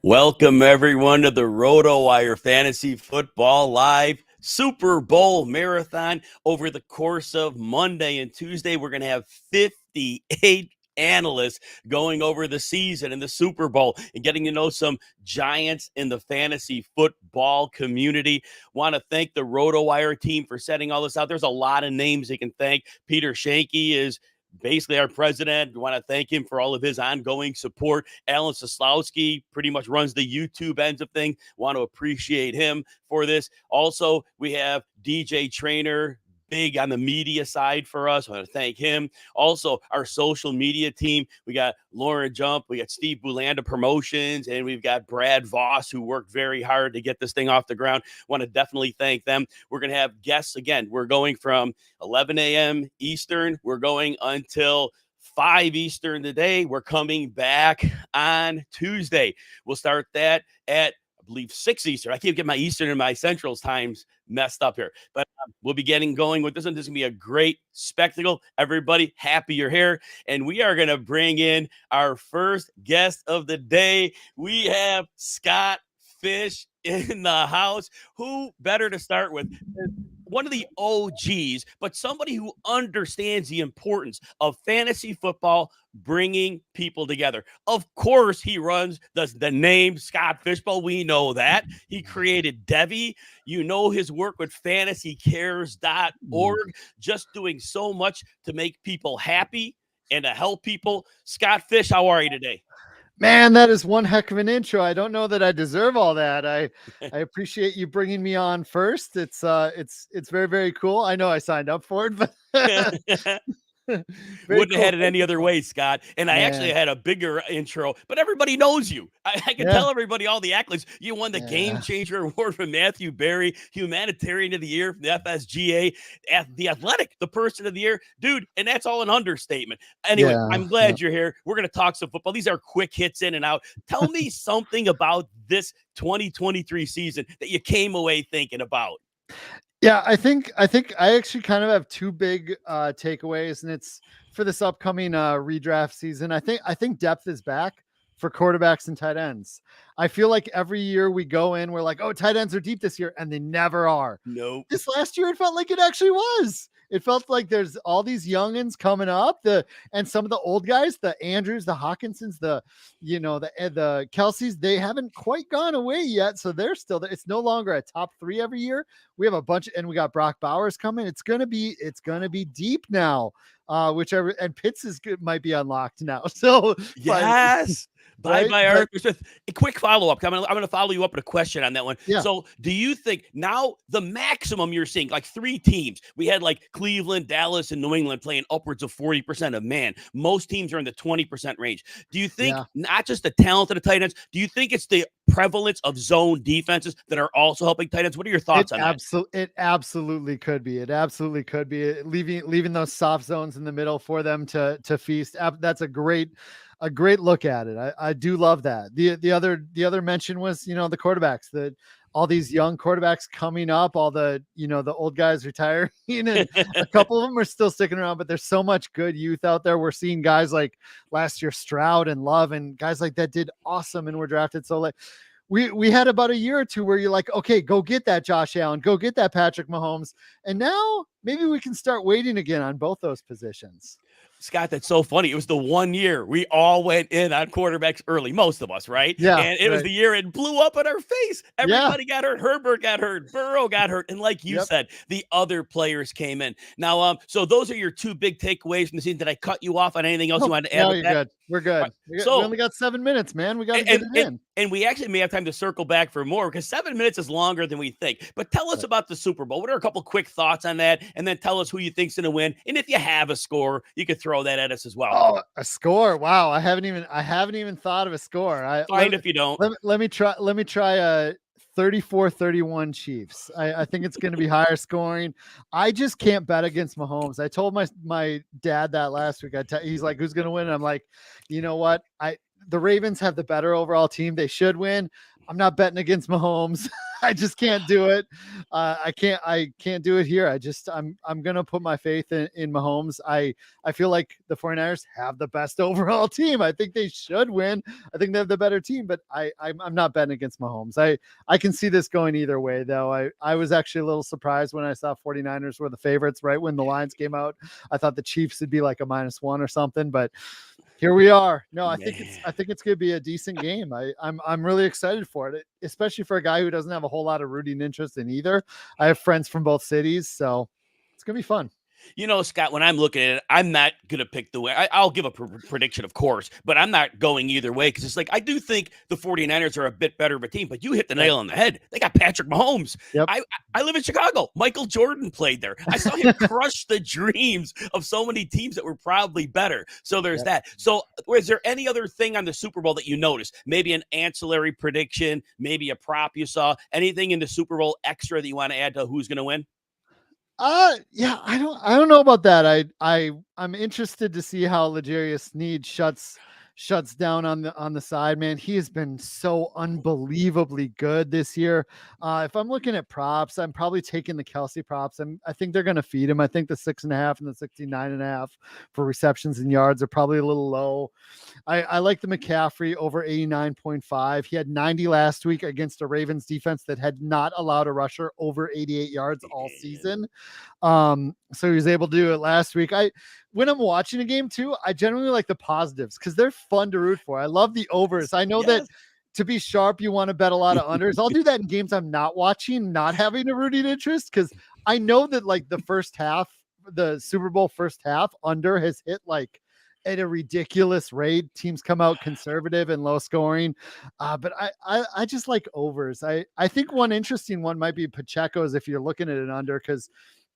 Welcome, everyone, to the RotoWire Fantasy Football Live Super Bowl Marathon. Over the course of Monday and Tuesday, we're going to have 58 analysts going over the season and the Super Bowl and getting to know some giants in the fantasy football community. Want to thank the RotoWire team for setting all this out. There's a lot of names you can thank. Peter Shanky is basically our president. We want to thank him for all of his ongoing support. Alan Soslowski pretty much runs the YouTube ends of things. Want to appreciate him for this. Also, we have DJ Trainer, big on the media side for us. I want to thank him. Also, our social media team. We got Lauren Jump, we got Steve Boulanda Promotions, and we've got Brad Voss, who worked very hard to get this thing off the ground. Want to definitely thank them. We're going to have guests again. We're going from 11 a.m. Eastern. We're going until 5 Eastern today. We're coming back on Tuesday. We'll start that at, I believe, 6 Eastern. I can't get my Eastern and my Central's times messed up here, but we'll be getting going with this one. This is going to be a great spectacle. Everybody, happy you're here. And we are going to bring in our first guest of the day. We have Scott Fish in the house. Who better to start with? One of the OGs, but somebody who understands the importance of fantasy football bringing people together. Of course, he runs the name Scott Fishbowl. We know that. He created Devi. You know his work with fantasycares.org, just doing so much to make people happy and to help people. Scott Fish, how are you today? Man, that is one heck of an intro. I don't know that I deserve all that. I appreciate you bringing me on first. It's very, very cool. I know I signed up for it, but wouldn't have had it any other way, Scott. And I actually had a bigger intro, but everybody knows you. I can tell everybody all the accolades. You won the Game Changer Award from Matthew Berry, Humanitarian of the Year from the FSGA, the Athletic, the Person of the Year. Dude, and that's all an understatement. Anyway, I'm glad you're here. We're going to talk some football. These are quick hits in and out. Tell me something about this 2023 season that you came away thinking about. Yeah, I think I actually kind of have two big takeaways, and it's for this upcoming redraft season. I think depth is back for quarterbacks and tight ends. I feel like every year we go in, we're like, oh, tight ends are deep this year, and they never are. Nope. This last year, it felt like it actually was. It felt like there's all these youngins coming up, and some of the old guys, the Andrews, the Hawkinsons, the Kelseys, they haven't quite gone away yet. So they're still there. It's no longer a top three every year. We have a bunch, and we got Brock Bowers coming. It's gonna be deep now. Whichever, and Pitts might be unlocked now. So yes. Right? Bye, Arthur Smith. A quick follow-up. I'm going to follow you up with a question on that one. Yeah. So do you think now the maximum you're seeing, like three teams, we had like Cleveland, Dallas, and New England playing upwards of 40% of man. Most teams are in the 20% range. Do you think not just the talent of the tight ends, do you think it's the prevalence of zone defenses that are also helping tight ends? What are your thoughts on that? It absolutely could be. It absolutely could be. Leaving those soft zones in the middle for them to feast. That's a great look at it. I do love that. The other mention was, the quarterbacks, all these young quarterbacks coming up, all the old guys retiring, and a couple of them are still sticking around, but there's so much good youth out there. We're seeing guys like last year, Stroud and Love, and guys like that did awesome and were drafted so late. We had about a year or two where you're like, okay, go get that Josh Allen, go get that Patrick Mahomes. And now maybe we can start waiting again on both those positions. Scott, that's so funny. It was the 1 year we all went in on quarterbacks early, most of us, right? Yeah. And it was the year it blew up in our face. Everybody got hurt. Herbert got hurt. Burrow got hurt. And like you said, the other players came in. Now, so those are your two big takeaways from the season. Did I cut you off on anything else you wanted to add? No, you're good. We're good. Right. We only got 7 minutes, man. We got to get it in. And we actually may have time to circle back for more because 7 minutes is longer than we think. But tell us about the Super Bowl. What are a couple quick thoughts on that? And then tell us who you think's going to win. And if you have a score, you could throw that at us as well. Oh, a score! Wow, I haven't even thought of a score. Fine if you don't. Let me try a 34-31 Chiefs. I think it's going to be higher scoring. I just can't bet against Mahomes. I told my dad that last week. He's like, who's going to win? And I'm like, you know what? The Ravens have the better overall team. They should win. I'm not betting against Mahomes. I just can't do it. I can't do it here. I'm going to put my faith in Mahomes. I feel like the 49ers have the best overall team. I think they should win. I think they have the better team, but I'm not betting against Mahomes. I can see this going either way, though. I was actually a little surprised when I saw 49ers were the favorites right when the lines came out. I thought the Chiefs would be like a -1 or something, but here we are. No, I think it's going to be a decent game. I'm really excited for it, especially for a guy who doesn't have a whole lot of rooting interest in either. I have friends from both cities, so it's going to be fun. You know, Scott, when I'm looking at it, I'm not going to pick the way. I'll give a prediction, of course, but I'm not going either way because it's like I do think the 49ers are a bit better of a team, but you hit the nail on the head. They got Patrick Mahomes. Yep. I live in Chicago. Michael Jordan played there. I saw him crush the dreams of so many teams that were probably better. So there's that. So is there any other thing on the Super Bowl that you noticed? Maybe an ancillary prediction, maybe a prop you saw, anything in the Super Bowl extra that you want to add to who's going to win? Yeah, I don't know about that. I'm interested to see how L'Jarius Sneed shuts down on the side, man. He has been so unbelievably good this year. If I'm looking at props, I'm probably taking the Kelsey props. I think they're going to feed him. I think the 6.5 and the 69.5 for receptions and yards are probably a little low. I like the McCaffrey over 89.5. He had 90 last week against a Ravens defense that had not allowed a rusher over 88 yards all season. So he was able to do it last week. When I'm watching a game too, I generally like the positives because they're fun to root for. I love the overs. I know that to be sharp, you want to bet a lot of unders. I'll do that in games I'm not watching, not having a rooting interest, because I know that like the first half, the Super Bowl first half under has hit like at a ridiculous rate. Teams come out conservative and low scoring. But I just like overs. I think one interesting one might be Pacheco's if you're looking at an under, because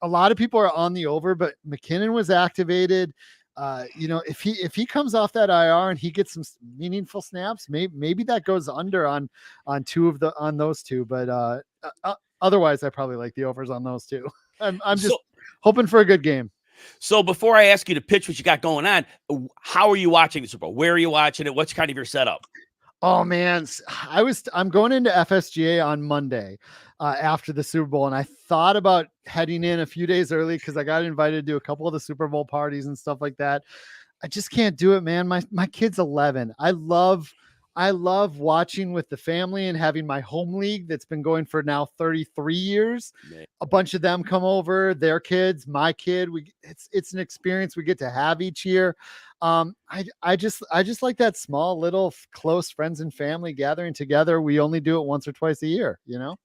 a lot of people are on the over, but McKinnon was activated. If he comes off that IR and he gets some meaningful snaps, maybe that goes under on those two. But otherwise, I probably like the overs on those two. I'm just hoping for a good game. So before I ask you to pitch what you got going on, how are you watching the Super Bowl? Where are you watching it? What's kind of your setup? Oh man, I'm going into FSGA on Monday after the Super Bowl, and I thought about heading in a few days early because I got invited to a couple of the Super Bowl parties and stuff like that. I just can't do it, man. My kid's 11. I love watching with the family and having my home league that's been going for now 33 years. Man. A bunch of them come over, their kids, my kid. It's an experience we get to have each year. I just like that small little close friends and family gathering together. We only do it once or twice a year, you know?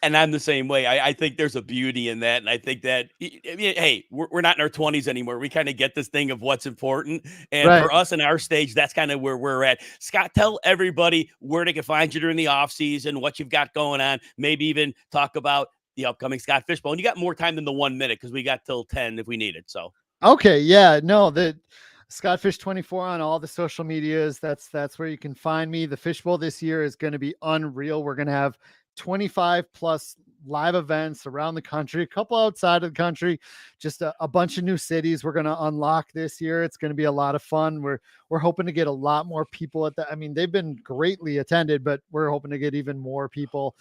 And I'm the same way. I think there's a beauty in that. And I think that, hey, we're not in our 20s anymore. We kind of get this thing of what's important. And for us in our stage, that's kind of where we're at. Scott, tell everybody where they can find you during the off season, what you've got going on, maybe even talk about the upcoming Scott Fishbowl. And you got more time than the 1 minute because we got till 10 if we need it. So, okay. Yeah, no, Scottfish24 on all the social medias. That's where you can find me. The Fishbowl this year is going to be unreal. We're going to have 25 plus live events around the country, a couple outside of the country, just a bunch of new cities we're going to unlock this year. It's going to be a lot of fun. We're hoping to get a lot more people at that. I mean, they've been greatly attended, but we're hoping to get even more people.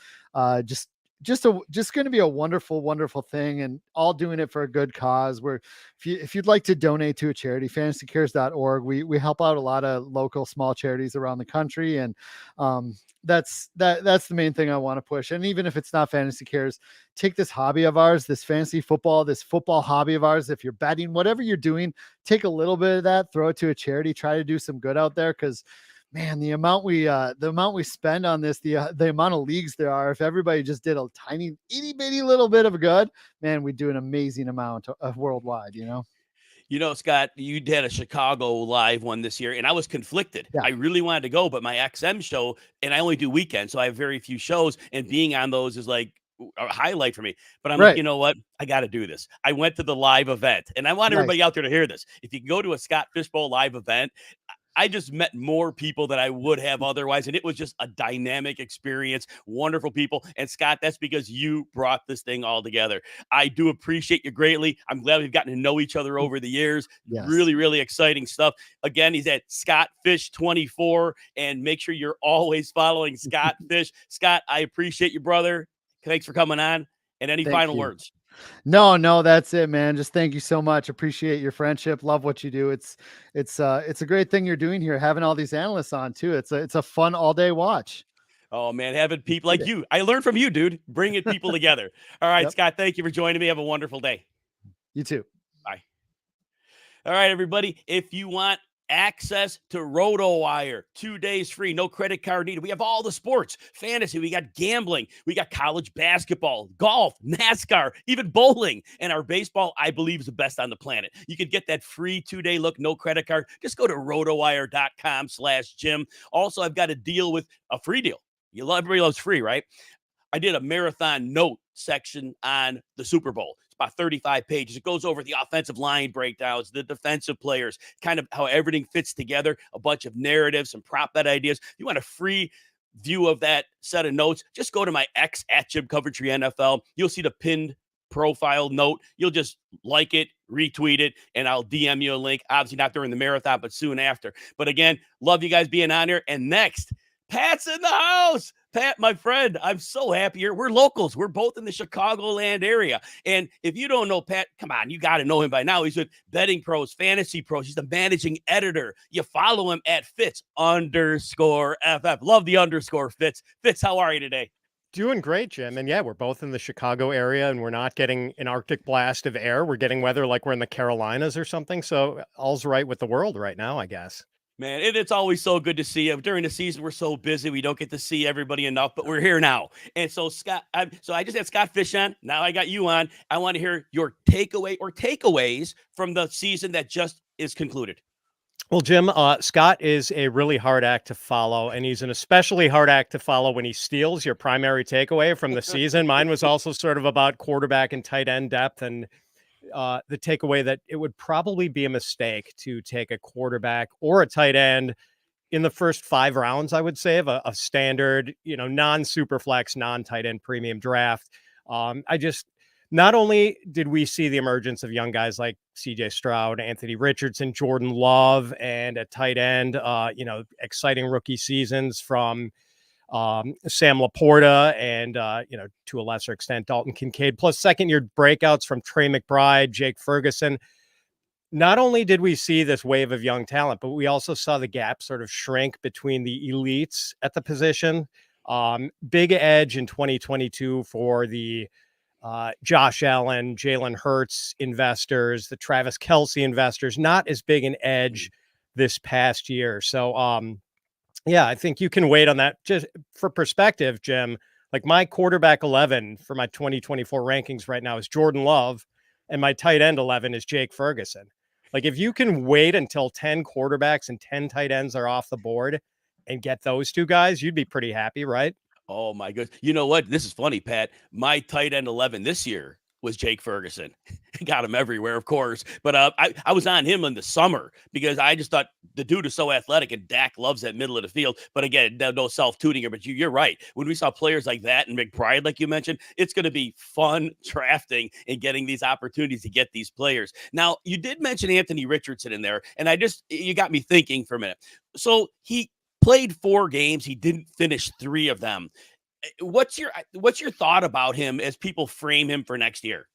Just going to be a wonderful, wonderful thing, and all doing it for a good cause. If you'd like to donate to a charity, fantasycares.org, we help out a lot of local small charities around the country. And that's the main thing I want to push. And even if it's not Fantasy Cares, take this hobby of ours, this fantasy football, this football hobby of ours. If you're betting, whatever you're doing, take a little bit of that, throw it to a charity, try to do some good out there. Cause man, the amount we spend on this, the amount of leagues there are, if everybody just did a tiny itty bitty little bit of good, man, we'd do an amazing amount of worldwide, you know? You know, Scott, you did a Chicago live one this year, and I was conflicted. Yeah. I really wanted to go, but my XM show, and I only do weekends, so I have very few shows, and being on those is like a highlight for me. But I'm like, you know what? I got to do this. I went to the live event, and I want everybody out there to hear this. If you can go to a Scott Fishbowl live event, I just met more people than I would have otherwise. And it was just a dynamic experience, wonderful people. And Scott, that's because you brought this thing all together. I do appreciate you greatly. I'm glad we've gotten to know each other over the years. Yes. Really, really exciting stuff. Again, he's at Scott Fish 24, and make sure you're always following Scott Fish. Scott, I appreciate you, brother. Thanks for coming on. And any Thank final you. words? No, that's it, man. Just thank you so much. Appreciate your friendship. Love what you do. It's a great thing you're doing here, having all these analysts on too. It's a fun all day watch. Oh, man, having people like you. I learned from you, dude. Bringing people together. All right, Yep. Scott, thank you for joining me. Have a wonderful day. You too. Bye. All right, everybody. If you want access to RotoWire, 2 days free, no credit card needed. We have all the sports, fantasy, we got gambling, we got college basketball, golf, NASCAR, even bowling. And our baseball, I believe, is the best on the planet. You can get that free 2-day look, no credit card. Just go to rotowire.com/Jim. Also, I've got a deal with a free deal. Everybody loves free, right? I did a marathon note section on the Super Bowl. It's about 35 pages. It goes over the offensive line breakdowns, the defensive players, kind of how everything fits together, a bunch of narratives, some prop bet ideas. If you want a free view of that set of notes, just go to my X at Jim Coventry NFL. You'll see the pinned profile note. You'll just like it, retweet it, and I'll DM you a link. Obviously not during the marathon, but soon after. But again, love you guys being on here. And next, Pat's in the house. Pat, my friend, I'm so happy here. We're locals. We're both in the Chicagoland area. And if you don't know Pat, come on, you got to know him by now. He's with Betting Pros, Fantasy Pros. He's the managing editor. You follow him at Fitz_FF. Love the underscore Fitz. Fitz, how are you today? Doing great, Jim. And yeah, we're both in the Chicago area and we're not getting an Arctic blast of air. We're getting weather like we're in the Carolinas or something. So all's right with the world right now, I guess. Man, it's always so good to see you. During the season, we're so busy. We don't get to see everybody enough, but we're here now. And so, Scott, I just had Scott Fish on. Now I got you on. I want to hear your takeaway or takeaways from the season that just is concluded. Well, Jim, Scott is a really hard act to follow, and he's an especially hard act to follow when he steals your primary takeaway from the season. Mine was also sort of about quarterback and tight end depth, and the takeaway that it would probably be a mistake to take a quarterback or a tight end in the first 5 rounds, I would say, of a standard, non-super flex, non-tight end premium draft. Not only did we see the emergence of young guys like CJ Stroud, Anthony Richardson, Jordan Love, and a tight end, exciting rookie seasons from Sam Laporta and, to a lesser extent, Dalton Kincaid, plus second-year breakouts from Trey McBride, Jake Ferguson. Not only did we see this wave of young talent, but we also saw the gap sort of shrink between the elites at the position. Big edge in 2022 for the Josh Allen, Jalen Hurts investors, the Travis Kelce investors, not as big an edge this past year. So, yeah, I think you can wait on that. Just for perspective, Jim, like my quarterback 11 for my 2024 rankings right now is Jordan Love, and my tight end 11 is Jake Ferguson. Like if you can wait until 10 quarterbacks and 10 tight ends are off the board and get those 2 guys, you'd be pretty happy, right? Oh, my goodness. You know what? This is funny, Pat. My tight end 11 this year was Jake Ferguson. Got him everywhere, of course. But I was on him in the summer because I just thought the dude is so athletic and Dak loves that middle of the field. But again, no self-tuning here. But you're right. When we saw players like that and McBride, like you mentioned, it's going to be fun drafting and getting these opportunities to get these players. Now, you did mention Anthony Richardson in there, and you got me thinking for a minute. So he played 4 games. He didn't finish 3 of them. What's your thought about him as people frame him for next year?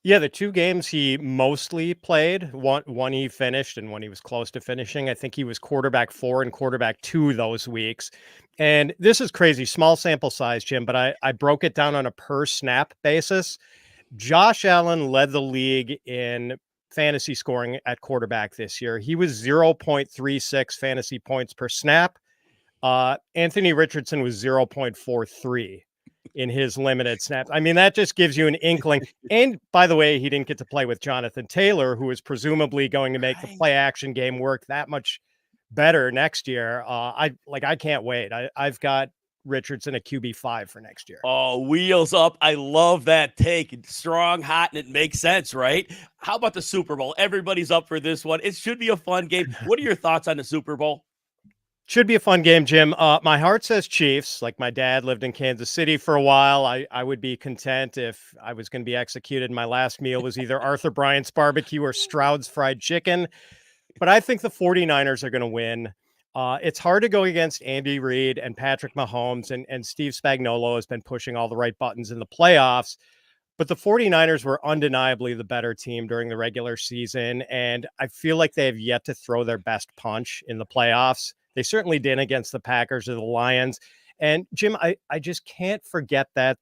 Yeah, the 2 games he mostly played, one he finished and one he was close to finishing. I think he was quarterback 4 and quarterback 2 those weeks. And this is crazy, small sample size, Jim, but I broke it down on a per snap basis. Josh Allen led the league in fantasy scoring at quarterback this year. He was 0.36 fantasy points per snap. Anthony Richardson was 0.43 in his limited snaps. I mean, that just gives you an inkling. And by the way, he didn't get to play with Jonathan Taylor, who is presumably going to make the play action game work that much better next year. I can't wait. I've got Richardson at QB5 for next year. Oh, wheels up. I love that take. Strong, hot, and it makes sense, right? How about the Super Bowl? Everybody's up for this one. It should be a fun game. What are your thoughts on the Super Bowl? Should be a fun game, Jim. My heart says Chiefs. Like my dad lived in Kansas City for a while. I would be content if I was going to be executed. My last meal was either Arthur Bryant's barbecue or Stroud's fried chicken. But I think the 49ers are going to win. It's hard to go against Andy Reid and Patrick Mahomes, and Steve Spagnuolo has been pushing all the right buttons in the playoffs. But the 49ers were undeniably the better team during the regular season, and I feel like they have yet to throw their best punch in the playoffs. They certainly didn't against the Packers or the Lions. And Jim, I just can't forget that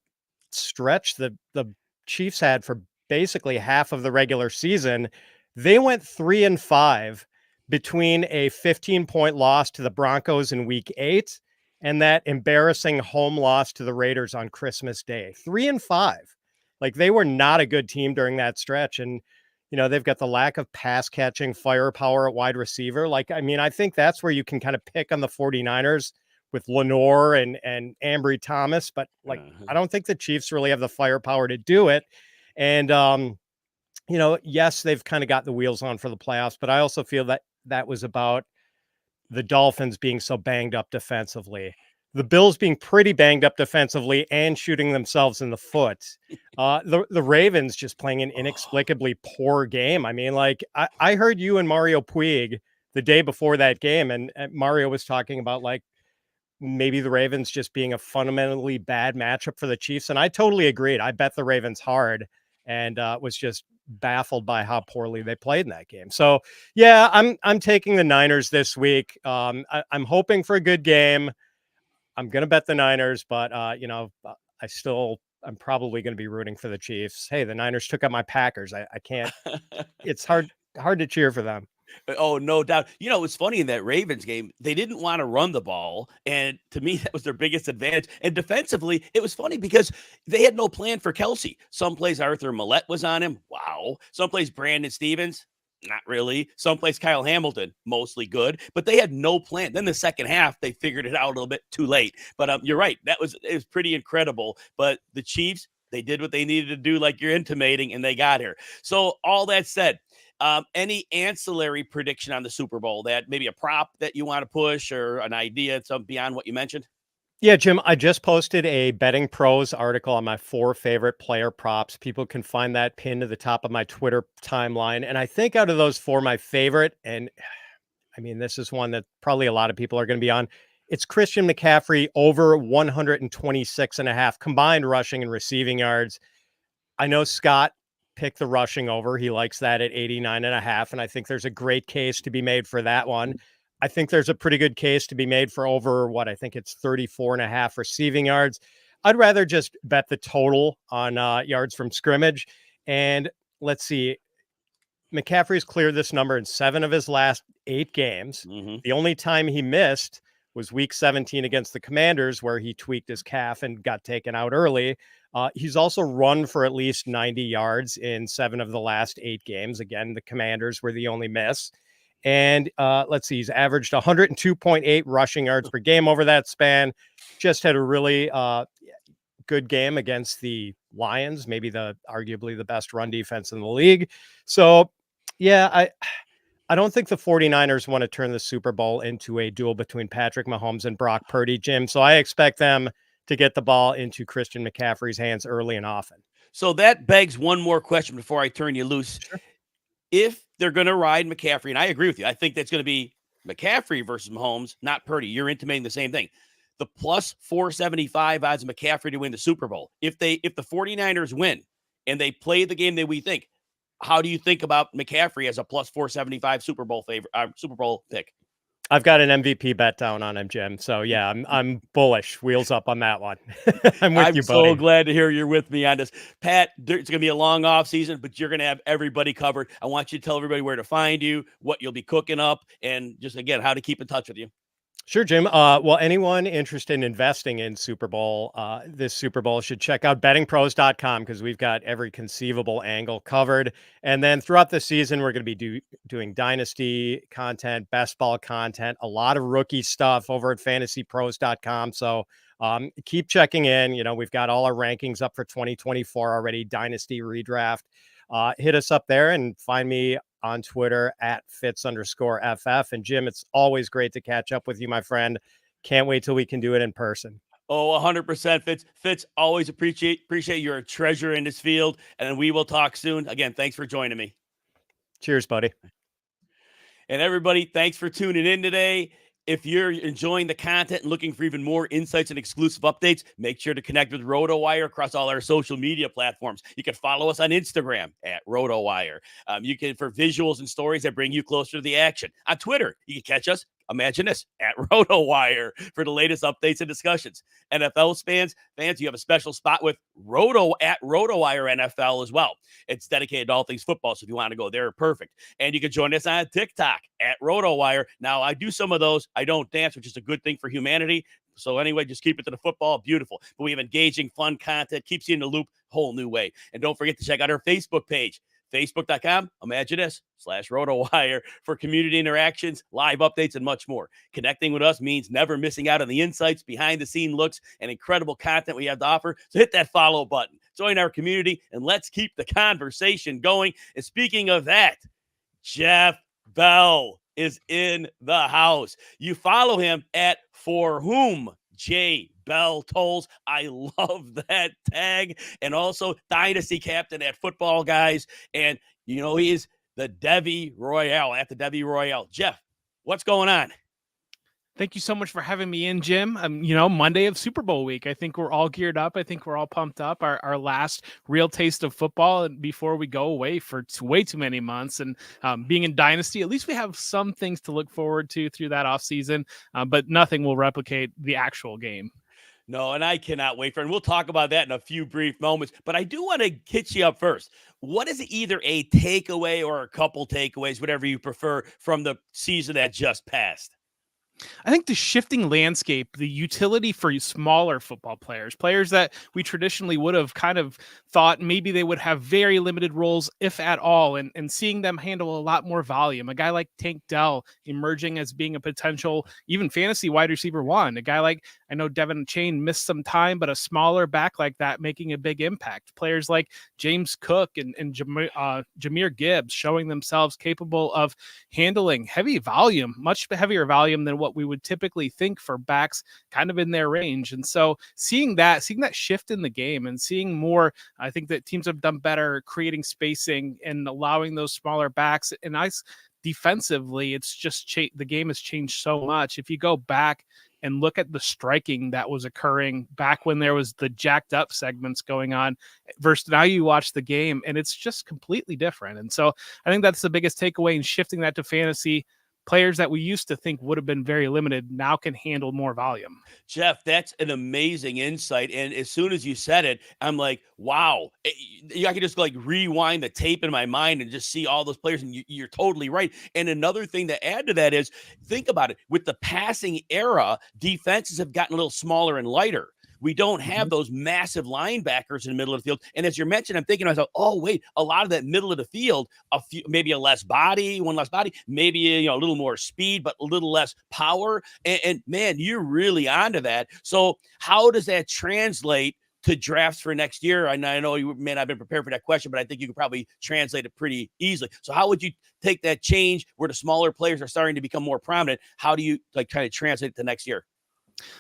stretch that the Chiefs had for basically half of the regular season. They went 3-5 between a 15-point loss to the Broncos in week 8 and that embarrassing home loss to the Raiders on Christmas Day. 3-5. Like, they were not a good team during that stretch. And, they've got the lack of pass catching firepower at wide receiver. I think that's where you can kind of pick on the 49ers with Lenore and Ambry Thomas. But I don't think the Chiefs really have the firepower to do it. And, yes, they've kind of got the wheels on for the playoffs, but I also feel that was about the Dolphins being so banged up defensively, the Bills being pretty banged up defensively and shooting themselves in the foot. The Ravens just playing an inexplicably poor game. I heard you and Mario Puig the day before that game, and Mario was talking about maybe the Ravens just being a fundamentally bad matchup for the Chiefs. And I totally agreed. I bet the Ravens hard and was just baffled by how poorly they played in that game. So yeah, I'm taking the Niners this week. I'm hoping for a good game. I'm going to bet the Niners, but I'm probably going to be rooting for the Chiefs. Hey, the Niners took out my Packers. I can't, it's hard to cheer for them. Oh, no doubt. It's funny in that Ravens game, they didn't want to run the ball. And to me, that was their biggest advantage. And defensively, it was funny because they had no plan for Kelsey. Some plays Arthur Millette was on him. Wow. Some plays Brandon Stevens. Not really. Some plays Kyle Hamilton, mostly good, but they had no plan. Then the second half, they figured it out a little bit too late. But you're right. It was pretty incredible. But the Chiefs, they did what they needed to do, like you're intimating, and they got here. So all that said, any ancillary prediction on the Super Bowl, that maybe a prop that you want to push or an idea, something beyond what you mentioned? Yeah, Jim, I just posted a Betting Pros article on my 4 favorite player props. People can find that pinned to the top of my Twitter timeline. And I think out of those 4, my favorite, and this is one that probably a lot of people are going to be on, it's Christian McCaffrey over 126.5 combined rushing and receiving yards. I know Scott picked the rushing over. He likes that at 89.5. And I think there's a great case to be made for that one. I think there's a pretty good case to be made for over I think it's 34.5 receiving yards. I'd rather just bet the total on yards from scrimmage. And let's see, McCaffrey's cleared this number in 7 of his last 8 games. Mm-hmm. The only time he missed was week 17 against the Commanders, where he tweaked his calf and got taken out early. He's also run for at least 90 yards in 7 of the last 8 games. Again, the Commanders were the only miss. And let's see, he's averaged 102.8 rushing yards per game over that span. Just had a really good game against the Lions, maybe arguably the best run defense in the league. So, yeah, I don't think the 49ers want to turn the Super Bowl into a duel between Patrick Mahomes and Brock Purdy, Jim. So I expect them to get the ball into Christian McCaffrey's hands early and often. So that begs one more question before I turn you loose. Sure. If they're going to ride McCaffrey, and I agree with you, I think that's going to be McCaffrey versus Mahomes, not Purdy. You're intimating the same thing. The plus 475 odds of McCaffrey to win the Super Bowl. If the 49ers win and they play the game that we think, how do you think about McCaffrey as a plus 475 Super Bowl pick? I've got an MVP bet down on him, Jim. So yeah, I'm bullish. Wheels up on that one. I'm with you, buddy. I'm so glad to hear you're with me on this. Pat, it's going to be a long off season, but you're going to have everybody covered. I want you to tell everybody where to find you, what you'll be cooking up, and just, again, how to keep in touch with you. Sure, Jim. Well, anyone interested in investing in Super Bowl, this Super Bowl should check out bettingpros.com because we've got every conceivable angle covered. And then throughout the season, we're going to be doing dynasty content, best ball content, a lot of rookie stuff over at fantasypros.com. So keep checking in. We've got all our rankings up for 2024 already, dynasty redraft. Hit us up there and find me on Twitter at Fitz_FF. And Jim, it's always great to catch up with you, my friend. Can't wait till we can do it in person. Oh, 100%, Fitz. Fitz, always appreciate you're a treasure in this field, and we will talk soon. Again, thanks for joining me. Cheers, buddy. And everybody, thanks for tuning in today. If you're enjoying the content and looking for even more insights and exclusive updates, make sure to connect with RotoWire across all our social media platforms. You can follow us on Instagram at RotoWire. You can, for visuals and stories that bring you closer to the action. On Twitter, you can catch us, imagine this, at RotoWire for the latest updates and discussions. NFL fans, you have a special spot with RotoWire NFL as well. It's dedicated to all things football, so if you want to go there, perfect. And you can join us on TikTok at RotoWire. Now, I do some of those. I don't dance, which is a good thing for humanity. So anyway, just keep it to the football. Beautiful. But we have engaging, fun content, keeps you in the loop, whole new way. And don't forget to check out our Facebook page. Facebook.com, imagine this, /RotoWire for community interactions, live updates, and much more. Connecting with us means never missing out on the insights, behind-the-scene looks, and incredible content we have to offer. So hit that follow button. Join our community, and let's keep the conversation going. And speaking of that, Jeff Bell is in the house. You follow him at For Whom J. Bell Tolls. I love that tag. And also Dynasty Captain at Football Guys. And, he's the Debbie Royale at the Debbie Royale. Jeff, what's going on? Thank you so much for having me in, Jim. Monday of Super Bowl week. I think we're all geared up. I think we're all pumped up. Our last real taste of football before we go away for way too many months. And being in Dynasty, at least we have some things to look forward to through that offseason, but nothing will replicate the actual game. No, and I cannot wait for it. And we'll talk about that in a few brief moments. But I do want to hit you up first. What is either a takeaway or a couple takeaways, whatever you prefer, from the season that just passed? I think the shifting landscape, the utility for smaller football players that we traditionally would have kind of thought maybe they would have very limited roles, if at all, and seeing them handle a lot more volume. A guy like Tank Dell emerging as being a potential, even fantasy wide receiver one. A guy like, I know Devin Chain missed some time, but a smaller back like that making a big impact. Players like James Cook and Jahmyr Gibbs showing themselves capable of handling heavy volume, much heavier volume than what we would typically think for backs kind of in their range. And so seeing that shift in the game and seeing more, I think that teams have done better creating spacing and allowing those smaller backs. And defensively, it's just the game has changed so much. If you go back and look at the striking that was occurring back when there was the jacked up segments going on versus now you watch the game and it's just completely different. And so I think that's the biggest takeaway in shifting that to fantasy. Players that we used to think would have been very limited now can handle more volume. Jeff, that's an amazing insight. And as soon as you said it, I'm like, wow. I can just rewind the tape in my mind and just see all those players. And you're totally right. And another thing to add to that is, think about it. With the passing era, defenses have gotten a little smaller and lighter. We don't have those massive linebackers in the middle of the field. And as you're mentioning, I'm thinking to myself, oh, wait, a lot of that middle of the field, maybe one less body, maybe a little more speed, but a little less power. And man, you're really onto that. So how does that translate to drafts for next year? I know you may not have been prepared for that question, but I think you could probably translate it pretty easily. So how would you take that change where the smaller players are starting to become more prominent? How do you kind of translate it to next year?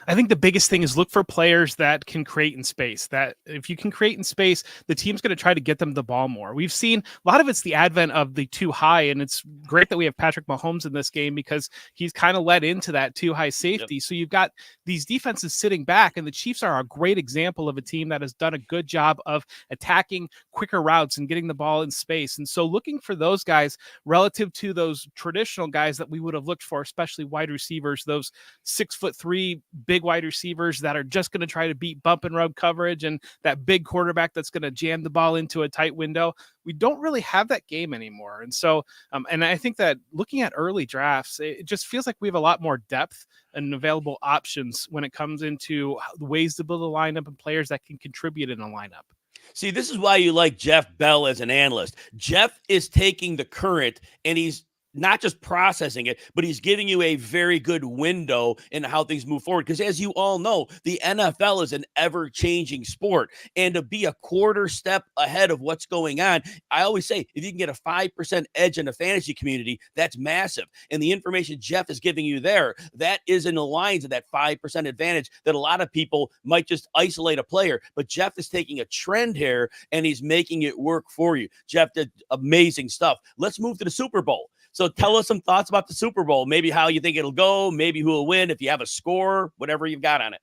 I think the biggest thing is look for players that can create in space. That if you can create in space, the team's going to try to get them the ball more. We've seen a lot of it's the advent of the too high, and it's great that we have Patrick Mahomes in this game because he's kind of led into that too high safety. Yep. So you've got these defenses sitting back, and the Chiefs are a great example of a team that has done a good job of attacking quicker routes and getting the ball in space. And so looking for those guys relative to those traditional guys that we would have looked for, especially wide receivers, those 6'3" big wide receivers that are just going to try to beat bump and rub coverage and that big quarterback that's going to jam the ball into a tight window. We don't really have that game anymore. And so, and I think that looking at early drafts, it just feels like we have a lot more depth and available options when it comes into ways to build a lineup and players that can contribute in a lineup. See, this is why you like Jeff Bell as an analyst. Jeff is taking the current and he's not just processing it, but he's giving you a very good window in how things move forward. Because as you all know, the NFL is an ever-changing sport. And to be a quarter step ahead of what's going on, I always say, if you can get a 5% edge in the fantasy community, that's massive. And the information Jeff is giving you there, that is in the lines of that 5% advantage that a lot of people might just isolate a player. But Jeff is taking a trend here, and he's making it work for you. Jeff did amazing stuff. Let's move to the Super Bowl. So tell us some thoughts about the Super Bowl, maybe how you think it'll go, maybe who will win, if you have a score, whatever you've got on it.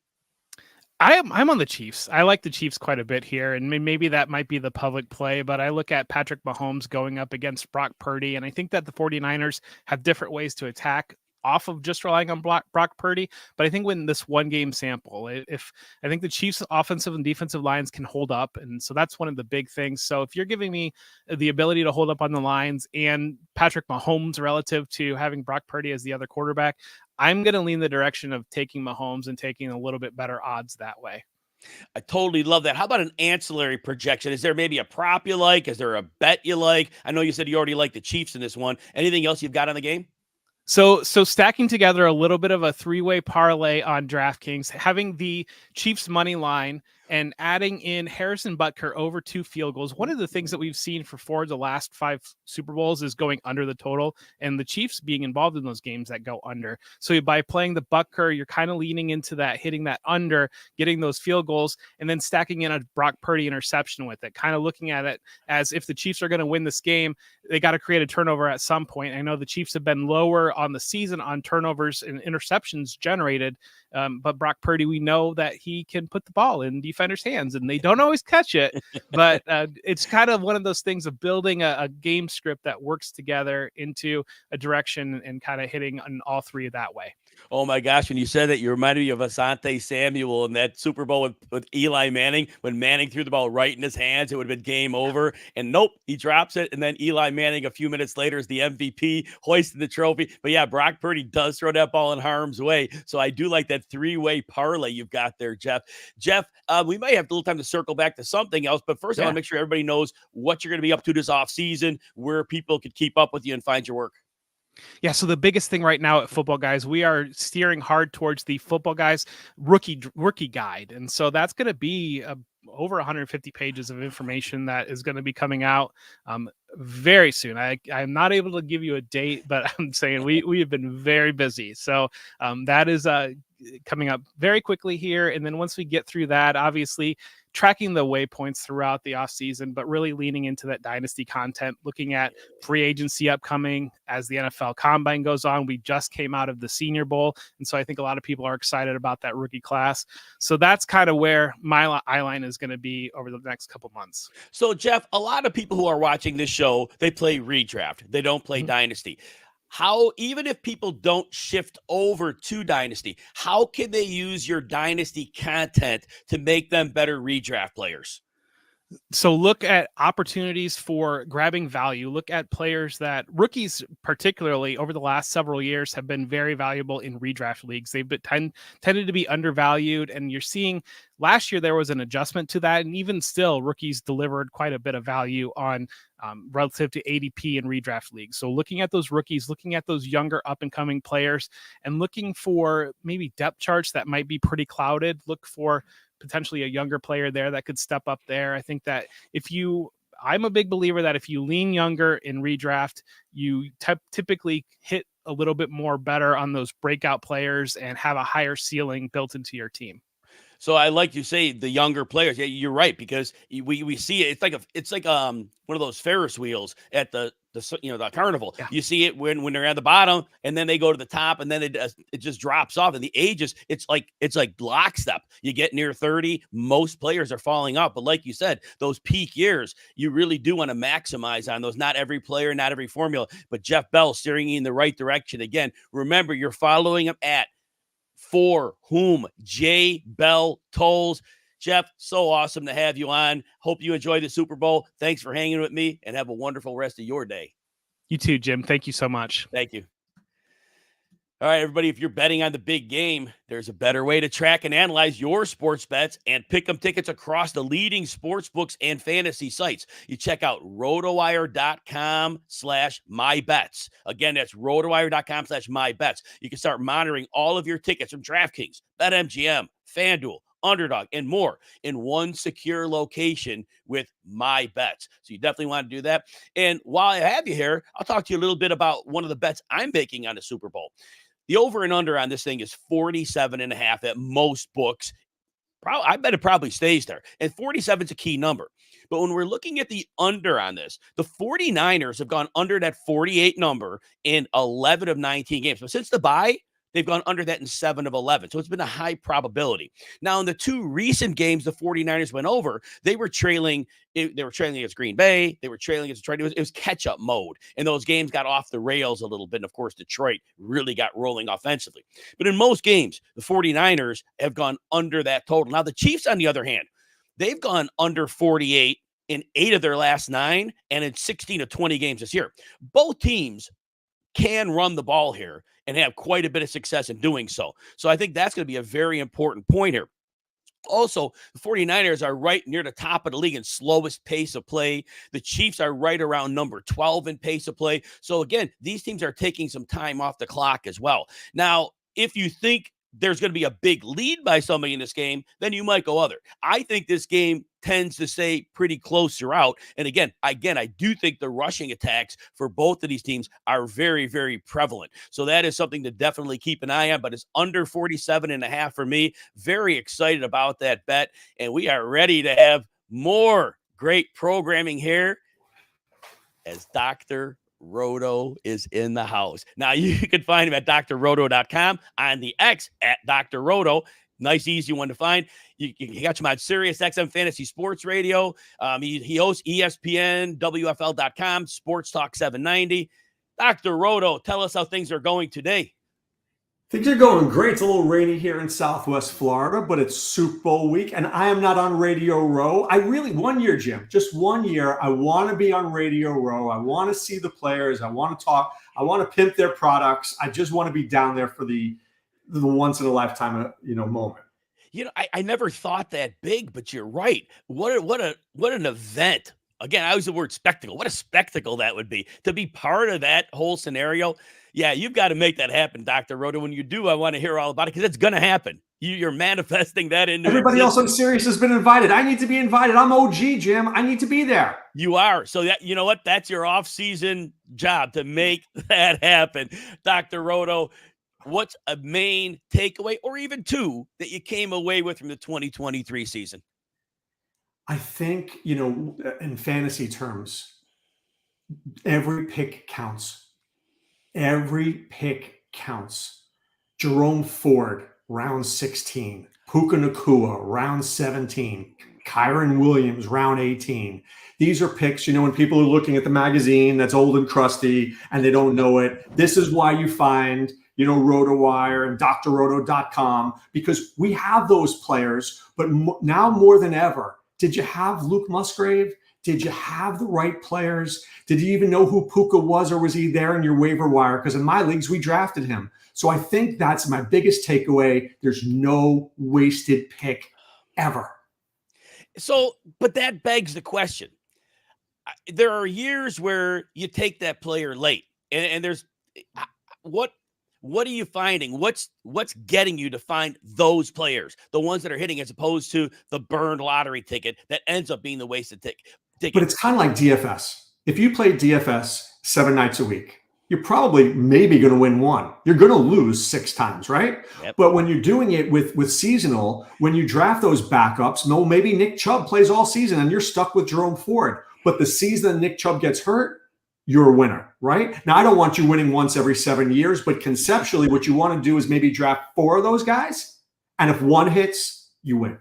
I'm on the Chiefs. I like the Chiefs quite a bit here, and maybe that might be the public play, but I look at Patrick Mahomes going up against Brock Purdy, and I think that the 49ers have different ways to attack off of just relying on Brock Purdy. But I think when this one game sample, if I think the Chiefs offensive and defensive lines can hold up. And so that's one of the big things. So if you're giving me the ability to hold up on the lines and Patrick Mahomes relative to having Brock Purdy as the other quarterback, I'm going to lean the direction of taking Mahomes and taking a little bit better odds that way. I totally love that. How about an ancillary projection? Is there maybe a prop you like? Is there a bet you like? I know you said you already like the Chiefs in this one. Anything else you've got on the game? So stacking together a little bit of a three-way parlay on DraftKings, having the Chiefs money line and adding in Harrison Butker over 2 field goals. One of the things that we've seen for 4 of the last 5 Super Bowls is going under the total, and the Chiefs being involved in those games that go under. So by playing the Butker, you're kind of leaning into that, hitting that under, getting those field goals, and then stacking in a Brock Purdy interception with it, kind of looking at it as if the Chiefs are going to win this game, they got to create a turnover at some point. I know the Chiefs have been lower on the season on turnovers and interceptions generated, but Brock Purdy, we know that he can put the ball in defenders' hands, and they don't always catch it. But it's kind of one of those things of building a game script that works together into a direction and kind of hitting on all three that way. Oh my gosh, when you said that, you reminded me of Asante Samuel in that Super Bowl with Eli Manning. When Manning threw the ball right in his hands, it would have been game over. And nope, he drops it. And then Eli Manning, a few minutes later, is the MVP, hoisting the trophy. But yeah, Brock Purdy does throw that ball in harm's way. So I do like that three-way parlay you've got there, Jeff. Jeff, we might have a little time to circle back to something else. But first, I want to make sure everybody knows what you're going to be up to this offseason, where people could keep up with you and find your work. Yeah, so the biggest thing right now at Football Guys, we are steering hard towards the Football Guys rookie guide. And so that's going to be over 150 pages of information that is going to be coming out very soon. I'm not able to give you a date, but I'm saying we have been very busy. So that is coming up very quickly here. And then once we get through that, obviously tracking the waypoints throughout the offseason, but really leaning into that dynasty content, looking at free agency upcoming as the NFL Combine goes on. We just came out of the Senior Bowl, and so I think a lot of people are excited about that rookie class. So that's kind of where my eyeline is going to be over the next couple months. So, Jeff, a lot of people who are watching this show, they play redraft. They don't play dynasty. How, even if people don't shift over to dynasty, how can they use your dynasty content to make them better redraft players? So look at opportunities for grabbing value. Look at players that rookies, particularly over the last several years, have been very valuable in redraft leagues. They've been tended to be undervalued, and you're seeing last year there was an adjustment to that, and even still, rookies delivered quite a bit of value on relative to ADP in redraft leagues. So looking at those rookies, looking at those younger up-and-coming players, and looking for maybe depth charts that might be pretty clouded. Look for potentially a younger player there that could step up there. I think that I'm a big believer that if you lean younger in redraft, you typically hit a little bit more better on those breakout players and have a higher ceiling built into your team. So I like you say the younger players. Yeah, you're right, because we see it. It's like one of those Ferris wheels at the carnival. Yeah. You see it when they're at the bottom, and then they go to the top, and then it just drops off. And the ages, it's like lockstep. You get near 30, most players are falling off. But like you said, those peak years, you really do want to maximize on those. Not every player, not every formula, but Jeff Bell steering you in the right direction. Again, remember, you're following him at For Whom J Bell Tolls. Jeff, so awesome to have you on. Hope you enjoy the Super Bowl. Thanks for hanging with me, and have a wonderful rest of your day. You too, Jim. Thank you so much. Thank you. All right, everybody, if you're betting on the big game, there's a better way to track and analyze your sports bets and pick 'em tickets across the leading sports books and fantasy sites. You check out rotowire.com/mybets. Again, that's rotowire.com/mybets. You can start monitoring all of your tickets from DraftKings, BetMGM, FanDuel, Underdog, and more in one secure location with My Bets. So you definitely want to do that. And while I have you here, I'll talk to you a little bit about one of the bets I'm making on the Super Bowl. The over and under on this thing is 47.5 at most books. I bet it probably stays there. And 47 is a key number. But when we're looking at the under on this, the 49ers have gone under that 48 number in 11 of 19 games. But since the bye, they've gone under that in 7 of 11. So it's been a high probability. Now, in the 2 recent games the 49ers went over, they were trailing. They were trailing against Green Bay. They were trailing against Detroit. It was catch-up mode. And those games got off the rails a little bit. And, of course, Detroit really got rolling offensively. But in most games, the 49ers have gone under that total. Now, the Chiefs, on the other hand, they've gone under 48 in 8 of their last 9 and in 16 of 20 games this year. Both teams can run the ball here and have quite a bit of success in doing so. So I think that's going to be a very important point here. Also, the 49ers are right near the top of the league in slowest pace of play. The Chiefs are right around number 12 in pace of play. So again, these teams are taking some time off the clock as well. Now, if you think there's going to be a big lead by somebody in this game, then you might go other. I think this game tends to stay pretty close throughout. And again, I do think the rushing attacks for both of these teams are very, very prevalent. So that is something to definitely keep an eye on, but it's under 47.5 for me. Very excited about that bet. And we are ready to have more great programming here as Dr. Roto is in the house. Now, you can find him at drroto.com, on the X at Dr. Roto. Nice, easy one to find. You got him on Sirius XM Fantasy Sports Radio. He hosts ESPN, WFL.com, Sports Talk 790. Dr. Roto, tell us how things are going today. Things are going great. It's a little rainy here in Southwest Florida, but it's Super Bowl week, and I am not on Radio Row. One year, Jim, just 1 year, I want to be on Radio Row. I want to see the players. I want to talk. I want to pimp their products. I just want to be down there for the once in a lifetime, moment. I never thought that big, but you're right. What an event. Again, I use the word spectacle. What a spectacle that would be to be part of that whole scenario. Yeah, you've got to make that happen, Dr. Roto. When you do, I want to hear all about it because it's going to happen. You're manifesting that into everybody else on Sirius has been invited. I need to be invited. I'm OG, Jim. I need to be there. You are. So that, you know what? That's your off-season job to make that happen. Dr. Roto, what's a main takeaway or even two that you came away with from the 2023 season? I think, in fantasy terms, every pick counts. Every pick counts. Jerome Ford, round 16. Puka Nacua, round 17. Kyron Williams, round 18. These are picks, when people are looking at the magazine that's old and crusty and they don't know it. This is why you find, RotoWire and drroto.com, because we have those players. But now more than ever, did you have Luke Musgrave? Did you have the right players? Did you even know who Puka was, or was he there in your waiver wire? Because in my leagues, we drafted him. So I think that's my biggest takeaway. There's no wasted pick ever. So, but that begs the question. There are years where you take that player late, and there's what are you finding? What's getting you to find those players, the ones that are hitting, as opposed to the burned lottery ticket that ends up being the wasted ticket? But it's kind of like DFS. If you play DFS 7 nights a week, you're probably maybe going to win one. You're going to lose 6 times, right? Yep. But when you're doing it with seasonal, when you draft those backups, maybe Nick Chubb plays all season and you're stuck with Jerome Ford. But the season Nick Chubb gets hurt, you're a winner, right? Now, I don't want you winning once every 7 years, but conceptually what you want to do is maybe draft 4 of those guys. And if one hits, you win.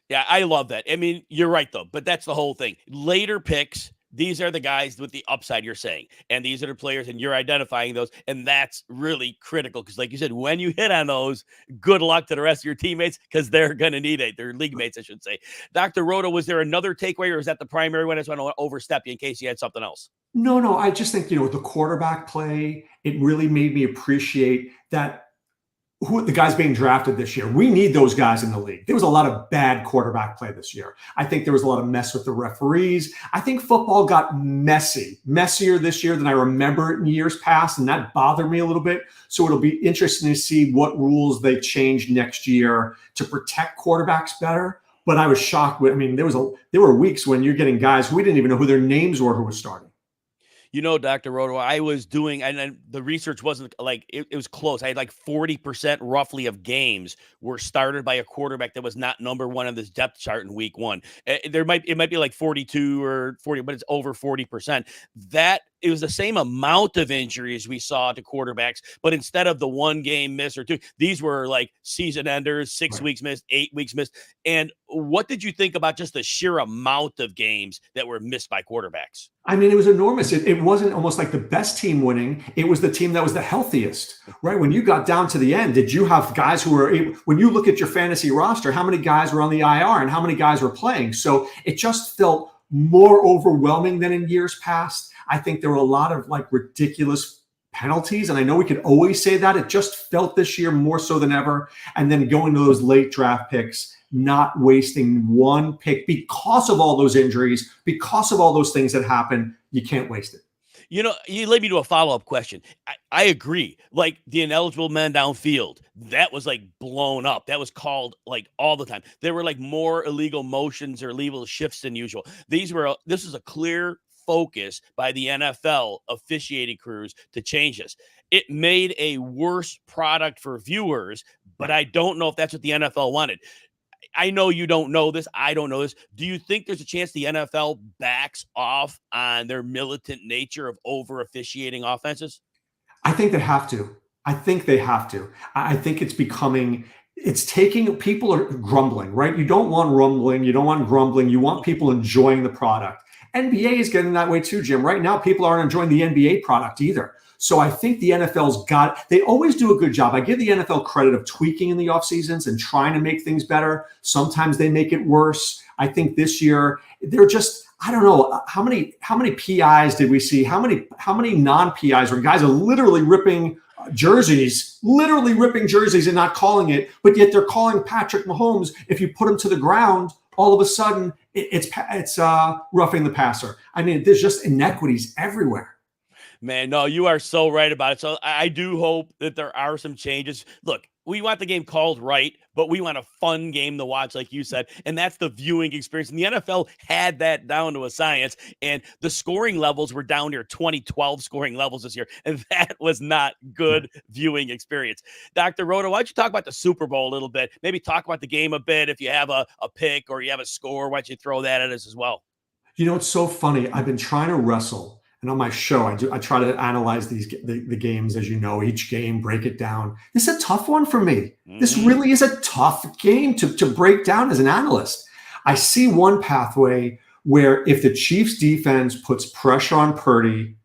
Yeah, I love that. I mean, you're right, though, but that's the whole thing. Later picks, these are the guys with the upside you're saying, and these are the players, and you're identifying those, and that's really critical because, like you said, when you hit on those, good luck to the rest of your teammates because they're going to need it. Their league mates, I should say. Dr. Roto, was there another takeaway, or is that the primary one? I just want to overstep you in case you had something else. No, I just think, the quarterback play, it really made me appreciate that who the guys being drafted this year. We need those guys in the league. There was a lot of bad quarterback play this year. I think there was a lot of mess with the referees. I think football got messier this year than I remember it in years past, and that bothered me a little bit. So it'll be interesting to see what rules they change next year to protect quarterbacks better. But I was shocked. There were weeks when you're getting guys who we didn't even know who their names were who was starting. Dr. Roto, I was doing, and then the research wasn't like, it was close. I had like 40% roughly of games were started by a quarterback that was not number one on this depth chart in week one. It might be like 42 or 40, but it's over 40%. It was the same amount of injuries we saw to quarterbacks, but instead of the 1 game miss or 2, these were like season enders, 6 weeks missed, 8 weeks missed. And what did you think about just the sheer amount of games that were missed by quarterbacks? I mean, it was enormous. It wasn't almost like the best team winning. It was the team that was the healthiest, right? When you got down to the end, did you have guys who were able, when you look at your fantasy roster, how many guys were on the IR and how many guys were playing? So it just felt more overwhelming than in years past. I think there were a lot of like ridiculous penalties. And I know we could always say that. It just felt this year more so than ever. And then going to those late draft picks, not wasting one pick because of all those injuries, because of all those things that happen. You can't waste it. You led me to a follow-up question. I agree. Like the ineligible men downfield, that was like blown up. That was called like all the time. There were like more illegal motions or illegal shifts than usual. This is a clear focus by the NFL officiating crews to change this. It made a worse product for viewers, but I don't know if that's what the NFL wanted. I know you don't know this. I don't know this. Do you think there's a chance the NFL backs off on their militant nature of over officiating offenses? I think they have to. I think it's taking, people are grumbling, right? You don't want rumbling. You don't want grumbling. You want people enjoying the product. NBA is getting that way too, Jim. Right now, people aren't enjoying the NBA product either. So I think the NFL's they always do a good job. I give the NFL credit of tweaking in the off seasons and trying to make things better. Sometimes they make it worse. I think this year they're just, I don't know, how many PIs did we see? How many non-PIs where guys are literally ripping jerseys and not calling it, but yet they're calling Patrick Mahomes. If you put him to the ground, all of a sudden it's roughing the passer. I mean, there's just inequities everywhere. Man, no, you are so right about it. So I do hope that there are some changes. Look, we want the game called right, but we want a fun game to watch, like you said, and that's the viewing experience. And the NFL had that down to a science, and the scoring levels were down near 2012 scoring levels this year, and that was not good viewing experience. Dr. Roto, why don't you talk about the Super Bowl a little bit? Maybe talk about the game a bit. If you have a pick or you have a score, why don't you throw that at us as well? It's so funny. I've been trying to wrestle. And on my show, I try to analyze the games, as you know, each game, break it down. This is a tough one for me. This really is a tough game to break down as an analyst. I see one pathway where if the Chiefs defense puts pressure on Purdy,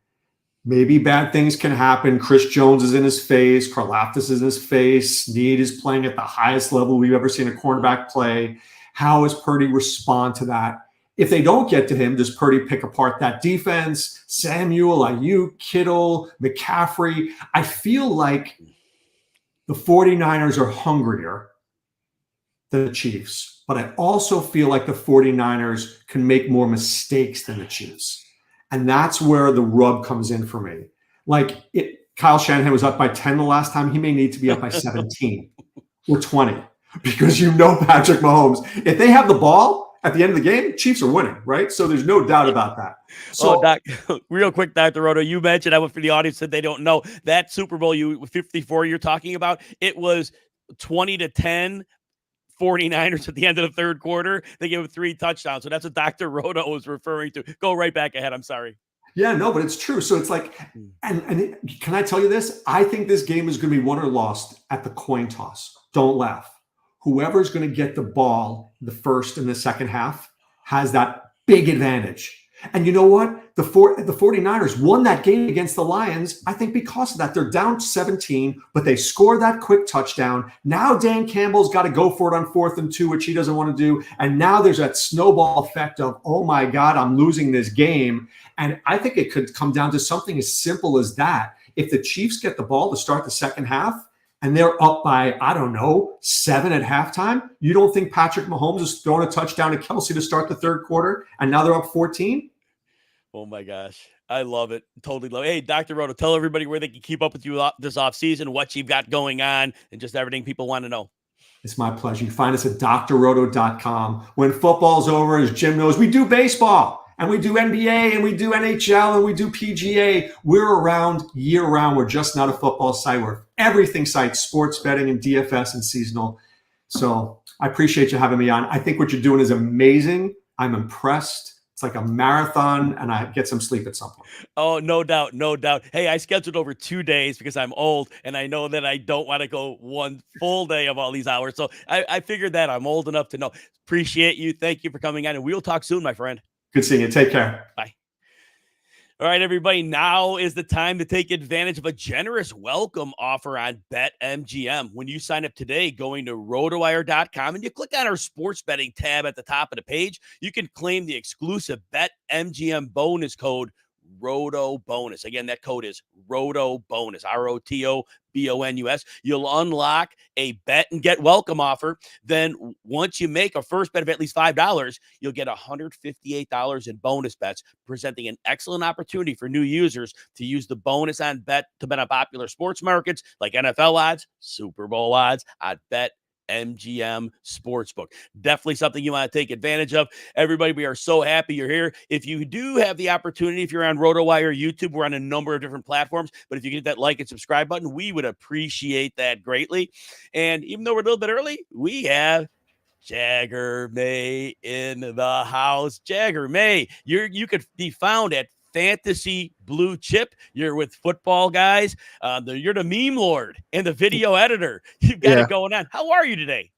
maybe bad things can happen. Chris Jones is in his face. Karlaftis is in his face. Snead is playing at the highest level we've ever seen a cornerback play. How does Purdy respond to that? If they don't get to him, does Purdy pick apart that defense? Samuel, Ayuk, Kittle, McCaffrey. I feel like the 49ers are hungrier than the Chiefs, but I also feel like the 49ers can make more mistakes than the Chiefs. And that's where the rub comes in for me. Kyle Shanahan was up by 10 the last time. He may need to be up by 17 or 20 because Patrick Mahomes, if they have the ball, at the end of the game, Chiefs are winning, right? So there's no doubt about that. So, real quick, Dr. Roto, you mentioned, for the audience that they don't know, that Super Bowl 54 you're talking about, it was 20-10 49ers at the end of the third quarter. They gave him 3 touchdowns. So that's what Dr. Roto was referring to. Go right back ahead. I'm sorry. Yeah, no, but it's true. So it's like, and can I tell you this? I think this game is going to be won or lost at the coin toss. Don't laugh. Whoever's going to get the ball the first and the second half has that big advantage. And you know what? The 49ers won that game against the Lions, I think because of that. They're down 17, but they score that quick touchdown. Now Dan Campbell's got to go for it on 4th and 2, which he doesn't want to do. And now there's that snowball effect of, oh my God, I'm losing this game. And I think it could come down to something as simple as that. If the Chiefs get the ball to start the second half, and they're up by, 7 at halftime, you don't think Patrick Mahomes is throwing a touchdown to Kelsey to start the third quarter, and now they're up 14? Oh, my gosh. I love it. Totally love it. Hey, Dr. Roto, tell everybody where they can keep up with you this offseason, what you've got going on, and just everything people want to know. It's my pleasure. You can find us at drroto.com. When football's over, as Jim knows, we do baseball. And we do NBA and we do NHL and we do PGA. We're around year round. We're just not a football site. We're everything site, sports betting and DFS and seasonal. So I appreciate you having me on. I think what you're doing is amazing. I'm impressed. It's like a marathon, and I get some sleep at some point. Oh, no doubt, no doubt. Hey, I scheduled over 2 days because I'm old, and I know that I don't want to go one full day of all these hours. So I figured that I'm old enough to know. Appreciate you. Thank you for coming on, and we'll talk soon, my friend. Good seeing you. Take care. Bye. All right, everybody, now is the time to take advantage of a generous welcome offer on BetMGM. When you sign up today, going to RotoWire.com and you click on our sports betting tab at the top of the page, you can claim the exclusive BetMGM bonus code ROTOBONUS. Again, that code is ROTOBONUS, ROTOBONUS. You'll unlock a bet and get welcome offer. Then once you make a first bet of at least $5, you'll get $158 in bonus bets, presenting an excellent opportunity for new users to use the bonus on bet to bet on popular sports markets like NFL odds, Super Bowl odds on BetMGM Sportsbook. Definitely something you want to take advantage of. Everybody, we are so happy you're here. If you do have the opportunity, if you're on RotoWire YouTube, we're on a number of different platforms, but if you get that like and subscribe button, we would appreciate that greatly. And even though we're a little bit early, we have Jagger May in the house. Jagger May, you could be found at Fantasy Blue Chip. You're with Football Guys. You're the meme lord and the video editor. You've got it going on. How are you today?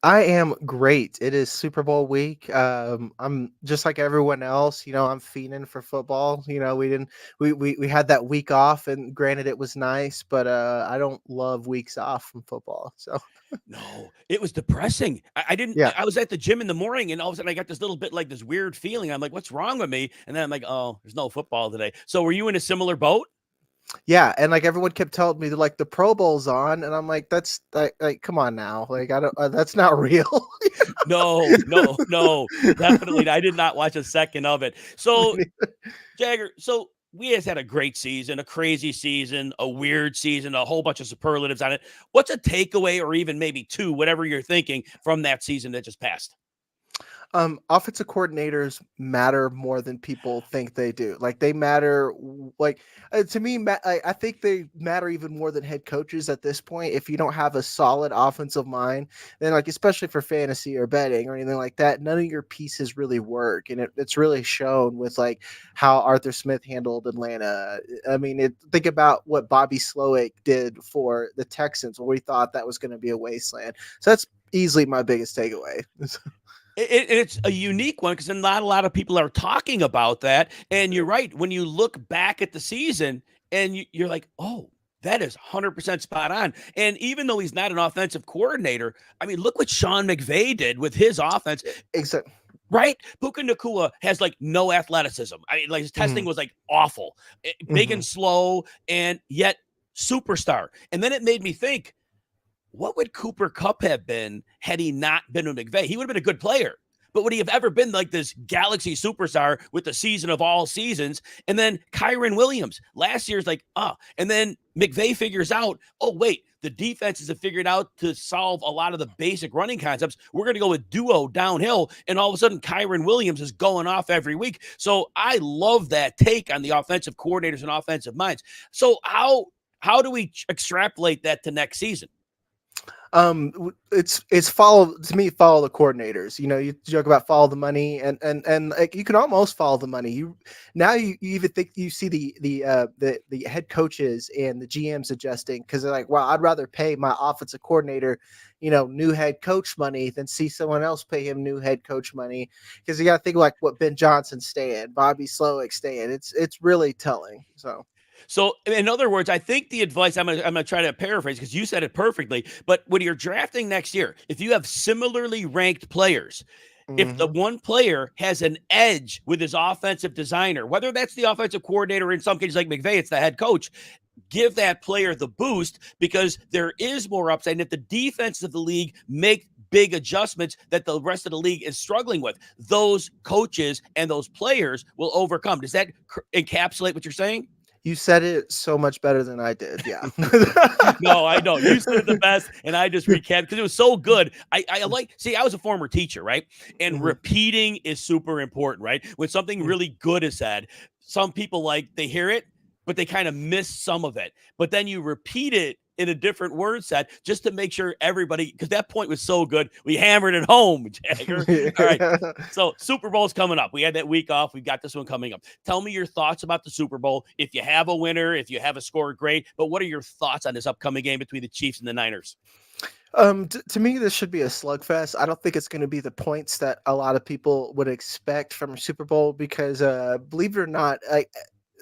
I am great. It is Super Bowl week. I'm just like everyone else. I'm fiending for football. We had that week off, and granted, it was nice, but I don't love weeks off from football. So no, it was depressing. I didn't. Yeah. I was at the gym in the morning, and all of a sudden, I got this little bit like this weird feeling. I'm like, "What's wrong with me?" And then I'm like, "Oh, there's no football today." So, were you in a similar boat? Yeah, and like everyone kept telling me, like the Pro Bowl's on, and I'm like, that's like, come on now, like I don't, that's not real. No, definitely. I did not watch a second of it. So, Jagger, we has had a great season, a crazy season, a weird season, a whole bunch of superlatives on it. What's a takeaway, or even maybe two, whatever you're thinking, from that season that just passed? Offensive coordinators matter more than people think they do. Like they matter, like to me, I think they matter even more than head coaches at this point. If you don't have a solid offensive mind, then like, especially for fantasy or betting or anything like that, none of your pieces really work. And it's really shown with like how Arthur Smith handled Atlanta. I mean, think about what Bobby Slowick did for the Texans when we thought that was going to be a wasteland. So that's easily my biggest takeaway. It's a unique one because not a lot of people are talking about that. And you're right. When you look back at the season and you're like, oh, that is 100% spot on. And even though he's not an offensive coordinator, I mean, look what Sean McVay did with his offense. Exactly. Right? Puka Nacua has like no athleticism. I mean, like his testing was like awful, big and slow, and yet superstar. And then it made me think, what would Cooper Kupp have been had he not been with McVay? He would have been a good player, but would he have ever been like this galaxy superstar with the season of all seasons? And then Kyron Williams last year's like, and then McVay figures out, oh, wait, the defenses have figured out to solve a lot of the basic running concepts. We're going to go with duo downhill. And all of a sudden, Kyron Williams is going off every week. So I love that take on the offensive coordinators and offensive minds. So how do we extrapolate that to next season? It's follow the coordinators. You joke about follow the money, and like you can almost follow the money. You even think you see the head coaches and the GMs adjusting because they're like, wow, I'd rather pay my offensive coordinator, new head coach money than see someone else pay him new head coach money, because you got to think like what Ben Johnson's staying, Bobby Slowick staying. It's really telling. So in other words, I think the advice, I'm going to try to paraphrase because you said it perfectly, but when you're drafting next year, if you have similarly ranked players, if the one player has an edge with his offensive designer, whether that's the offensive coordinator, in some cases like McVay, it's the head coach, give that player the boost because there is more upside. And if the defense of the league make big adjustments that the rest of the league is struggling with, those coaches and those players will overcome. Does that encapsulate what you're saying? You said it so much better than I did. Yeah. No, I know you said it the best, and I just recapped because it was so good. I see. I was a former teacher, right? And Mhm. repeating is super important, right? When something Mhm. really good is said, some people they hear it, but they kind of miss some of it. But then you repeat it in a different word set just to make sure everybody, because that point was so good, we hammered it home, Jagger. All right. So Super Bowl's coming up. We had that week off. We've got this one coming up. Tell me your thoughts about the Super Bowl. If you have a winner, if you have a score, great. But what are your thoughts on this upcoming game between the Chiefs and the Niners? To me, this should be a slugfest. I don't think it's going to be the points that a lot of people would expect from a Super Bowl because, believe it or not,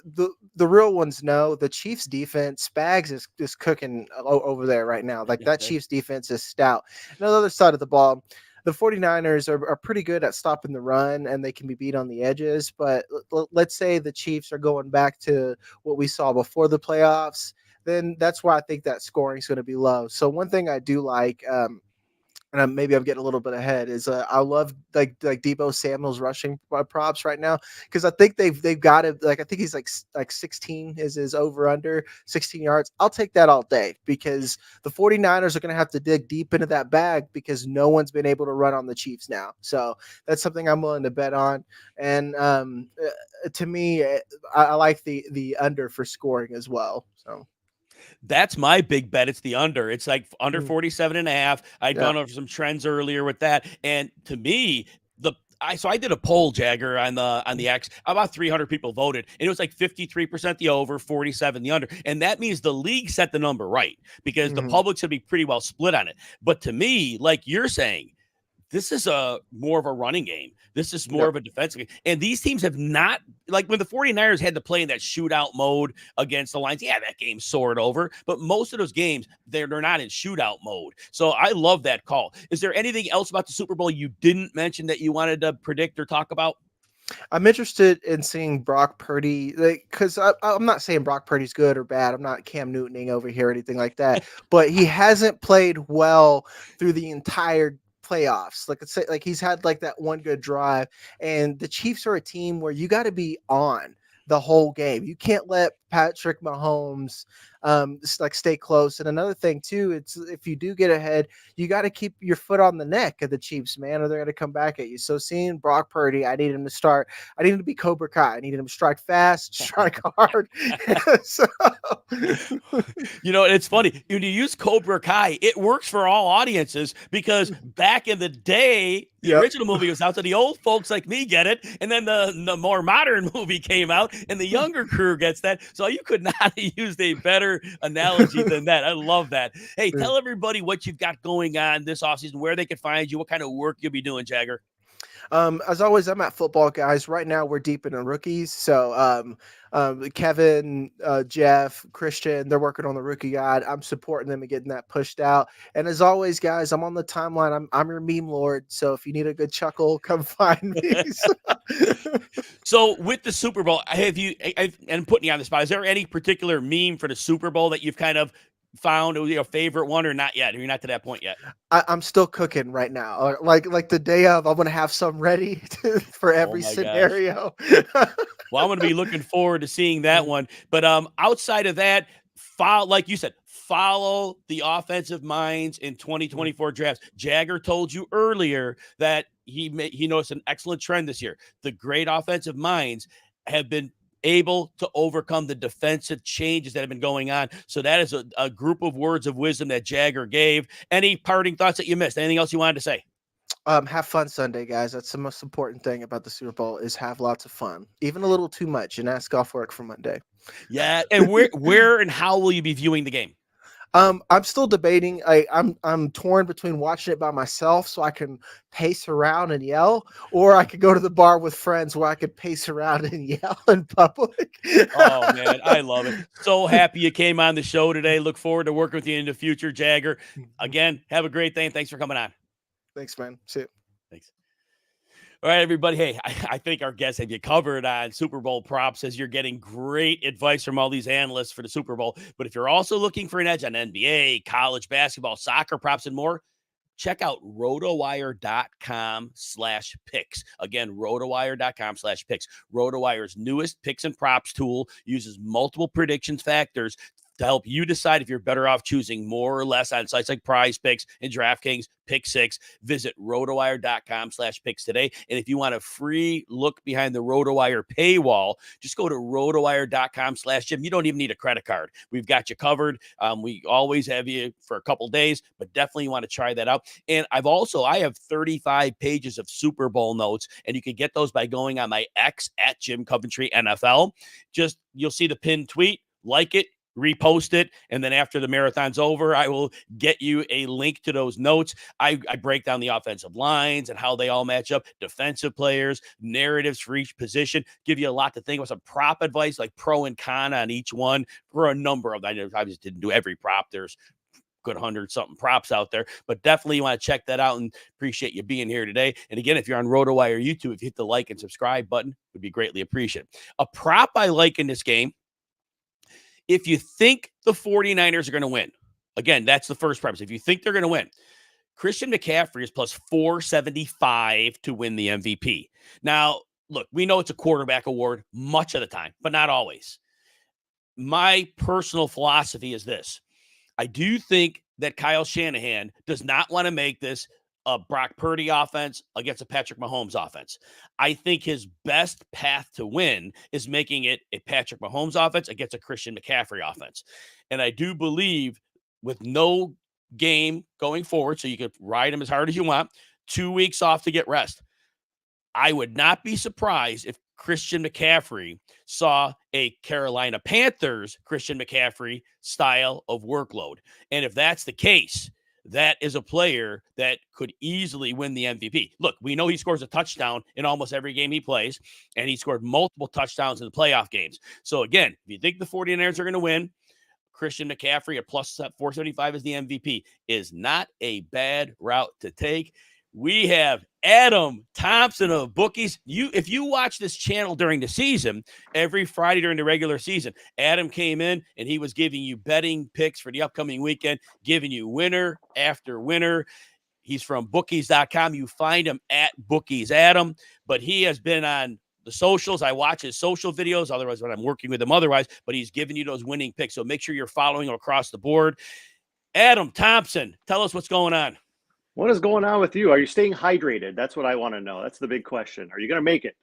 the real ones know the Chiefs defense. Spags is cooking over there right now. Like that Chiefs defense is stout. And on the other side of the ball, the 49ers are pretty good at stopping the run and they can be beat on the edges. But let's say the Chiefs are going back to what we saw before the playoffs, then that's why I think that scoring is going to be low. So one thing I do like, and maybe I'm getting a little bit ahead, is I love like Debo Samuel's rushing props right now because I think they've got it. Like I think he's like 16 is his over under 16 yards. I'll take that all day because the 49ers are going to have to dig deep into that bag because no one's been able to run on the Chiefs now. So that's something I'm willing to bet on. And to me, I like the under for scoring as well. So. That's my big bet. It's the under. It's like under 47.5. I'd gone over some trends earlier with that. And to me, I did a poll, Jagger, on the X. About 300 people voted, and it was like 53% the over, 47 the under. And that means the league set the number right because the public's gonna be pretty well split on it. But to me, like you're saying, this is more of a running game. This is more of a defensive game. And these teams have not, like when the 49ers had to play in that shootout mode against the Lions, yeah, that game soared over. But most of those games, they're not in shootout mode. So I love that call. Is there anything else about the Super Bowl you didn't mention that you wanted to predict or talk about? I'm interested in seeing Brock Purdy, because I'm not saying Brock Purdy's good or bad. I'm not Cam Newtoning over here or anything like that. But he hasn't played well through the entire playoffs. Like it's like he's had like that one good drive, and the Chiefs are a team where you got to be on the whole game. You can't let Patrick Mahomes like stay close. And another thing too, it's if you do get ahead, you got to keep your foot on the neck of the Chiefs, man, or they're going to come back at you. So seeing Brock Purdy, I need him to be Cobra Kai. I need him to strike fast, strike hard. So, it's funny. When you use Cobra Kai, it works for all audiences because back in the day, the original movie was out, so the old folks like me get it, and then the more modern movie came out, and the younger crew gets that. So you could not have used a better analogy than that. I love that. Hey, tell everybody what you've got going on this offseason, where they can find you, what kind of work you'll be doing, Jagger. As always, I'm at Football Guys. Right now, we're deep into rookies. So Kevin, Jeff, Christian, they're working on the rookie guide. I'm supporting them and getting that pushed out. And as always, guys, I'm on the timeline. I'm your meme lord. So if you need a good chuckle, come find me. So with the Super Bowl, and putting you on the spot, is there any particular meme for the Super Bowl that you've kind of found a favorite one or not yet? You're not to that point yet. I'm still cooking right now. Like the day of, I'm going to have some ready for every scenario. Well, I'm going to be looking forward to seeing that one. But outside of that, like you said, follow the offensive minds in 2024 drafts. Jagger told you earlier that he noticed an excellent trend this year. The great offensive minds have been able to overcome the defensive changes that have been going on. So that is a group of words of wisdom that Jagger gave. Any parting thoughts that you missed? Anything else you wanted to say? Have fun Sunday, guys. That's the most important thing about the Super Bowl is have lots of fun, even a little too much, and ask off work for Monday. Yeah. And where and how will you be viewing the game? I'm still debating. I'm torn between watching it by myself so I can pace around and yell, or I could go to the bar with friends where I could pace around and yell in public. Oh man, I love it. So happy you came on the show today. Look forward to working with you in the future, Jagger. Again, have a great day and thanks for coming on. Thanks, man. See you. Thanks. All right, everybody. Hey, I think our guests have you covered on Super Bowl props as you're getting great advice from all these analysts for the Super Bowl. But if you're also looking for an edge on NBA, college basketball, soccer props, and more, check out rotowire.com/picks. Again, rotowire.com/picks. RotoWire's newest picks and props tool uses multiple predictions factors to help you decide if you're better off choosing more or less on sites like Prize Picks and DraftKings Pick Six. Visit rotowire.com/picks today. And if you want a free look behind the RotoWire paywall, just go to rotowire.com/Jim. You don't even need a credit card. We've got you covered. We always have you for a couple days, but definitely want to try that out. And I have 35 pages of Super Bowl notes, and you can get those by going on my X at Jim Coventry NFL. You'll see the pinned tweet, like it, repost it, and then after the marathon's over, I will get you a link to those notes. I break down the offensive lines and how they all match up, defensive players, narratives for each position, give you a lot to think about, some prop advice like pro and con on each one for a number of them. I just didn't do every prop. There's good 100-something props out there, but definitely you want to check that out, and appreciate you being here today. And again, if you're on RotoWire YouTube, if you hit the like and subscribe button, would be greatly appreciated. A prop I like in this game, if you think the 49ers are going to win, again, that's the first premise. If you think they're going to win, Christian McCaffrey is plus 475 to win the MVP. Now, look, we know it's a quarterback award much of the time, but not always. My personal philosophy is this. I do think that Kyle Shanahan does not want to make this a Brock Purdy offense against a Patrick Mahomes offense. I think his best path to win is making it a Patrick Mahomes offense against a Christian McCaffrey offense. And I do believe with no game going forward, so you could ride him as hard as you want, 2 weeks off to get rest, I would not be surprised if Christian McCaffrey saw a Carolina Panthers Christian McCaffrey style of workload. And if that's the case, that is a player that could easily win the MVP. Look, we know he scores a touchdown in almost every game he plays, and he scored multiple touchdowns in the playoff games. So again, if you think the 49ers are going to win, Christian McCaffrey at plus 475 as the MVP is not a bad route to take. We have Adam Thompson of Bookies. If you watch this channel during the season, every Friday during the regular season, Adam came in and he was giving you betting picks for the upcoming weekend, giving you winner after winner. He's from bookies.com. You find him at Bookies Adam, but he has been on the socials. I watch his social videos, otherwise when I'm working with him otherwise, but he's giving you those winning picks. So make sure you're following him across the board. Adam Thompson, tell us what's going on. What is going on with you? Are you staying hydrated? That's what I want to know. That's the big question. Are you going to make it?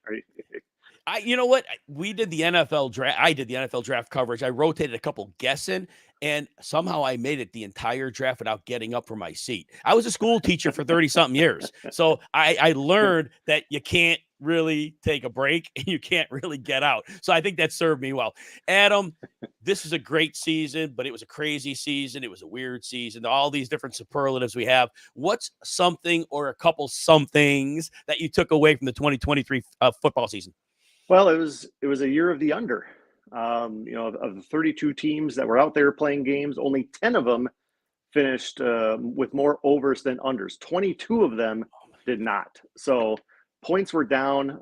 You know what? We did the NFL draft. I did the NFL draft coverage. I rotated a couple guessing, and somehow I made it the entire draft without getting up from my seat. I was a school teacher for 30-something years. So I learned that you can't really take a break and you can't really get out. So I think that served me well. Adam, this is a great season, but it was a crazy season. It was a weird season. All these different superlatives we have. What's something or a couple somethings that you took away from the 2023 football season? Well, it was a year of the under. Of the 32 teams that were out there playing games, only 10 of them finished with more overs than unders. 22 of them did not. So points were down.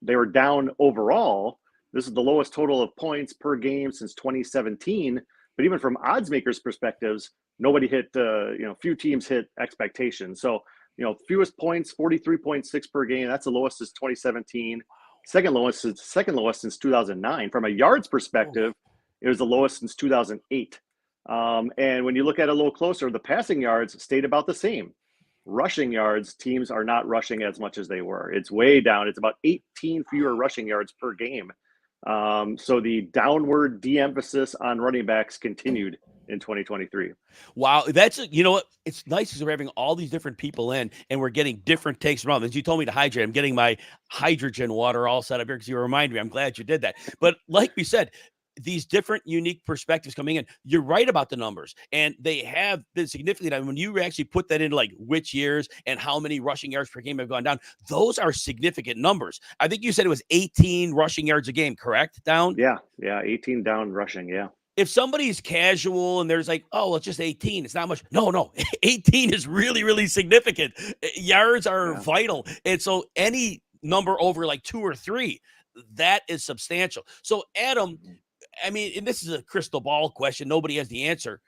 They were down overall. This is the lowest total of points per game since 2017. But even from odds makers' perspectives, nobody hit. Few teams hit expectations. So fewest points, 43.6 per game. That's the lowest since 2017. Second lowest since 2009. From a yards perspective, it was the lowest since 2008. And when you look at it a little closer, the passing yards stayed about the same. Rushing yards, teams are not rushing as much as they were. It's way down. It's about 18 fewer rushing yards per game. So the downward de-emphasis on running backs continued in 2023. Wow. What? It's nice because we're having all these different people in and we're getting different takes from them. As you told me to hydrate, I'm getting my hydrogen water all set up here because you reminded me. I'm glad you did that. But like we said, these different unique perspectives coming in, you're right about the numbers, and they have been significant. I mean, when you actually put that into like which years and how many rushing yards per game have gone down, those are significant numbers. I think you said it was 18 rushing yards a game, correct? Down? Yeah, 18 down rushing, yeah. If somebody's casual and there's like, oh, well, it's just 18, it's not much. No, 18 is really, really significant. Yards are vital. And so any number over like 2 or 3, that is substantial. So Adam, I mean, and this is a crystal ball question. Nobody has the answer.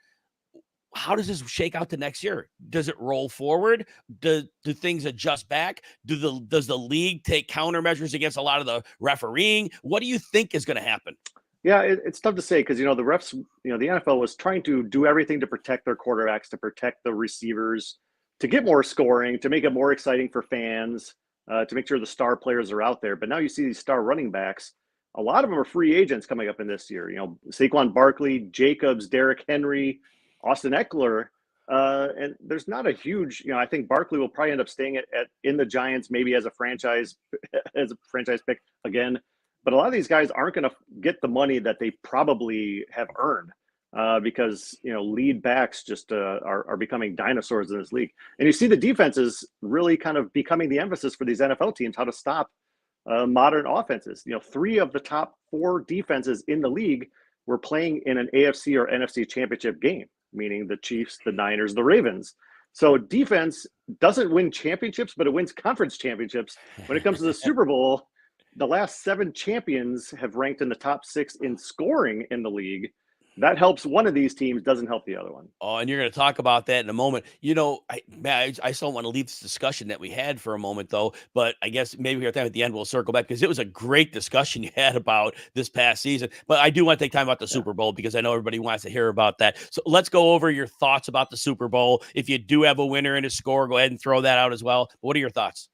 how does this shake out to next year? Does it roll forward? Do things adjust back? Does the league take countermeasures against a lot of the refereeing? What do you think is going to happen? Yeah, it's tough to say because, the refs, the NFL was trying to do everything to protect their quarterbacks, to protect the receivers, to get more scoring, to make it more exciting for fans, to make sure the star players are out there. But now you see these star running backs. A lot of them are free agents coming up in this year. Saquon Barkley, Jacobs, Derrick Henry, Austin Eckler. And there's not a huge, I think Barkley will probably end up staying in the Giants, maybe as a franchise pick again. But a lot of these guys aren't going to get the money that they probably have earned because, lead backs just are becoming dinosaurs in this league. And you see the defenses really kind of becoming the emphasis for these NFL teams, how to stop modern offenses. 3 of the top 4 defenses in the league were playing in an AFC or NFC championship game, meaning the Chiefs, the Niners, the Ravens. So defense doesn't win championships, but it wins conference championships. When it comes to the Super Bowl, the last 7 champions have ranked in the top 6 in scoring in the league. That helps one of these teams, doesn't help the other one. Oh, and you're going to talk about that in a moment. I still want to leave this discussion that we had for a moment, though. But I guess maybe here at the end, we'll circle back because it was a great discussion you had about this past season. But I do want to take time about the Super Bowl because I know everybody wants to hear about that. So let's go over your thoughts about the Super Bowl. If you do have a winner and a score, go ahead and throw that out as well. But what are your thoughts?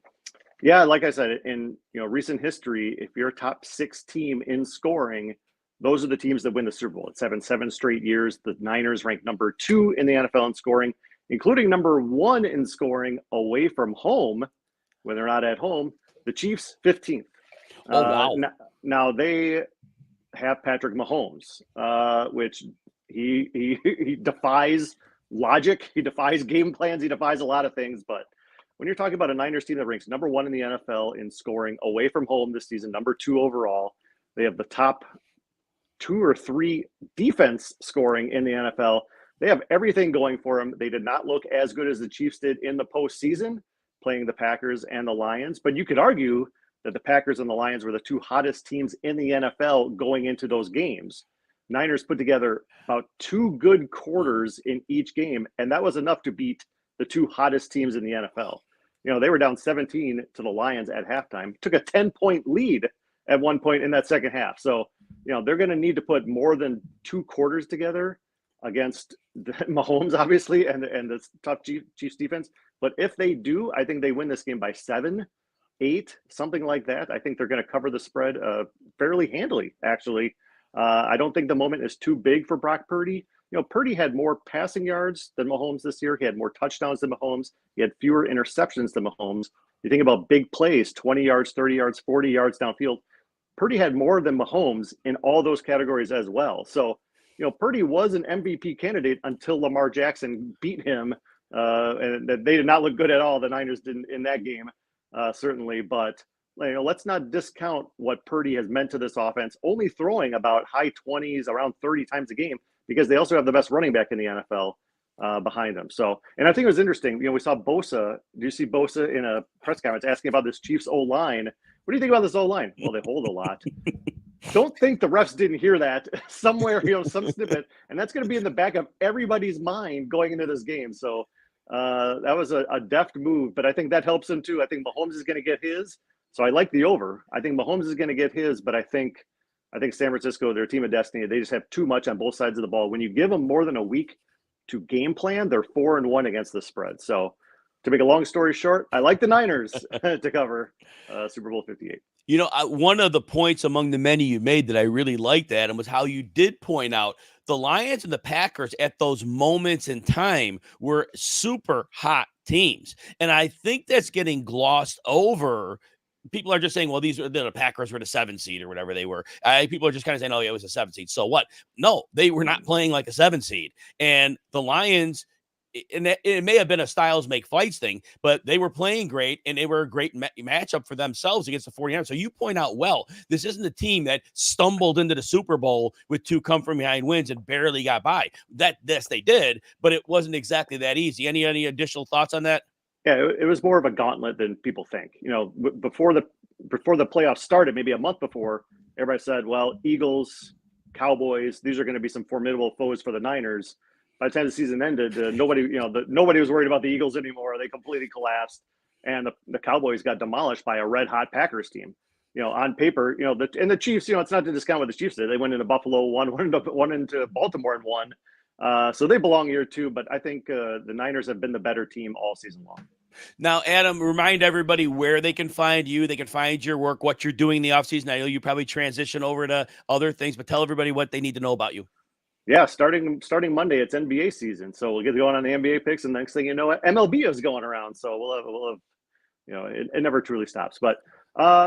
Yeah, like I said, in recent history, if you're a top 6 team in scoring, those are the teams that win the Super Bowl. It's 7 straight years. The Niners ranked number 2 in the NFL in scoring, including number 1 in scoring away from home when they're not at home. The Chiefs, 15th. Oh, wow. Now they have Patrick Mahomes, which he defies logic. He defies game plans. He defies a lot of things. But when you're talking about a Niners team that ranks number 1 in the NFL in scoring away from home this season, number 2 overall, they have the top 2 or 3 defense scoring in the NFL. They have everything going for them. They did not look as good as the Chiefs did in the postseason, playing the Packers and the Lions. But you could argue that the Packers and the Lions were the 2 hottest teams in the NFL going into those games. Niners put together about 2 good quarters in each game, and that was enough to beat the 2 hottest teams in the NFL. They were down 17 to the Lions at halftime, took a 10-point lead at one point in that second half. So, they're going to need to put more than 2 quarters together against Mahomes, obviously, and the tough Chiefs defense. But if they do, I think they win this game by 7, 8, something like that. I think they're going to cover the spread fairly handily, actually. I don't think the moment is too big for Brock Purdy. Purdy had more passing yards than Mahomes this year. He had more touchdowns than Mahomes. He had fewer interceptions than Mahomes. You think about big plays, 20 yards, 30 yards, 40 yards downfield. Purdy had more than Mahomes in all those categories as well. So, Purdy was an MVP candidate until Lamar Jackson beat him. And they did not look good at all. The Niners didn't in that game, certainly. But, let's not discount what Purdy has meant to this offense, only throwing about high 20s, around 30 times a game, because they also have the best running back in the NFL behind them. So, and I think it was interesting. We saw Bosa. Do you see Bosa in a press conference asking about this Chiefs O-line? What do you think about this O-line? Well, they hold a lot. Don't think the refs didn't hear that somewhere, some snippet. And that's going to be in the back of everybody's mind going into this game. So that was a deft move, but I think that helps him too. I think Mahomes is going to get his. So I like the over. I think Mahomes is going to get his, but I think San Francisco, they're a team of destiny. They just have too much on both sides of the ball. When you give them more than a week to game plan, they're 4-1 against the spread. So to make a long story short, I like the Niners to cover Super Bowl 58. One of the points among the many you made that I really liked, Adam, was how you did point out the Lions and the Packers at those moments in time were super hot teams. And I think that's getting glossed over. People are just saying, well, the Packers were the 7 seed or whatever they were. People are just kind of saying, oh, yeah, it was a 7 seed. So what? No, they were not playing like a 7 seed. And the Lions, and it may have been a styles make fights thing, but they were playing great, and they were a great matchup for themselves against the 49ers. So you point out, well, this isn't a team that stumbled into the Super Bowl with 2 come from behind wins and barely got by. Yes, they did, but it wasn't exactly that easy. Any additional thoughts on that? Yeah, it was more of a gauntlet than people think. Before the playoffs started, maybe a month before, everybody said, well, Eagles, Cowboys, these are going to be some formidable foes for the Niners. by the time the season ended, nobody was worried about the Eagles anymore. They completely collapsed, and the Cowboys got demolished by a red hot Packers team. On paper, and the Chiefs, it's not to discount what the Chiefs did. They went into Buffalo, one into Baltimore and won. So they belong here too. But I think the Niners have been the better team all season long. Now, Adam, remind everybody where they can find you. They can find your work, what you're doing in the offseason. I know you probably transition over to other things, but tell everybody what they need to know about you. Yeah, starting Monday, it's NBA season. So we'll get going on the NBA picks, and the next thing you know, MLB is going around. So we'll have it never truly stops. But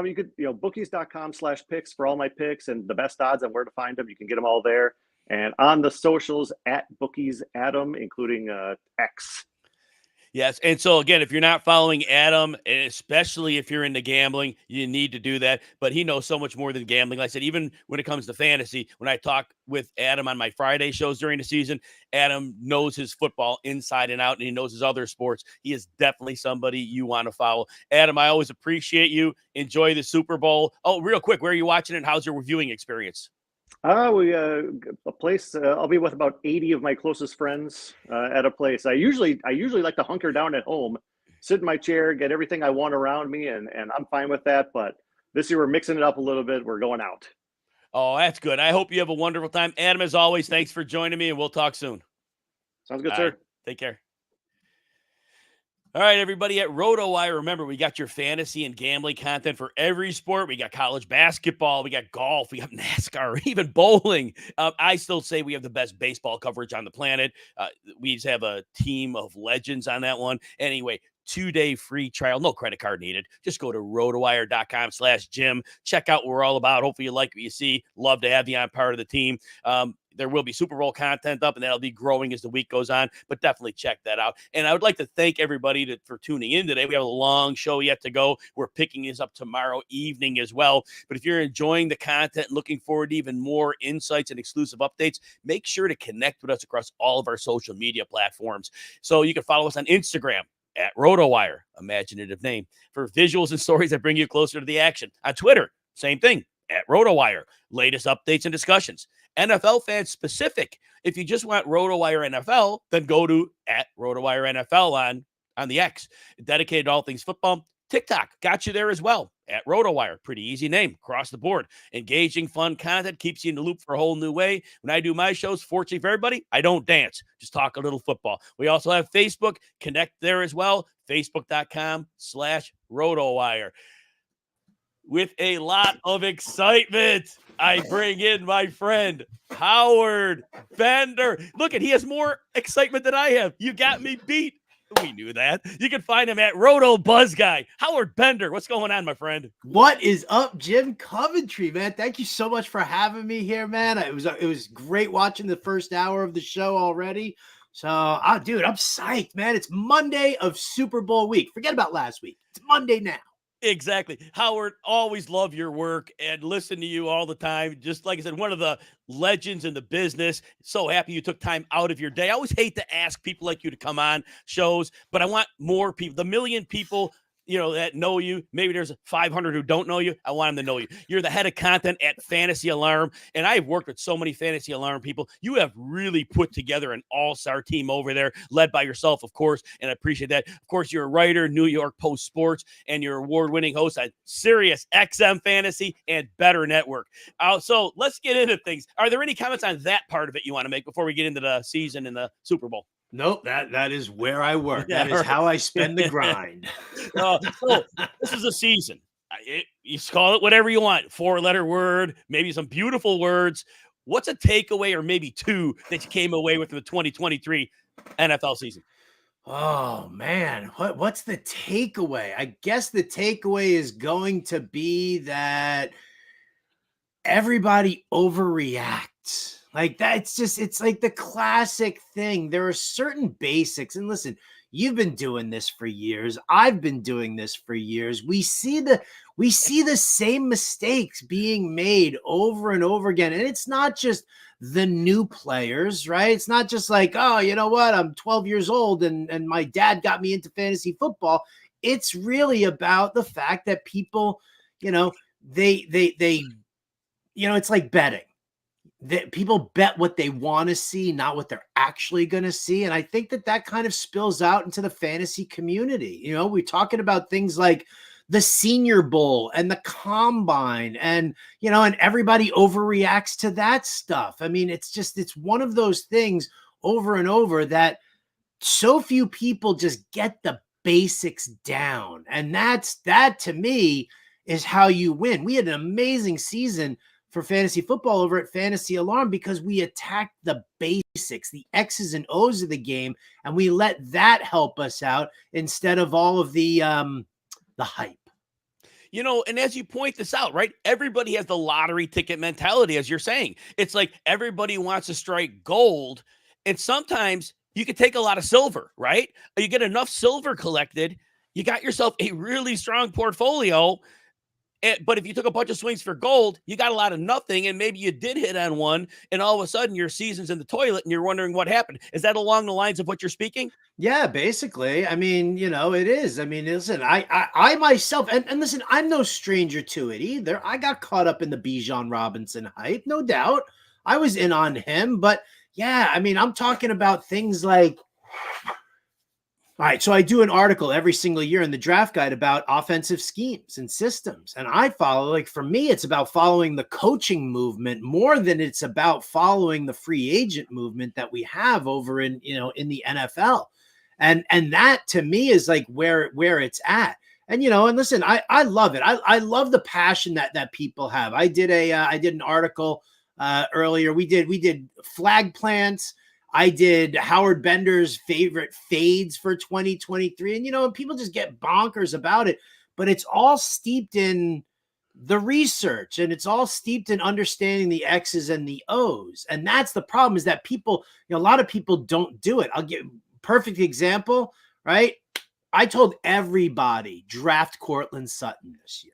you could, bookies.com/picks for all my picks and the best odds and where to find them. You can get them all there. And on the socials at Bookies Adam, including X. Yes. And so, again, if you're not following Adam, and especially if you're into gambling, you need to do that. But he knows so much more than gambling. Like I said, even when it comes to fantasy, when I talk with Adam on my Friday shows during the season, Adam knows his football inside and out, and he knows his other sports. He is definitely somebody you want to follow. Adam, I always appreciate you. Enjoy the Super Bowl. Oh, real quick, where are you watching and how's your viewing experience? A place. I'll be with about 80 of my closest friends at a place. I usually like to hunker down at home, sit in my chair, get everything I want around me, and I'm fine with that. But this year we're mixing it up a little bit. We're going out. Oh, that's good. I hope you have a wonderful time. Adam, as always, thanks for joining me, and we'll talk soon. Sounds good, sir. Right, take care. All right, everybody at RotoWire, remember, we got your fantasy and gambling content for every sport. We got college basketball, we got golf, we got NASCAR, even bowling. I still say we have the best baseball coverage on the planet. We just have a team of legends on that one. Anyway, 2-day free trial, no credit card needed. Just go to rotowire.com/Jim. Check out what we're all about. Hopefully you like what you see. Love to have you on part of the team. There will be Super Bowl content up, and that'll be growing as the week goes on, but definitely check that out. And I would like to thank everybody for tuning in today. We have a long show yet to go. We're picking this up tomorrow evening as well. But if you're enjoying the content and looking forward to even more insights and exclusive updates, make sure to connect with us across all of our social media platforms. So you can follow us on Instagram at RotoWire, imaginative name, for visuals and stories that bring you closer to the action. On Twitter, same thing, at RotoWire, latest updates and discussions. NFL fans specific. If you just want RotoWire NFL, then go to at RotoWire NFL on the X. Dedicated to all things football. TikTok got you there as well at RotoWire. Pretty easy name across the board. Engaging, fun content keeps you in the loop for a whole new way. When I do my shows, fortunately for everybody, I don't dance, just talk a little football. We also have Facebook. Connect there as well. Facebook.com/RotoWire. With a lot of excitement, I bring in my friend, Howard Bender. Look, he has more excitement than I have. You got me beat. We knew that. You can find him at Roto Buzz Guy. Howard Bender, what's going on, my friend? What is up, Jim? Coventry, man? Thank you so much for having me here, man. It was great watching the first hour of the show already. So, dude, I'm psyched, man. It's Monday of Super Bowl week. Forget about last week. It's Monday now. Exactly. Howard, always love your work and listen to you all the time. Just like I said, one of the legends in the business. So happy you took time out of your day. I always hate to ask people like you to come on shows, but I want more people, the million people that know you. Maybe there's 500 who don't know you. I want them to know you. You're the head of content at Fantasy Alarm, and I've worked with so many Fantasy Alarm people. You have really put together an all-star team over there, led by yourself, of course, and I appreciate that. Of course, you're a writer, New York Post Sports, and you're award-winning host on Sirius XM Fantasy and Better Network. So let's get into things. Are there any comments on that part of it you want to make before we get into the season and the Super Bowl? Nope, that is where I work. That is how I spend the grind. So this is a season. You call it whatever you want. 4-letter word, maybe some beautiful words. What's a takeaway or maybe two that you came away with in the 2023 NFL season? Oh, man. What's the takeaway? I guess the takeaway is going to be that everybody overreacts. Like that, it's like the classic thing. There are certain basics. And listen, you've been doing this for years. I've been doing this for years. We see the same mistakes being made over and over again. And it's not just the new players, right? It's not just like, oh, you know what? I'm 12 years old and my dad got me into fantasy football. It's really about the fact that people, they it's like betting. that people bet what they want to see, not what they're actually going to see. And I think that kind of spills out into the fantasy community. You know, we're talking about things like the Senior Bowl and the Combine, and, you know, and everybody overreacts to that stuff. I mean, it's one of those things over and over that so few people just get the basics down. And that to me is how you win. We had an amazing season for fantasy football over at Fantasy Alarm because we attacked the basics, the X's and O's of the game, and we let that help us out instead of all of the hype. You know, and as you point this out, right, everybody has the lottery ticket mentality, as you're saying. It's like everybody wants to strike gold, and sometimes you could take a lot of silver, right? You get enough silver collected, you got yourself a really strong portfolio. But if you took a bunch of swings for gold, you got a lot of nothing, and maybe you did hit on one, and all of a sudden your season's in the toilet, and you're wondering what happened. Is that along the lines of what you're speaking? Yeah, basically. I mean, you know, it is. I mean, listen, I myself, and listen, I'm no stranger to it either. I got caught up in the Bijan Robinson hype, no doubt. I was in on him, but yeah, I mean, I'm talking about things like, all right, so I do an article every single year in the draft guide about offensive schemes and systems. And I follow, like, for me, it's about following the coaching movement more than it's about following the free agent movement that we have over in, you know, in the NFL. And that to me is like where it's at. And, you know, and listen, I love it. I love the passion that people have. I did an article earlier. We did flag plants. I did Howard Bender's favorite fades for 2023. And, you know, people just get bonkers about it, but it's all steeped in the research and it's all steeped in understanding the X's and the O's. And that's the problem, is that people, you know, a lot of people don't do it. I'll give a perfect example, right? I told everybody draft Cortland Sutton this year.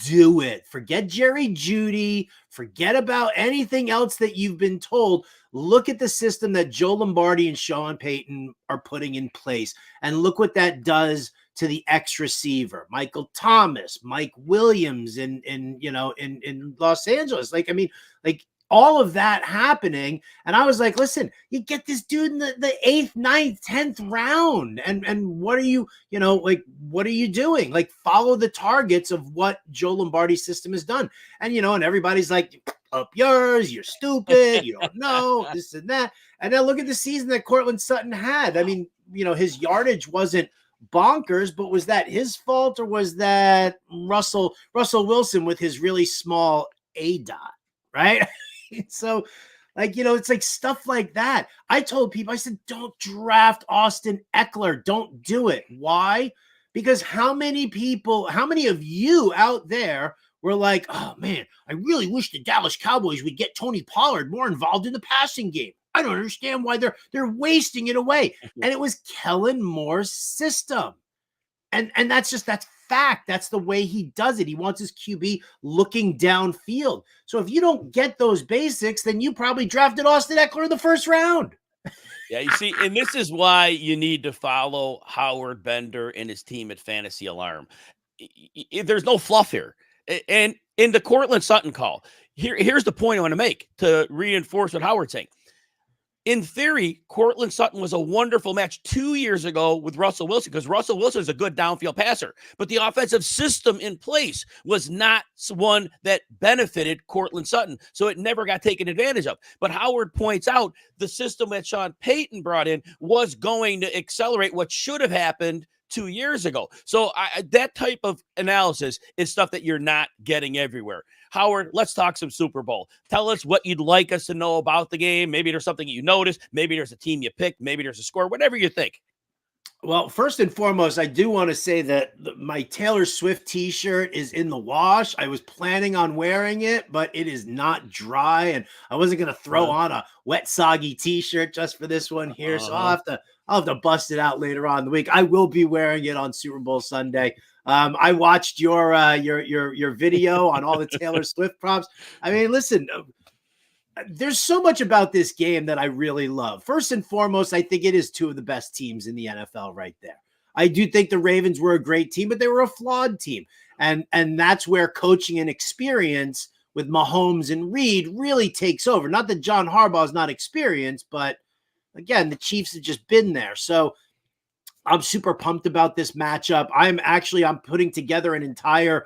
Do it. Forget Jerry Jeudy. Forget about anything else that you've been told. Look at the system that Joe Lombardi and Sean Payton are putting in place, and look what that does to the X receiver, Michael Thomas, Mike Williams in Los Angeles. Like, I mean, like all of that happening. And I was like, listen, you get this dude in the 8th, 9th, 10th round. And what are you, you know, like, what are you doing? Like, follow the targets of what Joe Lombardi's system has done. And, you know, and everybody's like, up yours, you're stupid, you don't know, this and that. And then look at the season that Cortland Sutton had. I mean, you know, his yardage wasn't bonkers, but was that his fault, or was that Russell Wilson with his really small ADOT, right? So, like, you know, it's like stuff like that. I told people, I said, don't draft Austin Eckler. Don't do it. Why? Because how many of you out there were like, oh man, I really wish the Dallas Cowboys would get Tony Pollard more involved in the passing game. I don't understand why they're wasting it away. And it was Kellen Moore's system. And that's fact. That's the way he does it. He wants his QB looking downfield. So if you don't get those basics, then you probably drafted Austin Eckler in the first round. Yeah, you see, and this is why you need to follow Howard Bender and his team at Fantasy Alarm. There's no fluff here. And in the Cortland Sutton call, here's the point I want to make to reinforce what Howard's saying. In theory, Cortland Sutton was a wonderful match 2 years ago with Russell Wilson, because Russell Wilson is a good downfield passer, but the offensive system in place was not one that benefited Cortland Sutton, so it never got taken advantage of. But Howard points out the system that Sean Payton brought in was going to accelerate what should have happened 2 years ago. So that type of analysis is stuff that you're not getting everywhere. Howard, let's talk some Super Bowl. Tell us what you'd like us to know about the game. Maybe there's something you noticed. Maybe there's a team you picked. Maybe there's a score, whatever you think. Well, first and foremost, I do want to say that my Taylor Swift t-shirt is in the wash. I was planning on wearing it, but it is not dry, and I wasn't going to throw on a wet, soggy t-shirt just for this one here. So I'll have to bust it out later on in the week. I will be wearing it on Super Bowl Sunday. I watched your video on all the Taylor Swift props. I mean, listen, there's so much about this game that I really love. First and foremost, I think it is two of the best teams in the NFL right there. I do think the Ravens were a great team, but they were a flawed team. And that's where coaching and experience with Mahomes and Reed really takes over. Not that John Harbaugh is not experienced, but again, the Chiefs have just been there. So I'm super pumped about this matchup. I'm putting together an entire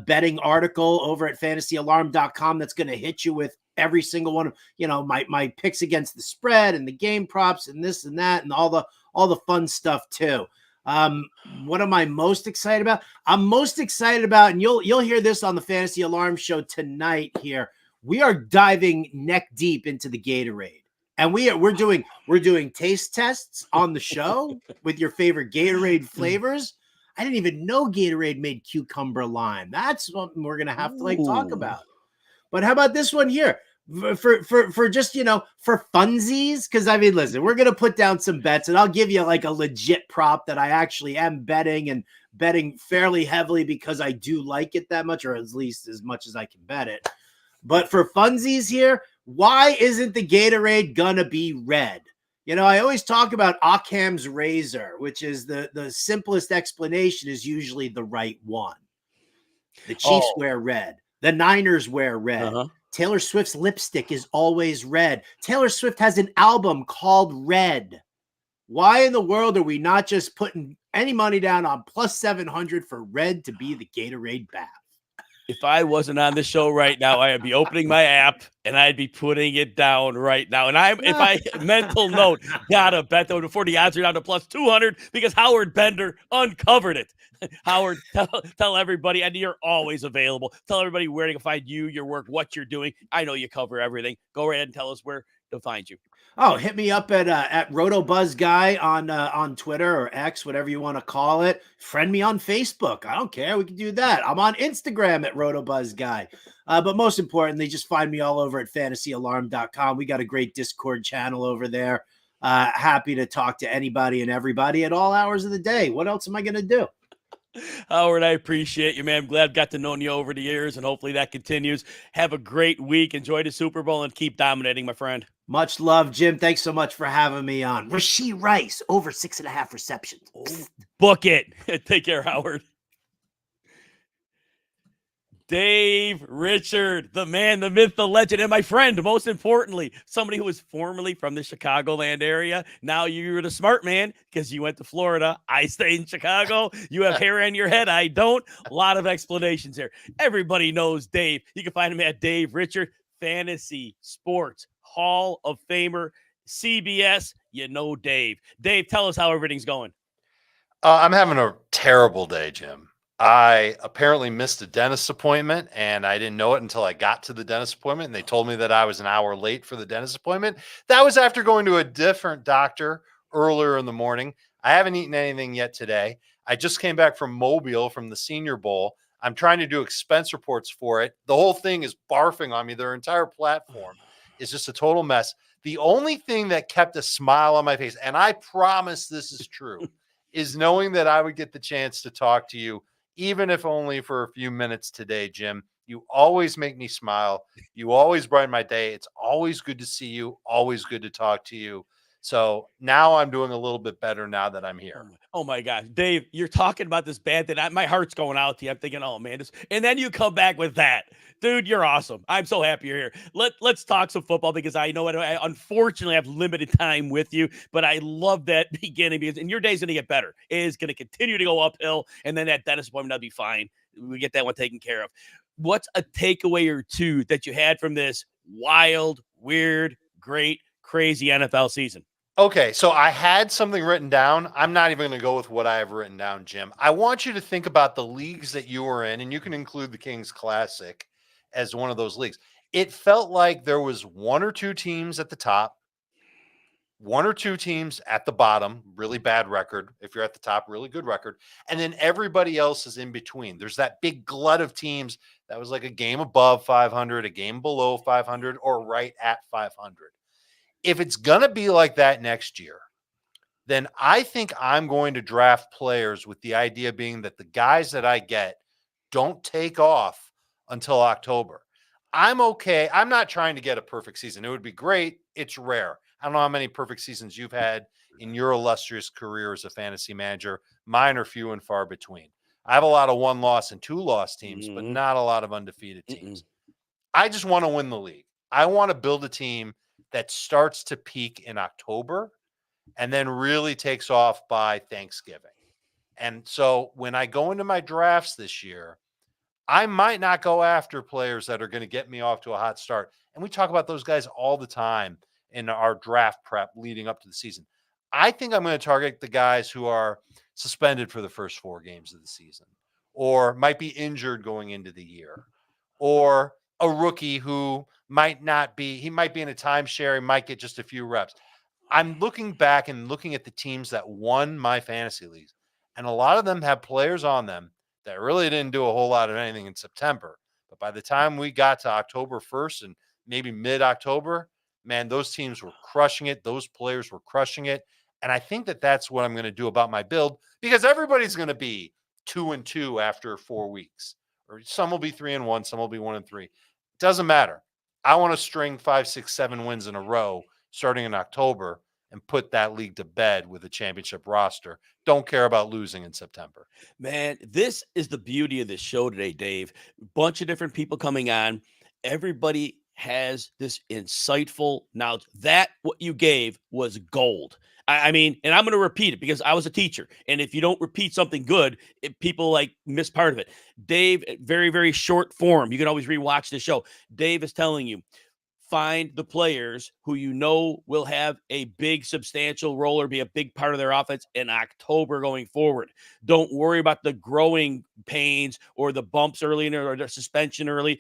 betting article over at fantasyalarm.com that's going to hit you with every single one of, my picks against the spread and the game props and this and that and all the fun stuff too. What am I most excited about? I'm most excited about, and you'll hear this on the Fantasy Alarm show tonight here. We are diving neck deep into the Gatorade. And we're doing taste tests on the show with your favorite Gatorade flavors. I didn't even know Gatorade made cucumber lime. That's what we're gonna have to talk about. But how about this one here? For just for funsies? Because I mean, listen, we're gonna put down some bets, and I'll give you like a legit prop that I actually am betting fairly heavily because I do like it that much, or at least as much as I can bet it. But for funsies here, why isn't the Gatorade gonna be red? I always talk about Occam's razor, which is the simplest explanation is usually the right one. The Chiefs wear red. The Niners wear red. Taylor Swift's lipstick is always red. Taylor Swift has an album called Red. Why in the world are we not just putting any money down on plus 700 for red to be the Gatorade bath? If I wasn't on the show right now, I'd be opening my app and I'd be putting it down right now. And if I mental note, gotta bet though before the odds are down to plus 200 because Howard Bender uncovered it. Howard, tell everybody, and you're always available. Tell everybody where to find you, your work, what you're doing. I know you cover everything. Go ahead and tell us where to find you. Oh, hit me up at RotoBuzzGuy on Twitter or X, whatever you want to call it. Friend me on Facebook. I don't care. We can do that. I'm on Instagram at RotoBuzzGuy. But most importantly, just find me all over at fantasyalarm.com. We got a great Discord channel over there. Happy to talk to anybody and everybody at all hours of the day. What else am I going to do? Howard, I appreciate you, man. I'm glad I've got to know you over the years, and hopefully that continues. Have a great week. Enjoy the Super Bowl and keep dominating, my friend. Much love, Jim. Thanks so much for having me on. Rashee Rice, over 6.5 receptions. Book it. Take care, Howard. Dave Richard, the man, the myth, the legend, and my friend, most importantly, somebody who was formerly from the Chicagoland area. Now you're the smart man because you went to Florida. I stay in Chicago. You have hair on your head. I don't. A lot of explanations here. Everybody knows Dave. You can find him at Dave Richard, Fantasy Sports Hall of Famer, CBS. You know Dave. Dave, tell us how everything's going. I'm having a terrible day, Jim. I apparently missed a dentist appointment, and I didn't know it until I got to the dentist appointment, and they told me that I was an hour late for the dentist appointment. That was after going to a different doctor earlier in the morning. I haven't eaten anything yet today. I just came back from Mobile from the Senior Bowl. I'm trying to do expense reports for it. The whole thing is barfing on me. Their entire platform is just a total mess. The only thing that kept a smile on my face, and I promise this is true, is knowing that I would get the chance to talk to you, even if only for a few minutes today, Jim. You always make me smile. You always brighten my day. It's always good to see you. Always good to talk to you. So now I'm doing a little bit better now that I'm here. Oh my gosh, Dave, you're talking about this bad thing. My heart's going out to you. I'm thinking, oh man, and then you come back with that. Dude, you're awesome. I'm so happy you're here. Let's talk some football because I know I unfortunately have limited time with you, but I love that beginning because and your day's going to get better. It is going to continue to go uphill, and then that dentist appointment will be fine. We get that one taken care of. What's a takeaway or two that you had from this wild, weird, great, crazy NFL season? Okay, so I had something written down. I'm not even going to go with what I have written down, Jim. I want you to think about the leagues that you were in, and you can include the Kings Classic as one of those leagues. It felt like there was one or two teams at the top, one or two teams at the bottom, really bad record. If you're at the top, really good record. And then everybody else is in between. There's that big glut of teams that was like a game above 500, a game below 500, or right at 500. If it's going to be like that next year, then I think I'm going to draft players with the idea being that the guys that I get don't take off until October. I'm okay. I'm not trying to get a perfect season. It would be great. It's rare. I don't know how many perfect seasons you've had in your illustrious career as a fantasy manager. Mine are few and far between. I have a lot of 1-loss and 2-loss teams, but not a lot of undefeated teams. I just want to win the league. I want to build a team that starts to peak in October and then really takes off by Thanksgiving. And so when I go into my drafts this year, I might not go after players that are going to get me off to a hot start. And we talk about those guys all the time in our draft prep leading up to the season. I think I'm going to target the guys who are suspended for the first 4 games of the season, or might be injured going into the year, or a rookie who might not be, he might be in a timeshare, he might get just a few reps. I'm looking back and looking at the teams that won my fantasy leagues, and a lot of them have players on them that really didn't do a whole lot of anything in September. But by the time we got to October 1st and maybe mid-October, man, those teams were crushing it. Those players were crushing it. And I think that that's what I'm going to do about my build, because everybody's going to be 2-2 after 4 weeks, or some will be 3-1, some will be 1-3. Doesn't matter. I want to string 5, 6, 7 wins in a row starting in October and put that league to bed with a championship roster. Don't care about losing in September. Man, this is the beauty of this show today, Dave. Bunch of different people coming on. Everybody has this insightful knowledge. That what you gave was gold. I mean, and I'm going to repeat it because I was a teacher. And if you don't repeat something good, people like miss part of it. Dave, very, very short form. You can always rewatch the show. Dave is telling you, find the players who you know will have a big, substantial role or be a big part of their offense in October going forward. Don't worry about the growing pains or the bumps early or the suspension early.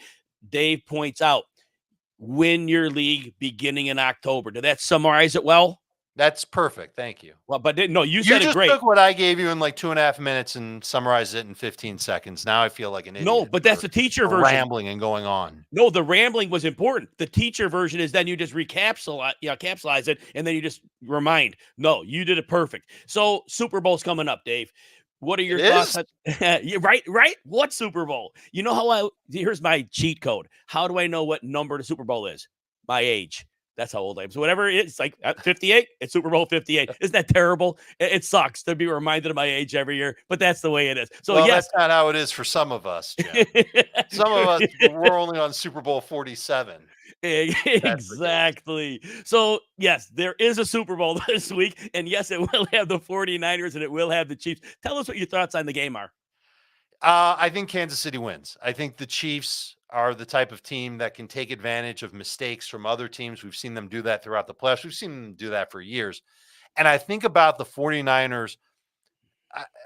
Dave points out, win your league beginning in October. Did that summarize it well? That's perfect. Thank you. Well, but no, you said just it great. Took what I gave you in like 2.5 minutes and summarized it in 15 seconds. Now I feel like an idiot. No, but that's the teacher version. Rambling and going on. No, the rambling was important. The teacher version is then you just capsulize it, and then you just remind. No, you did it perfect. So Super Bowl's coming up, Dave. What are your thoughts? Yeah, right. What Super Bowl? You know how here's my cheat code. How do I know what number the Super Bowl is? My age. That's how old I am. So whatever it is, it's like 58, it's Super Bowl 58. Isn't that terrible? It sucks to be reminded of my age every year, but that's the way it is. So yes, that's not how it is for some of us, Jim. Some of us, we're only on Super Bowl 47. Exactly. So yes, there is a Super Bowl this week, and yes, it will have the 49ers and it will have the Chiefs. Tell us what your thoughts on the game are. I think Kansas City wins. I think the Chiefs are the type of team that can take advantage of mistakes from other teams. We've seen them do that throughout the playoffs. We've seen them do that for years. And I think about the 49ers.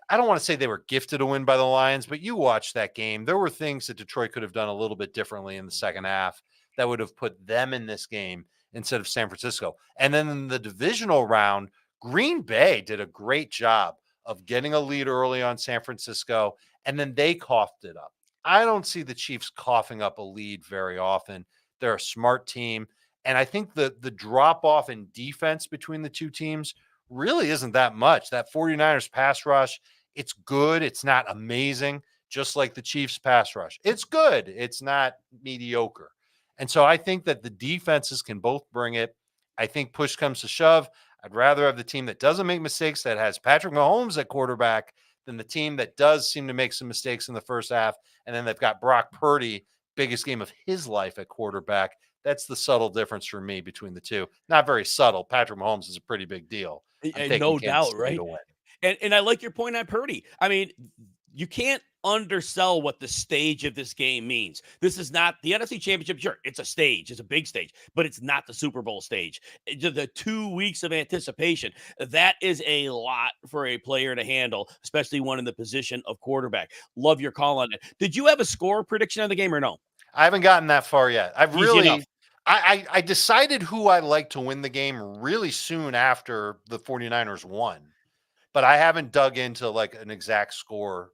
I don't want to say they were gifted a win by the Lions, but you watched that game. There were things that Detroit could have done a little bit differently in the second half that would have put them in this game instead of San Francisco. And then in the divisional round, Green Bay did a great job of getting a lead early on San Francisco, and then they coughed it up. I don't see the Chiefs coughing up a lead very often. They're a smart team. And I think the drop off in defense between the two teams really isn't that much. That 49ers pass rush, it's good. It's not amazing, just like the Chiefs pass rush. It's good. It's not mediocre. And so I think that the defenses can both bring it. I think push comes to shove, I'd rather have the team that doesn't make mistakes, that has Patrick Mahomes at quarterback, than the team that does seem to make some mistakes in the first half. And then they've got Brock Purdy, biggest game of his life at quarterback. That's the subtle difference for me between the two. Not very subtle. Patrick Mahomes is a pretty big deal. No doubt, right? And I like your point on Purdy. I mean, you can't undersell what the stage of this game means. This is not the NFC Championship. Sure, it's a stage. It's a big stage, but it's not the Super Bowl stage. The 2 weeks of anticipation, that is a lot for a player to handle, especially one in the position of quarterback. Love your call on it. Did you have a score prediction on the game or no? I haven't gotten that far yet. I decided who I like to win the game really soon after the 49ers won, but I haven't dug into like an exact score.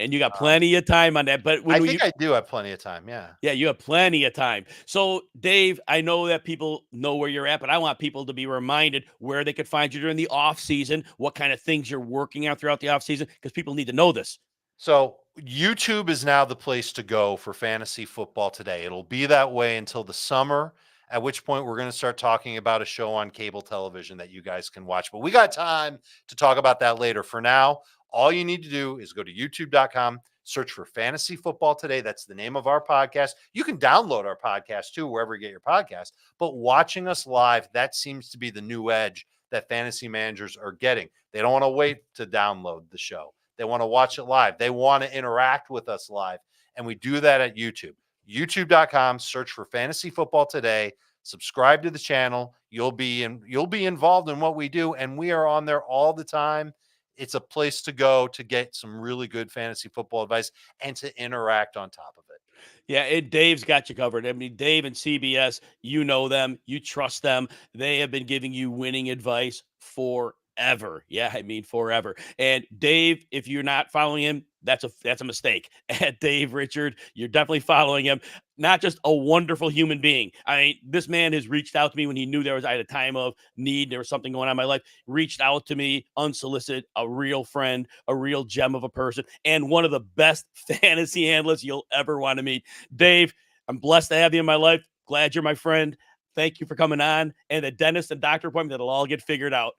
And you got plenty of time on that. But I think I do have plenty of time. Yeah. Yeah, you have plenty of time. So, Dave, I know that people know where you're at, but I want people to be reminded where they could find you during the off season, what kind of things you're working on throughout the off season, because people need to know this. So YouTube is now the place to go for fantasy football today. It'll be that way until the summer, at which point we're going to start talking about a show on cable television that you guys can watch. But we got time to talk about that later. For now, all you need to do is go to youtube.com, Search for Fantasy Football Today. That's the name of our podcast. You can download our podcast too, wherever you get your podcast. But watching us live, that seems to be the new edge that fantasy managers are getting. They don't want to wait to download the show. They want to watch it live. They want to interact with us live. And we do that at YouTube. YouTube.com, search for Fantasy Football Today. Subscribe to the channel. You'll be involved in what we do, and we are on there all the time. It's a place to go to get some really good fantasy football advice and to interact on top of it. Yeah, Dave's got you covered. I mean, Dave and CBS, you know them, you trust them. They have been giving you winning advice forever. Yeah, I mean forever. And Dave, if you're not following him, that's a mistake. At Dave Richard, you're definitely following him. Not just a wonderful human being. I mean, this man has reached out to me when he knew I had a time of need. There was something going on in my life. Reached out to me unsolicited. A real friend, a real gem of a person, and one of the best fantasy analysts you'll ever want to meet. Dave, I'm blessed to have you in my life. Glad you're my friend. Thank you for coming on. And the dentist and doctor appointment, that'll all get figured out.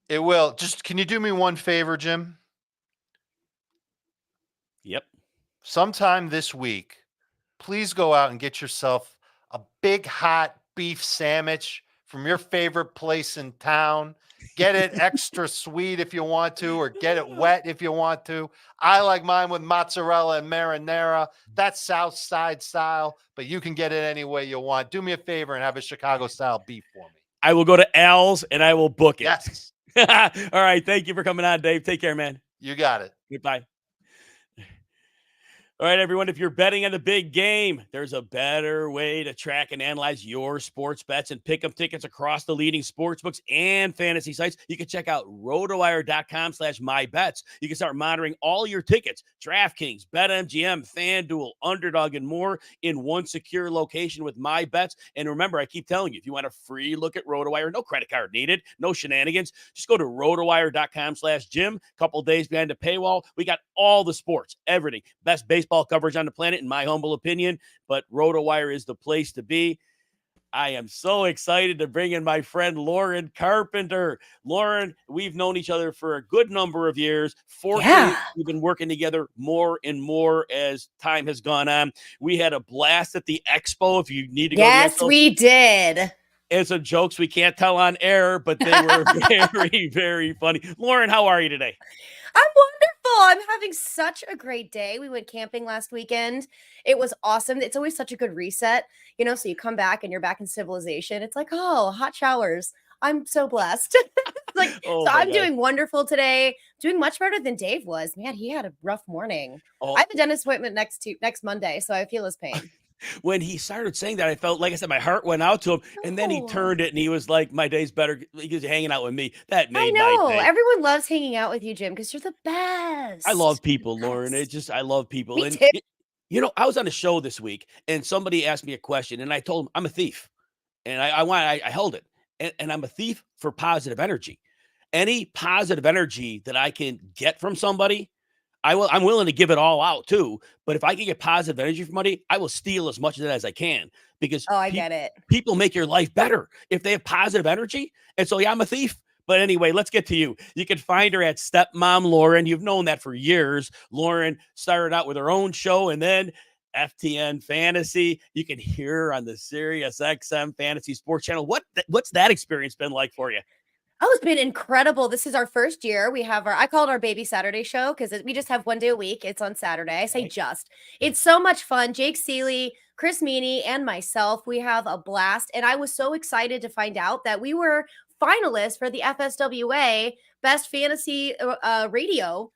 It will. Just can you do me one favor, Jim? Yep. Sometime this week, please go out and get yourself a big hot beef sandwich from your favorite place in town. Get it extra sweet if you want to, or get it wet if you want to. I like mine with mozzarella and marinara. That's South Side style, but you can get it any way you want. Do me a favor and have a Chicago style beef for me. I will go to Al's and I will book it. Yes. All right. Thank you for coming on, Dave. Take care, man. You got it. Goodbye. All right, everyone, if you're betting on the big game, there's a better way to track and analyze your sports bets and pick up tickets across the leading sportsbooks and fantasy sites. You can check out rotowire.com/mybets. You can start monitoring all your tickets, DraftKings, BetMGM, FanDuel, Underdog, and more in one secure location with My Bets. And remember, I keep telling you, if you want a free look at RotoWire, no credit card needed, no shenanigans, just go to rotowire.com/Jim. Couple days behind the paywall. We got all the sports, everything, best baseball coverage on the planet, in my humble opinion, but RotoWire is the place to be. I am so excited to bring in my friend Lauren Carpenter. Lauren, we've known each other for a good number of years. Fortunately, we've been working together more and more as time has gone on. We had a blast at the expo. If you need to go to the expo. We did. And some jokes we can't tell on air, but they were very, very funny. Lauren, how are you today? I'm wonderful. I'm having such a great day. We went camping last weekend. It was awesome. It's always such a good reset, so you come back and you're back in civilization. It's like, oh, hot showers. I'm so blessed. I'm doing wonderful today. Doing much better than Dave was. Man, he had a rough morning. I have a dentist appointment next Monday, so I feel his pain. When he started saying that, I felt, like I said, my heart went out to him. And then he turned it and he was like, my day's better. He was hanging out with me. That made my day. Everyone loves hanging out with you, Jim, because you're the best. I love people, Lauren. I love people. Me and too. I was on a show this week and somebody asked me a question and I told him I'm a thief. And I held it. And I'm a thief for positive energy. Any positive energy that I can get from somebody, I'm willing to give it all out too, but if I can get positive energy from somebody, I will steal as much of that as I can because I get it. People make your life better if they have positive energy. And so, I'm a thief. But anyway, let's get to you. You can find her at Stepmom Lauren. You've known that for years. Lauren started out with her own show and then FTN Fantasy. You can hear her on the Sirius XM Fantasy Sports Channel. What's that experience been like for you? Oh, it's been incredible. This is our first year. We have I call it our baby Saturday show because we just have one day a week. It's on Saturday. I say just. It's so much fun. Jake Seeley, Chris Meany, and myself, we have a blast. And I was so excited to find out that we were finalists for the FSWA Best Fantasy Radio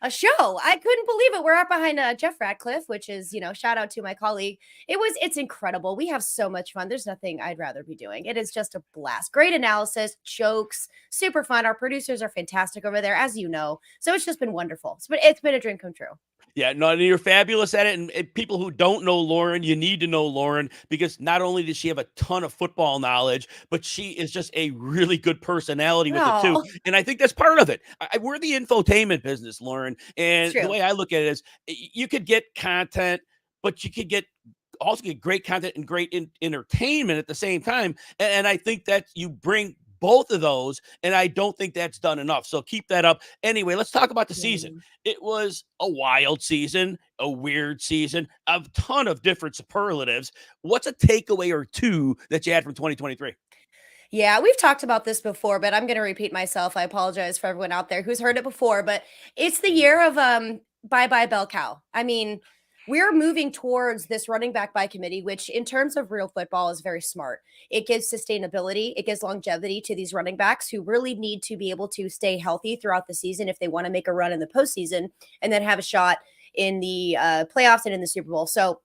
show. I couldn't believe it. We're up behind Jeff Ratcliffe, which is, shout out to my colleague. It's incredible. We have so much fun. There's nothing I'd rather be doing. It is just a blast. Great analysis, jokes, super fun. Our producers are fantastic over there, as you know. So it's just been wonderful. It's been a dream come true. Yeah, no, you're fabulous at it. And people who don't know Lauren, you need to know Lauren because not only does she have a ton of football knowledge, but she is just a really good personality with it too. And I think that's part of it. We're the infotainment business, Lauren. And the way I look at it is you could get content, but you could also get great content and great entertainment at the same time. And I think that you bring both of those, and I don't think that's done enough. So keep that up. Anyway, let's talk about the season. It was a wild season, a weird season, a ton of different superlatives. What's a takeaway or two that you had from 2023? Yeah, we've talked about this before, but I'm going to repeat myself. I apologize for everyone out there who's heard it before, but it's the year of bye-bye bell cow. I mean, we're moving towards this running back by committee, which in terms of real football is very smart. It gives sustainability. It gives longevity to these running backs who really need to be able to stay healthy throughout the season if they want to make a run in the postseason and then have a shot in the playoffs and in the Super Bowl. So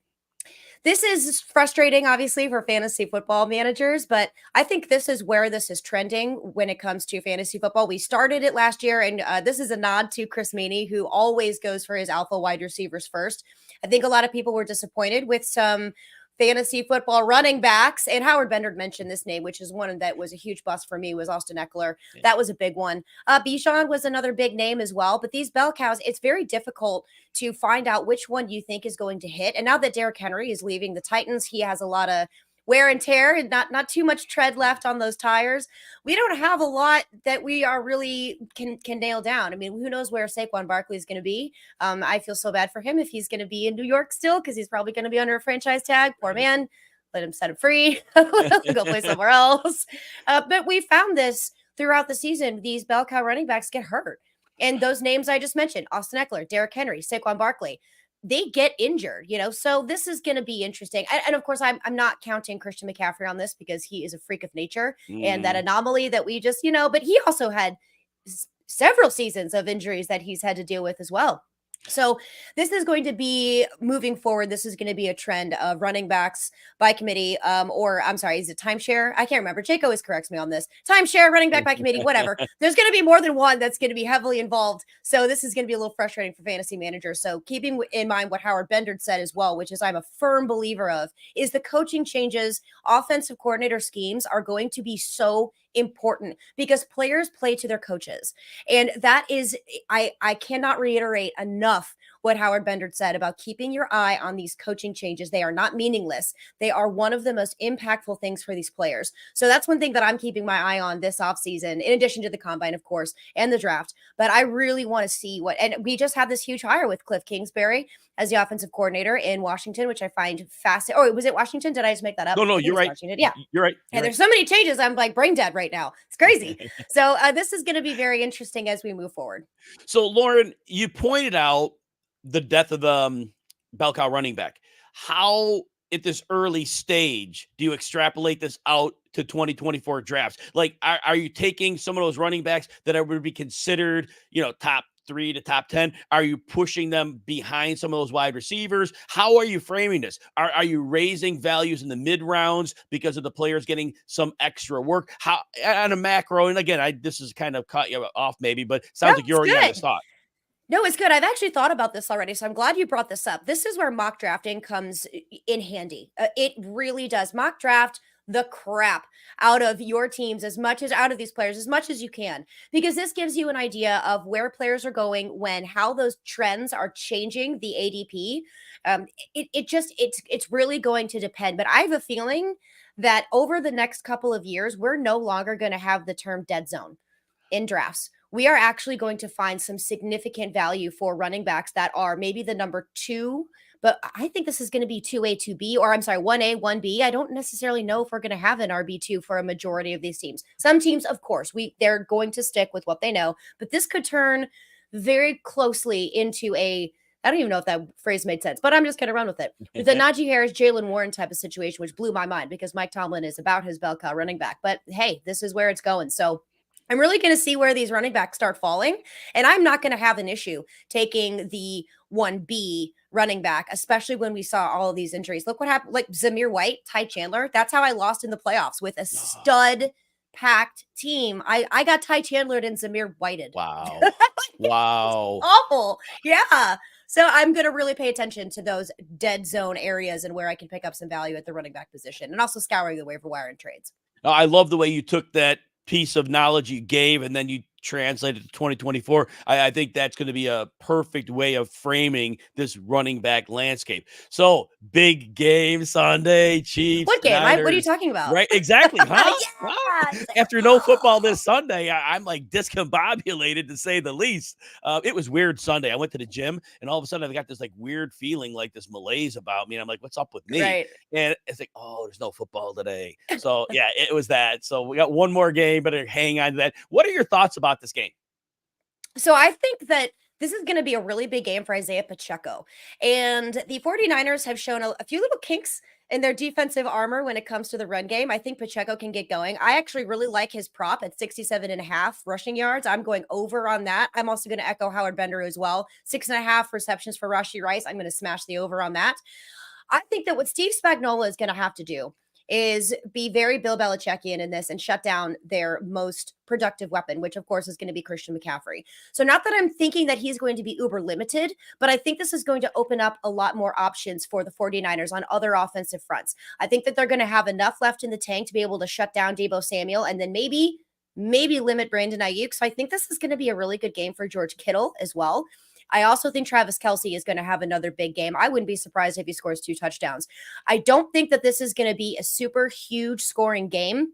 this is frustrating, obviously, for fantasy football managers, but I think this is where this is trending when it comes to fantasy football. We started it last year, and this is a nod to Chris Meaney, who always goes for his alpha wide receivers first. I think a lot of people were disappointed with some fantasy football running backs, and Howard Bender mentioned this name, which is one that was a huge bust for me, was Austin Eckler. That was a big one. Bijan was another big name as well, but these bell cows, it's very difficult to find out which one you think is going to hit. And now that Derrick Henry is leaving the Titans, he has a lot of wear and tear and not too much tread left on those tires. We don't have a lot that we are really can nail down. I mean, who knows where Saquon Barkley is going to be? I feel so bad for him if he's going to be in New York still, because he's probably going to be under a franchise tag. Poor man. Let him set him free. Go play somewhere else. But we found this throughout the season. These bell cow running backs get hurt. And those names I just mentioned, Austin Eckler, Derrick Henry, Saquon Barkley, they get injured, so this is going to be interesting. And of course, I'm not counting Christian McCaffrey on this because he is a freak of nature and that anomaly that we just, but he also had several seasons of injuries that he's had to deal with as well. So this is going to be moving forward. This is going to be a trend of running backs by committee, or I'm sorry, is it timeshare? I can't remember. Jake always corrects me on this. Timeshare, running back by committee, whatever. There's going to be more than one that's going to be heavily involved. So this is going to be a little frustrating for fantasy managers. So keeping in mind what Howard Bender said as well, which is I'm a firm believer of, is the coaching changes, offensive coordinator schemes are going to be so important because players play to their coaches. And that is, I cannot reiterate enough what Howard Bender said about keeping your eye on these coaching changes. They are not meaningless. They are one of the most impactful things for these players. So that's one thing that I'm keeping my eye on this offseason, in addition to the combine, of course, and the draft. But I really want to see and we just had this huge hire with Cliff Kingsbury as the offensive coordinator in Washington, which I find fascinating. Oh, was it Washington? Did I just make that up? No, you're right. Washington. Yeah, you're right. And there's so many changes. I'm like brain dead right now. It's crazy. So this is going to be very interesting as we move forward. So Lauren, you pointed out the death of the bell cow running back. How at this early stage do you extrapolate this out to 2024 drafts? Like, are you taking some of those running backs that would be considered, top 3 to top 10? Are you pushing them behind some of those wide receivers? How are you framing this? Are you raising values in the mid rounds because of the players getting some extra work? How on a macro? And again, this is kind of caught you off maybe, but sounds like you're already on this thought. No, it's good. I've actually thought about this already, so I'm glad you brought this up. This is where mock drafting comes in handy. It really does. Mock draft the crap out of your teams out of these players as much as you can, because this gives you an idea of where players are going how those trends are changing the ADP. It's really going to depend, but I have a feeling that over the next couple of years, we're no longer going to have the term dead zone in drafts. We are actually going to find some significant value for running backs that are maybe the number 2, but I think this is going to be 2A, 2B, or I'm sorry, 1A, 1B. I don't necessarily know if we're going to have an RB2 for a majority of these teams. Some teams, of course, they're going to stick with what they know, but this could turn very closely into I don't even know if that phrase made sense, but I'm just going to run with it. The Najee Harris, Jalen Warren type of situation, which blew my mind because Mike Tomlin is about his bell cow running back. But hey, this is where it's going. So I'm really going to see where these running backs start falling. And I'm not going to have an issue taking the 1B running back, especially when we saw all of these injuries. Look what happened, like Zamir White, Ty Chandler. That's how I lost in the playoffs with a stud packed team. I got Ty Chandler and Zamir Whited. Wow. Wow. Awful. Yeah. So I'm going to really pay attention to those dead zone areas and where I can pick up some value at the running back position, and also scouring the waiver wire and trades. I love the way you took that piece of knowledge you gave and then you translated to 2024. I think that's going to be a perfect way of framing this running back landscape. So big game Sunday, Chiefs. What game? Niners, What are you talking about? Right, exactly, huh? Yeah, Huh? it's like, After no football oh. this Sunday, I'm like discombobulated to say the least. It was weird Sunday. I went to the gym, and all of a sudden I got this like weird feeling, like this malaise about me, and I'm like, "What's up with me?" Right. And it's like, "Oh, there's no football today." So yeah, it was that. So we got one more game, but hang on to that. What are your thoughts about this game? So I think that this is going to be a really big game for Isaiah Pacheco. And the 49ers have shown a few little kinks in their defensive armor when it comes to the run game. I think Pacheco can get going. I actually really like his prop at 67.5 rushing yards. I'm going over on that. I'm also going to echo Howard Bender as well. 6.5 receptions for Rashee Rice. I'm going to smash the over on that. I think that what Steve Spagnuolo is going to have to do is be very Bill Belichickian in this and shut down their most productive weapon, which of course is going to be Christian McCaffrey. So not that I'm thinking that he's going to be uber limited, but I think this is going to open up a lot more options for the 49ers on other offensive fronts. I think that they're going to have enough left in the tank to be able to shut down Deebo Samuel and then maybe limit Brandon Ayuk. So I think this is going to be a really good game for George Kittle as well. I also think Travis Kelce is going to have another big game. I wouldn't be surprised if he scores 2 touchdowns. I don't think that this is going to be a super huge scoring game.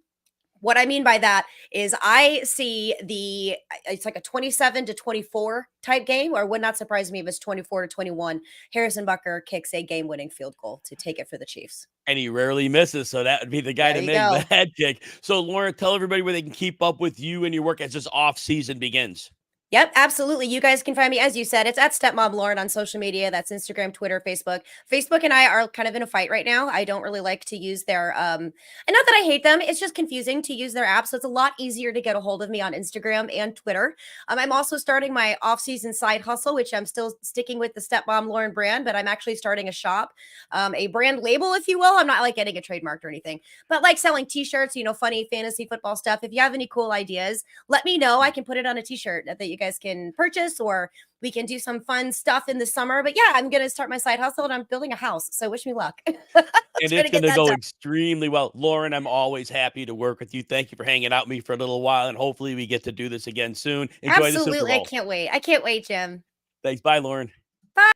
What I mean by that is I see it's like a 27-24 type game, or it would not surprise me if it's 24-21. Harrison Butker kicks a game-winning field goal to take it for the Chiefs. And he rarely misses, so that would be the guy to make that kick. So, Lauren, tell everybody where they can keep up with you and your work as this off-season begins. Yep, absolutely. You guys can find me, as you said, it's at Stepmom Lauren on social media. That's Instagram, Twitter, Facebook. Facebook and I are kind of in a fight right now. I don't really like to use their, and not that I hate them, it's just confusing to use their app. So it's a lot easier to get a hold of me on Instagram and Twitter. I'm also starting my off-season side hustle, which I'm still sticking with the Stepmom Lauren brand, but I'm actually starting a shop, a brand label, if you will. I'm not like getting it trademarked or anything, but like selling t-shirts, funny fantasy football stuff. If you have any cool ideas, let me know. I can put it on a t-shirt that you guys can purchase, or we can do some fun stuff in the summer. But yeah, I'm going to start my side hustle and I'm building a house. So wish me luck. And it's going to go extremely well. Lauren, I'm always happy to work with you. Thank you for hanging out with me for a little while. And hopefully we get to do this again soon. Enjoy Absolutely. the Super Bowl. I can't wait, Jim. Thanks. Bye, Lauren. Bye.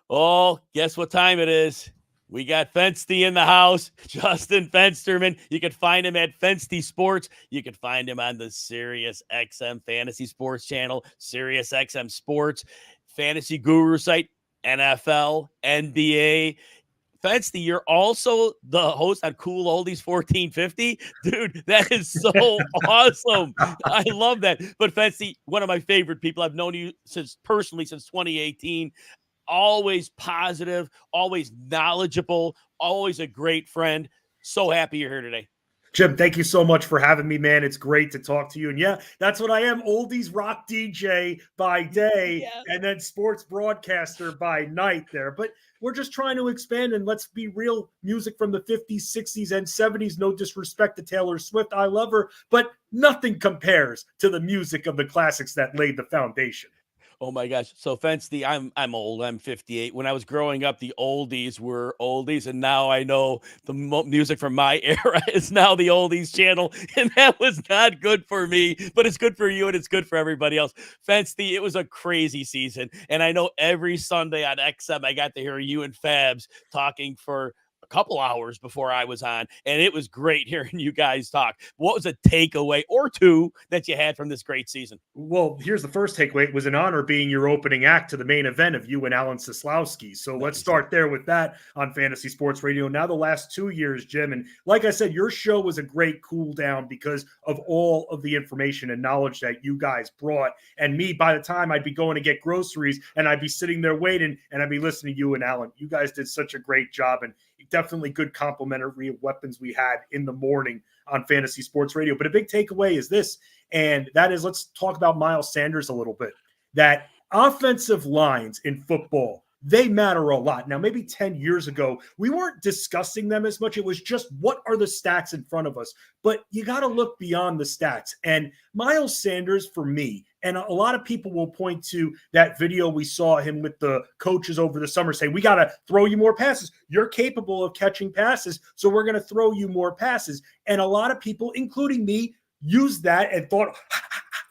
Oh, guess what time it is? We got Fensty in the house, Justin Fensterman. You can find him at Fensty Sports. You can find him on the Sirius XM Fantasy Sports channel, Sirius XM Sports, Fantasy Guru site, NFL, NBA. Fensty, you're also the host on Cool Oldies 1450. Dude, that is so awesome. I love that. But Fensty, one of my favorite people. I've known you since 2018. Always positive, always knowledgeable, always a great friend. So happy you're here today. Jim, thank you so much for having me, man. It's great to talk to you. And yeah, that's what I am. Oldies rock DJ by day and then sports broadcaster by night there. But we're just trying to expand, and let's be real, music from the 50s, 60s, and 70s. No disrespect to Taylor Swift. I love her, but nothing compares to the music of the classics that laid the foundation. Oh my gosh. So Fensty, I'm old. I'm 58. When I was growing up, the oldies were oldies. And now I know the music from my era is now the oldies channel. And that was not good for me, but it's good for you and it's good for everybody else. Fensty, it was a crazy season. And I know every Sunday on XM, I got to hear you and Fabs talking for a couple hours before I was on, and it was great hearing you guys talk. What was a takeaway or two that you had from this great season? Well, here's the first takeaway. It was an honor being your opening act to the main event of you and Alan Seslowski. So let's start there with that on Fantasy Sports Radio. Now the last 2 years, Jim, and like I said, your show was a great cool down because of all of the information and knowledge that you guys brought. And me, by the time I'd be going to get groceries and I'd be sitting there waiting and I'd be listening to you and Alan. You guys did such a great job, and definitely good complementary weapons we had in the morning on Fantasy Sports Radio. But a big takeaway is this, and that is, let's talk about Miles Sanders a little bit. That offensive lines in football, they matter a lot. Now, maybe 10 years ago, we weren't discussing them as much. It was just, what are the stats in front of us? But you got to look beyond the stats. And Miles Sanders, for me, and a lot of people will point to that video we saw him with the coaches over the summer saying, we got to throw you more passes. You're capable of catching passes, so we're going to throw you more passes. And a lot of people, including me, used that and thought,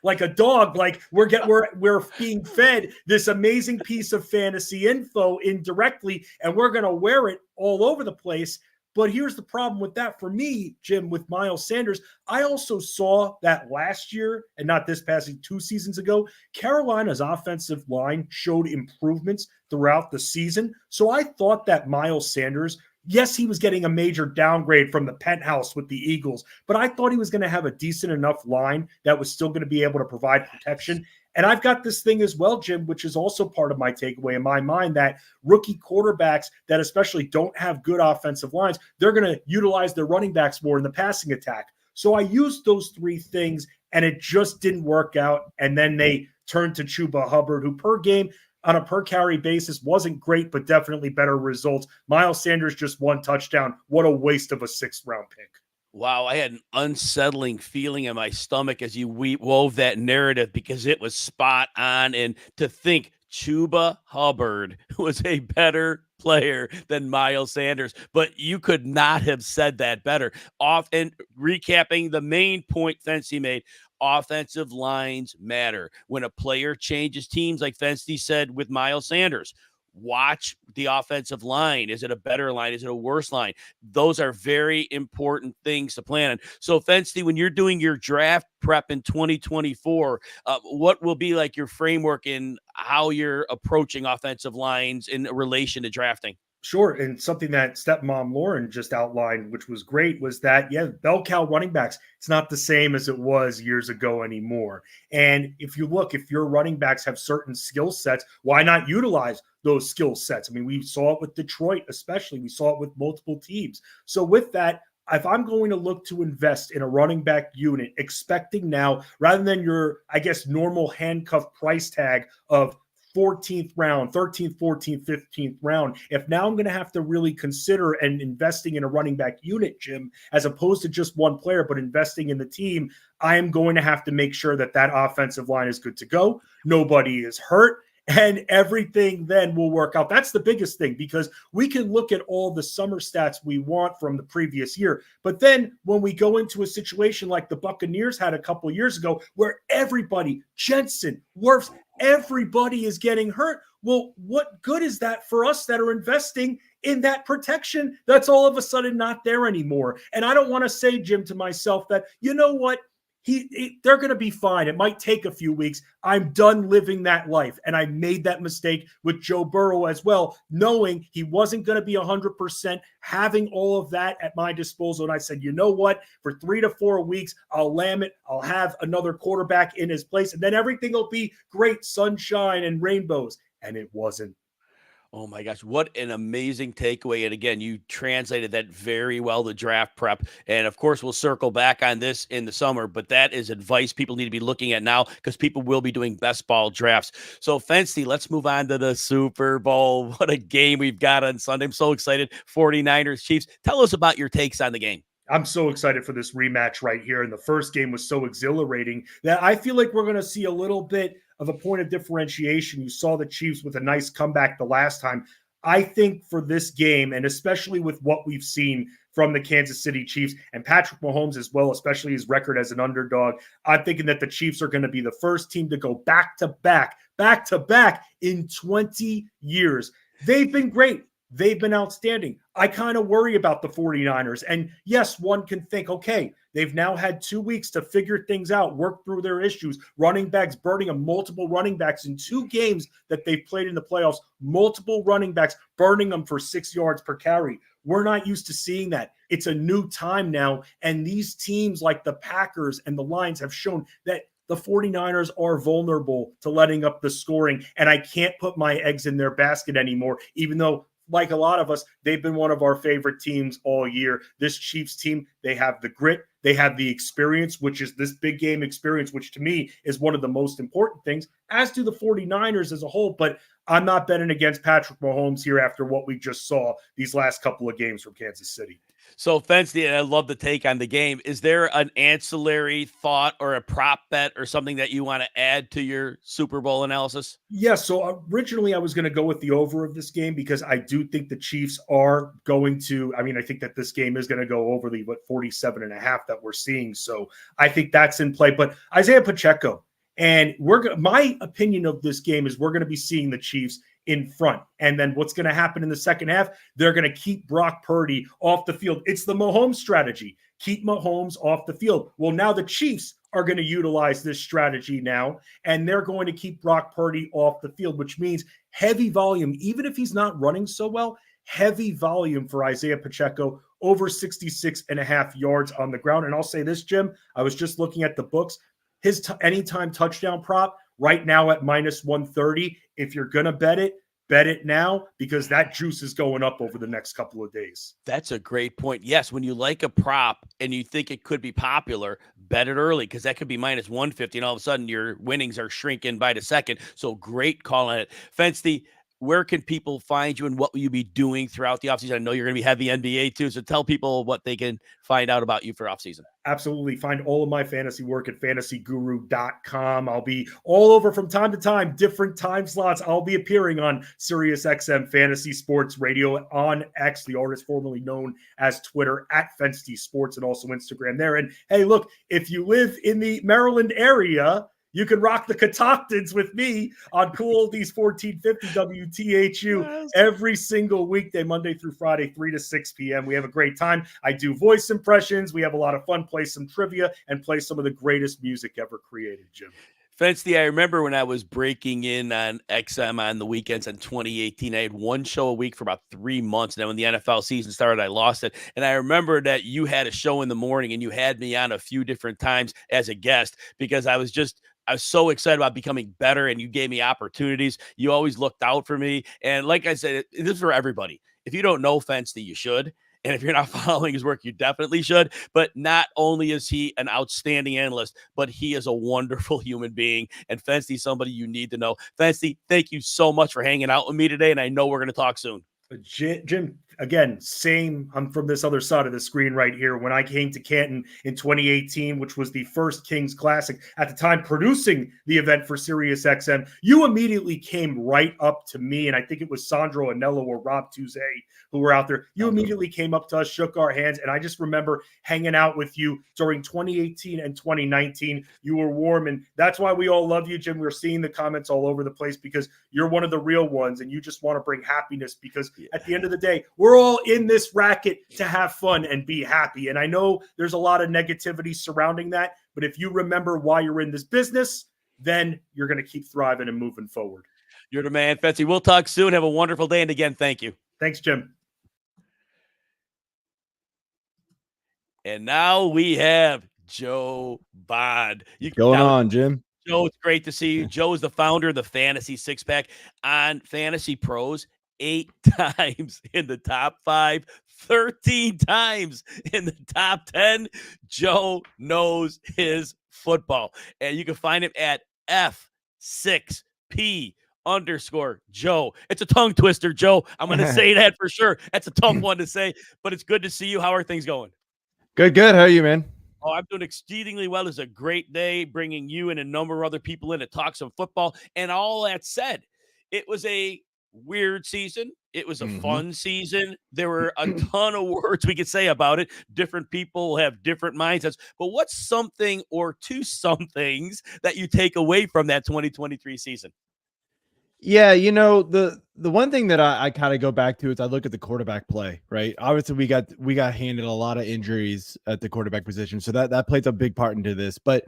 like a dog. Like we're being fed this amazing piece of fantasy info indirectly, and we're going to wear it all over the place. But here's the problem with that for me, Jim, with Miles Sanders. I also saw that last year, and not this past 2 seasons ago, Carolina's offensive line showed improvements throughout the season. So I thought that Miles Sanders, yes, he was getting a major downgrade from the penthouse with the Eagles, but I thought he was going to have a decent enough line that was still going to be able to provide protection. And I've got this thing as well, Jim, which is also part of my takeaway in my mind, that rookie quarterbacks that especially don't have good offensive lines, they're going to utilize their running backs more in the passing attack. So I used those 3 things, and it just didn't work out. And then they turned to Chuba Hubbard, who per game on a per carry basis wasn't great, but definitely better results. Miles Sanders just 1 touchdown. What a waste of a 6th round pick. Wow, I had an unsettling feeling in my stomach as you wove that narrative because it was spot on. And to think Chuba Hubbard was a better player than Miles Sanders, but you could not have said that better. And recapping the main point Fency made, offensive lines matter. When a player changes teams, like Fency said with Miles Sanders, watch the offensive line. Is it a better line? Is it a worse line? Those are very important things to plan on. So, Fency, when you're doing your draft prep in 2024, what will be like your framework in how you're approaching offensive lines in relation to drafting? Sure. And something that stepmom Lauren just outlined, which was great, was that, bell cow running backs, it's not the same as it was years ago anymore. And if you look, if your running backs have certain skill sets, why not utilize those skill sets? I mean, we saw it with Detroit, especially. We saw it with multiple teams. So with that, if I'm going to look to invest in a running back unit, expecting now, rather than your, I guess, normal handcuff price tag of 14th round, 13th, 14th, 15th round, if now I'm going to have to really consider and investing in a running back unit, Jim, as opposed to just one player, but investing in the team, I am going to have to make sure that that offensive line is good to go. Nobody is hurt. And everything then will work out. That's the biggest thing, because we can look at all the summer stats we want from the previous year. But then when we go into a situation like the Buccaneers had a couple of years ago, where everybody, Jensen, Wirfs, everybody is getting hurt. Well, what good is that for us that are investing in that protection that's all of a sudden not there anymore? And I don't want to say, Jim, to myself that, you know what? They're going to be fine. It might take a few weeks. I'm done living that life. And I made that mistake with Joe Burrow as well, knowing he wasn't going to be 100%, having all of that at my disposal. And I said, you know what? For 3 to 4 weeks, I'll lamb it. I'll have another quarterback in his place, and then everything will be great, sunshine and rainbows. And it wasn't. Oh my gosh, what an amazing takeaway. And again, you translated that very well, the draft prep. And of course, we'll circle back on this in the summer, but that is advice people need to be looking at now, because people will be doing best ball drafts. So, Fency, let's move on to the Super Bowl. What a game we've got on Sunday. I'm so excited. 49ers, Chiefs. Tell us about your takes on the game. I'm so excited for this rematch right here. And the first game was so exhilarating that I feel like we're going to see a little bit of a point of differentiation. You saw the Chiefs with a nice comeback the last time. I think for this game, and especially with what we've seen from the Kansas City Chiefs and Patrick Mahomes as well, especially his record as an underdog, I'm thinking that the Chiefs are going to be the first team to go back-to-back in 20 years. They've been great. They've been outstanding. I kind of worry about the 49ers. And yes, one can think, okay, they've now had 2 weeks to figure things out, work through their issues. Running backs burning them, multiple running backs in 2 games that they've played in the playoffs, multiple running backs burning them for 6 yards per carry. We're not used to seeing that. It's a new time now. And these teams like the Packers and the Lions have shown that the 49ers are vulnerable to letting up the scoring. And I can't put my eggs in their basket anymore, even though, like a lot of us, they've been one of our favorite teams all year. This Chiefs team, they have the grit, they have the experience, which is this big game experience, which to me is one of the most important things, as do the 49ers as a whole. But I'm not betting against Patrick Mahomes here after what we just saw these last couple of games from Kansas City. So, Fency, and I love the take on the game. Is there an ancillary thought or a prop bet or something that you want to add to your Super Bowl analysis? Yes. So originally I was going to go with the over of this game, because I do think the Chiefs are going to, I think that this game is going to go over the 47.5 that we're seeing. So I think that's in play. But Isaiah Pacheco, And my opinion of this game is we're going to be seeing the Chiefs in front. And then what's going to happen in the second half? They're going to keep Brock Purdy off the field. It's the Mahomes strategy. Keep Mahomes off the field. Well, now the Chiefs are going to utilize this strategy now, and they're going to keep Brock Purdy off the field, which means heavy volume, even if he's not running so well, heavy volume for Isaiah Pacheco, over 66.5 yards on the ground. And I'll say this, Jim, I was just looking at the books. His anytime touchdown prop right now at -130. If you're going to bet it now, because that juice is going up over the next couple of days. That's a great point. Yes, when you like a prop and you think it could be popular, bet it early, because that could be -150, and all of a sudden your winnings are shrinking by the second. So great call on it. Fensty, where can people find you and what will you be doing throughout the offseason? I know you're going to be heavy NBA too, so tell people what they can find out about you for offseason. Absolutely. Find all of my fantasy work at fantasyguru.com. I'll be all over from time to time, different time slots. I'll be appearing on SiriusXM Fantasy Sports Radio, on X, the artist formerly known as Twitter, at Fensty Sports, and also Instagram there. And hey, look, if you live in the Maryland area, you can rock the Catoctons with me on Cool Oldies 1450 WTHU every single weekday, Monday through Friday, 3 to 6 p.m. We have a great time. I do voice impressions. We have a lot of fun, play some trivia, and play some of the greatest music ever created, Jim. Fensty, I remember when I was breaking in on XM on the weekends in 2018, I had one show a week for about 3 months. And then when the NFL season started, I lost it. And I remember that you had a show in the morning and you had me on a few different times as a guest, because I was so excited about becoming better, and you gave me opportunities. You always looked out for me. And like I said, this is for everybody. If you don't know Fensty, you should. And if you're not following his work, you definitely should. But not only is he an outstanding analyst, but he is a wonderful human being. And Fensty, somebody you need to know. Fensty, thank you so much for hanging out with me today. And I know we're going to talk soon. Jim, again, same. I'm from this other side of the screen right here. When I came to Canton in 2018, which was the first Kings Classic, at the time producing the event for SiriusXM, you immediately came right up to me, and I think it was Sandro Anello or Rob Tuesday who were out there. You immediately came up to us, shook our hands, and I just remember hanging out with you during 2018 and 2019. You were warm, and that's why we all love you, Jim. We're seeing the comments all over the place because you're one of the real ones, and you just want to bring happiness, because at the end of the day, we're all in this racket to have fun and be happy. And I know there's a lot of negativity surrounding that, but if you remember why you're in this business, then you're going to keep thriving and moving forward. You're the man, Fensty. We'll talk soon. Have a wonderful day. And again, thank you. Thanks, Jim. And now we have Joe Bond. Going on, Jim? Joe, it's great to see you. Joe is the founder of the Fantasy Six Pack on Fantasy Pros. 8 times in the top 5, 13 times in the top 10. Joe knows his football. And you can find him at F6P_Joe. It's a tongue twister, Joe. I'm going to say that for sure. That's a tough one to say, but it's good to see you. How are things going? Good. How are you, man? Oh, I'm doing exceedingly well. It's a great day bringing you and a number of other people in to talk some football. And all that said, it was a weird season. It was a fun season. There were a ton of words we could say about it. Different people have different mindsets. But what's something or two somethings that you take away from that 2023 season? Yeah, the one thing that I kind of go back to is I look at the quarterback play, right? Obviously, we got handed a lot of injuries at the quarterback position, so that plays a big part into this. But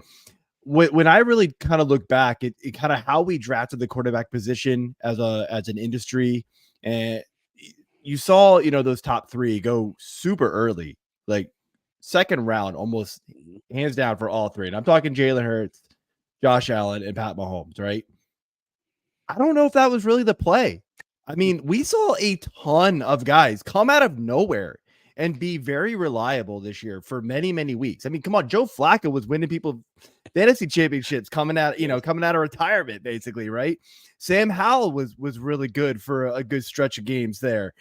when I really kind of look back, it kind of how we drafted the quarterback position as an industry, and you saw those top 3 go super early, like second round, almost hands down for all 3. And I'm talking Jalen Hurts, Josh Allen, and Pat Mahomes, right? I don't know if that was really the play. I mean, we saw a ton of guys come out of nowhere and be very reliable this year for many, many weeks. I mean, come on, Joe Flacco was winning people fantasy championships coming out of retirement, basically, right? Sam Howell was really good for a good stretch of games there.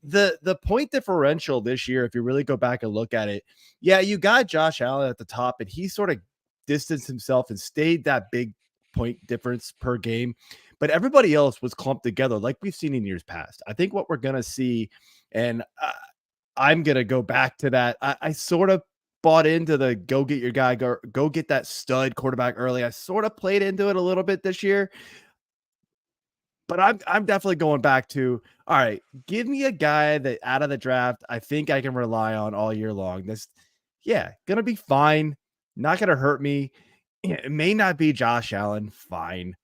The point differential this year, if you really go back and look at it, yeah, you got Josh Allen at the top, and he sort of distanced himself and stayed that big point difference per game. But everybody else was clumped together like we've seen in years past. I think what we're going to see, and I'm going to go back to that. I sort of bought into the go get your guy, go get that stud quarterback early. I sort of played into it a little bit this year. But I'm definitely going back to, all right, give me a guy that out of the draft I think I can rely on all year long. Gonna be fine. Not gonna hurt me. It may not be Josh Allen, fine.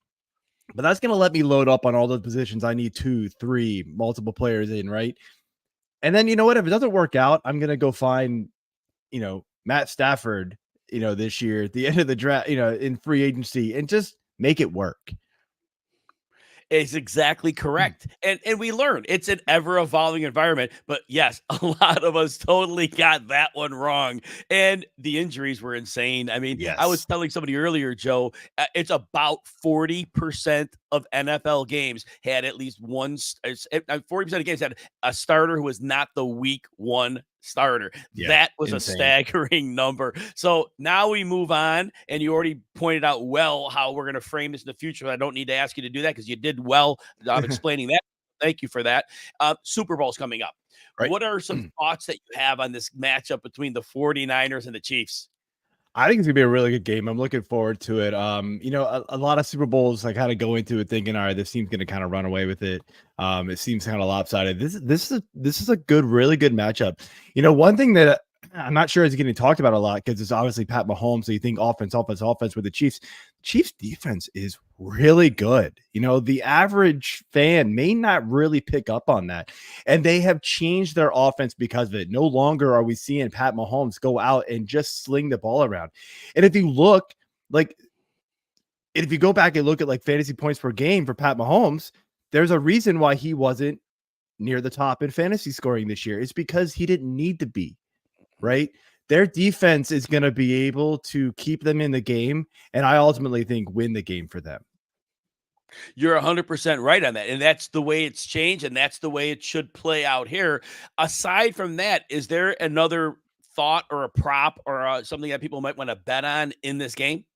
But that's gonna let me load up on all those positions I need 2, 3, multiple players in, right? And then you know what? If it doesn't work out, I'm gonna go find, Matt Stafford, this year at the end of the draft, in free agency and just make it work. Is exactly correct. And we learn it's an ever evolving environment. But yes, a lot of us totally got that one wrong. And the injuries were insane. I mean, I was telling somebody earlier, Joe, it's about 40% of NFL games had at least one, 40% of games had a starter who was not the week one starter. That was insane. A staggering number. So now we move on, and you already pointed out well how we're going to frame this in the future. I don't need to ask you to do that because you did well explaining that. Thank you for that. Super Bowl's coming up. Right. What are some thoughts that you have on this matchup between the 49ers and the Chiefs? I think it's gonna be a really good game. I'm looking forward to it. A lot of Super Bowls I kind of go into it thinking, all right, this team's gonna kind of run away with it. It seems kind of lopsided. This is a really good matchup. One thing that I'm not sure is getting talked about a lot because it's obviously Pat Mahomes. So you think offense with the Chiefs. Chiefs defense is really good. The average fan may not really pick up on that. And they have changed their offense because of it. No longer are we seeing Pat Mahomes go out and just sling the ball around. And if you look, if you go back and look at fantasy points per game for Pat Mahomes, there's a reason why he wasn't near the top in fantasy scoring this year. It's because he didn't need to be. Right? Their defense is going to be able to keep them in the game, and I ultimately think win the game for them. You're 100% right on that, and that's the way it's changed, and that's the way it should play out here. Aside from that, is there another thought or a prop or something that people might want to bet on in this game?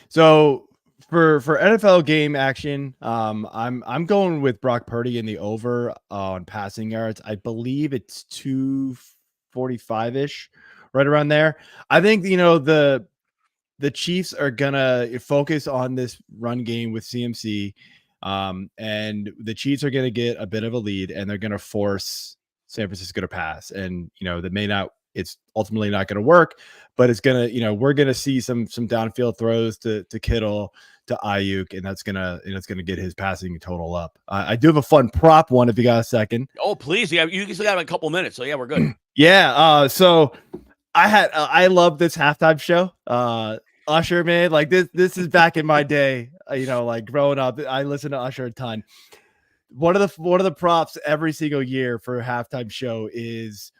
So for NFL game action, I'm going with Brock Purdy in the over on passing yards. I believe it's 245-ish, right around there. I think, the Chiefs are going to focus on this run game with CMC, and the Chiefs are going to get a bit of a lead, and they're going to force San Francisco to pass. And, it's ultimately not going to work, but it's going to, we're going to see some downfield throws to Kittle, to Ayuk, and that's going to get his passing total up. I do have a fun prop one if you got a second. Oh, please. You still got a couple minutes. So yeah, we're good. Yeah. So I love this halftime show. Usher, man, this is back in my day, growing up, I listened to Usher a ton. One of the props every single year for a halftime show is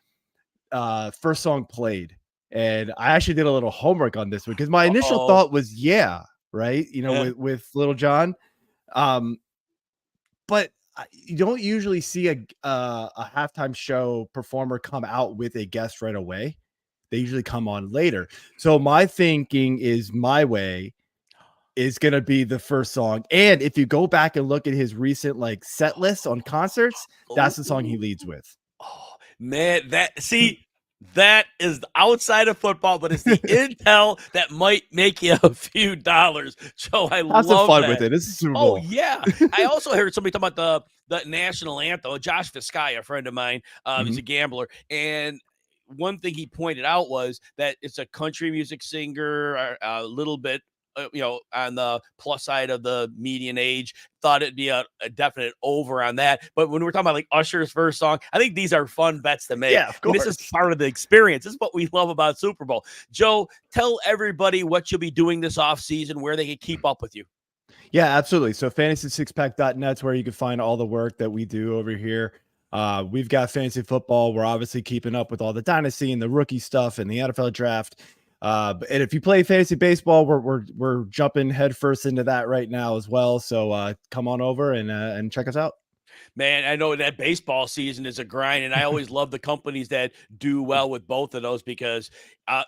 first song played. And I actually did a little homework on this one because my initial thought was, right. With Little John. But you don't usually see a halftime show performer come out with a guest right away. They usually come on later. So my thinking is My Way is going to be the first song. And if you go back and look at his recent set list on concerts, that's the song he leads with. Oh man, that is outside of football, but it's the intel that might make you a few dollars. Joe, I love some fun that. With it. This is Super Bowl. Oh yeah. I also heard somebody talk about the national anthem. Josh Vizcaya, a friend of mine, he's a gambler, and one thing he pointed out was that it's a country music singer, a little bit, on the plus side of the median age. Thought it'd be a definite over on that. But when we're talking about Usher's first song, I think these are fun bets to make. Yeah, of course. And this is part of the experience. This is what we love about Super Bowl. Joe, tell everybody what you'll be doing this offseason, where they can keep up with you. Yeah, absolutely. So fantasy6pack.net's where you can find all the work that we do over here. We've got fantasy football. We're obviously keeping up with all the dynasty and the rookie stuff and the NFL draft. And if you play fantasy baseball, we're jumping headfirst into that right now as well. So come on over and check us out. Man, I know that baseball season is a grind, and I always love the companies that do well with both of those because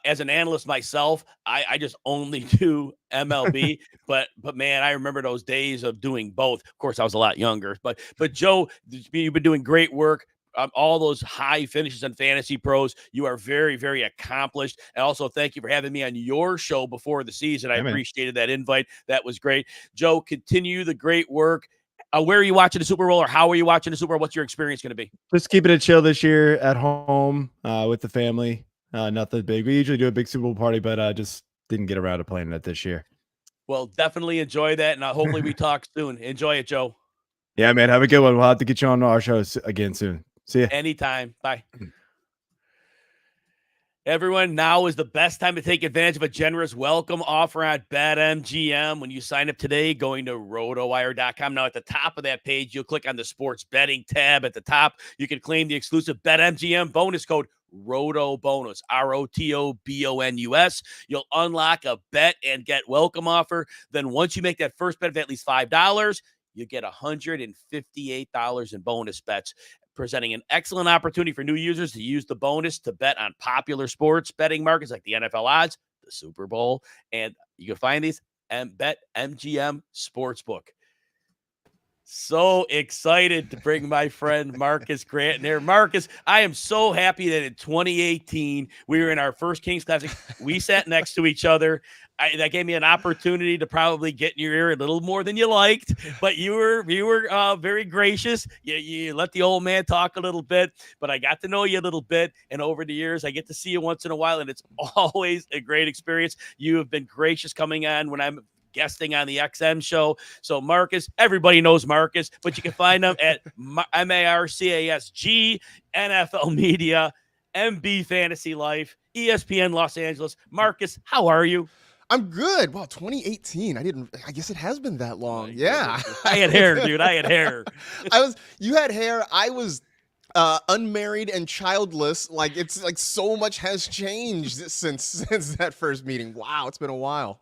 as an analyst myself, I just only do MLB. but man, I remember those days of doing both. Of course, I was a lot younger. But Joe, you've been doing great work. all those high finishes on Fantasy Pros. You are very, very accomplished. And also, thank you for having me on your show before the season. I appreciated that invite. That was great. Joe, continue the great work. Where are you watching the Super Bowl, or how are you watching the Super Bowl? What's your experience going to be? Just keeping it chill this year at home with the family. Nothing big. We usually do a big Super Bowl party, but just didn't get around to playing it this year. Well, definitely enjoy that, and hopefully we talk soon. Enjoy it, Joe. Yeah, man. Have a good one. We'll have to get you on our shows again soon. See ya. Anytime. Bye. Everyone, now is the best time to take advantage of a generous welcome offer at BetMGM. When you sign up today, going to RotoWire.com. Now, at the top of that page, you'll click on the sports betting tab. At the top, you can claim the exclusive BetMGM bonus code ROTOBONUS, ROTOBONUS. You'll unlock a bet and get welcome offer. Then once you make that first bet of at least $5, you get $158 in bonus bets, presenting an excellent opportunity for new users to use the bonus to bet on popular sports betting markets like the NFL odds, the Super Bowl, and you can find these at BetMGM Sportsbook. So excited to bring my friend Marcus Grant in here. Marcus, I am so happy that in 2018, we were in our first Kings Classic. We sat next to each other. That gave me an opportunity to probably get in your ear a little more than you liked, but you were very gracious. You let the old man talk a little bit, but I got to know you a little bit. And over the years, I get to see you once in a while, and it's always a great experience. You have been gracious coming on when I'm guesting on the XM show. So Marcus, everybody knows Marcus, but you can find him at MARCASG, NFL Media, MB Fantasy Life, ESPN Los Angeles. Marcus, how are you? I'm good. Wow, 2018. I guess it has been that long. Yeah. I had hair, dude. I had hair. You had hair. I was unmarried and childless. Like, it's like so much has changed since that first meeting. Wow, it's been a while.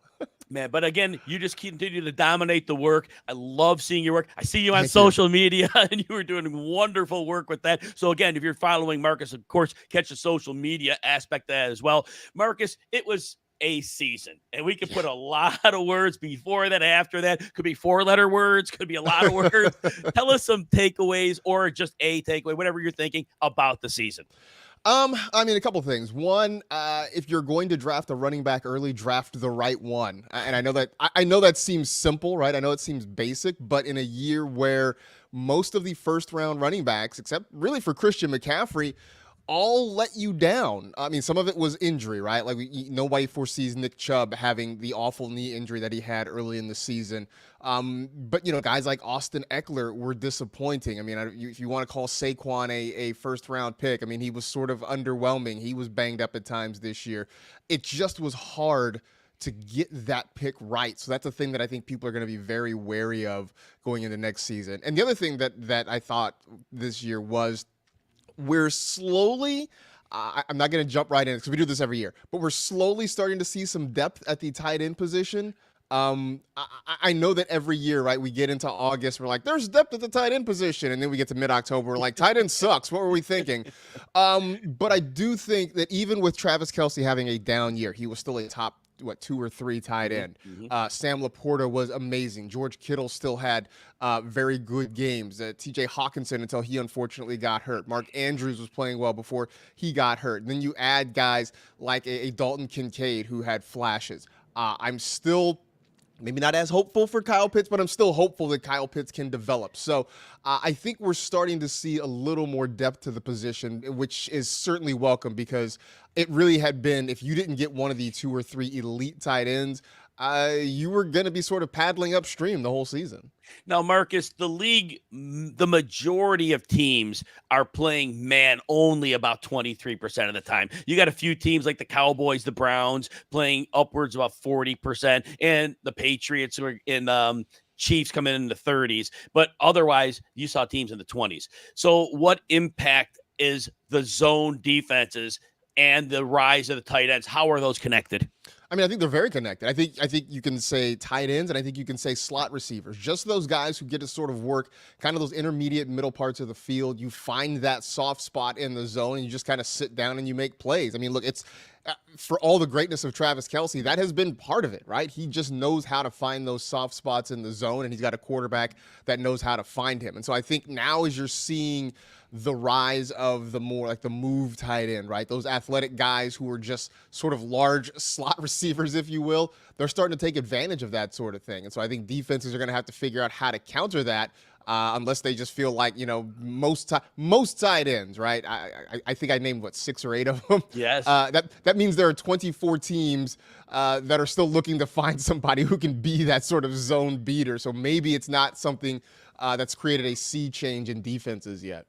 Man, but again, you just continue to dominate the work. I love seeing your work. I see you on social media, and you are doing wonderful work with that. So again, if you're following Marcus, of course, catch the social media aspect of that as well. Marcus, it was a season, and we could put a lot of words before that, after that. Could be 4-letter words, could be a lot of words. Tell us some takeaways, or just a takeaway, whatever you're thinking about the season. I mean, a couple things. One, if you're going to draft a running back early, draft the right one. And I know that seems simple, right? I know it seems basic, but in a year where most of the first round running backs, except really for Christian McCaffrey, all let you down. I mean, some of it was injury, right? Like nobody foresees Nick Chubb having the awful knee injury that he had early in the season. But guys like Austin Eckler were disappointing. I mean, if you want to call Saquon a first round pick, I mean, he was sort of underwhelming. He was banged up at times this year. It just was hard to get that pick right. So that's a thing that I think people are going to be very wary of going into next season. And the other thing that I thought this year was, we're slowly, I'm not going to jump right in because we do this every year, but we're slowly starting to see some depth at the tight end position. I know that every year, right, we get into August, we're like, there's depth at the tight end position. And then we get to mid-October, we're like, tight end sucks. What were we thinking? But I do think that even with Travis Kelce having a down year, he was still a top 2 or 3 tight end. Sam Laporta was amazing. George Kittle still had very good games. TJ Hawkinson, until he unfortunately got hurt. Mark Andrews was playing well before he got hurt. And then you add guys like a Dalton Kincaid who had flashes. I'm still maybe not as hopeful for Kyle Pitts, but I'm still hopeful that Kyle Pitts can develop. So I think we're starting to see a little more depth to the position, which is certainly welcome, because it really had been, if you didn't get one of the 2 or 3 elite tight ends, you were going to be sort of paddling upstream the whole season. Now, Marcus, the league, the majority of teams are playing man only about 23% of the time. You got a few teams like the Cowboys, the Browns playing upwards of about 40%, and the Patriots who are in Chiefs coming in the 30s. But otherwise, you saw teams in the 20s. So what impact is the zone defenses and the rise of the tight ends? How are those connected? I mean, I think they're very connected. I think you can say tight ends, and I think you can say slot receivers. Just those guys who get to sort of work kind of those intermediate middle parts of the field. You find that soft spot in the zone, and you just kind of sit down and you make plays. I mean, look, it's for all the greatness of Travis Kelce, that has been part of it, right? He just knows how to find those soft spots in the zone, and he's got a quarterback that knows how to find him. And so I think now as you're seeing the rise of the more like the move tight end, right? Those athletic guys who are just sort of large slot receivers, if you will, they're starting to take advantage of that sort of thing. And so I think defenses are going to have to figure out how to counter that. Unless they just feel like, most tight ends, right? I think I named 6 or 8 of them. Yes. That means there are 24 teams that are still looking to find somebody who can be that sort of zone beater. So maybe it's not something that's created a sea change in defenses yet.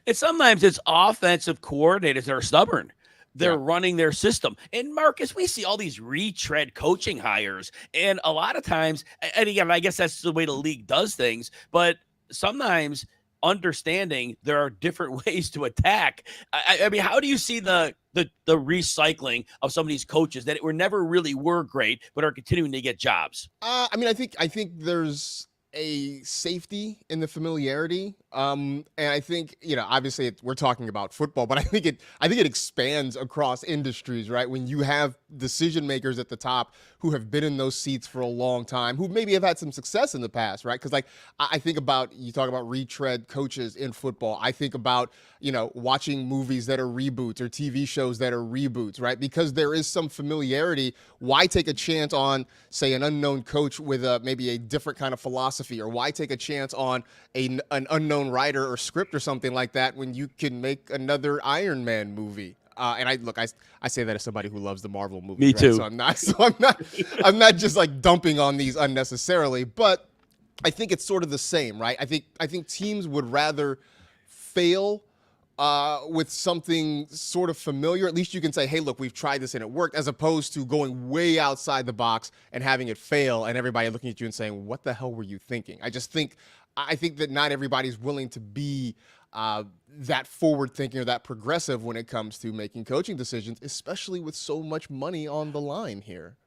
And sometimes it's offensive coordinators that are stubborn. They're running their system. And Marcus, we see all these retread coaching hires. And a lot of times, and again, I guess that's the way the league does things, but sometimes understanding there are different ways to attack. I mean, how do you see the recycling of some of these coaches that never really were great, but are continuing to get jobs? I mean, I think there's a safety in the familiarity. And I think, obviously we're talking about football, but I think it expands across industries, right? When you have decision makers at the top who have been in those seats for a long time, who maybe have had some success in the past, right? Because I think about, you talk about retread coaches in football. I think about, watching movies that are reboots or TV shows that are reboots, right? Because there is some familiarity. Why take a chance on, say, an unknown coach with maybe a different kind of philosophy, or why take a chance on an unknown writer or script or something like that when you can make another Iron Man movie? And I say that as somebody who loves the Marvel movies. Me too. Right? I'm not just like dumping on these unnecessarily, but I think it's sort of the same, right? I think teams would rather fail with something sort of familiar. At least you can say, hey, look, we've tried this and it worked, as opposed to going way outside the box and having it fail and everybody looking at you and saying, what the hell were you thinking? I think that not everybody's willing to be that forward thinking or that progressive when it comes to making coaching decisions, especially with so much money on the line here.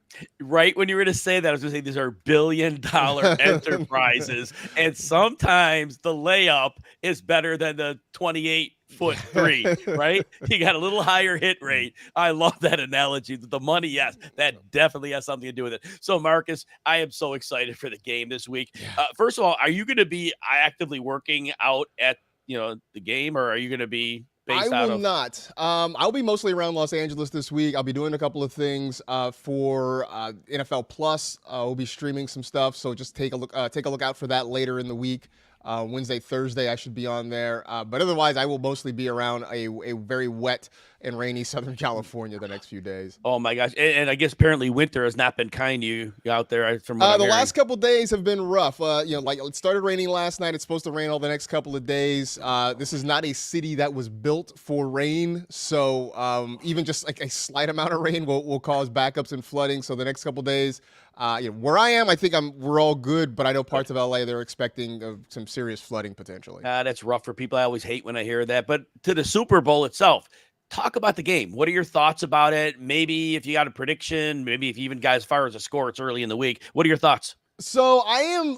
Right when you were going to say that, I was going to say these are billion-dollar enterprises, and sometimes the layup is better than the 28-foot three, right? You got a little higher hit rate. I love that analogy. The money, yes, that definitely has something to do with it. So, Marcus, I am so excited for the game this week. First of all, are you going to be actively working out at the game, or are you going to be I will not. I'll be mostly around Los Angeles this week. I'll be doing a couple of things for NFL Plus. We'll be streaming some stuff, so just take a look out for that later in the week. Wednesday, Thursday, I should be on there. But otherwise, I will mostly be around a very wet and rainy Southern California the next few days. Oh my gosh! And I guess apparently winter has not been kind to you out there. From what the last couple of days have been rough. Like it started raining last night. It's supposed to rain all the next couple of days. This is not a city that was built for rain, so even just like a slight amount of rain will cause backups and flooding. So the next couple of days, where I am, I think we're all good. But I know parts of LA, they're expecting some serious flooding potentially. That's rough for people. I always hate when I hear that. But to the Super Bowl itself, talk about the game. What are your thoughts about it? Maybe if you got a prediction, maybe if you even got as far as a score, it's early in the week. What are your thoughts? So I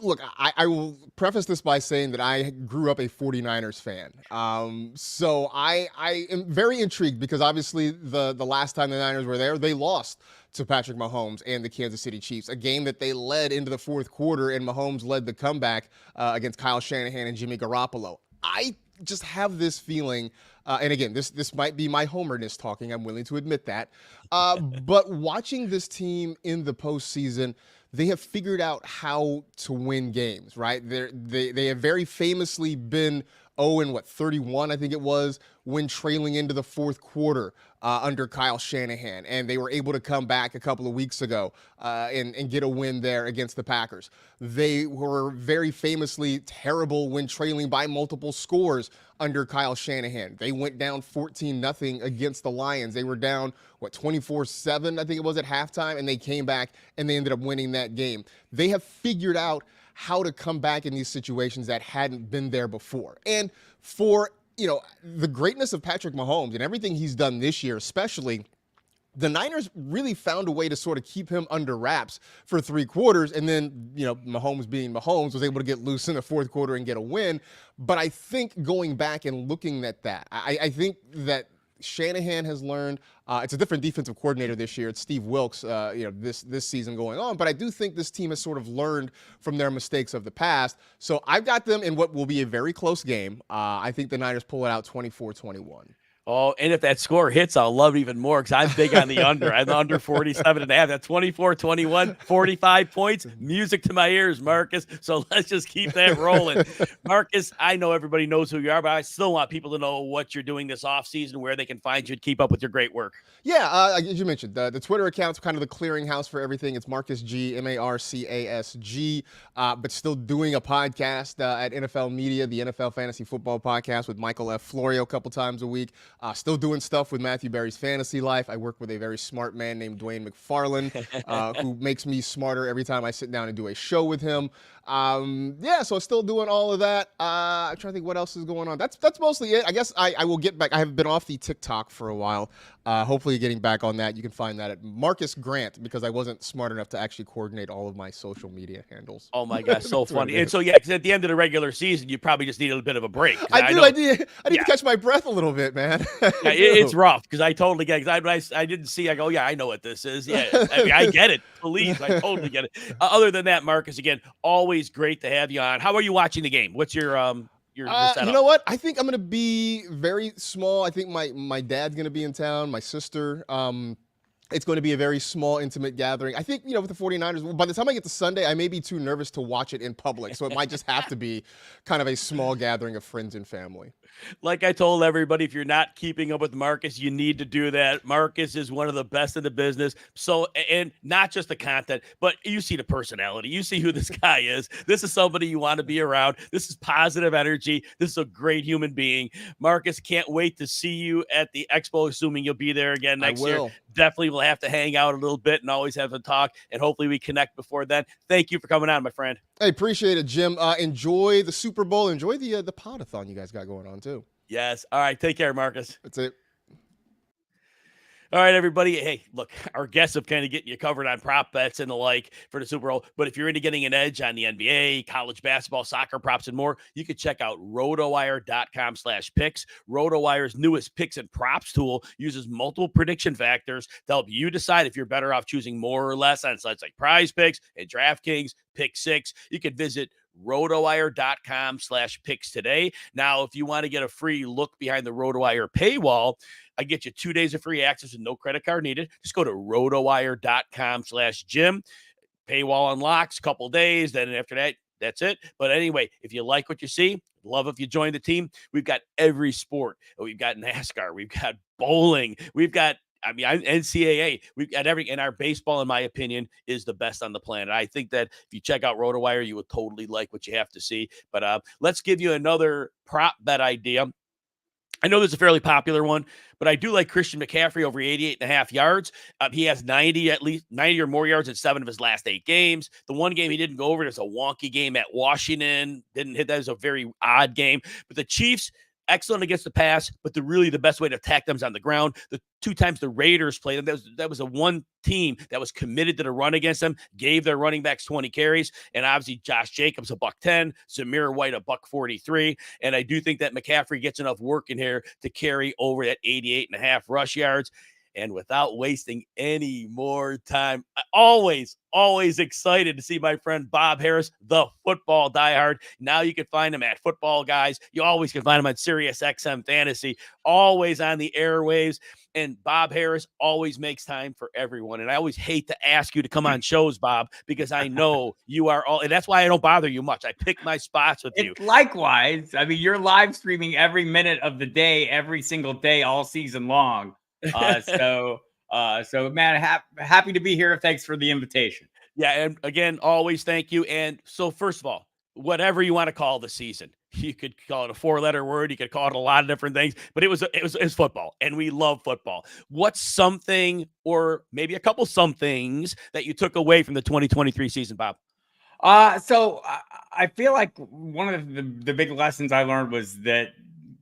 will preface this by saying that I grew up a 49ers fan. So I am very intrigued because obviously the last time the Niners were there, they lost to Patrick Mahomes and the Kansas City Chiefs, a game that they led into the fourth quarter, and Mahomes led the comeback against Kyle Shanahan and Jimmy Garoppolo. I just have this feeling, and again, this might be my homerness talking, I'm willing to admit that, but watching this team in the postseason, they have figured out how to win games, right? They have very famously been 31, I think it was, when trailing into the fourth quarter under Kyle Shanahan. And they were able to come back a couple of weeks ago and get a win there against the Packers. They were very famously terrible when trailing by multiple scores under Kyle Shanahan. They went down 14-0 against the Lions. They were down, 24-7, I think it was at halftime, and they came back and they ended up winning that game. They have figured out how to come back in these situations that hadn't been there before. And for, the greatness of Patrick Mahomes and everything he's done this year, especially, the Niners really found a way to sort of keep him under wraps for 3 quarters. And then, Mahomes being Mahomes was able to get loose in the fourth quarter and get a win. But I think going back and looking at that, I think that Shanahan has learned. It's a different defensive coordinator this year. It's Steve Wilkes, this season going on. But I do think this team has sort of learned from their mistakes of the past. So I've got them in what will be a very close game. I think the Niners pull it out 24-21. Oh, and if that score hits, I'll love it even more because I'm big on the under. I'm under 47.5. That 24-21, 45 points, music to my ears, Marcus. So let's just keep that rolling. Marcus, I know everybody knows who you are, but I still want people to know what you're doing this offseason, where they can find you to keep up with your great work. Yeah, as you mentioned, the Twitter account's kind of the clearinghouse for everything. It's Marcus G, Marcasg, but still doing a podcast at NFL Media, the NFL Fantasy Football Podcast with Michael F. Florio a couple times a week. Still doing stuff with Matthew Berry's Fantasy Life. I work with a very smart man named Dwayne McFarland, who makes me smarter every time I sit down and do a show with him. So still doing all of that. I'm trying to think what else is going on. That's mostly it. I guess I will get back. I have been off the TikTok for a while. Hopefully getting back on that. You can find that at Marcus Grant because I wasn't smart enough to actually coordinate all of my social media handles. Oh my gosh, so funny. And so, because at the end of the regular season, you probably just need a bit of a break. I need to catch my breath a little bit, man. It's rough because I totally get it. I didn't see, I go, yeah, I know what this is. Yeah, I get it. Please, I totally get it. Other than that, Marcus, again, always great to have you on. How are you watching the game? What's your setup? You know what? I think I'm going to be very small. I think my dad's going to be in town, my sister. It's going to be a very small, intimate gathering. I think, with the 49ers, by the time I get to Sunday, I may be too nervous to watch it in public. So it might just have to be kind of a small gathering of friends and family. Like I told everybody, if you're not keeping up with Marcus, you need to do that. Marcus is one of the best in the business. So, and not just the content, but you see the personality. You see who this guy is. This is somebody you want to be around. This is positive energy. This is a great human being. Marcus, can't wait to see you at the Expo, assuming you'll be there again next year. Definitely will have to hang out a little bit and always have a talk, and hopefully we connect before then. Thank you for coming on, my friend. I appreciate it, Jim. Enjoy the Super Bowl. Enjoy the podathon you guys got going on too. Yes. All right. Take care, Marcus. That's it. All right, everybody. Hey, look, our guests have kind of getting you covered on prop bets and the like for the Super Bowl. But if you're into getting an edge on the NBA, college basketball, soccer props, and more, you can check out rotowire.com/picks. RotoWire's newest picks and props tool uses multiple prediction factors to help you decide if you're better off choosing more or less on sites like Prize Picks and DraftKings, Pick Six. You can visit rotowire.com/picks today. Now, if you want to get a free look behind the RotoWire paywall, I get you 2 days of free access with no credit card needed. Just go to rotowire.com/Jim. Paywall unlocks a couple days. Then after that, that's it. But anyway, if you like what you see, love if you join the team. We've got every sport. We've got NASCAR. We've got bowling. We've got NCAA. We've got and our baseball, in my opinion, is the best on the planet. I think that if you check out RotoWire, you will totally like what you have to see. But let's give you another prop bet idea. I know there's a fairly popular one, but I do like Christian McCaffrey over 88.5 yards. He has at least 90 or more yards in 7 of his last 8 games. The one game he didn't go over is a wonky game at Washington. Didn't hit. That was a very odd game. But the Chiefs, excellent against the pass, but the best way to attack them is on the ground. The 2 times the Raiders played them, that was a one team that was committed to the run against them, gave their running backs 20 carries, and obviously Josh Jacobs $110, Zamir White $143, and I do think that McCaffrey gets enough work in here to carry over that 88.5 rush yards. And without wasting any more time, always excited to see my friend Bob Harris, the football diehard. Now you can find him at Football Guys. You always can find him on Sirius XM Fantasy, always on the airwaves. And Bob Harris always makes time for everyone. And I always hate to ask you to come on shows, Bob, because I know you are all, and that's why I don't bother you much. I pick my spots with you. Likewise. I mean, you're live streaming every minute of the day, every single day, all season long. So man, happy to be here. Thanks for the invitation. Yeah. And again, always thank you. And so first of all, whatever you want to call the season, you could call it a 4-letter word. You could call it a lot of different things, but it was football, and we love football. What's something, or maybe a couple things that you took away from the 2023 season, Bob? So I feel like one of the big lessons I learned was that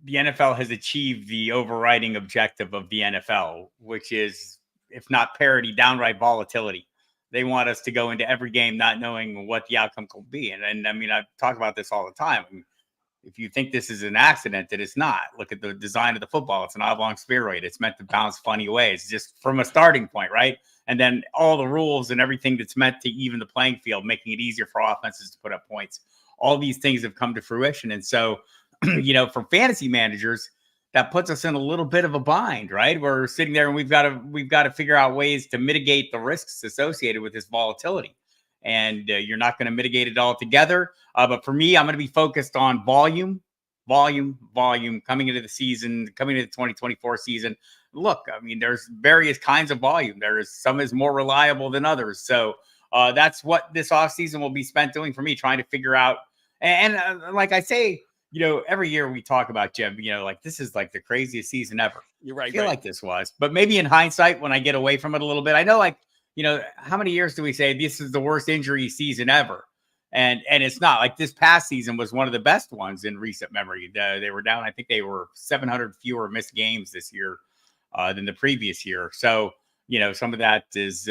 the NFL has achieved the overriding objective of the NFL, which is, if not parity, downright volatility. They want us to go into every game not knowing what the outcome will be. And I mean, I talk about this all the time. I mean, if you think this is an accident, that it's not. Look at the design of the football. It's an oblong spheroid. It's meant to bounce funny ways, just from a starting point, right? And then all the rules and everything that's meant to even the playing field, making it easier for offenses to put up points. All these things have come to fruition. And so, for fantasy managers, that puts us in a little bit of a bind, right? We're sitting there and we've got to figure out ways to mitigate the risks associated with this volatility. And you're not going to mitigate it all together. But for me, I'm going to be focused on volume coming into the season, coming into the 2024 season. Look, I mean, there's various kinds of volume. Some is more reliable than others. So that's what this offseason will be spent doing for me, trying to figure out. And like I say, every year we talk about, Jim, like this is like the craziest season ever. You're right. I feel like this was. But maybe in hindsight, when I get away from it a little bit, I know how many years do we say this is the worst injury season ever? And it's not. Like this past season was one of the best ones in recent memory. They were down, I think they were 700 fewer missed games this year than the previous year. So, some of that is,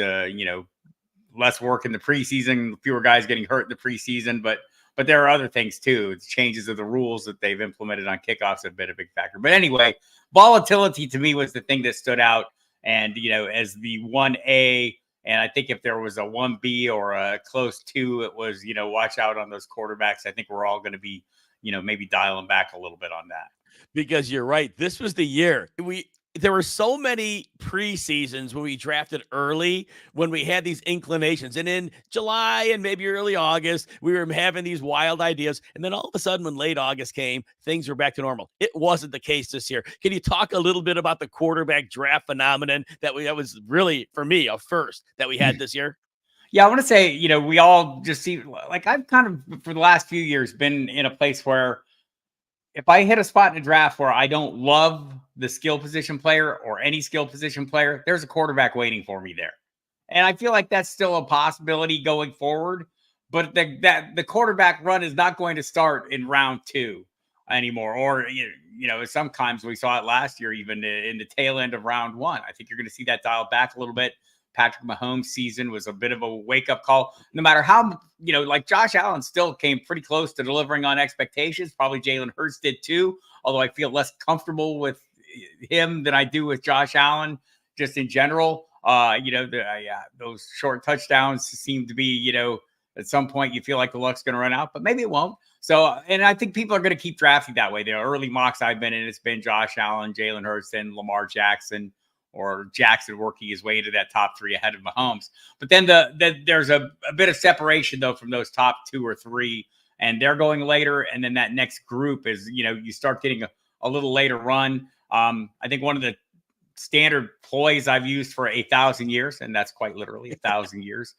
less work in the preseason, fewer guys getting hurt in the preseason. But there are other things too. It's changes of the rules that they've implemented on kickoffs have been a big factor. But anyway, volatility to me was the thing that stood out. And, as the 1A, and I think if there was a 1B or a close 2, it was, watch out on those quarterbacks. I think we're all going to be, maybe dialing back a little bit on that. Because you're right. This was the year. There were so many preseasons when we drafted early, when we had these inclinations. And in July and maybe early August, we were having these wild ideas. And then all of a sudden, when late August came, things were back to normal. It wasn't the case this year. Can you talk a little bit about the quarterback draft phenomenon that was really, for me, a first that we had this year? Yeah, I want to say, we all just see, like I've kind of, for the last few years, been in a place where if I hit a spot in a draft where I don't love the skill position player or any skill position player, there's a quarterback waiting for me there. And I feel like that's still a possibility going forward. But the quarterback run is not going to start in round 2 anymore. Or, sometimes we saw it last year, even in the tail end of round 1. I think you're going to see that dial back a little bit. Patrick Mahomes' season was a bit of a wake-up call. No matter how, like Josh Allen still came pretty close to delivering on expectations. Probably Jalen Hurts did too, although I feel less comfortable with him than I do with Josh Allen just in general. Those short touchdowns seem to be, at some point you feel like the luck's going to run out, but maybe it won't. So, and I think people are going to keep drafting that way. The early mocks I've been in, it's been Josh Allen, Jalen Hurts, and Lamar Jackson, or Jackson working his way into that top 3 ahead of Mahomes. But then there's a bit of separation, though, from those top 2 or 3, and they're going later. And then that next group is, you start getting a little later run. I think one of the standard ploys I've used for 1,000 years, and that's quite literally 1,000 years,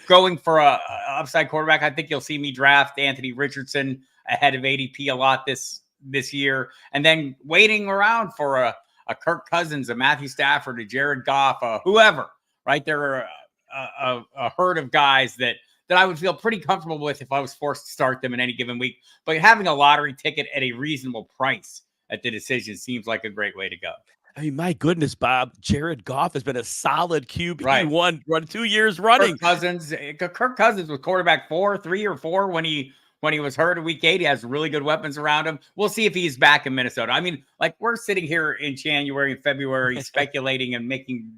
going for a upside quarterback. I think you'll see me draft Anthony Richardson ahead of ADP a lot this year, and then waiting around for a Kirk Cousins, a Matthew Stafford, a Jared Goff, whoever, right? There are a herd of guys that I would feel pretty comfortable with if I was forced to start them in any given week. But having a lottery ticket at a reasonable price at the decision seems like a great way to go. I mean, my goodness, Bob, Jared Goff has been a solid QB Right. one 2 years running. Kirk Cousins was quarterback 3 or 4 when he was hurt in week 8. He has really good weapons around him. We'll see if he's back in Minnesota. I mean, like we're sitting here in January and February speculating and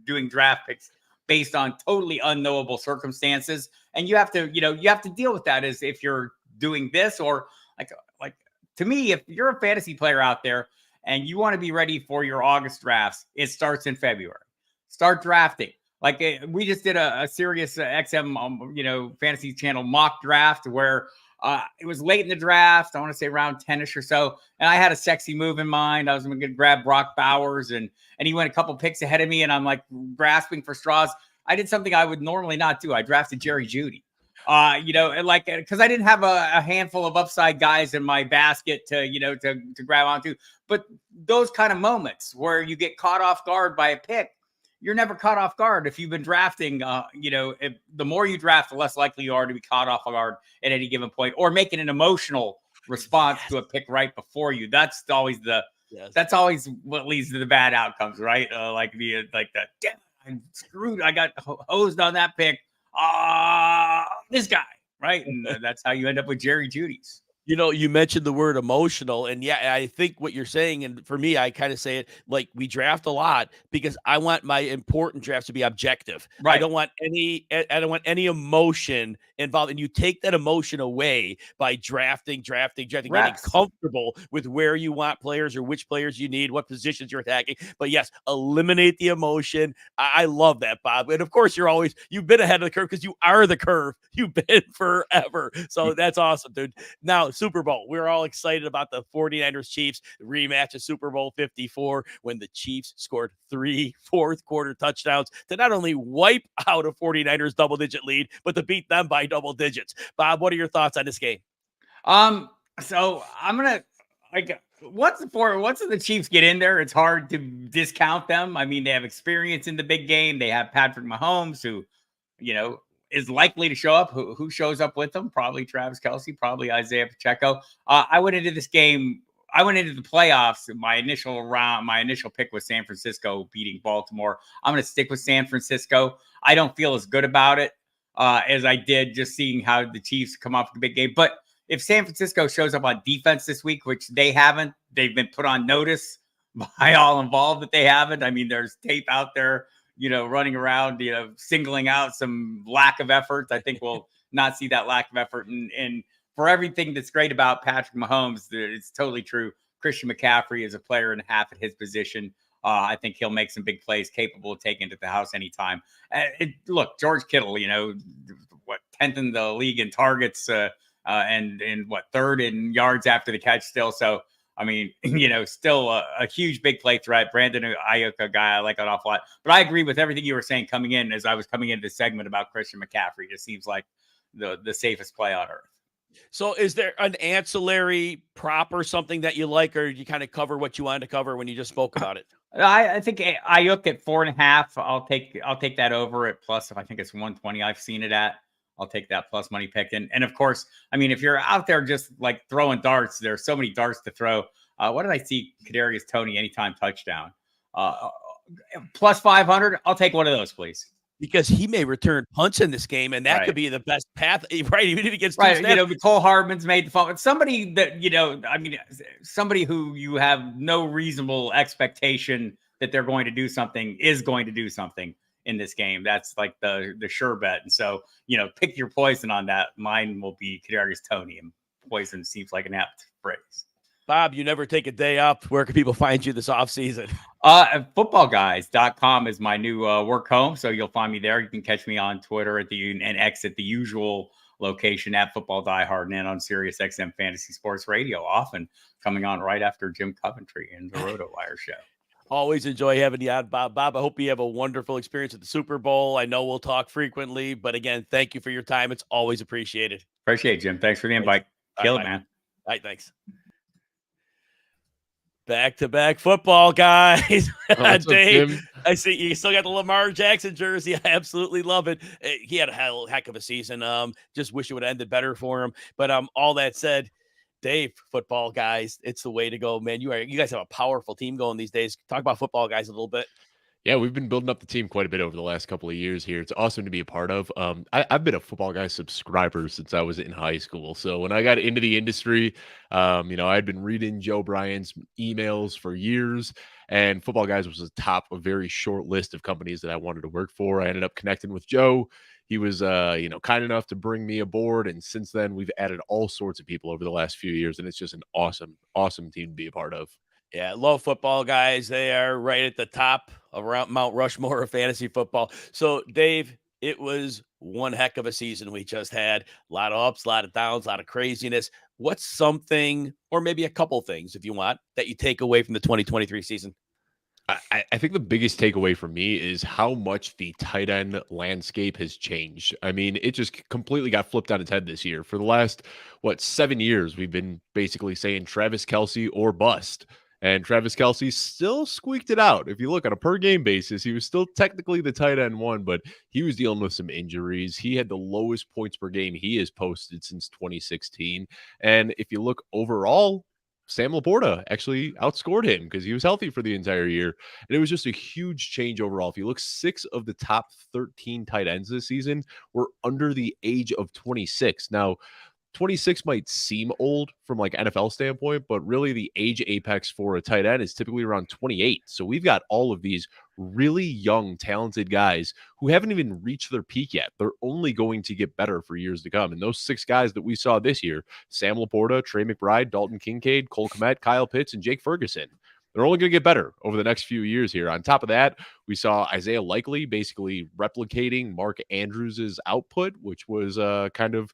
doing draft picks based on totally unknowable circumstances. And you have to deal with that as if you're doing this, or like to me, if you're a fantasy player out there and you want to be ready for your August drafts, it starts in February. Start drafting. Like we just did a Sirius XM, fantasy channel mock draft where it was late in the draft. I want to say around 10ish or so. And I had a sexy move in mind. I was going to grab Brock Bowers and he went a couple picks ahead of me and I'm like grasping for straws. I did something I would normally not do. I drafted Jerry Jeudy, because I didn't have a handful of upside guys in my basket to grab onto. But those kind of moments where you get caught off guard by a pick, you're never caught off guard. If you've been drafting, the more you draft, the less likely you are to be caught off guard at any given point or making an emotional response to a pick right before you. That's always what leads to the bad outcomes, right? Damn, I'm screwed. I got hosed on that pick. This guy, right? And that's how you end up with Jerry Jeudy's. You know, you mentioned the word emotional, and yeah, I think what you're saying, and for me, I kind of say it like we draft a lot because I want my important drafts to be objective. I Right. don't want I don't want any emotion involved, and you take that emotion away by drafting, getting Reps. comfortable with where you want players or which players you need, what positions you're attacking. But yes, eliminate the emotion. I love that, Bob. And of course, you've been ahead of the curve because you are the curve. You've been forever. So that's awesome, dude. Now, Super Bowl. We're all excited about the 49ers Chiefs rematch of Super Bowl 54 when the Chiefs scored 3 fourth quarter touchdowns to not only wipe out a 49ers double digit lead, but to beat them by double digits. Bob, what are your thoughts on this game? So I'm gonna once the Chiefs get in there, it's hard to discount them. I mean, they have experience in the big game. They have Patrick Mahomes, who, is likely to show up. Who shows up with them? Probably Travis Kelce, probably Isaiah Pacheco. I went into this game. I went into the playoffs. My initial pick was San Francisco beating Baltimore. I'm going to stick with San Francisco. I don't feel as good about it as I did just seeing how the Chiefs come off the big game. But if San Francisco shows up on defense this week, which they haven't, they've been put on notice by all involved that they haven't. I mean, there's tape out there, running around, singling out some lack of effort. I think we'll not see that lack of effort. And for everything that's great about Patrick Mahomes, it's totally true. Christian McCaffrey is a player and a half at his position. I think he'll make some big plays, capable of taking it to the house anytime. Look, George Kittle, 10th in the league in targets, and third in yards after the catch still. So, I mean, still a huge big play threat. Brandon Ayuk, a guy I like an awful lot. But I agree with everything you were saying coming in as I was coming into this segment about Christian McCaffrey. It seems like the safest play on earth. So is there an ancillary prop or something that you like, or you kind of cover what you wanted to cover when you just spoke about it? I think Ayuk at 4.5. I'll take that over at plus. If I think it's 120, I've seen it at. I'll take that plus money pick. And of course, I mean, if you're out there just like throwing darts, there's so many darts to throw. What did I see? Kadarius Toney anytime touchdown. Plus 500. I'll take one of those, please. Because he may return punts in this game, and that could be the best path, right? Even if he gets right, Cole Hardman's made the fun. Somebody that somebody who you have no reasonable expectation that they're going to do something is going to do something in this game. That's like the sure bet. And so, pick your poison on that. Mine will be Kadarius Toney, and poison seems like an apt phrase. Bob, you never take a day up. Where can people find you this offseason? Footballguys.com is my new work home. So you'll find me there. You can catch me on Twitter and X at the usual location at Football Diehard and on Sirius XM Fantasy Sports Radio, often coming on right after Jim Coventry and the RotoWire show. Always enjoy having you on, Bob. Bob, I hope you have a wonderful experience at the Super Bowl. I know we'll talk frequently, but again, thank you for your time. It's always appreciated. Appreciate it, Jim. Thanks for the invite. Kill it, man. All right, thanks. Back-to-back football, guys. Dave, I see you still got the Lamar Jackson jersey. I absolutely love it. He had a heck of a season. Just wish it would have ended better for him. But all that said, Dave, football guys, it's the way to go, man. You guys have a powerful team going these days. Talk about football guys a little bit. Yeah, we've been building up the team quite a bit over the last couple of years here. It's awesome to be a part of. I've been a Football Guys subscriber since I was in high school. So when I got into the industry, I'd been reading Joe Bryan's emails for years, and Football Guys was the top of a very short list of companies that I wanted to work for. I ended up connecting with Joe. He was, kind enough to bring me aboard. And since then, we've added all sorts of people over the last few years. And it's just an awesome, awesome team to be a part of. Yeah, love football guys. They are right at the top around Mount Rushmore of fantasy football. So, Dave, it was one heck of a season we just had. A lot of ups, a lot of downs, a lot of craziness. What's something, or maybe a couple things, if you want, that you take away from the 2023 season? I think the biggest takeaway for me is how much the tight end landscape has changed. I mean, it just completely got flipped on its head this year. For the last, 7 years, we've been basically saying Travis Kelce or bust. And Travis Kelce still squeaked it out. If you look on a per game basis, he was still technically the tight end one, but he was dealing with some injuries. He had the lowest points per game he has posted since 2016. And if you look overall, Sam Laporta actually outscored him because he was healthy for the entire year. And it was just a huge change overall. If you look, 6 of the top 13 tight ends this season were under the age of 26. Now, 26 might seem old from like NFL standpoint, but really the age apex for a tight end is typically around 28. So we've got all of these really young, talented guys who haven't even reached their peak yet. They're only going to get better for years to come. And those 6 guys that we saw this year, Sam Laporta, Trey McBride, Dalton Kincaid, Cole Kmet, Kyle Pitts, and Jake Ferguson, they're only going to get better over the next few years here. On top of that, we saw Isaiah Likely basically replicating Mark Andrews' output, which was kind of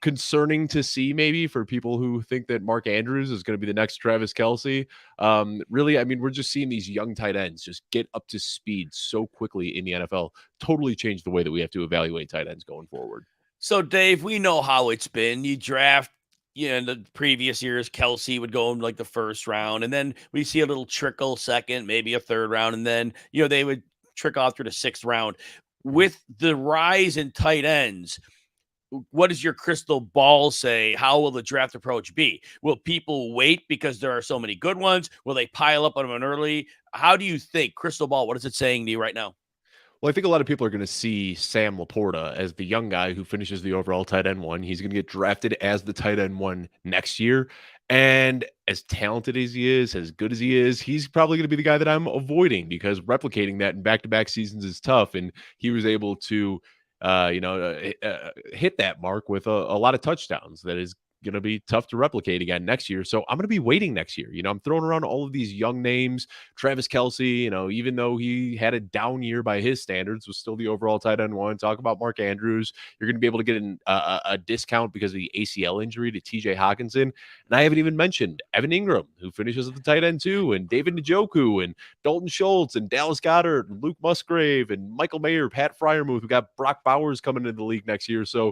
concerning to see maybe for people who think that Mark Andrews is going to be the next Travis Kelce. Really, I mean, we're just seeing these young tight ends just get up to speed so quickly in the NFL. Totally changed the way that we have to evaluate tight ends going forward. So, Dave, we know how it's been. You draft, in the previous years, Kelce would go in like the first round, and then we see a little trickle second, maybe a third round, and then, they would trickle out through the 6th round. With the rise in tight ends, what does your crystal ball say? How will the draft approach be? Will people wait because there are so many good ones? Will they pile up on them early? How do you think, crystal ball, what is it saying to you right now? Well, I think a lot of people are going to see Sam Laporta as the young guy who finishes the overall tight end 1. He's going to get drafted as the tight end 1 next year. And as talented as he is, as good as he is, he's probably going to be the guy that I'm avoiding because replicating that in back-to-back seasons is tough. And he was able to hit that mark with a lot of touchdowns. That is going to be tough to replicate again next year. So I'm going to be waiting next year. I'm throwing around all of these young names. Travis Kelce, even though he had a down year by his standards, was still the overall tight end 1. Talk about Mark Andrews. You're going to be able to get a discount because of the ACL injury to TJ Hawkinson. And I haven't even mentioned Evan Ingram, who finishes at the tight end 2, and David Njoku, and Dalton Schultz, and Dallas Goedert, and Luke Musgrave, and Michael Mayer, Pat Freiermuth. We got Brock Bowers coming into the league next year. So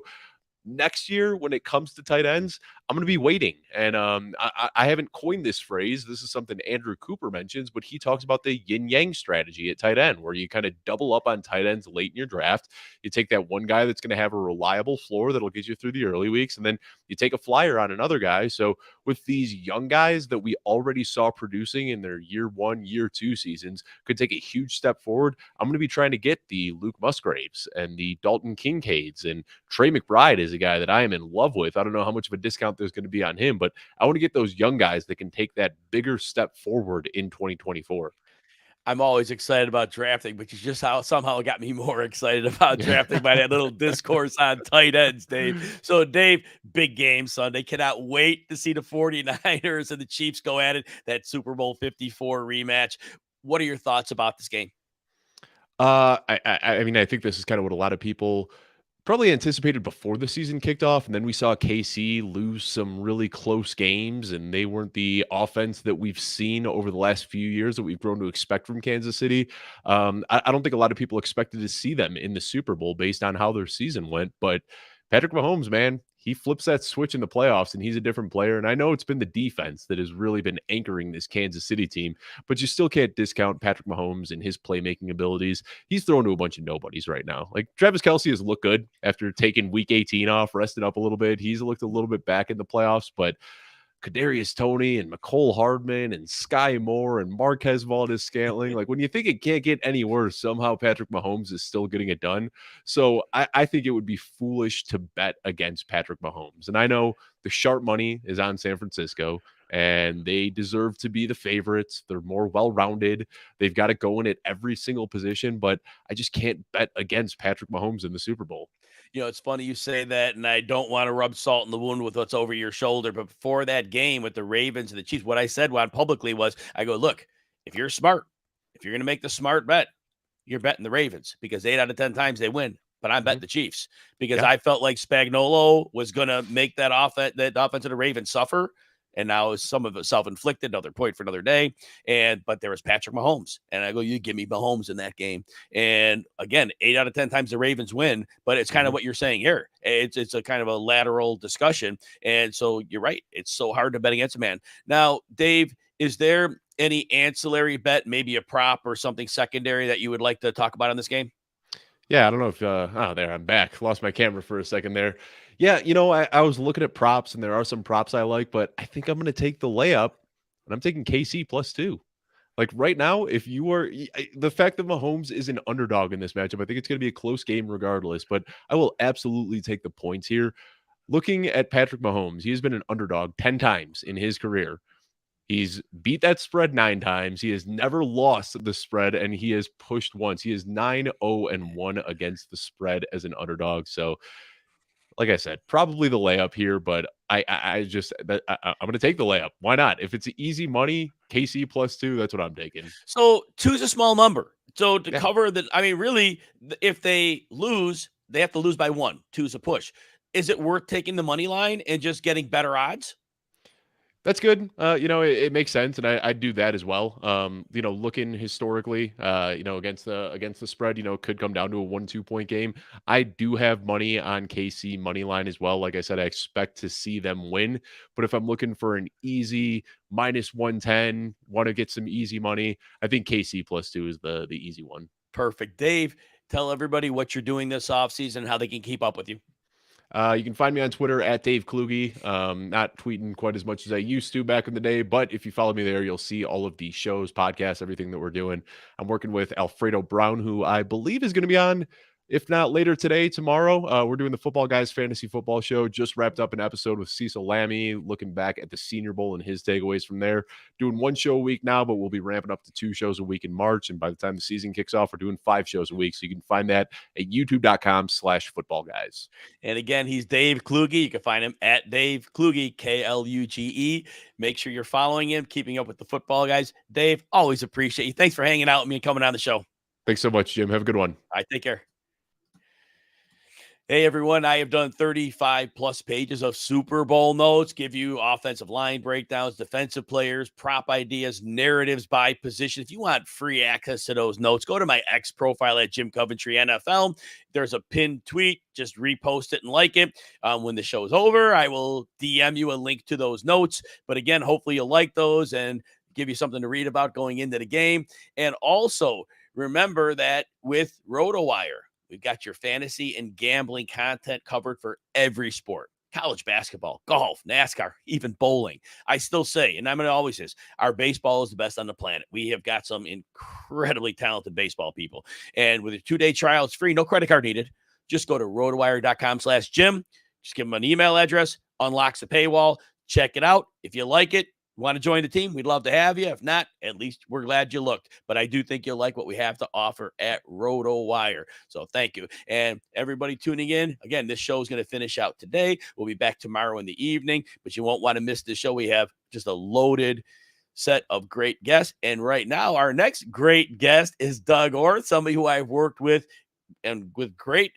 next year, when it comes to tight ends, I'm going to be waiting. And I haven't coined this phrase. This is something Andrew Cooper mentions, but he talks about the yin-yang strategy at tight end, where you kind of double up on tight ends late in your draft. You take that one guy that's going to have a reliable floor that'll get you through the early weeks, and then you take a flyer on another guy. So with these young guys that we already saw producing in their year 1, year 2 seasons, could take a huge step forward. I'm going to be trying to get the Luke Musgraves and the Dalton Kincaids, and Trey McBride is a guy that I am in love with. I don't know how much of a discount there's going to be on him, but I want to get those young guys that can take that bigger step forward in 2024. I'm always excited about drafting, but you just somehow got me more excited about drafting by that little discourse on tight ends, Dave. So, Dave, big game Sunday. Cannot wait to see the 49ers and the Chiefs go at it, that Super Bowl 54 rematch. What are your thoughts about this game? I mean, I think this is kind of what a lot of people probably anticipated before the season kicked off, and then we saw KC lose some really close games, and they weren't the offense that we've seen over the last few years that we've grown to expect from Kansas City. I don't think a lot of people expected to see them in the Super Bowl based on how their season went, but Patrick Mahomes, man, he flips that switch in the playoffs and he's a different player. And I know it's been the defense that has really been anchoring this Kansas City team, but you still can't discount Patrick Mahomes and his playmaking abilities. He's thrown to a bunch of nobodies right now. Like Travis Kelce has looked good after taking week 18 off, rested up a little bit. He's looked a little bit back in the playoffs, but Kadarius Toney and McCole Hardman and Sky Moore and Marquez Valdez-Scantling. Like when you think it can't get any worse, somehow Patrick Mahomes is still getting it done. So I think it would be foolish to bet against Patrick Mahomes. And I know the sharp money is on San Francisco and they deserve to be the favorites. They're more well-rounded. They've got it going at every single position, but I just can't bet against Patrick Mahomes in the Super Bowl. It's funny you say that, and I don't want to rub salt in the wound with what's over your shoulder. But before that game with the Ravens and the Chiefs, what I said publicly was, I go, look, if you're smart, if you're going to make the smart bet, you're betting the Ravens because 8 out of 10 times they win. But I'm betting the Chiefs because I felt like Spagnuolo was going to make that offense of the Ravens suffer. And now some of it self-inflicted, another point for another day. But there was Patrick Mahomes. And I go, you give me Mahomes in that game. And again, 8 out of 10 times the Ravens win, but it's kind of what you're saying here. It's a kind of a lateral discussion. And so you're right. It's so hard to bet against a man. Now, Dave, is there any ancillary bet, maybe a prop or something secondary that you would like to talk about on this game? Yeah, I don't know if there I'm back. Lost my camera for a second there. Yeah, I was looking at props and there are some props I like, but I think I'm going to take the layup and I'm taking KC +2. Like right now, if you are the fact that Mahomes is an underdog in this matchup, I think it's going to be a close game regardless, but I will absolutely take the points here. looking at Patrick Mahomes, he has been an underdog 10 times in his career. He's beat that spread 9 times. He has never lost the spread, and he has pushed once. He is 9-0-1 against the spread as an underdog. So, like I said, probably the layup here, but I'm going to take the layup. Why not? If it's easy money, KC +2, that's what I'm taking. So 2's a small number. So to cover that, I mean, really, if they lose, they have to lose by 1. 2's a push. Is it worth taking the money line and just getting better odds? That's good. It makes sense, and I do that as well. Looking historically, against the spread, it could come down to a 1-2 point game. I do have money on KC money line as well. Like I said, I expect to see them win. But if I'm looking for an easy -110, want to get some easy money, I think KC +2 is the easy one. Perfect. Dave, tell everybody what you're doing this offseason and how they can keep up with you. You can find me on Twitter at Dave Kluge. Not tweeting quite as much as I used to back in the day, but if you follow me there, you'll see all of the shows, podcasts, everything that we're doing. I'm working with Alfredo Brown, who I believe is going to be on, if not later today, tomorrow. We're doing the Football Guys Fantasy Football Show. Just wrapped up an episode with Cecil Lammy, looking back at the Senior Bowl and his takeaways from there. Doing 1 show a week now, but we'll be ramping up to 2 shows a week in March. And by the time the season kicks off, we're doing 5 shows a week. So you can find that at youtube.com/footballguys. And again, he's Dave Kluge. You can find him at Dave Kluge, Kluge. Make sure you're following him, keeping up with the Football Guys. Dave, always appreciate you. Thanks for hanging out with me and coming on the show. Thanks so much, Jim. Have a good one. All right, take care. Hey, everyone. I have done 35 plus pages of Super Bowl notes, give you offensive line breakdowns, defensive players, prop ideas, narratives by position. If you want free access to those notes, go to my X profile at Jim Coventry NFL. There's a pinned tweet. Just repost it and like it. When the show is over, I will DM you a link to those notes. But again, hopefully you'll like those and give you something to read about going into the game. And also remember that with RotoWire, we've got your fantasy and gambling content covered for every sport. College basketball, golf, NASCAR, even bowling. I still say, and I'm going to always say this, our baseball is the best on the planet. We have got some incredibly talented baseball people. And with a 2-day trial, it's free, no credit card needed. Just go to rotowire.com/Jim. Just give them an email address, unlocks the paywall, check it out. If you like it, want to join the team, we'd love to have you. If not, at least we're glad you looked. But I do think you'll like what we have to offer at RotoWire. So thank you. And everybody tuning in, again, this show is going to finish out today. We'll be back tomorrow in the evening, but you won't want to miss this show. We have just a loaded set of great guests. And right now, our next great guest is Doug Orth, somebody who I've worked with and with great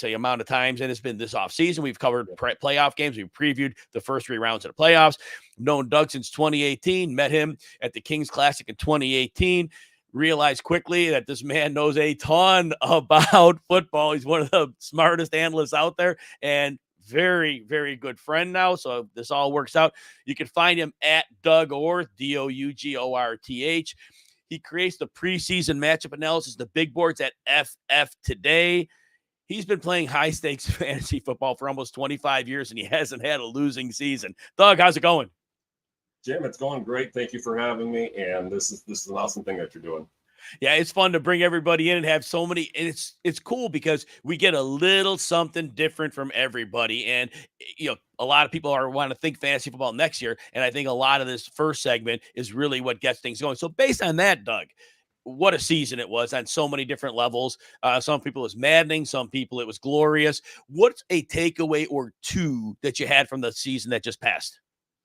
amount of times, and it's been this offseason. We've covered playoff games. We've previewed the first 3 rounds of the playoffs. I've known Doug since 2018, met him at the Kings Classic in 2018, realized quickly that this man knows a ton about football. He's one of the smartest analysts out there and very, very good friend now. So this all works out. You can find him at Doug Orth, DOUGORTH. He creates the preseason matchup analysis, the big boards at FF Today. He's been playing high-stakes fantasy football for almost 25 years, and he hasn't had a losing season. Doug, how's it going? Jim, it's going great. Thank you for having me, and this is an awesome thing that you're doing. Yeah, it's fun to bring everybody in and have so many. And it's cool because we get a little something different from everybody. And, a lot of people want to think fantasy football next year, and I think a lot of this first segment is really what gets things going. So based on that, Doug, what a season it was on so many different levels. Some people it was maddening. Some people it was glorious. What's a takeaway or 2 that you had from the season that just passed?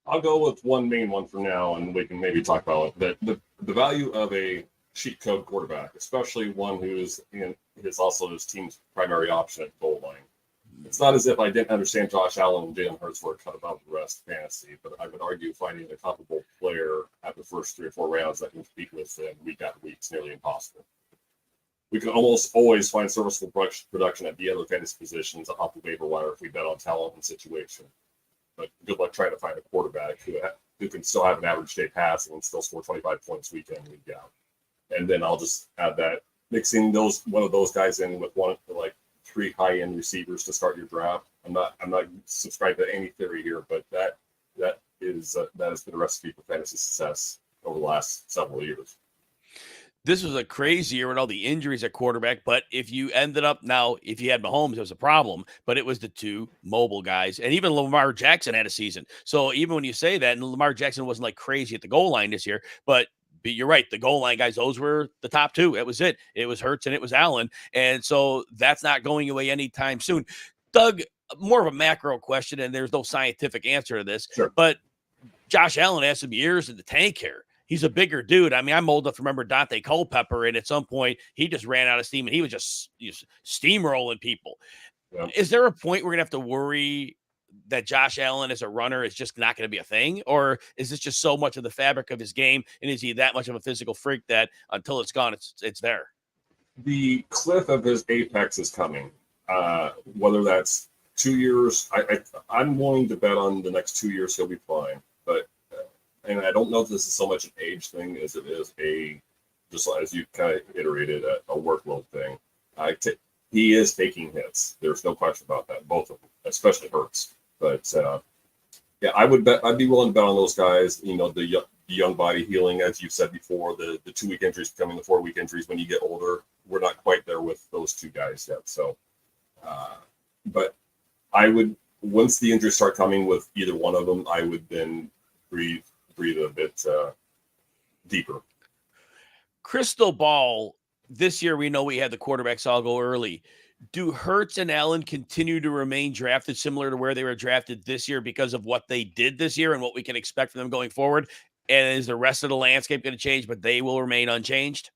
I'll go with one main one for now, and we can maybe talk about it. The value of a cheat code quarterback, especially one who is also his team's primary option at goal line. It's not as if I didn't understand Josh Allen and Jalen Hurts were cut above the rest of fantasy, but I would argue finding a comparable player at the first 3 or 4 rounds that can compete with them week after week is nearly impossible. We can almost always find serviceable production at the other fantasy positions off the waiver wire if we bet on talent and situation. But good luck trying to find a quarterback who can still have an average day passing and still score 25 points week in, week out. And then I'll just add that mixing one of those guys in with 3 high-end receivers to start your draft. I'm not subscribed to any theory here, but that has been a recipe for fantasy success over the last several years. This was a crazy year with all the injuries at quarterback. But if you ended up now, if you had Mahomes, it was a problem. But it was the two mobile guys. And even Lamar Jackson had a season. So even when you say that, and Lamar Jackson wasn't like crazy at the goal line this year, but you're right. The goal line guys, those were the top two. It was it. It was Hurts and it was Allen. And so that's not going away anytime soon. Doug, more of a macro question, and there's no scientific answer to this. Sure. But Josh Allen has some years in the tank here. He's a bigger dude. I mean, I'm old enough to remember Dante Culpepper, and at some point he just ran out of steam and he was just steamrolling people. Yeah. Is there a point we're gonna have to worry that Josh Allen as a runner is just not going to be a thing, or is this just so much of the fabric of his game, and is he that much of a physical freak that until it's gone, it's there? The cliff of his apex is coming. Whether that's 2 years, I'm willing to bet on the next 2 years he'll be fine. But and I don't know if this is so much an age thing as it is just as you kind of iterated, a workload thing. He is taking hits. There's no question about that. Both of them, especially Hurts. But yeah, I'd be willing to bet on those guys. You know, the young body healing, as you said before, the 2 week injuries becoming the 4 week injuries when you get older. We're not quite there with those two guys yet. So, but I would, once the injuries start coming with either one of them, I would then breathe a bit deeper. Crystal ball. This year, we know we had the quarterbacks all go early. Do Hurts and Allen continue to remain drafted similar to where they were drafted this year because of what they did this year and what we can expect from them going forward? And is the rest of the landscape going to change, but they will remain unchanged?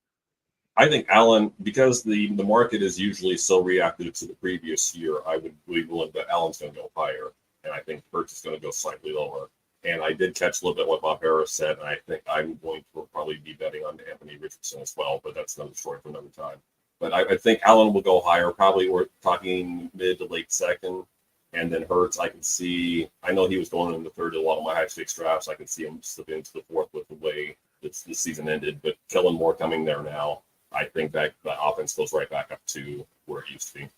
I think Allen, because the market is usually so reactive to the previous year, I would be willing to bet Allen's going to go higher, and I think Hurts is going to go slightly lower. And I did catch a little bit what Bob Harris said, and I think I'm going to probably be betting on Anthony Richardson as well, but that's another story for another time. But I think Allen will go higher. Probably we're talking mid to late second. And then Hurts, I can see, I know he was going in the third to a lot of my high stakes drafts. I can see him slip into the fourth with the way the season ended. But Kellen Moore coming there now, I think that the offense goes right back up to where it used to be.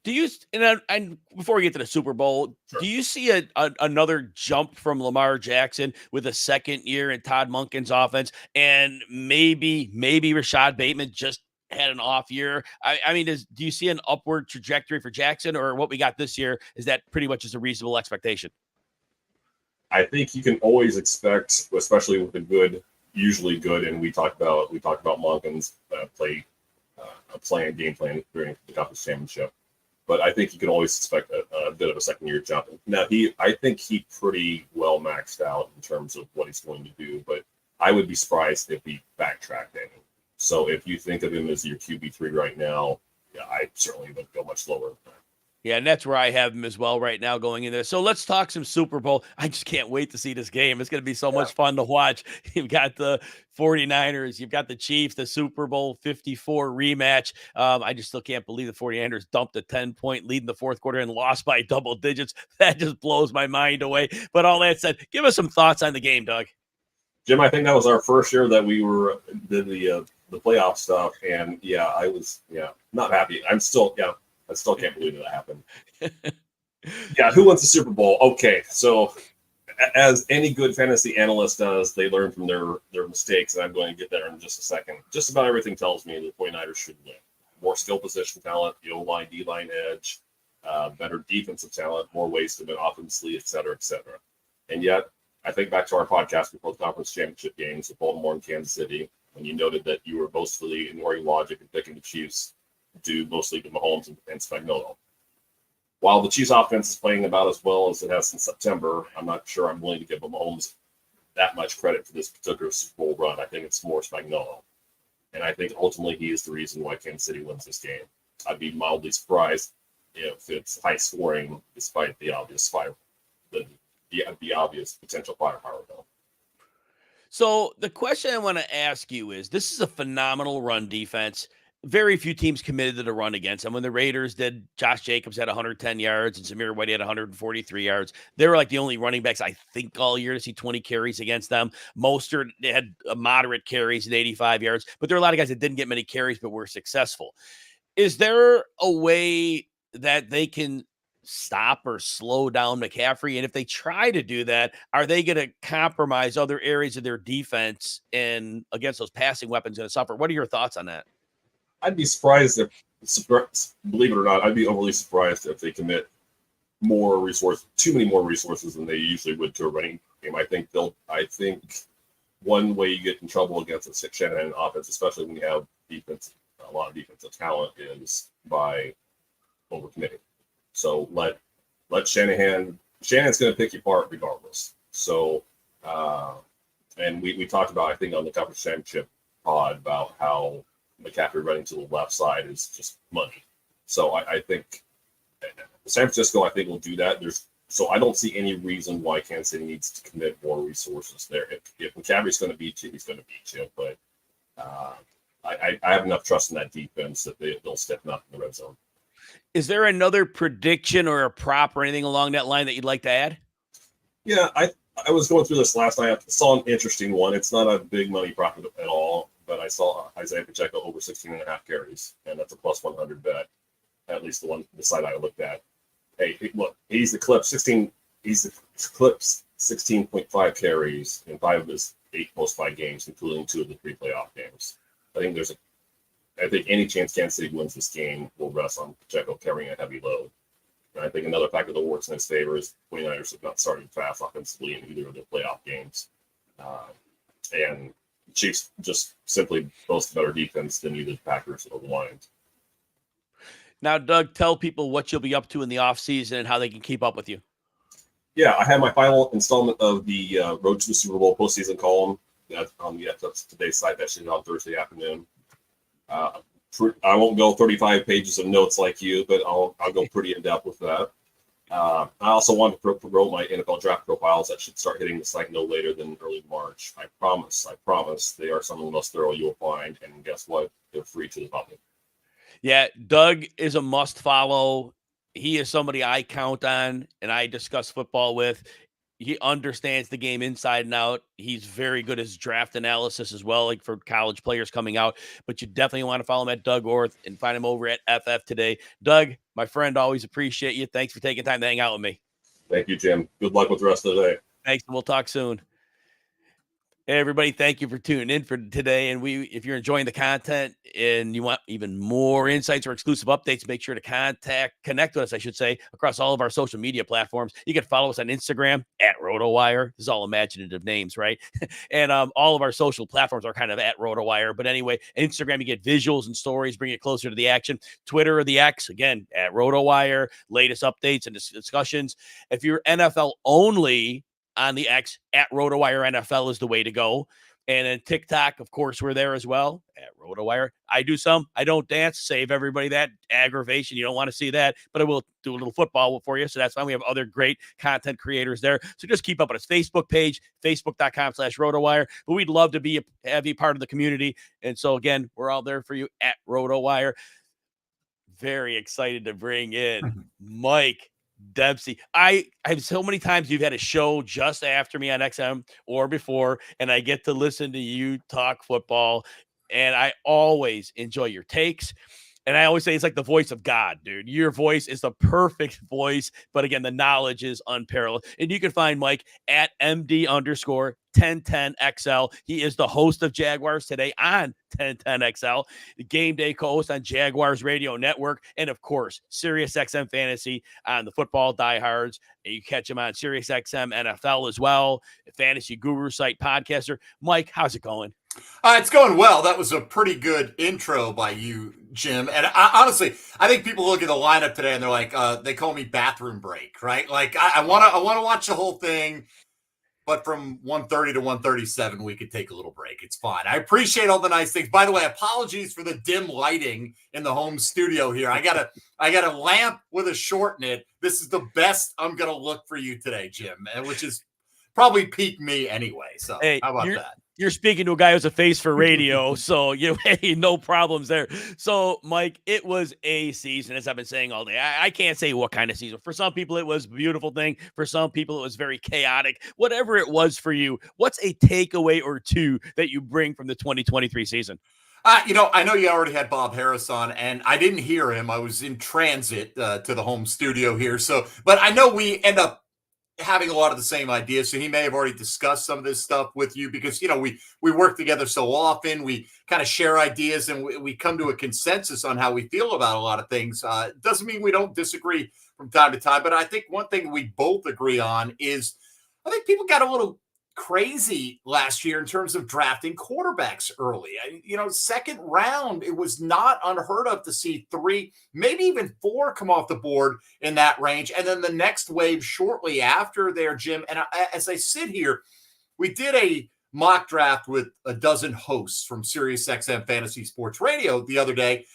Do you, and before we get to the Super Bowl, Sure. Do you see another jump from Lamar Jackson with a second year in Todd Monken's offense, and maybe Rashad Bateman just had an off year? I mean, do you see an upward trajectory for Jackson, or what we got this year is that pretty much is a reasonable expectation? I think you can always expect, especially with a good, usually good, and we talked about Monken's game plan during the conference championship. But I think you can always expect a bit of a second year jump. Now I think he pretty well maxed out in terms of what he's going to do, but I would be surprised if he backtracked any. So if you think of him as your QB3 right now, yeah, I certainly wouldn't go much lower than that. Yeah, and that's where I have him as well right now going in there. So let's talk some Super Bowl. I just can't wait to see this game. It's going to be so much fun to watch. You've got the 49ers. You've got the Chiefs, the Super Bowl 54 rematch. I just still can't believe the 49ers dumped a 10-point lead in the fourth quarter and lost by double digits. That just blows my mind away. But all that said, give us some thoughts on the game, Doug. Jim, I think that was our first year that we did the playoff stuff. And, yeah, I was not happy. I still can't believe that happened. Yeah, who wins the Super Bowl? Okay, so as any good fantasy analyst does, they learn from their mistakes, and I'm going to get there in just a second. Just about everything tells me the 49ers should win. More skill position talent, the O-line, D-line edge, better defensive talent, more ways to win offensively, et cetera, et cetera. And yet, I think back to our podcast before the conference championship games with Baltimore and Kansas City, when you noted that you were mostly ignoring logic and picking the Chiefs due mostly to Mahomes and Spagnuolo. While the Chiefs offense is playing about as well as it has since September, I'm not sure I'm willing to give Mahomes that much credit for this particular Super Bowl run. I think it's more Spagnuolo. And I think ultimately he is the reason why Kansas City wins this game. I'd be mildly surprised if it's high scoring despite the obvious the obvious potential firepower though. So the question I want to ask you is, this is a phenomenal run defense. Very few teams committed to the run against them. When the Raiders did, Josh Jacobs had 110 yards and Samir White had 143 yards. They were like the only running backs, I think, all year to see 20 carries against them. Mostert had a moderate carries at 85 yards, but there are a lot of guys that didn't get many carries but were successful. Is there a way that they can stop or slow down McCaffrey? And if they try to do that, are they going to compromise other areas of their defense and against those passing weapons going to suffer? What are your thoughts on that? I'd be surprised if, believe it or not, I'd be overly surprised if they commit more resources, too many more resources than they usually would to a running game. I think one way you get in trouble against a Shanahan offense, especially when you have a lot of defensive talent, is by overcommitting. So let Shanahan's going to pick you apart regardless. So, and we talked about, I think, on the Conference Championship pod about how McCaffrey running to the left side is just money. So I think San Francisco, I think, will do that. So I don't see any reason why Kansas City needs to commit more resources there. If McCaffrey's going to beat you, he's going to beat you. But I have enough trust in that defense that they'll step up in the red zone. Is there another prediction or a prop or anything along that line that you'd like to add? Yeah, I was going through this last night. I saw an interesting one. It's not a big money profit at all, but I saw Isaiah Pacheco over 16.5 carries, and that's a plus 100 bet. At least the site I looked at. Hey, look, he's the Clips 16.5 carries in 5 of his 8 post-5 games, including 2 of the 3 playoff games. I think any chance Kansas City wins this game will rest on Pacheco carrying a heavy load. And I think another factor that works in his favor is 49ers have not started fast offensively in either of their playoff games. And Chiefs just simply boast better defense than either the Packers or the Lions. Now, Doug, tell people what you'll be up to in the offseason and how they can keep up with you. Yeah, I have my final installment of the Road to the Super Bowl postseason column on the FF Today site. That should be on Thursday afternoon. I won't go 35 pages of notes like you, but I'll go pretty in depth with that. I also want to promote my NFL draft profiles that should start hitting the site no later than early March. I promise. They are some of the most thorough you'll find, and guess what? They're free to the public. Yeah, Doug is a must follow. He is somebody I count on and I discuss football with. He understands the game inside and out. He's very good at draft analysis as well, like for college players coming out. But you definitely want to follow him at Doug Orth and find him over at FF Today. Doug, my friend, always appreciate you. Thanks for taking time to hang out with me. Thank you, Jim. Good luck with the rest of the day. Thanks, and we'll talk soon. Hey, everybody, thank you for tuning in for today. And if you're enjoying the content and you want even more insights or exclusive updates, make sure to connect with us, I should say, across all of our social media platforms. You can follow us on Instagram at RotoWire. This is all imaginative names, right? And all of our social platforms are kind of at RotoWire. But anyway, Instagram, you get visuals and stories, bring it closer to the action. Twitter or the X, again, at RotoWire, latest updates and discussions. If you're NFL only, on the X, at RotoWire NFL is the way to go. And then TikTok, of course, we're there as well at RotoWire. I do some. I don't dance. Save everybody that aggravation. You don't want to see that, but I will do a little football for you. So that's fine. We have other great content creators there. So just keep up with us. Facebook page, facebook.com/RotoWire. But we'd love to be a part of the community. And so, again, we're all there for you at RotoWire. Very excited to bring in Mike Dempsey. I have so many times you've had a show just after me on XM or before, and I get to listen to you talk football, and I always enjoy your takes. And I always say it's like the voice of God, dude. Your voice is the perfect voice, but again, the knowledge is unparalleled. And you can find Mike at MD_1010XL. He is the host of Jaguars Today on 1010XL, the game day co-host on Jaguars Radio Network, and of course, SiriusXM Fantasy on the Football Diehards. And you catch him on SiriusXM NFL as well, Fantasy Guru site podcaster. Mike, how's it going? It's going well. That was a pretty good intro by you, Jim. And honestly, I think people look at the lineup today and they're like, they call me bathroom break, right? Like I want to watch the whole thing, but from 1:30 to 1:37, we could take a little break. It's fine. I appreciate all the nice things. By the way, apologies for the dim lighting in the home studio here. I got a lamp with a short in it. This is the best I'm going to look for you today, Jim, and which is probably peak me anyway. So hey, how about that? You're speaking to a guy who's a face for radio, so hey, no problems there. So, Mike, it was a season, as I've been saying all day. I can't say what kind of season. For some people, it was a beautiful thing. For some people, it was very chaotic. Whatever it was for you, what's a takeaway or two that you bring from the 2023 season? I know you already had Bob Harris on, and I didn't hear him. I was in transit to the home studio here. But I know we end up having a lot of the same ideas. So he may have already discussed some of this stuff with you because, we work together so often. We kind of share ideas and we come to a consensus on how we feel about a lot of things. Doesn't mean we don't disagree from time to time. But I think one thing we both agree on is I think people got a little crazy last year in terms of drafting quarterbacks early. Second round, it was not unheard of to see 3, maybe even 4 come off the board in that range. And then the next wave shortly after there, Jim. And as I sit here, we did a mock draft with a dozen hosts from SiriusXM Fantasy Sports Radio the other day.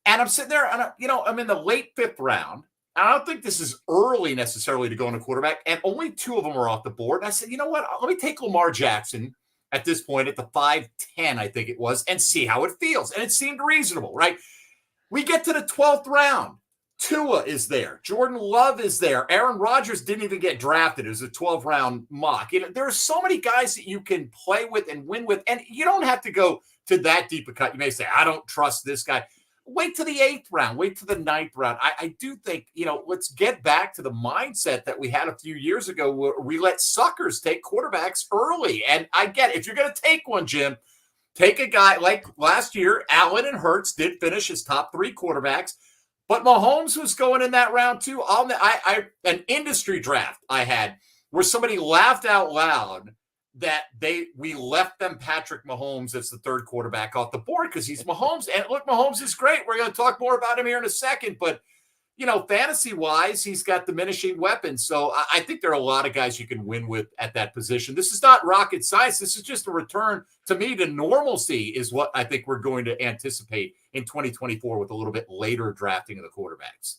And I'm sitting there and, I'm in the late 5th round. I don't think this is early necessarily to go on a quarterback, and only 2 of them are off the board. And I said, you know what? Let me take Lamar Jackson at this point at the 5-10, I think it was, and see how it feels. And it seemed reasonable, right? We get to the 12th round. Tua is there. Jordan Love is there. Aaron Rodgers didn't even get drafted. It was a 12-round mock. There are so many guys that you can play with and win with, and you don't have to go to that deep a cut. You may say, I don't trust this guy. Wait to the 8th round. Wait to the 9th round. I do think, let's get back to the mindset that we had a few years ago where we let suckers take quarterbacks early. And I get it. If you're going to take one, Jim, take a guy like last year. Allen and Hurts did finish as top 3 quarterbacks, but Mahomes was going in that round too. An industry draft I had where somebody laughed out loud that we left them Patrick Mahomes as the 3rd quarterback off the board because he's Mahomes. And look, Mahomes is great. We're going to talk more about him here in a second. But, fantasy-wise, he's got diminishing weapons. So I think there are a lot of guys you can win with at that position. This is not rocket science. This is just a return, to me, to normalcy is what I think we're going to anticipate in 2024 with a little bit later drafting of the quarterbacks.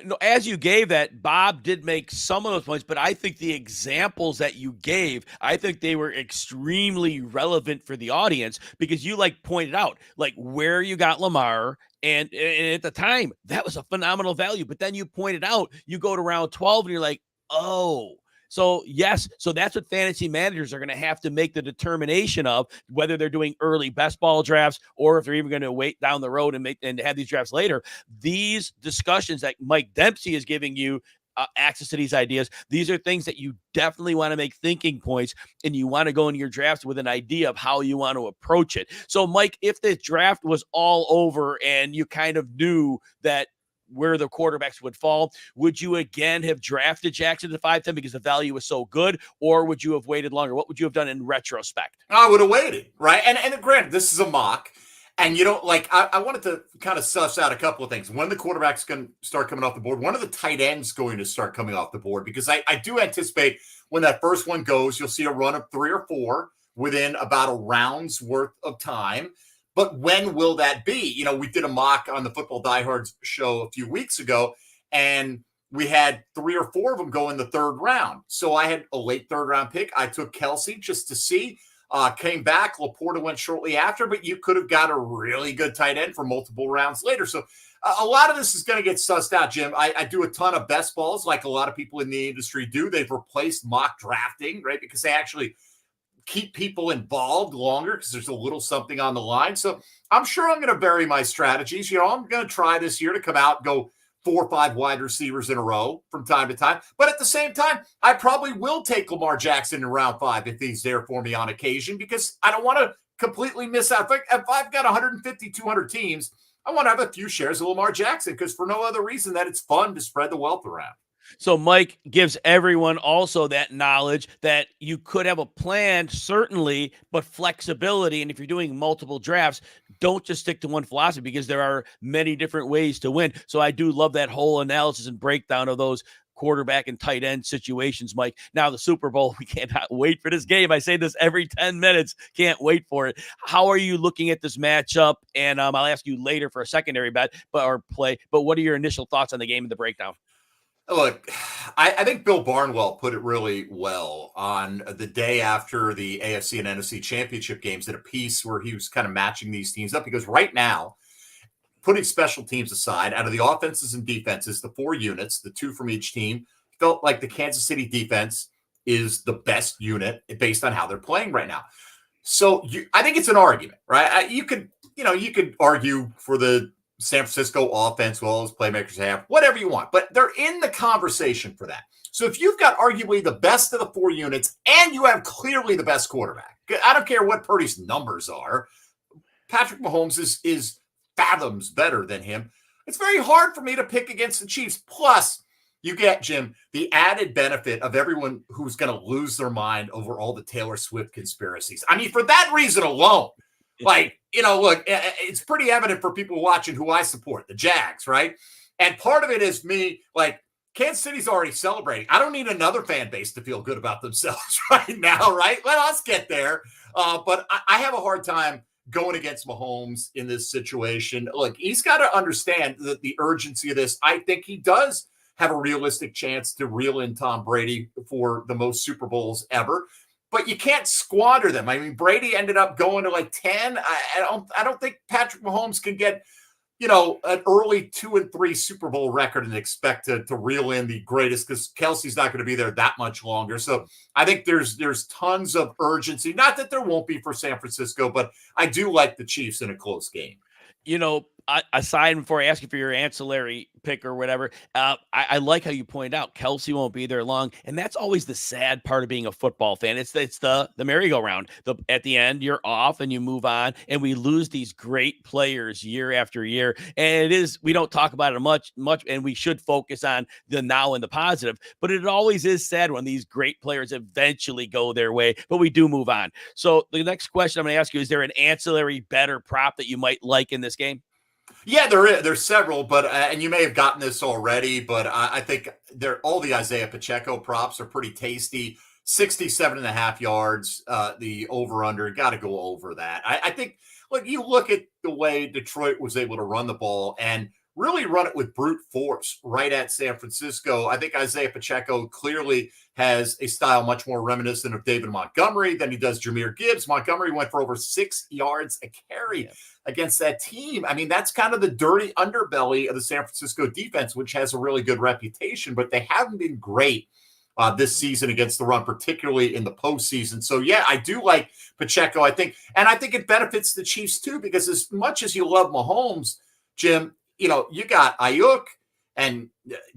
No, as you gave that, Bob did make some of those points, but I think the examples that you gave, I think they were extremely relevant for the audience because you pointed out where you got Lamar. And at the time, that was a phenomenal value. But then you pointed out, you go to round 12 and you're like, oh. So, yes. So that's what fantasy managers are going to have to make the determination of whether they're doing early best ball drafts or if they're even going to wait down the road and have these drafts later. These discussions that Mike Dempsey is giving you access to these ideas. These are things that you definitely want to make thinking points, and you want to go into your drafts with an idea of how you want to approach it. So, Mike, if the draft was all over and you kind of knew that where the quarterbacks would fall, would you again have drafted Jackson at 5-10 because the value was so good, or would you have waited longer? What would you have done in retrospect? I would have waited, right? And granted, this is a mock. And I wanted to kind of suss out a couple of things. When the quarterback's going to start coming off the board, when are the tight ends going to start coming off the board? Because I do anticipate when that first one goes, you'll see a run of 3 or 4 within about a round's worth of time. But when will that be? We did a mock on the Football Diehards show a few weeks ago, and we had 3 or 4 of them go in the 3rd round. So I had a late 3rd round pick. I took Kelsey just to see. Came back. Laporta went shortly after, but you could have got a really good tight end for multiple rounds later. So a lot of this is going to get sussed out, Jim. I do a ton of best balls like a lot of people in the industry do. They've replaced mock drafting, right? Because they actually keep people involved longer because there's a little something on the line. So I'm sure I'm going to vary my strategies. I'm going to try this year to come out and go 4 or 5 wide receivers in a row from time to time. But at the same time, I probably will take Lamar Jackson in round 5 if he's there for me on occasion because I don't want to completely miss out. If I've got 150, 200 teams, I want to have a few shares of Lamar Jackson because for no other reason that it's fun to spread the wealth around. So Mike gives everyone also that knowledge that you could have a plan, certainly, but flexibility. And if you're doing multiple drafts, don't just stick to one philosophy because there are many different ways to win. So I do love that whole analysis and breakdown of those quarterback and tight end situations, Mike. Now the Super Bowl, we cannot wait for this game. I say this every 10 minutes. Can't wait for it. How are you looking at this matchup? And I'll ask you later for a secondary bet or play. But what are your initial thoughts on the game and the breakdown? Look, I think Bill Barnwell put it really well on the day after the AFC and NFC championship games in a piece where he was kind of matching these teams up. Because right now, putting special teams aside, out of the offenses and defenses, the 4 units, the 2 from each team, felt like the Kansas City defense is the best unit based on how they're playing right now. So I think it's an argument, right? You could you could argue for the San Francisco offense, well, as playmakers have, whatever you want, but they're in the conversation for that. So if you've got arguably the best of the 4 units and you have clearly the best quarterback, I don't care what Purdy's numbers are, Patrick Mahomes is fathoms better than him. It's very hard for me to pick against the Chiefs. Plus, you get, Jim, the added benefit of everyone who's going to lose their mind over all the Taylor Swift conspiracies. I mean, for that reason alone, look, it's pretty evident for people watching who I support, the Jags, right? And part of it is me, Kansas City's already celebrating. I don't need another fan base to feel good about themselves right now, right? Let us get there. But I have a hard time going against Mahomes in this situation. Look, he's got to understand the urgency of this. I think he does have a realistic chance to reel in Tom Brady for the most Super Bowls ever. But you can't squander them. I mean, Brady ended up going to 10. I don't think Patrick Mahomes can get, an early 2-3 Super Bowl record and expect to reel in the greatest, because Kelsey's not going to be there that much longer. So I think there's tons of urgency. Not that there won't be for San Francisco, but I do like the Chiefs in a close game. Aside, before I ask you for your ancillary pick or whatever, I like how you point out Kelsey won't be there long, and that's always the sad part of being a football fan. It's the merry-go-round. At the end, you're off and you move on, and we lose these great players year after year. And we don't talk about it much, and we should focus on the now and the positive. But it always is sad when these great players eventually go their way, but we do move on. So the next question I'm going to ask you: is there an ancillary bet or prop that you might like in this game? Yeah, there's several, but and you may have gotten this already, but I think all the Isaiah Pacheco props are pretty tasty. 67.5 yards, the over-under, got to go over that. I think, you look at the way Detroit was able to run the ball and really run it with brute force right at San Francisco. I think Isaiah Pacheco clearly has a style much more reminiscent of David Montgomery than he does Jahmyr Gibbs. Montgomery went for over 6 yards a carry against that team. I mean, that's kind of the dirty underbelly of the San Francisco defense, which has a really good reputation, but they haven't been great this season against the run, particularly in the postseason. So, yeah, I do like Pacheco, I think. And I think it benefits the Chiefs, too, because as much as you love Mahomes, Jim, you got Ayuk and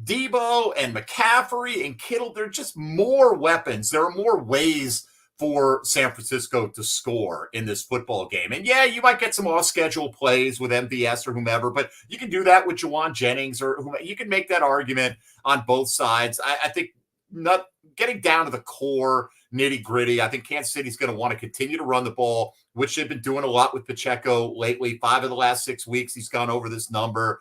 Debo and McCaffrey and Kittle. There are just more weapons. There are more ways for San Francisco to score in this football game. And yeah, you might get some off-schedule plays with MVS or whomever, but you can do that with Juwan Jennings or whomever. You can make that argument on both sides. I think not getting down to the core nitty-gritty, I think Kansas City's going to want to continue to run the ball, which they've been doing a lot with Pacheco lately. 5 of the last 6 weeks, he's gone over this number.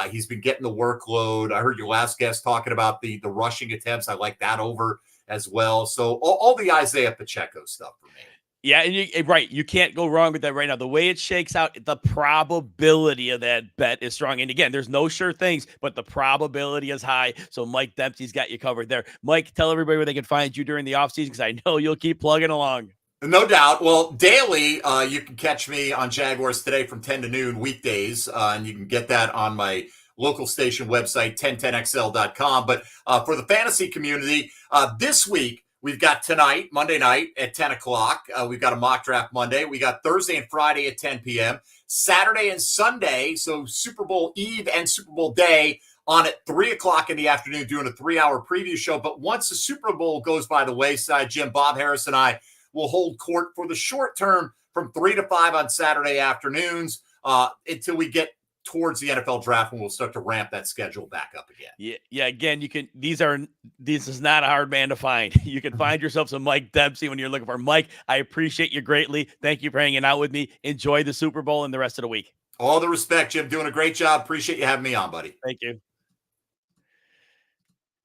He's been getting the workload. I heard your last guest talking about the rushing attempts. I like that over as well. So all the Isaiah Pacheco stuff for me. Yeah, and right, you can't go wrong with that right now. The way it shakes out, the probability of that bet is strong. And again, there's no sure things, but the probability is high. So Mike Dempsey's got you covered there. Mike, tell everybody where they can find you during the offseason, because I know you'll keep plugging along. No doubt. Well, daily, you can catch me on Jaguars Today from 10 to noon weekdays, and you can get that on my local station website, 1010xl.com. But for the fantasy community, this week, we've got tonight, Monday night at 10 o'clock. We've got a mock draft Monday. We got Thursday and Friday at 10 p.m. Saturday and Sunday, so Super Bowl Eve and Super Bowl Day on at 3 o'clock in the afternoon doing a 3-hour preview show. But once the Super Bowl goes by the wayside, Jim, Bob Harris, and I will hold court for the short term from 3 to 5 on Saturday afternoons until we get towards the NFL draft, when we'll start to ramp that schedule back up again. Yeah. Again, you can. This is not a hard man to find. You can find yourself some Mike Dempsey when you're looking for Mike. I appreciate you greatly. Thank you for hanging out with me. Enjoy the Super Bowl and the rest of the week. All the respect, Jim. Doing a great job. Appreciate you having me on, buddy. Thank you.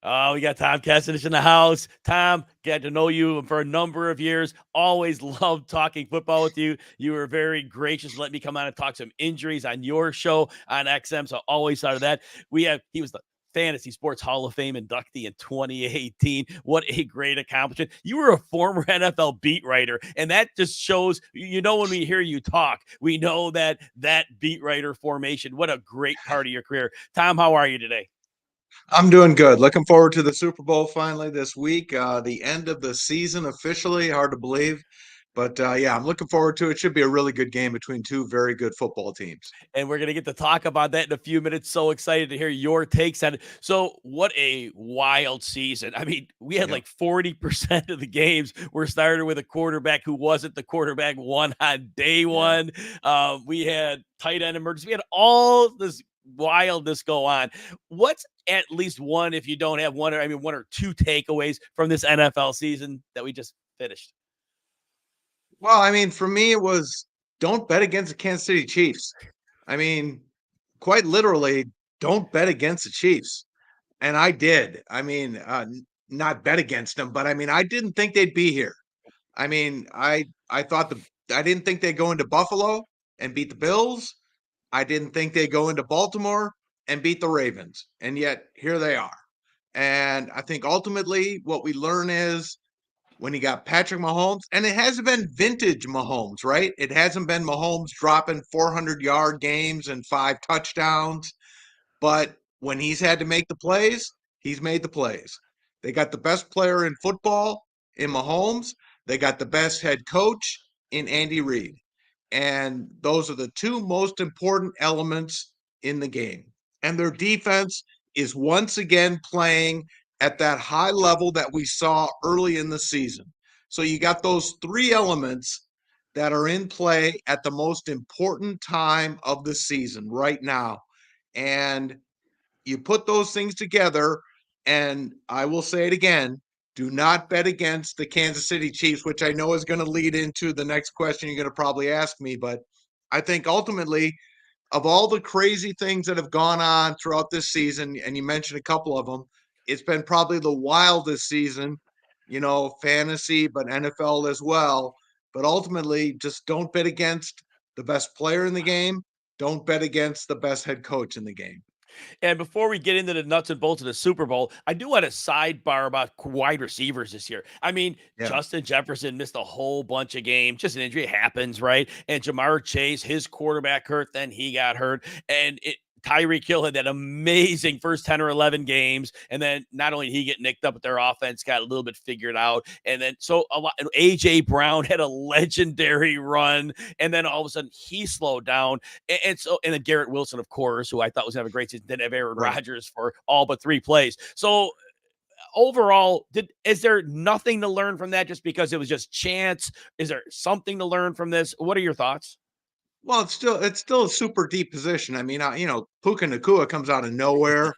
Oh, we got Tom Cassidy in the house. Tom, got to know you for a number of years. Always loved talking football with you. You were very gracious to let me come on and talk some injuries on your show on XM. So always thought of that. He was the Fantasy Sports Hall of Fame inductee in 2018. What a great accomplishment. You were a former NFL beat writer, and that just shows, when we hear you talk, we know that beat writer formation, what a great part of your career. Tom, how are you today? I'm doing good. Looking forward to the Super Bowl finally this week. The end of the season officially. Hard to believe. But yeah, I'm looking forward to it. Should be a really good game between two very good football teams. And we're going to get to talk about that in a few minutes. So excited to hear your takes on it. So, what a wild season. I mean, we had like 40% of the games were started with a quarterback who wasn't the quarterback one on day one. We had tight end emergency. We had all this wildness go on. What's at least one, if you don't have one, or I mean, one or two takeaways from this NFL season that we just finished? Well, I mean, for me, it was don't bet against the Kansas City Chiefs. I mean, quite literally, don't bet against the Chiefs. And I did. I mean, not bet against them, but I mean, I didn't think they'd be here. I mean, I thought I didn't think they'd go into Buffalo and beat the Bills. I didn't think they'd go into Baltimore and beat the Ravens. And yet here they are. And I think ultimately what we learn is when you got Patrick Mahomes, and it hasn't been vintage Mahomes, right? It hasn't been Mahomes dropping 400-yard games and 5 touchdowns. But when he's had to make the plays, he's made the plays. They got the best player in football in Mahomes. They got the best head coach in Andy Reid. And those are the two most important elements in the game. And their defense is once again playing at that high level that we saw early in the season. So you got those three elements that are in play at the most important time of the season right now. And you put those things together, and I will say it again, do not bet against the Kansas City Chiefs, which I know is going to lead into the next question you're going to probably ask me. But I think ultimately, of all the crazy things that have gone on throughout this season, and you mentioned a couple of them, it's been probably the wildest season, fantasy, but NFL as well. But ultimately, just don't bet against the best player in the game. Don't bet against the best head coach in the game. And before we get into the nuts and bolts of the Super Bowl, I do want to sidebar about wide receivers this year. I mean, Justin Jefferson missed a whole bunch of games. Just an injury happens, right? And Jamar Chase, his quarterback hurt, then he got hurt. And Tyreek Hill had that amazing first 10 or 11 games. And then not only did he get nicked up, but their offense got a little bit figured out. And then A.J. Brown had a legendary run. And then all of a sudden he slowed down. And then Garrett Wilson, of course, who I thought was going to have a great season, didn't have Aaron Rodgers for all but 3 plays. So overall, is there nothing to learn from that just because it was just chance? Is there something to learn from this? What are your thoughts? Well, it's still a super deep position. I mean, Puka Nacua comes out of nowhere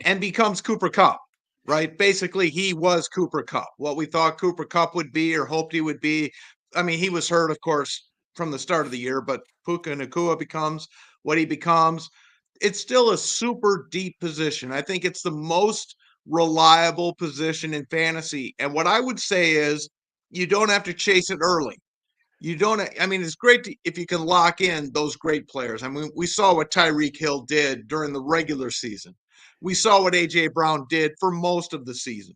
and becomes Cooper Kupp, right? Basically, he was Cooper Kupp. What we thought Cooper Kupp would be or hoped he would be. I mean, he was hurt, of course, from the start of the year, but Puka Nacua becomes what he becomes. It's still a super deep position. I think it's the most reliable position in fantasy. And what I would say is you don't have to chase it early. It's great if you can lock in those great players. I mean, we saw what Tyreek Hill did during the regular season. We saw what A.J. Brown did for most of the season.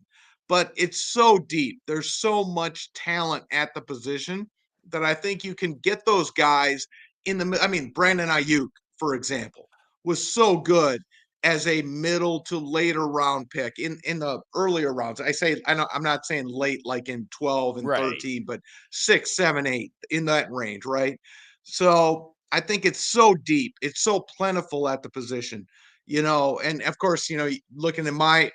But it's so deep. There's so much talent at the position that I think you can get those guys Brandon Ayuk, for example, was so good as a middle to later round pick in the earlier rounds. I'm not saying late like in 12 and 13, but 6, 7, 8 in that range, right? So I think it's so deep, it's so plentiful at the position, and of course, looking at my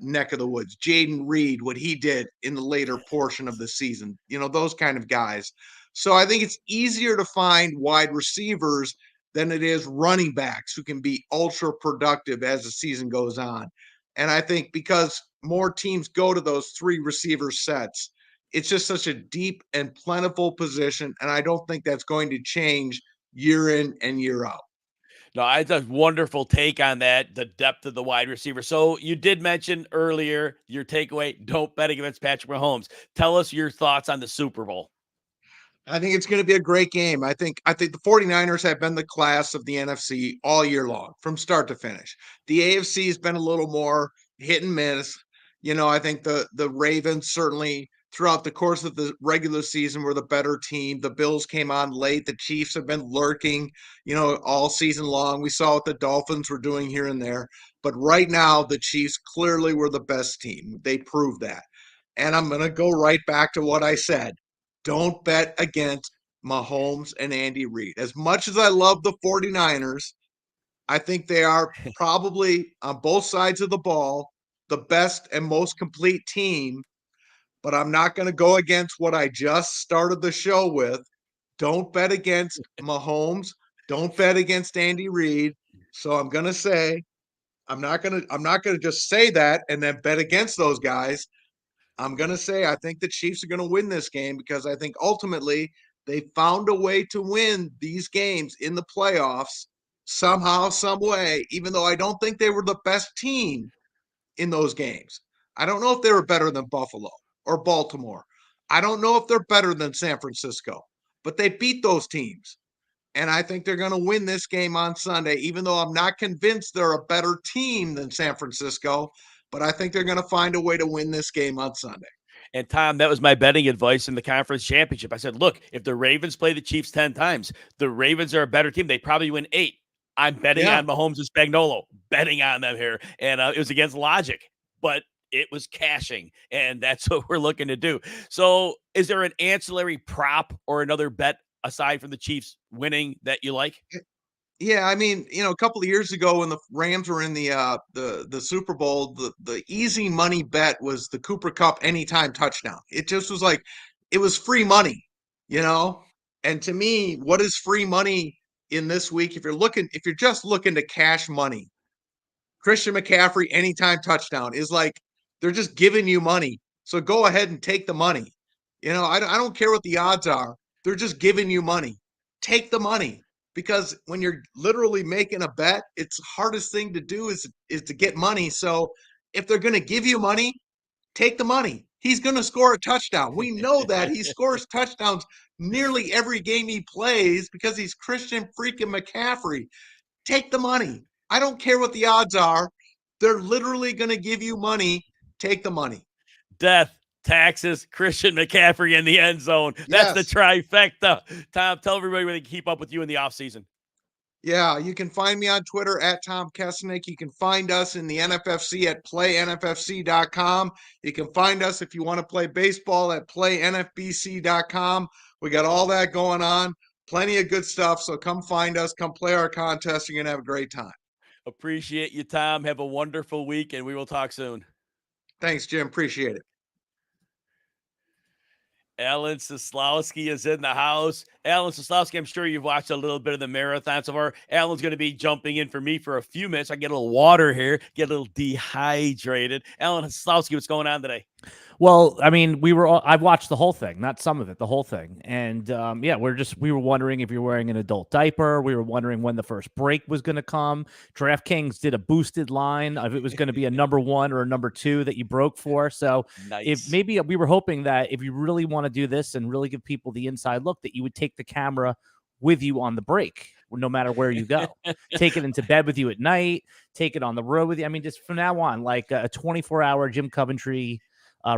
neck of the woods, Jaden Reed, what he did in the later portion of the season, those kind of guys. So I think it's easier to find wide receivers than it is running backs who can be ultra productive as the season goes on. And I think because more teams go to those 3 receiver sets, it's just such a deep and plentiful position. And I don't think that's going to change year in and year out. No, it's a wonderful take on that, the depth of the wide receiver. So you did mention earlier your takeaway, don't bet against Patrick Mahomes. Tell us your thoughts on the Super Bowl. I think it's going to be a great game. I think the 49ers have been the class of the NFC all year long, from start to finish. The AFC has been a little more hit and miss. I think the Ravens certainly throughout the course of the regular season were the better team. The Bills came on late. The Chiefs have been lurking, all season long. We saw what the Dolphins were doing here and there. But right now, the Chiefs clearly were the best team. They proved that. And I'm going to go right back to what I said. don't bet against Mahomes and Andy Reid. As much as I love the 49ers, I think they are probably on both sides of the ball the best and most complete team, but I'm not going to go against what I just started the show with. Don't bet against Mahomes. Don't bet against Andy Reid. So I'm going to say I'm not going to just say that and then bet against those guys. I'm going to say I think the Chiefs are going to win this game because I think ultimately they found a way to win these games in the playoffs somehow, some way, even though I don't think they were the best team in those games. I don't know if they were better than Buffalo or Baltimore. I don't know if they're better than San Francisco, but they beat those teams. And I think they're going to win this game on Sunday, even though I'm not convinced they're a better team than San Francisco. But I think they're going to find a way to win this game on Sunday. And Tom, that was my betting advice in the conference championship. I said, look, if the Ravens play the Chiefs 10 times, the Ravens are a better team. They probably win 8. I'm betting on Mahomes and Spagnuolo, betting on them here. And it was against logic, but it was cashing. And that's what we're looking to do. So is there an ancillary prop or another bet aside from the Chiefs winning that you like? Yeah, I mean, a couple of years ago when the Rams were in the Super Bowl, the easy money bet was the Cooper Kupp anytime touchdown. It just was like it was free money, And to me, what is free money in this week? If you're just looking to cash money, Christian McCaffrey anytime touchdown is like they're just giving you money. So go ahead and take the money. I don't care what the odds are. They're just giving you money. Take the money. Because when you're literally making a bet, it's the hardest thing to do is to get money. So if they're going to give you money, take the money. He's going to score a touchdown. We know that he scores touchdowns nearly every game he plays because he's Christian freaking McCaffrey. Take the money. I don't care what the odds are. They're literally going to give you money. Take the money. Death, taxes, Christian McCaffrey in the end zone. That's the trifecta. Tom, tell everybody where they can keep up with you in the offseason. Yeah, you can find me on Twitter at Tom Kesnick. You can find us in the NFFC at playnffc.com. You can find us if you want to play baseball at playnfbc.com. We got all that going on. Plenty of good stuff. So come find us. Come play our contest. You're going to have a great time. Appreciate you, Tom. Have a wonderful week, and we will talk soon. Thanks, Jim. Appreciate it. Alan Soslowski is in the house. Alan Soslowski, I'm sure you've watched a little bit of the marathon so far. Alan's going to be jumping in for me for a few minutes. I get a little water here, get a little dehydrated. Alan Soslowski, what's going on today? Well, I mean, I've watched the whole thing, not some of it, the whole thing. And we were wondering if you're wearing an adult diaper. We were wondering when the first break was going to come. DraftKings did a boosted line of it was going to be a number 1 or a number 2 that you broke for. So if maybe we were hoping that if you really want to do this and really give people the inside look, that you would take the camera with you on the break, no matter where you go. Take it into bed with you at night, take it on the road with you. I mean, just from now on, like a 24-hour Jim Coventry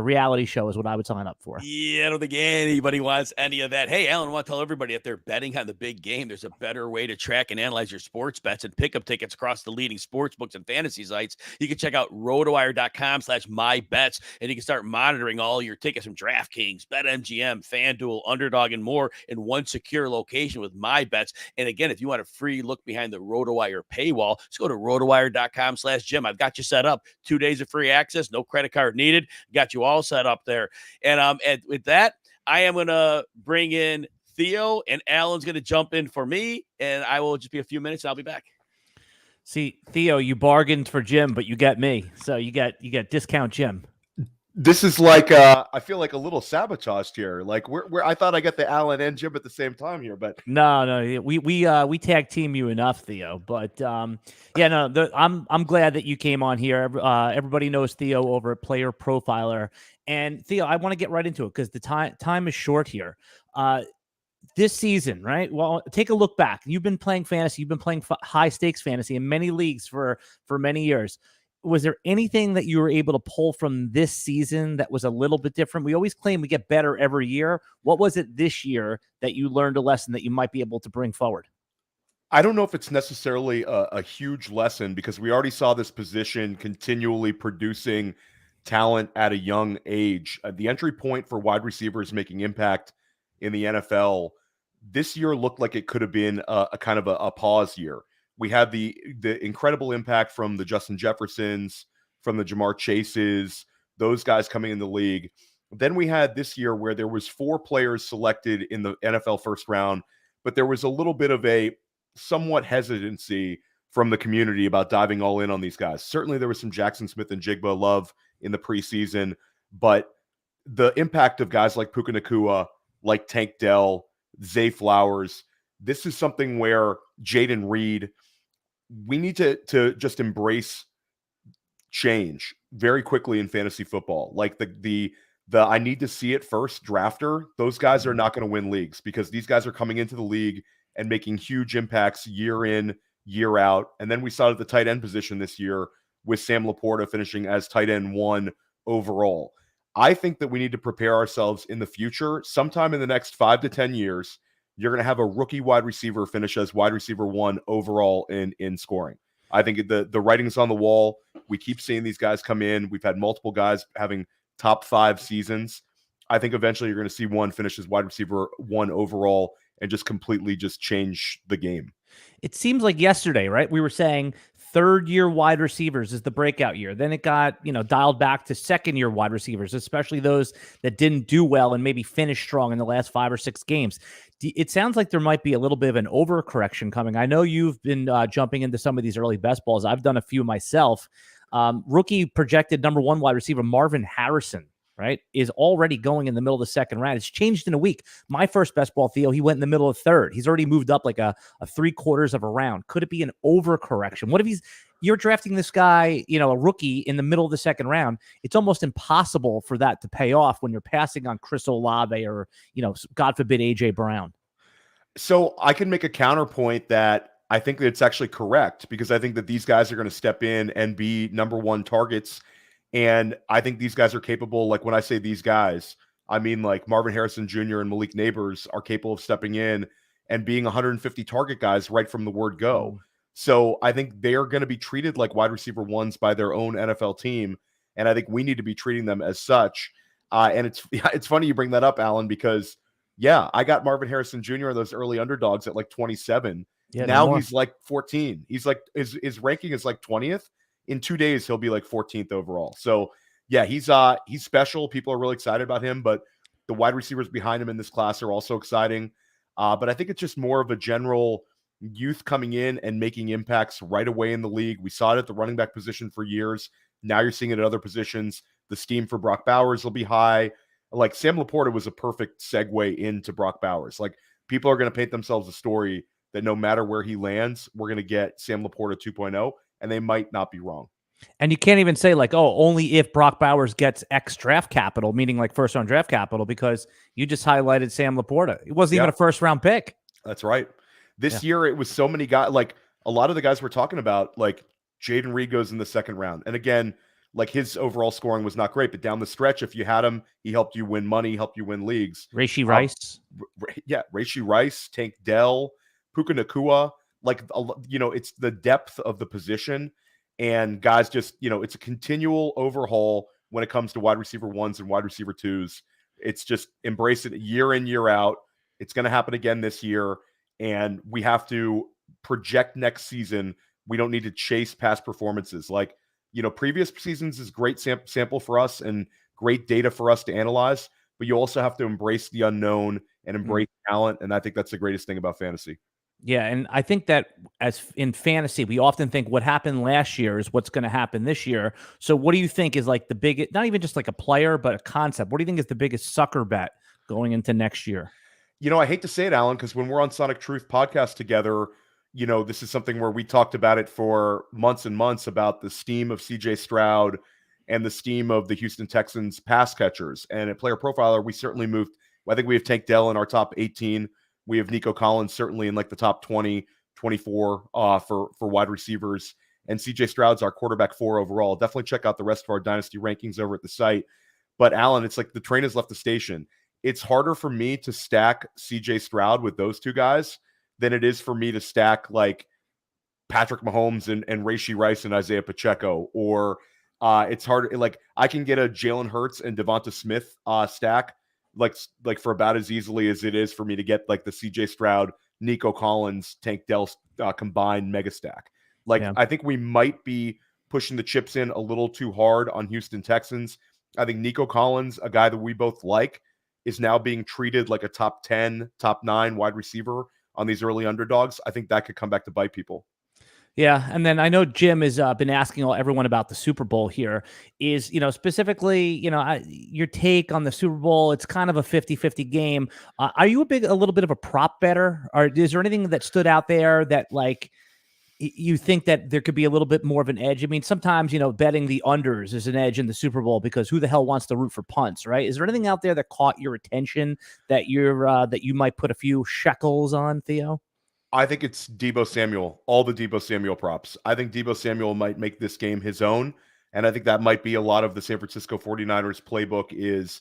reality show is what I would sign up for. Yeah, I don't think anybody wants any of that. Hey, Alan, I want to tell everybody if they're betting on the big game, there's a better way to track and analyze your sports bets and pick up tickets across the leading sports books and fantasy sites. You can check out rotowire.com/mybets, and you can start monitoring all your tickets from DraftKings, BetMGM, FanDuel, Underdog, and more in one secure location with MyBets. And again, if you want a free look behind the RotoWire paywall, just go to rotowire.com/Jim. I've got you set up. 2 days of free access, no credit card needed. Got you all set up there. And with that, I am going to bring in Theo, and Alan's going to jump in for me, and I will just be a few minutes, and I'll be back. See, Theo, you bargained for Jim, but you get me. So you get discount Jim. This is like I feel like a little sabotaged here. Like I thought I got the Alan and Jim at the same time here, but no, we tag team you enough, Theo. But I'm glad that you came on here. Everybody knows Theo over at Player Profiler, and Theo, I want to get right into it because the time is short here. This season, right? Well, take a look back. You've been playing fantasy. You've been playing high stakes fantasy in many leagues for many years. Was there anything that you were able to pull from this season that was a little bit different? We always claim we get better every year. What was it this year that you learned a lesson that you might be able to bring forward? I don't know if it's necessarily a huge lesson because we already saw this position continually producing talent at a young age. The entry point for wide receivers making impact in the NFL, this year looked like it could have been a kind of a pause year. We had the incredible impact from the Justin Jeffersons, from the Jamar Chases, those guys coming in the league. Then we had this year where there was 4 players selected in the NFL first round, but there was a little bit of a somewhat hesitancy from the community about diving all in on these guys. Certainly there was some Jackson Smith and Jigba love in the preseason, but the impact of guys like Puka Nacua, like Tank Dell, Zay Flowers, this is something where Jaden Reed, we need to just embrace change very quickly in fantasy football. Like the I need to see it first drafter, those guys are not going to win leagues because these guys are coming into the league and making huge impacts year in, year out. And then we saw at the tight end position this year with Sam Laporta finishing as tight end 1 overall. I think that we need to prepare ourselves in the future. Sometime in the next 5 to 10 years, you're going to have a rookie wide receiver finish as wide receiver 1 overall in scoring. I think the writing's on the wall. We keep seeing these guys come in. We've had multiple guys having top 5 seasons. I think eventually you're going to see one finish as wide receiver 1 overall and just completely just change the game. It seems like yesterday, right? We were saying third-year wide receivers is the breakout year. Then it got, dialed back to second-year wide receivers, especially those that didn't do well and maybe finished strong in the last 5 or 6 games. It sounds like there might be a little bit of an overcorrection coming. I know you've been jumping into some of these early best balls. I've done a few myself. Rookie projected number 1 wide receiver Marvin Harrison, right, is already going in the middle of the second round. It's changed in a week. My first best ball, Theo, he went in the middle of third. He's already moved up like a 3/4 of a round. Could it be an overcorrection? What if you're drafting this guy, a rookie in the middle of the second round? It's almost impossible for that to pay off when you're passing on Chris Olave or, God forbid, AJ Brown. So I can make a counterpoint that I think that it's actually correct because I think that these guys are going to step in and be number 1 targets. And I think these guys are capable. Like when I say these guys, I mean like Marvin Harrison Jr. and Malik Neighbors are capable of stepping in and being 150 target guys right from the word go. So I think they are going to be treated like wide receiver 1s by their own NFL team. And I think we need to be treating them as such. And it's funny you bring that up, Alan, because I got Marvin Harrison Jr. and those early underdogs at like 27. Yeah, now he's like 14. He's like, his ranking is like 20th. In 2 days, he'll be like 14th overall. So he's special. People are really excited about him, but the wide receivers behind him in this class are also exciting. But I think it's just more of a general youth coming in and making impacts right away in the league. We saw it at the running back position for years. Now you're seeing it at other positions. The steam for Brock Bowers will be high. Like Sam Laporta was a perfect segue into Brock Bowers. Like people are going to paint themselves a story that no matter where he lands, we're going to get Sam Laporta 2.0. And they might not be wrong. And you can't even say like, only if Brock Bowers gets X draft capital, meaning like first round draft capital, because you just highlighted Sam Laporta. It wasn't even a first round pick. That's right. This year, it was so many guys, like a lot of the guys we're talking about, like Jaden Reed goes in the second round. And again, like his overall scoring was not great, but down the stretch, if you had him, he helped you win money, helped you win leagues. Rashee Rice. Rashee Rice, Tank Dell, Puka Nacua. Like, it's the depth of the position and guys just, it's a continual overhaul when it comes to wide receiver 1s and wide receiver 2s. It's just embrace it year in, year out. It's going to happen again this year. And we have to project next season. We don't need to chase past performances. Like, previous seasons is great sample for us and great data for us to analyze, but you also have to embrace the unknown and embrace talent. And I think that's the greatest thing about fantasy. Yeah, and I think that as in fantasy, we often think what happened last year is what's going to happen this year. So what do you think is like the biggest, not even just like a player, but a concept? What do you think is the biggest sucker bet going into next year? I hate to say it, Alan, because when we're on Sonic Truth podcast together, this is something where we talked about it for months and months about the steam of CJ Stroud and the steam of the Houston Texans pass catchers. And at Player Profiler, we certainly moved. I think we have Tank Dell in our top 18. We have Nico Collins certainly in like the top 20, 24 for wide receivers. And CJ Stroud's our quarterback 4 overall. Definitely check out the rest of our dynasty rankings over at the site. But Alan, it's like the train has left the station. It's harder for me to stack CJ Stroud with those 2 guys than it is for me to stack like Patrick Mahomes and Rashee Rice and Isaiah Pacheco. Or it's hard. Like I can get a Jalen Hurts and Devonta Smith stack like for about as easily as it is for me to get like the CJ Stroud, Nico Collins, Tank Dell combined mega stack. Like, Yeah. I think we might be pushing the chips in a little too hard on Houston Texans. I think Nico Collins, a guy that we both like, is now being treated like a top 10, top 9 wide receiver on these early underdogs. I think that could come back to bite people. Yeah, and then I know Jim has been asking everyone about the Super Bowl here. Is, specifically, your take on the Super Bowl? It's kind of a 50-50 game. Are you a little bit of a prop better? Or is there anything that stood out there that, like, you think that there could be a little bit more of an edge? I mean, sometimes, betting the unders is an edge in the Super Bowl because who the hell wants to root for punts, right? Is there anything out there that caught your attention that you might put a few shekels on, Theo? I think it's Deebo Samuel, all the Deebo Samuel props. I think Deebo Samuel might make this game his own. And I think that might be a lot of the San Francisco 49ers playbook is,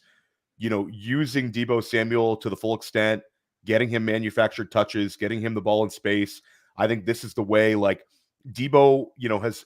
using Deebo Samuel to the full extent, getting him manufactured touches, getting him the ball in space. I think this is the way, like, Deebo,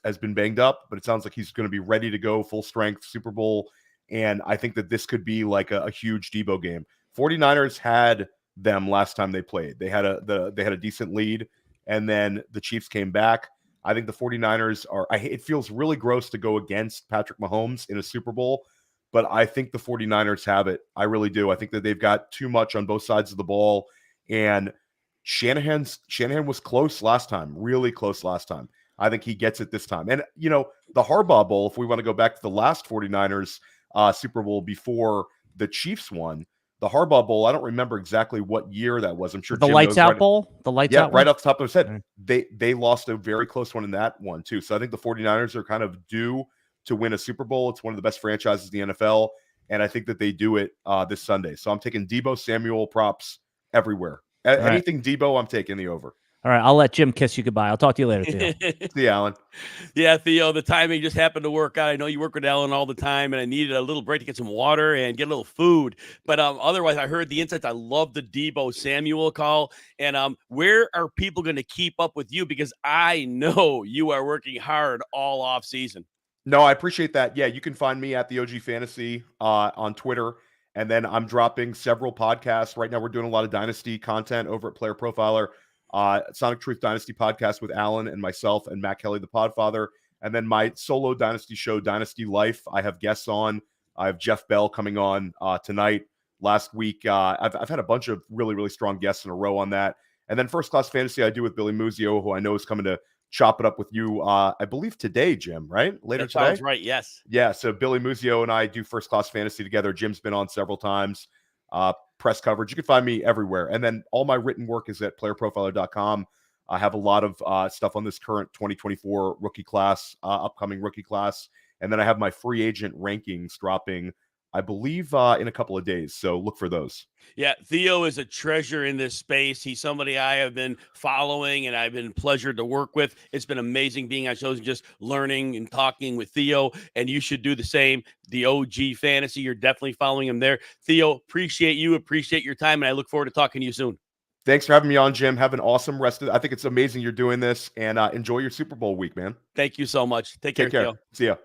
has been banged up, but it sounds like he's going to be ready to go full strength Super Bowl. And I think that this could be like a huge Deebo game. 49ers had them last time they played. They had a decent lead, and then the Chiefs came back. I think the 49ers it feels really gross to go against Patrick Mahomes in a Super Bowl, but I think the 49ers have it. I really do. I think that they've got too much on both sides of the ball, and Shanahan was close last time, really close last time. I think he gets it this time. And, the Harbaugh Bowl, if we want to go back to the last 49ers Super Bowl before the Chiefs won, the Harbaugh Bowl, I don't remember exactly what year that was. I'm sure The Jim Lights knows Out right, Bowl? The Lights Out right one? off the top of his head. They lost a very close one in that one, too. So I think the 49ers are kind of due to win a Super Bowl. It's one of the best franchises in the NFL, and I think that they do it this Sunday. So I'm taking Deebo Samuel props everywhere. Anything Deebo, I'm taking the over. All right, I'll let Jim kiss you goodbye. I'll talk to you later, Theo. See you, Alan. Yeah, Theo, the timing just happened to work out. I know you work with Alan all the time, and I needed a little break to get some water and get a little food. But otherwise, I heard the insights. I love the Deebo Samuel call. And where are people going to keep up with you? Because I know you are working hard all off season. No, I appreciate that. Yeah, you can find me at the OG Fantasy on Twitter. And then I'm dropping several podcasts. Right now, we're doing a lot of Dynasty content over at Player Profiler. Sonic Truth Dynasty podcast with Alan and myself and Matt Kelly, the Podfather. And then my solo Dynasty show, Dynasty Life. I have guests on. I have Jeff Bell coming on tonight. Last week, I've had a bunch of really, really strong guests in a row on that. And then First Class Fantasy I do with Billy Muzio, who I know is coming to chop it up with you, I believe today, Jim, right? Later that today? Sounds right, yes. Yeah, so Billy Muzio and I do First Class Fantasy together. Jim's been on several times. Press coverage. You can find me everywhere. And then all my written work is at playerprofiler.com. I have a lot of stuff on this current 2024 rookie class, upcoming rookie class. And then I have my free agent rankings dropping, I believe, in a couple of days. So look for those. Yeah, Theo is a treasure in this space. He's somebody I have been following and I've been pleasured to work with. It's been amazing being on shows and just learning and talking with Theo, and you should do the same. The OG Fantasy, you're definitely following him there. Theo, appreciate you, appreciate your time, and I look forward to talking to you soon. Thanks for having me on, Jim. Have an awesome rest of I think it's amazing you're doing this, and enjoy your Super Bowl week, man. Thank you so much. Take care. Theo. See ya.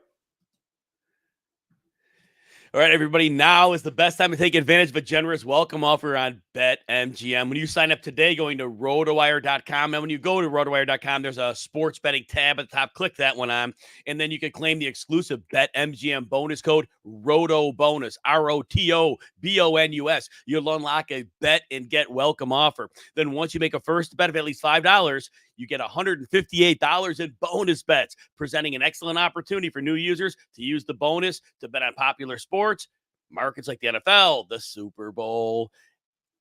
All right, everybody, now is the best time to take advantage of a generous welcome offer on BetMGM. When you sign up today, going to RotoWire.com, and when you go to RotoWire.com, there's a sports betting tab at the top. Click that one on, and then you can claim the exclusive BetMGM bonus code ROTOBONUS, ROTOBONUS. You'll unlock a bet and get welcome offer. Then once you make a first bet of at least $5, you get $158 in bonus bets, presenting an excellent opportunity for new users to use the bonus to bet on popular sports, markets like the NFL, the Super Bowl,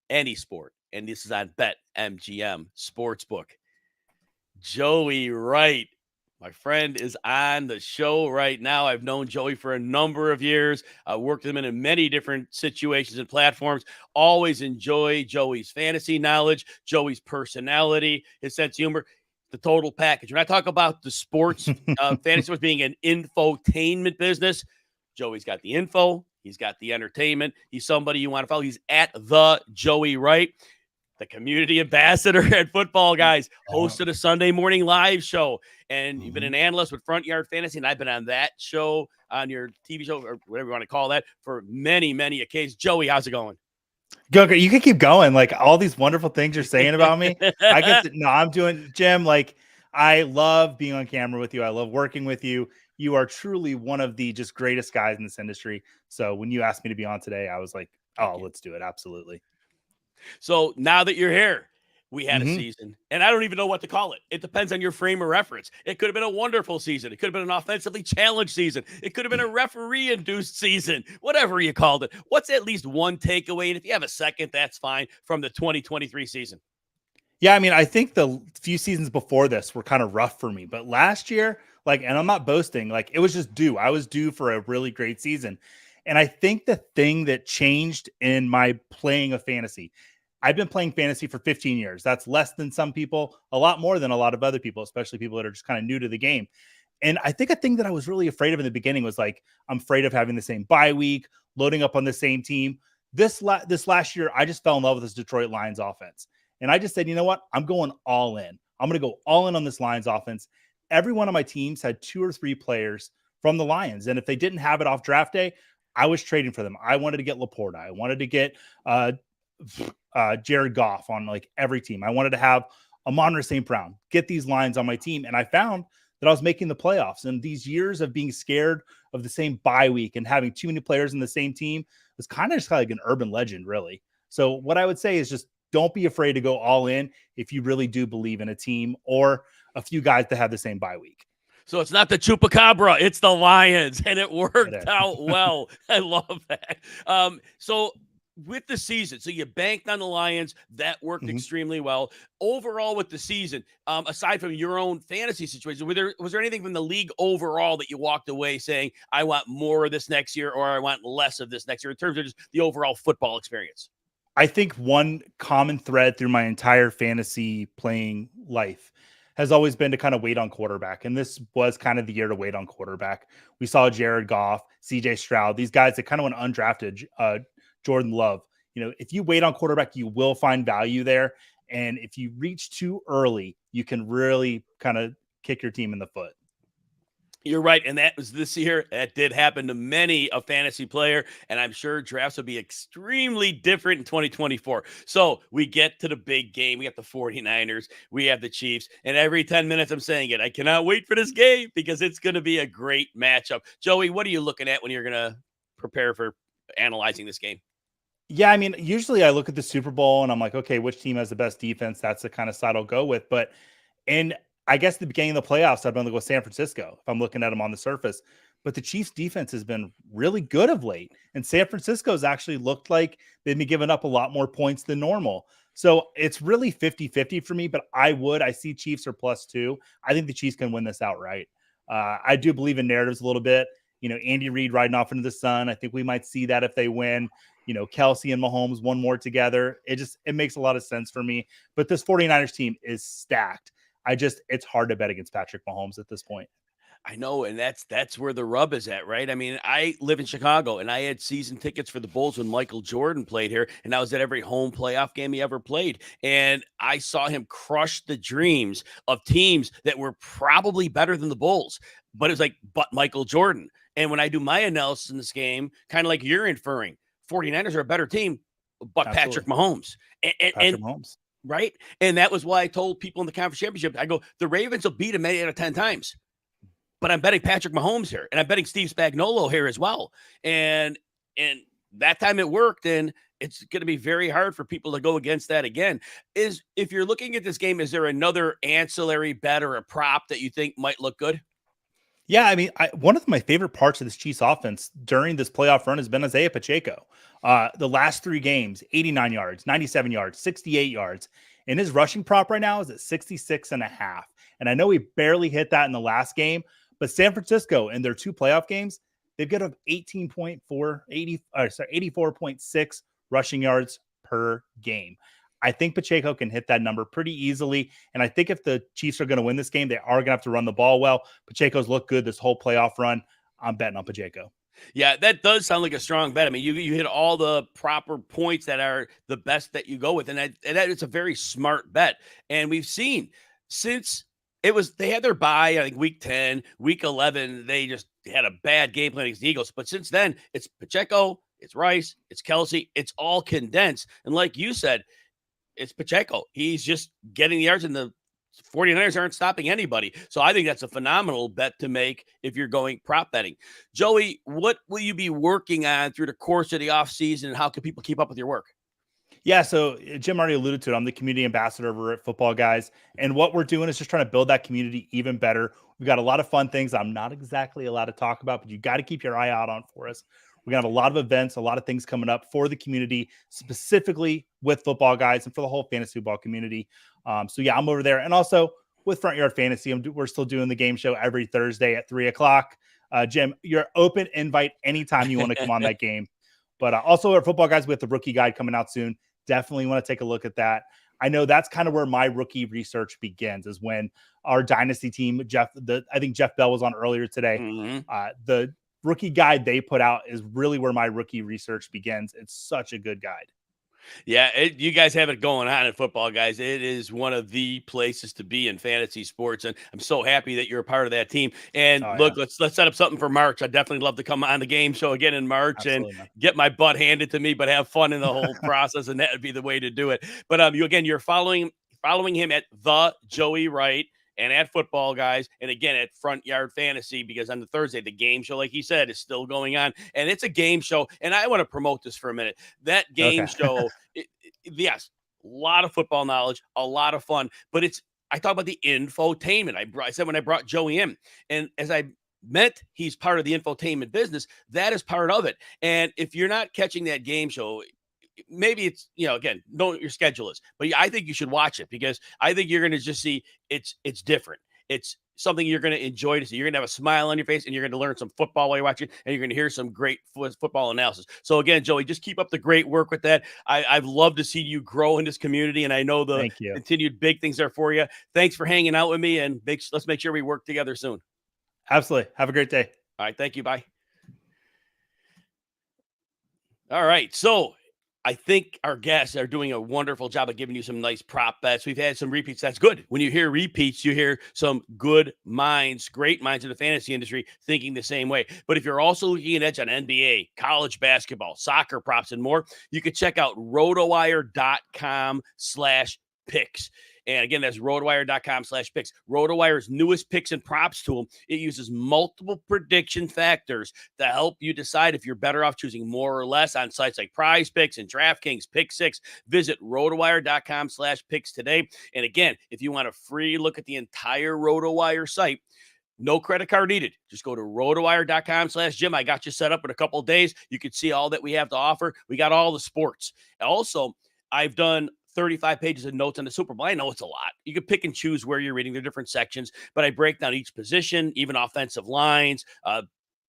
any sport. And this is on BetMGM Sportsbook. Joey Wright, my friend, is on the show right now. I've known Joey for a number of years. I worked with him in many different situations and platforms. Always enjoy Joey's fantasy knowledge, Joey's personality, his sense of humor, the total package. When I talk about the sports, fantasy sports being an infotainment business, Joey's got the info. He's got the entertainment. He's somebody you want to follow. He's at the Joey Wright, the community ambassador at Football Guys, hosted a Sunday morning live show. And you've been an analyst with Front Yard Fantasy, and I've been on that show, on your TV show, or whatever you want to call that, for many, many occasions. Joey, how's it going? Go. You can keep going. Like all these wonderful things you're saying about me. I guess no, I'm doing, Jim. Like I love being on camera with you. I love working with you. You are truly one of the just greatest guys in this industry. So when you asked me to be on today, I was like, oh, let's do it. Absolutely. So now that you're here, we had a season, and I don't even know what to call it. It depends on your frame of reference. It could have been a wonderful season. It could have been an offensively challenged season. It could have been a referee-induced season, whatever you called it. What's at least one takeaway? And if you have a second, that's fine, from the 2023 season. Yeah, I mean, I think the few seasons before this were kind of rough for me, but last year, like, and I'm not boasting, like it was just due. I was due for a really great season. And I think the thing that changed in my playing of fantasy, I've been playing fantasy for 15 years. That's less than some people, a lot more than a lot of other people, especially people that are just kind of new to the game. And I think a thing that I was really afraid of in the beginning was like, I'm afraid of having the same bye week, loading up on the same team. This last year, I just fell in love with this Detroit Lions offense. And I just said, you know what? I'm going all in. I'm going to go all in on this Lions offense. Every one of my teams had 2 or 3 players from the Lions. And if they didn't have it off draft day, I was trading for them. I wanted to get Laporta. I wanted to get Jared Goff on like every team. I wanted to have Amon-Ra St. Brown, get these Lions on my team. And I found that I was making the playoffs. And these years of being scared of the same bye week and having too many players in the same team was kind of just like an urban legend, really. So what I would say is just don't be afraid to go all in if you really do believe in a team or a few guys that have the same bye week. So it's not the Chupacabra, it's the Lions, and it worked out well. I love that. So with the season, so you banked on the Lions. That worked extremely well. Overall with the season, aside from your own fantasy situation, was there anything from the league overall that you walked away saying, I want more of this next year or I want less of this next year in terms of just the overall football experience? I think one common thread through my entire fantasy playing life has always been to kind of wait on quarterback. And this was kind of the year to wait on quarterback. We saw Jared Goff, CJ Stroud, these guys that kind of went undrafted, Jordan Love. You know, if you wait on quarterback, you will find value there. And if you reach too early, you can really kind of kick your team in the foot. You're right. And that was this year. That did happen to many a fantasy player. And I'm sure drafts will be extremely different in 2024. So we get to the big game. We have the 49ers. We have the Chiefs. And every 10 minutes I'm saying it. I cannot wait for this game because it's going to be a great matchup. Joey, what are you looking at when you're going to prepare for analyzing this game? Yeah, I mean, usually I look at the Super Bowl and I'm like, okay, which team has the best defense? That's the kind of side I'll go with. But I guess the beginning of the playoffs, I've been going to go San Francisco if I'm looking at them on the surface. But the Chiefs defense has been really good of late. And San Francisco's actually looked like they've been giving up a lot more points than normal. So it's really 50-50 for me, but I see Chiefs are +2. I think the Chiefs can win this outright. I do believe in narratives a little bit. You know, Andy Reid riding off into the sun. I think we might see that if they win. You know, Kelsey and Mahomes, one more together. It makes a lot of sense for me. But this 49ers team is stacked. It's hard to bet against Patrick Mahomes at this point. I know, and that's where the rub is at, right? I mean, I live in Chicago, and I had season tickets for the Bulls when Michael Jordan played here, and I was at every home playoff game he ever played, and I saw him crush the dreams of teams that were probably better than the Bulls, but it was like, but Michael Jordan. And when I do my analysis in this game, kind of like you're inferring, 49ers are a better team, but Patrick Mahomes. Patrick Mahomes. Right? And that was why I told people in the conference championship, I go, the Ravens will beat him 8 out of 10 times. But I'm betting Patrick Mahomes here, and I'm betting Steve Spagnuolo here as well. And that time it worked, and it's going to be very hard for people to go against that again. If you're looking at this game, is there another ancillary bet or a prop that you think might look good? Yeah, I mean, one of my favorite parts of this Chiefs offense during this playoff run has been Isaiah Pacheco. The last 3 games, 89 yards, 97 yards, 68 yards. And his rushing prop right now is at 66.5. And I know he barely hit that in the last game, but San Francisco in their 2 playoff games, they've got up 84.6 rushing yards per game. I think Pacheco can hit that number pretty easily. And I think if the Chiefs are going to win this game, they are going to have to run the ball well. Pacheco's looked good this whole playoff run. I'm betting on Pacheco. Yeah, that does sound like a strong bet. I mean, you hit all the proper points that are the best that you go with. And that it's a very smart bet. And we've seen since they had their bye, I think week 10, week 11, they just had a bad game plan against the Eagles. But since then, it's Pacheco, it's Rice, it's Kelsey, it's all condensed. And like you said, it's Pacheco. He's just getting the yards, and the 49ers aren't stopping anybody. So I think that's a phenomenal bet to make if you're going prop betting. Joey, what will you be working on through the course of the offseason, and how can people keep up with your work? Yeah, so Jim already alluded to it. I'm the community ambassador over at Football Guys. And what we're doing is just trying to build that community even better. We've got a lot of fun things I'm not exactly allowed to talk about, but you got to keep your eye out on for us. We're going to have a lot of events, a lot of things coming up for the community, specifically with Football Guys and for the whole fantasy football community. So yeah, I'm over there. And also with Front Yard Fantasy, we're still doing the game show every Thursday at 3:00. Jim, you're open invite anytime you want to come on that game. But also at Football Guys, we have the rookie guide coming out soon. Definitely want to take a look at that. I know that's kind of where my rookie research begins, is when our dynasty team, I think Jeff Bell was on earlier today. The rookie guide they put out is really where my rookie research begins. It's such a good guide. Yeah, you guys have it going on at Football Guys. It is one of the places to be in fantasy sports, and I'm so happy that you're a part of that team. And look, let's set up something for March. I'd definitely love to come on the game show again in March and get my butt handed to me, but have fun in the whole process, and that would be the way to do it. But you're following him at the Joey Wright, and at Football Guys, and again at Front Yard Fantasy, because on the Thursday, the game show, like he said, is still going on. And it's a game show. And I want to promote this for a minute. That game show, yes, a lot of football knowledge, a lot of fun, but I talk about the infotainment. I said when I brought Joey in, and as I meant he's part of the infotainment business, that is part of it. And if you're not catching that game show, maybe it's, again, know what your schedule is, but I think you should watch it, because I think you're going to just see it's different. It's something you're going to enjoy to see. You're going to have a smile on your face, and you're going to learn some football while you're watching, and you're going to hear some great football analysis. So again, Joey, just keep up the great work with that. I've loved to see you grow in this community, and I know the continued big things are for you. Thanks for hanging out with me, and let's make sure we work together soon. Absolutely. Have a great day. All right. Thank you. Bye. All right. So I think our guests are doing a wonderful job of giving you some nice prop bets. We've had some repeats. That's good. When you hear repeats, you hear some good minds, great minds in the fantasy industry thinking the same way. But if you're also looking at edge on NBA, college basketball, soccer props, and more, you can check out rotowire.com/picks. And again, that's rotowire.com/picks. RotoWire's newest picks and props tool. It uses multiple prediction factors to help you decide if you're better off choosing more or less on sites like Prize Picks and DraftKings Pick 6. Visit rotowire.com/picks today. And again, if you want a free look at the entire RotoWire site, no credit card needed. Just go to rotowire.com/Jim. I got you set up in a couple of days. You can see all that we have to offer. We got all the sports. Also, I've done 35 pages of notes on the Super Bowl. I know it's a lot. You can pick and choose where you're reading the different sections, but I break down each position, even offensive lines,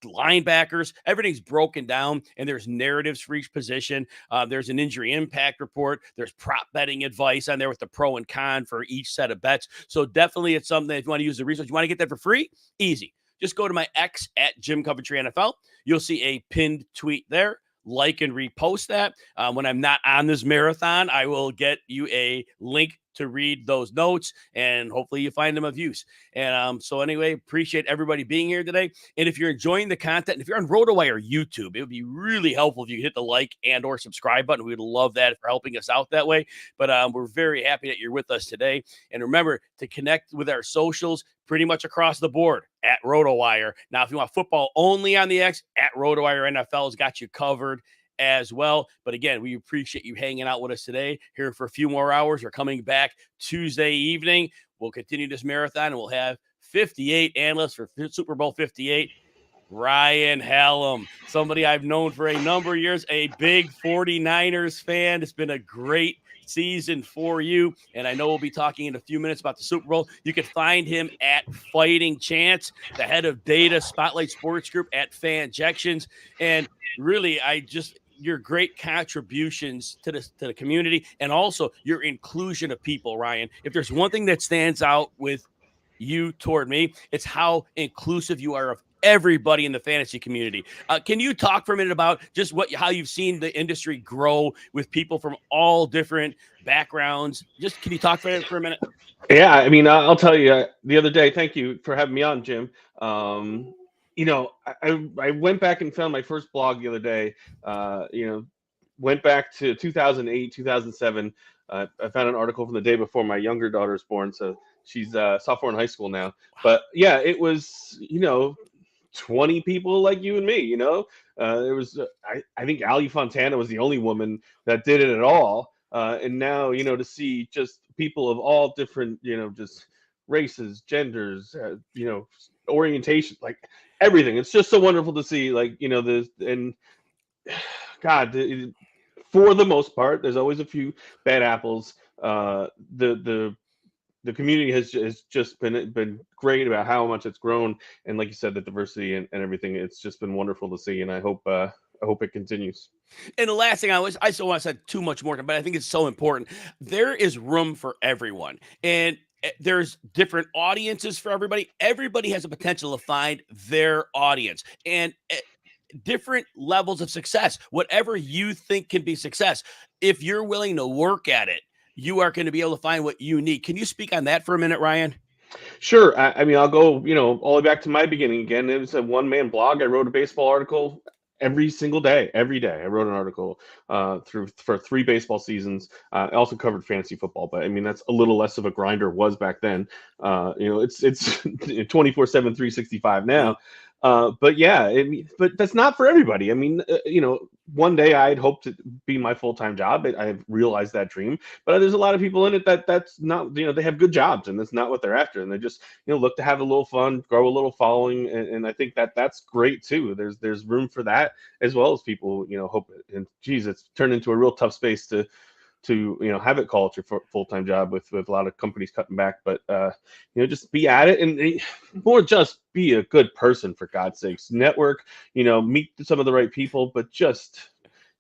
linebackers. Everything's broken down, and there's narratives for each position. There's an injury impact report. There's prop betting advice on there with the pro and con for each set of bets. So definitely it's something that if you want to use the research, you want to get that for free, easy. Just go to my X at Jim Coventry NFL. You'll see a pinned tweet there. Like and repost that. When I'm not on this marathon, I will get you a link to read those notes, and hopefully you find them of use. And so anyway, appreciate everybody being here today. And if you're enjoying the content, if you're on RotoWire YouTube, it would be really helpful if you could hit the like and or subscribe button. We'd love that for helping us out that way. But we're very happy that you're with us today. And remember to connect with our socials pretty much across the board at RotoWire. Now, if you want football only on the X, at RotoWire NFL has got you covered as well. But again, we appreciate you hanging out with us today here for a few more hours. We're coming back Tuesday evening. We'll continue this marathon, and we'll have 58 analysts for Super Bowl 58. Ryan Hallam, somebody I've known for a number of years, a big 49ers fan. It's been a great season for you, and I know we'll be talking in a few minutes about the Super Bowl. You can find him at Fighting Chance, the head of data Spotlight Sports Group at Fanjections. And really, your great contributions to the community, and also your inclusion of people, Ryan. If there's one thing that stands out with you toward me, it's how inclusive you are of everybody in the fantasy community. Can you talk for a minute about just how you've seen the industry grow with people from all different backgrounds? Just can you talk for a minute? Yeah, I mean, I'll tell you the other day, thank you for having me on, Jim. I went back and found my first blog the other day. Went back to 2008, 2007. I found an article from the day before my younger daughter was born, so she's sophomore in high school now. But yeah, it was 20 people like you and me. There was I think Ali Fontana was the only woman that did it at all. And now to see just people of all different just races, genders, orientation, like everything. It's just so wonderful to see, like the and God, for the most part, there's always a few bad apples. The community has just been great about how much it's grown, and like you said, the diversity and everything. It's just been wonderful to see, and I hope it continues. And the last thing I still want to say too much more, but I think it's so important. There is room for everyone, and there's different audiences for everybody. Everybody has a potential to find their audience, and different levels of success. Whatever you think can be success, if you're willing to work at it, you are going to be able to find what you need. Can you speak on that for a minute, Ryan? Sure. I mean, I'll go, all the way back to my beginning again. It was a one-man blog. I wrote a baseball article every single day. Every day I wrote an article for 3 baseball seasons. I also covered fantasy football, but I mean, that's a little less of a grinder was back then. It's 24/7, 365 now. But yeah, but that's not for everybody. I mean, one day I'd hope to be my full-time job. I've realized that dream, but there's a lot of people in it that's not, they have good jobs and that's not what they're after. And they just, look to have a little fun, grow a little following. And I think that's great too. There's room for that, as well as people, hope it. And geez, it's turned into a real tough space to have it call it your full-time job with a lot of companies cutting back, but just be at it and more just be a good person, for God's sakes. Network, meet some of the right people, but just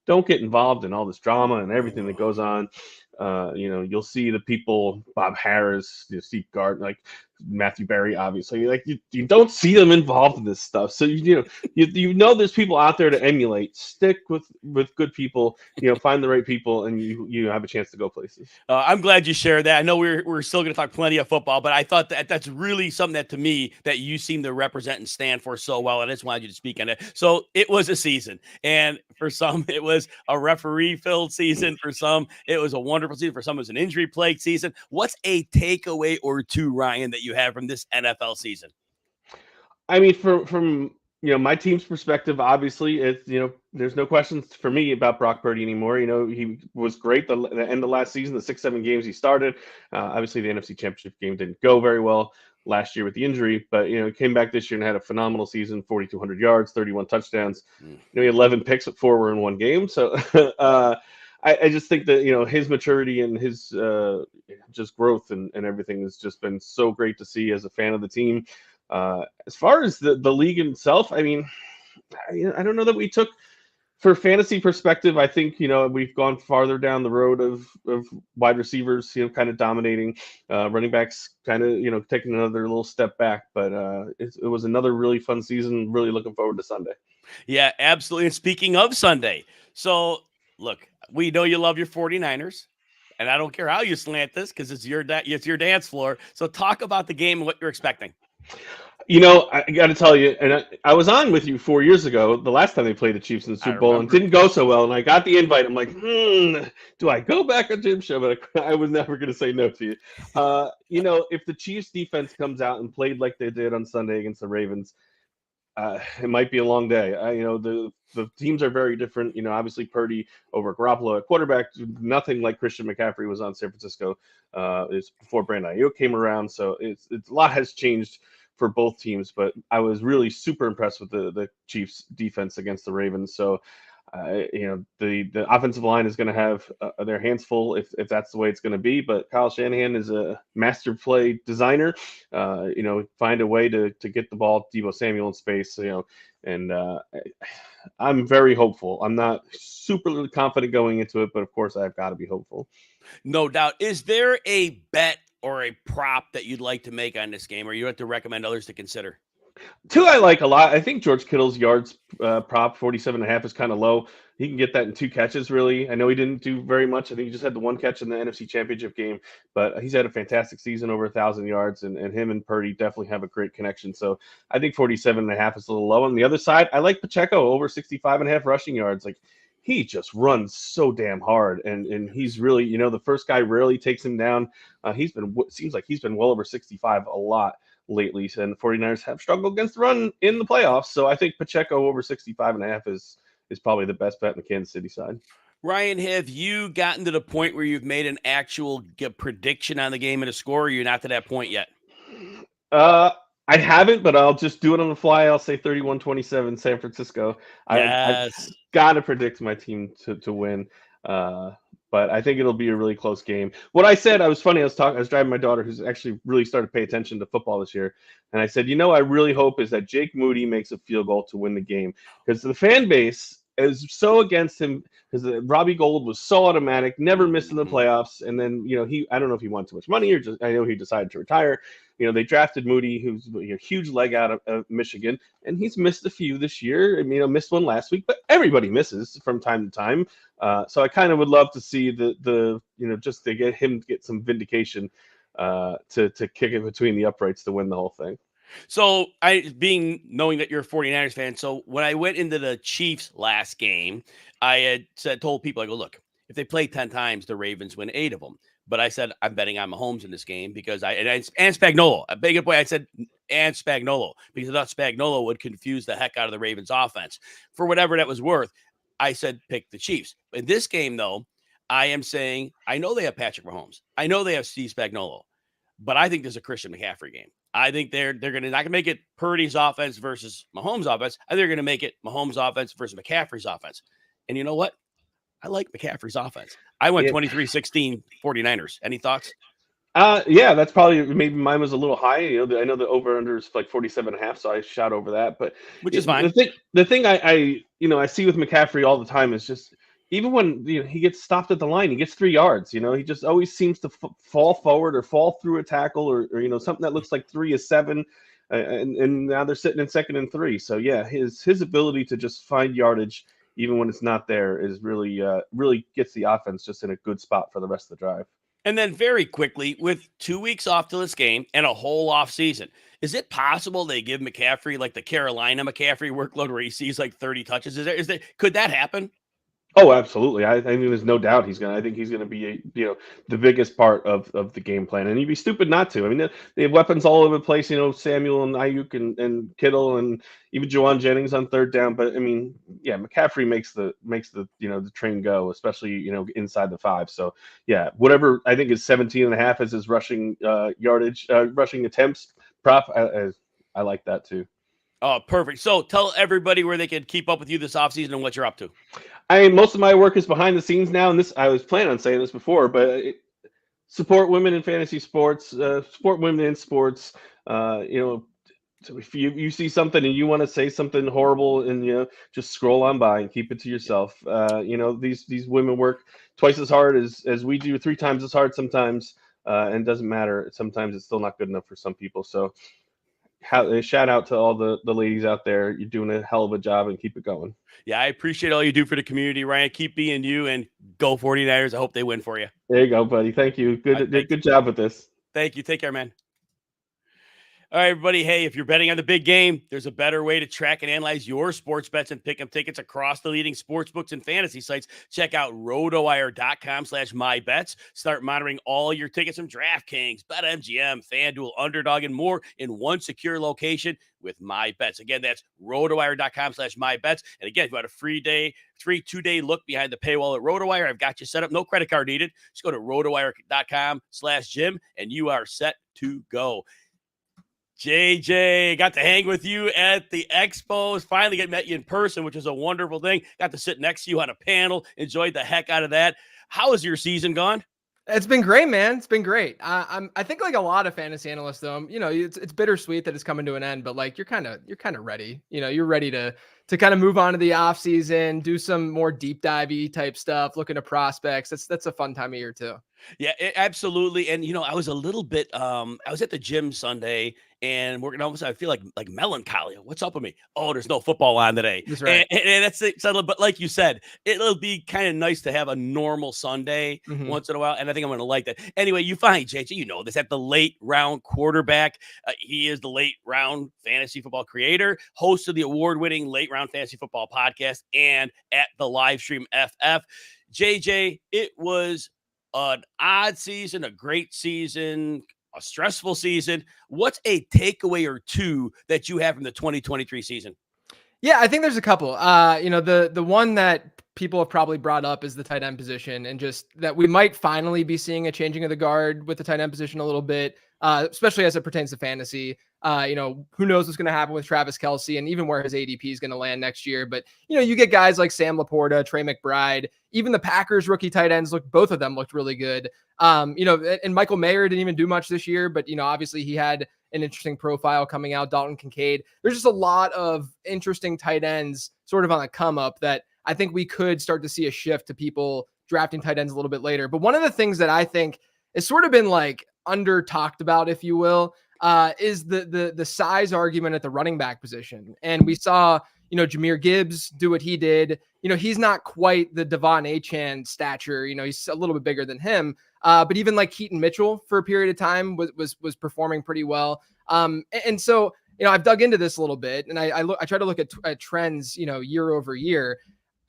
don't get involved in all this drama and everything that goes on. You'll see the people, Bob Harris, Steve Gardner, like Matthew Berry, obviously, like you don't see them involved in this stuff. So there's people out there to emulate. Stick with good people, find the right people, and you have a chance to go places. I'm glad you shared that. I know we're still going to talk plenty of football, but I thought that's really something that, to me, that you seem to represent and stand for so well. And I just wanted you to speak on it. So it was a season, and for some it was a referee-filled season. For some it was a wonderful season. For some it was an injury-plagued season. What's a takeaway or two, Ryan, that you have from this NFL season? I mean, from my team's perspective, obviously, it's there's no questions for me about Brock Purdy anymore. He was great the end of last season, the 6-7 games he started. Obviously, the NFC Championship game didn't go very well last year with the injury, but came back this year and had a phenomenal season, 4,200 yards, 31 touchdowns. He had 11 picks, but 4 were in one game. So I just think that his maturity and his just growth and everything has just been so great to see as a fan of the team. As far as the league itself, I mean, I don't know that we took, for fantasy perspective, I think we've gone farther down the road of wide receivers, kind of dominating, running backs kind of taking another little step back. But it was another really fun season. Really looking forward to Sunday. Yeah, absolutely. And speaking of Sunday, so look, we know you love your 49ers. And I don't care how you slant this because it's your dance floor. So talk about the game and what you're expecting. I got to tell you, and I was on with you 4 years ago, the last time they played the Chiefs in the Super Bowl, and didn't go so well. And I got the invite. I'm like, do I go back on Jim's show? But I was never going to say no to you. If the Chiefs defense comes out and played like they did on Sunday against the Ravens, it might be a long day. The teams are very different. Obviously Purdy over Garoppolo at quarterback, nothing like Christian McCaffrey was on San Francisco. It's before Brandon Ayuk came around, so it's a lot has changed for both teams. But I was really super impressed with the Chiefs defense against the Ravens. So the offensive line is going to have their hands full if that's the way it's going to be. But Kyle Shanahan is a master play designer. Find a way to get the ball to Deebo Samuel in space. And I'm very hopeful. I'm not super confident going into it, but of course I've got to be hopeful. No doubt. Is there a bet or a prop that you'd like to make on this game, or you have to recommend others to consider? Two I like a lot. I think George Kittle's yards prop. 47.5 is kind of low. He can get that in 2 catches, really. I know he didn't do very much. I think he just had the 1 catch in the NFC Championship game, but he's had a fantastic season, over 1,000 yards, and him and Purdy definitely have a great connection. So I think 47.5 is a little low. On the other side, I like Pacheco over 65.5 rushing yards. Like, he just runs so damn hard, and he's really, the first guy rarely takes him down. Seems like he's been well over 65 a lot lately, and the 49ers have struggled against the run in the playoffs. So I think Pacheco over 65.5 is probably the best bet in the Kansas City side. Ryan, have you gotten to the point where you've made an actual prediction on the game and a score, or you're not to that point yet? I haven't, but I'll just do it on the fly. I'll say 31-27 San Francisco. Yes. I've got to predict my team to win. But I think it'll be a really close game. What I said, I was driving my daughter, who's actually really started to pay attention to football this year. And I said, I really hope is that Jake Moody makes a field goal to win the game, because the fan base is so against him, because Robbie Gold was so automatic, never missed in the playoffs. And then, I don't know if he wanted too much money, or just, I know he decided to retire. They drafted Moody, who's a huge leg out of Michigan, and he's missed a few this year. Missed one last week, but everybody misses from time to time. So I kind of would love to see just to get some vindication, to kick it between the uprights to win the whole thing. So knowing that you're a 49ers fan, so when I went into the Chiefs last game, I had told people, I go, look, if they play 10 times, the Ravens win 8 of them. But I said, I'm betting on Mahomes in this game because and Spagnuolo. A big boy, I said, and Spagnuolo, because I thought Spagnuolo would confuse the heck out of the Ravens offense. For whatever that was worth, I said, pick the Chiefs. In this game, though, I am saying, I know they have Patrick Mahomes. I know they have Steve Spagnuolo, but I think there's a Christian McCaffrey game. I think they're not going to make it Purdy's offense versus Mahomes' offense. I think they're going to make it Mahomes' offense versus McCaffrey's offense. And you know what? I like McCaffrey's offense. I went 23-16 49ers. Any thoughts? Yeah, that's probably, maybe mine was a little high. I know the over-under is like 47.5, so I shot over that. But which is fine. The thing I see with McCaffrey all the time is just, even when he gets stopped at the line, he gets 3 yards. He just always seems to fall forward or fall through a tackle, or something that looks like 3 is 7, and now they're sitting in 2nd and 3. So yeah, his ability to just find yardage even when it's not there is really gets the offense just in a good spot for the rest of the drive. And then very quickly, with 2 weeks off to this game and a whole off season, is it possible they give McCaffrey like the Carolina McCaffrey workload where he sees like 30 touches? Could that happen? Oh, absolutely. I mean, there's no doubt I think he's going to be, the biggest part of the game plan. And you'd be stupid not to. I mean, they have weapons all over the place, Samuel and Ayuk and Kittle and even Juwan Jennings on 3rd down. But I mean, yeah, McCaffrey makes the the train go, especially, inside the 5. So yeah, whatever I think is 17.5 as his rushing yardage, rushing attempts prop. I like that too. Oh, perfect. So tell everybody where they can keep up with you this offseason and what you're up to. Most of my work is behind the scenes now, and I was planning on saying this before, but support women in fantasy sports, support women in sports. So if you see something and you want to say something horrible, and just scroll on by and keep it to yourself. These women work twice as hard as we do, 3 times as hard sometimes, and it doesn't matter. Sometimes it's still not good enough for some people. So shout out to all the ladies out there. You're doing a hell of a job, and keep it going. Yeah, I appreciate all you do for the community, Ryan. Keep being you, and go 49ers. I hope they win for you. There you go, buddy. Thank you. Good job with this. Thank you. Take care, man. All right, everybody. Hey, if you're betting on the big game, there's a better way to track and analyze your sports bets and pick 'em tickets across the leading sports books and fantasy sites. Check out rotowire.com/mybets. Start monitoring all your tickets from DraftKings, BetMGM, FanDuel, Underdog, and more in one secure location with MyBets. Again, that's rotowire.com/mybets. And again, if you want a free 2-day look behind the paywall at RotoWire, I've got you set up. No credit card needed. Just go to rotowire.com/Jim, and you are set to go. JJ, got to hang with you at the Expos. Finally met you in person, which is a wonderful thing. Got to sit next to you on a panel. Enjoyed the heck out of that. How has your season gone? It's been great, man. It's been great. I think like a lot of fantasy analysts, though, it's bittersweet that it's coming to an end, but like you're kind of ready. You're ready to kind of move on to the off season, do some more deep divey type stuff, looking at prospects. That's a fun time of year too. Yeah, absolutely. And I was a little bit I was at the gym Sunday and working almost I feel like melancholy. What's up with me? Oh, there's no football on today. That's And, right. and that's it. But like you said, it'll be kind of nice to have a normal Sunday Mhm. once in a while. And I think I'm gonna like that. Anyway, you find JJ, this at the late round quarterback. He is the late round fantasy football creator, host of the award-winning late round fantasy football podcast, and at the live stream FF. JJ, it was an odd season, a great season, a stressful season. What's a takeaway or two that you have from the 2023 season? Yeah, I think there's a couple. The one that people have probably brought up is the tight end position, and just that we might finally be seeing a changing of the guard with the tight end position a little bit, especially as it pertains to fantasy. Who knows what's going to happen with Travis Kelce and even where his ADP is going to land next year. But you get guys like Sam Laporta, Trey McBride, even the Packers rookie tight ends both of them looked really good. And Michael Mayer didn't even do much this year, but obviously he had an interesting profile coming out. Dalton Kincaid. There's just a lot of interesting tight ends sort of on the come up that I think we could start to see a shift to people drafting tight ends a little bit later. But one of the things that I think has sort of been under talked about, if you will, is the size argument at the running back position. And we saw, Jahmyr Gibbs do what he did. He's not quite the Devon Achane stature. He's a little bit bigger than him. But even Keaton Mitchell for a period of time was performing pretty well. And so, I've dug into this a little bit, and I try to look at trends, year over year.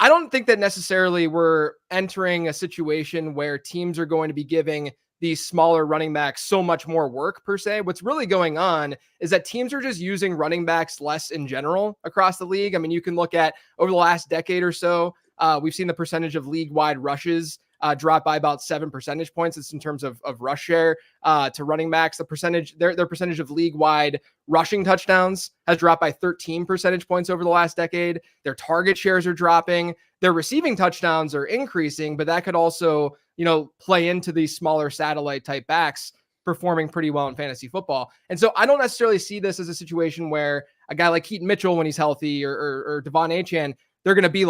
I don't think that necessarily we're entering a situation where teams are going to be giving these smaller running backs so much more work per se. What's really going on is that teams are just using running backs less in general across the league. I mean, you can look at over the last decade or so, we've seen the percentage of league-wide rushes drop by about 7 percentage points. It's in terms of rush share to running backs. The percentage, their percentage of league-wide rushing touchdowns has dropped by 13 percentage points over the last decade. Their target shares are dropping. Their receiving touchdowns are increasing, but that could also, play into these smaller satellite type backs performing pretty well in fantasy football. And so I don't necessarily see this as a situation where a guy like Keaton Mitchell, when he's healthy, or Devon Achane, they're going to be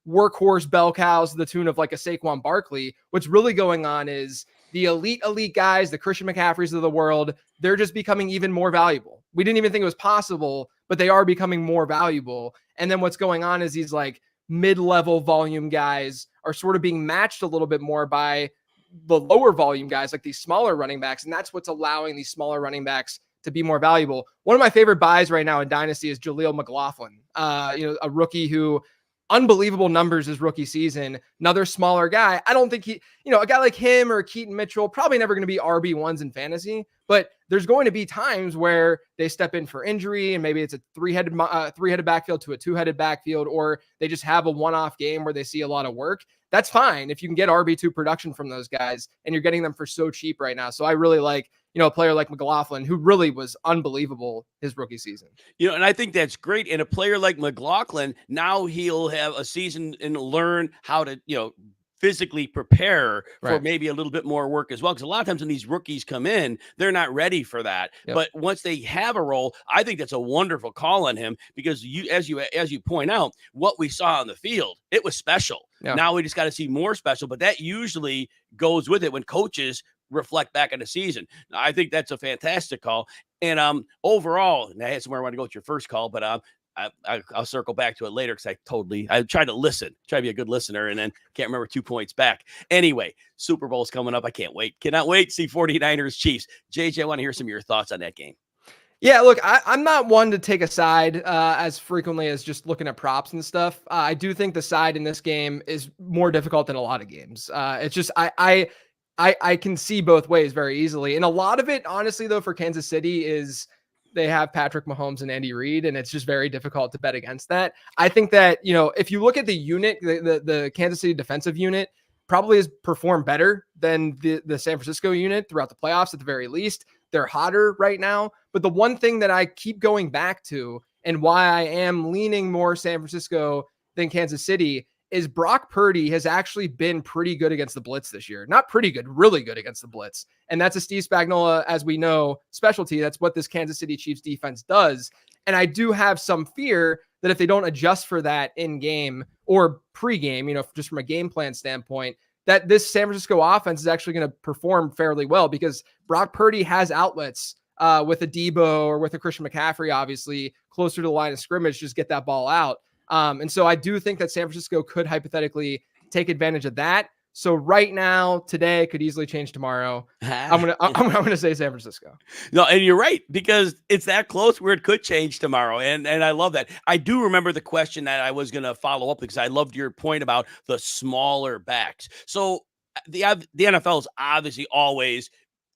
workhorse bell cows to the tune of a Saquon Barkley. What's really going on is the elite guys, the Christian McCaffreys of the world, they're just becoming even more valuable. We didn't even think it was possible, but they are becoming more valuable. And then what's going on is these mid-level volume guys are sort of being matched a little bit more by the lower volume guys, like these smaller running backs. And that's what's allowing these smaller running backs to be more valuable. One of my favorite buys right now in Dynasty is Jaleel McLaughlin, a rookie who unbelievable numbers his rookie season. Another smaller guy. I don't think he, a guy like him or Keaton Mitchell, probably never going to be RB1s in fantasy, but there's going to be times where they step in for injury and maybe it's a three-headed backfield to a two-headed backfield, or they just have a one-off game where they see a lot of work. That's fine if you can get RB2 production from those guys, and you're getting them for so cheap right now. So I really like, a player like McLaughlin, who really was unbelievable his rookie season. And I think that's great. And a player like McLaughlin, now he'll have a season and learn how to, physically prepare for maybe a little bit more work as well. Because a lot of times when these rookies come in, they're not ready for that. Yep. But once they have a role, I think that's a wonderful call on him, because as you point out, what we saw on the field, it was special. Yeah. Now we just got to see more special, but that usually goes with it when coaches reflect back on the season. Now, I think that's a fantastic call. And overall, and I had somewhere I want to go with your first call, but I'll circle back to it later, because I tried to be a good listener, and then can't remember 2 points back. Anyway, Super Bowl's coming up. I cannot wait to see 49ers Chiefs. JJ, I want to hear some of your thoughts on that game. Yeah, look, I'm not one to take a side as frequently as just looking at props and stuff. I do think the side in this game is more difficult than a lot of games. It's just I can see both ways very easily. And a lot of it, honestly, though, for Kansas City is they have Patrick Mahomes and Andy Reid, and it's just very difficult to bet against that. I think that, if you look at the unit, the Kansas City defensive unit probably has performed better than the San Francisco unit throughout the playoffs at the very least. They're hotter right now. But the one thing that I keep going back to, and why I am leaning more San Francisco than Kansas City, is Brock Purdy has actually been pretty good against the blitz this year. Not pretty good, really good against the blitz. And that's a Steve Spagnuolo, as we know, specialty. That's what this Kansas City Chiefs defense does. And I do have some fear that if they don't adjust for that in game or pre-game, just from a game plan standpoint, that this San Francisco offense is actually going to perform fairly well because Brock Purdy has outlets with a Debo or with a Christian McCaffrey, obviously closer to the line of scrimmage, just get that ball out. And so I do think that San Francisco could hypothetically take advantage of that. So right now, today could easily change tomorrow. I'm gonna say San Francisco. No, and you're right, because it's that close where it could change tomorrow. And I love that. I do remember the question that I was gonna follow up because I loved your point about the smaller backs. So the NFL is obviously always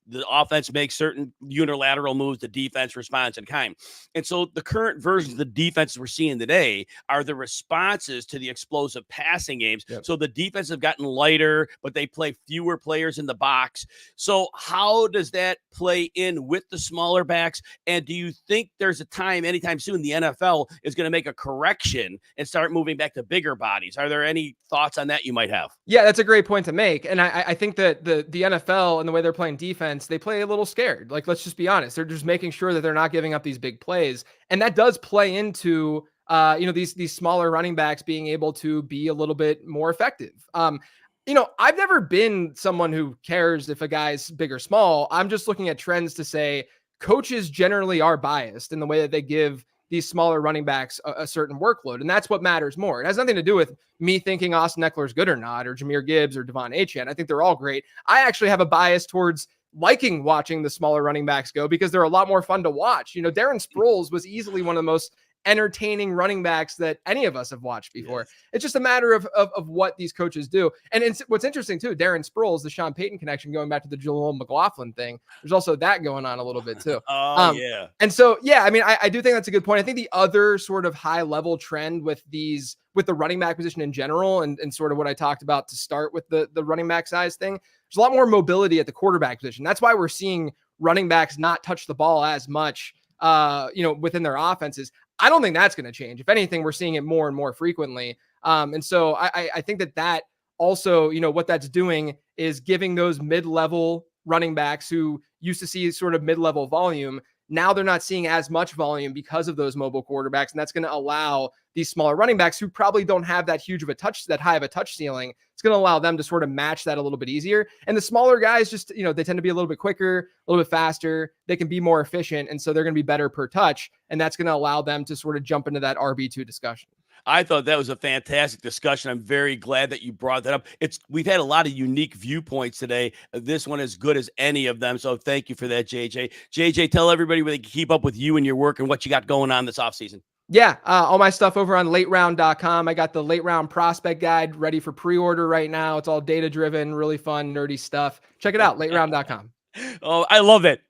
the offense makes certain unilateral moves, the defense responds in kind. And so the current versions of the defenses we're seeing today are the responses to the explosive passing games. Yep. So the defense have gotten lighter, but they play fewer players in the box. So how does that play in with the smaller backs? And do you think there's a time anytime soon the NFL is going to make a correction and start moving back to bigger bodies? Are there any thoughts on that you might have? Yeah, that's a great point to make. And I think that the NFL and the way they're playing defense, they play a little scared. Like, let's just be honest. They're just making sure that they're not giving up these big plays. And that does play into, these smaller running backs being able to be a little bit more effective. I've never been someone who cares if a guy's big or small. I'm just looking at trends to say coaches generally are biased in the way that they give these smaller running backs a certain workload. And that's what matters more. It has nothing to do with me thinking Austin Eckler is good or not, or Jahmyr Gibbs or Devon Achane. I think they're all great. I actually have a bias towards liking watching the smaller running backs go because they're a lot more fun to watch. Darren Sproles was easily one of the most entertaining running backs that any of us have watched before. Yes. It's just a matter of what these coaches do. And what's interesting too, Darren Sproles, the Sean Payton connection, going back to the Jaleel McLaughlin thing, there's also that going on a little bit too. Yeah. And so, yeah, I mean, I do think that's a good point. I think the other sort of high level trend with the running back position in general, and sort of what I talked about to start with the running back size thing, there's a lot more mobility at the quarterback position. That's why we're seeing running backs not touch the ball as much, within their offenses. I don't think that's going to change. If anything, we're seeing it more and more frequently. And so I think that also, what that's doing is giving those mid-level running backs who used to see sort of mid-level volume. Now they're not seeing as much volume because of those mobile quarterbacks. And that's going to allow these smaller running backs who probably don't have that high of a touch ceiling. It's going to allow them to sort of match that a little bit easier. And the smaller guys just, they tend to be a little bit quicker, a little bit faster. They can be more efficient. And so they're going to be better per touch. And that's going to allow them to sort of jump into that RB2 discussion. I thought that was a fantastic discussion. I'm very glad that you brought that up. We've had a lot of unique viewpoints today. This one as good as any of them. So thank you for that, JJ. JJ, tell everybody where they can keep up with you and your work and what you got going on this offseason. Yeah, all my stuff over on lateround.com. I got the late round prospect guide ready for pre-order right now. It's all data-driven, really fun, nerdy stuff. Check it out, lateround.com. Oh, I love it.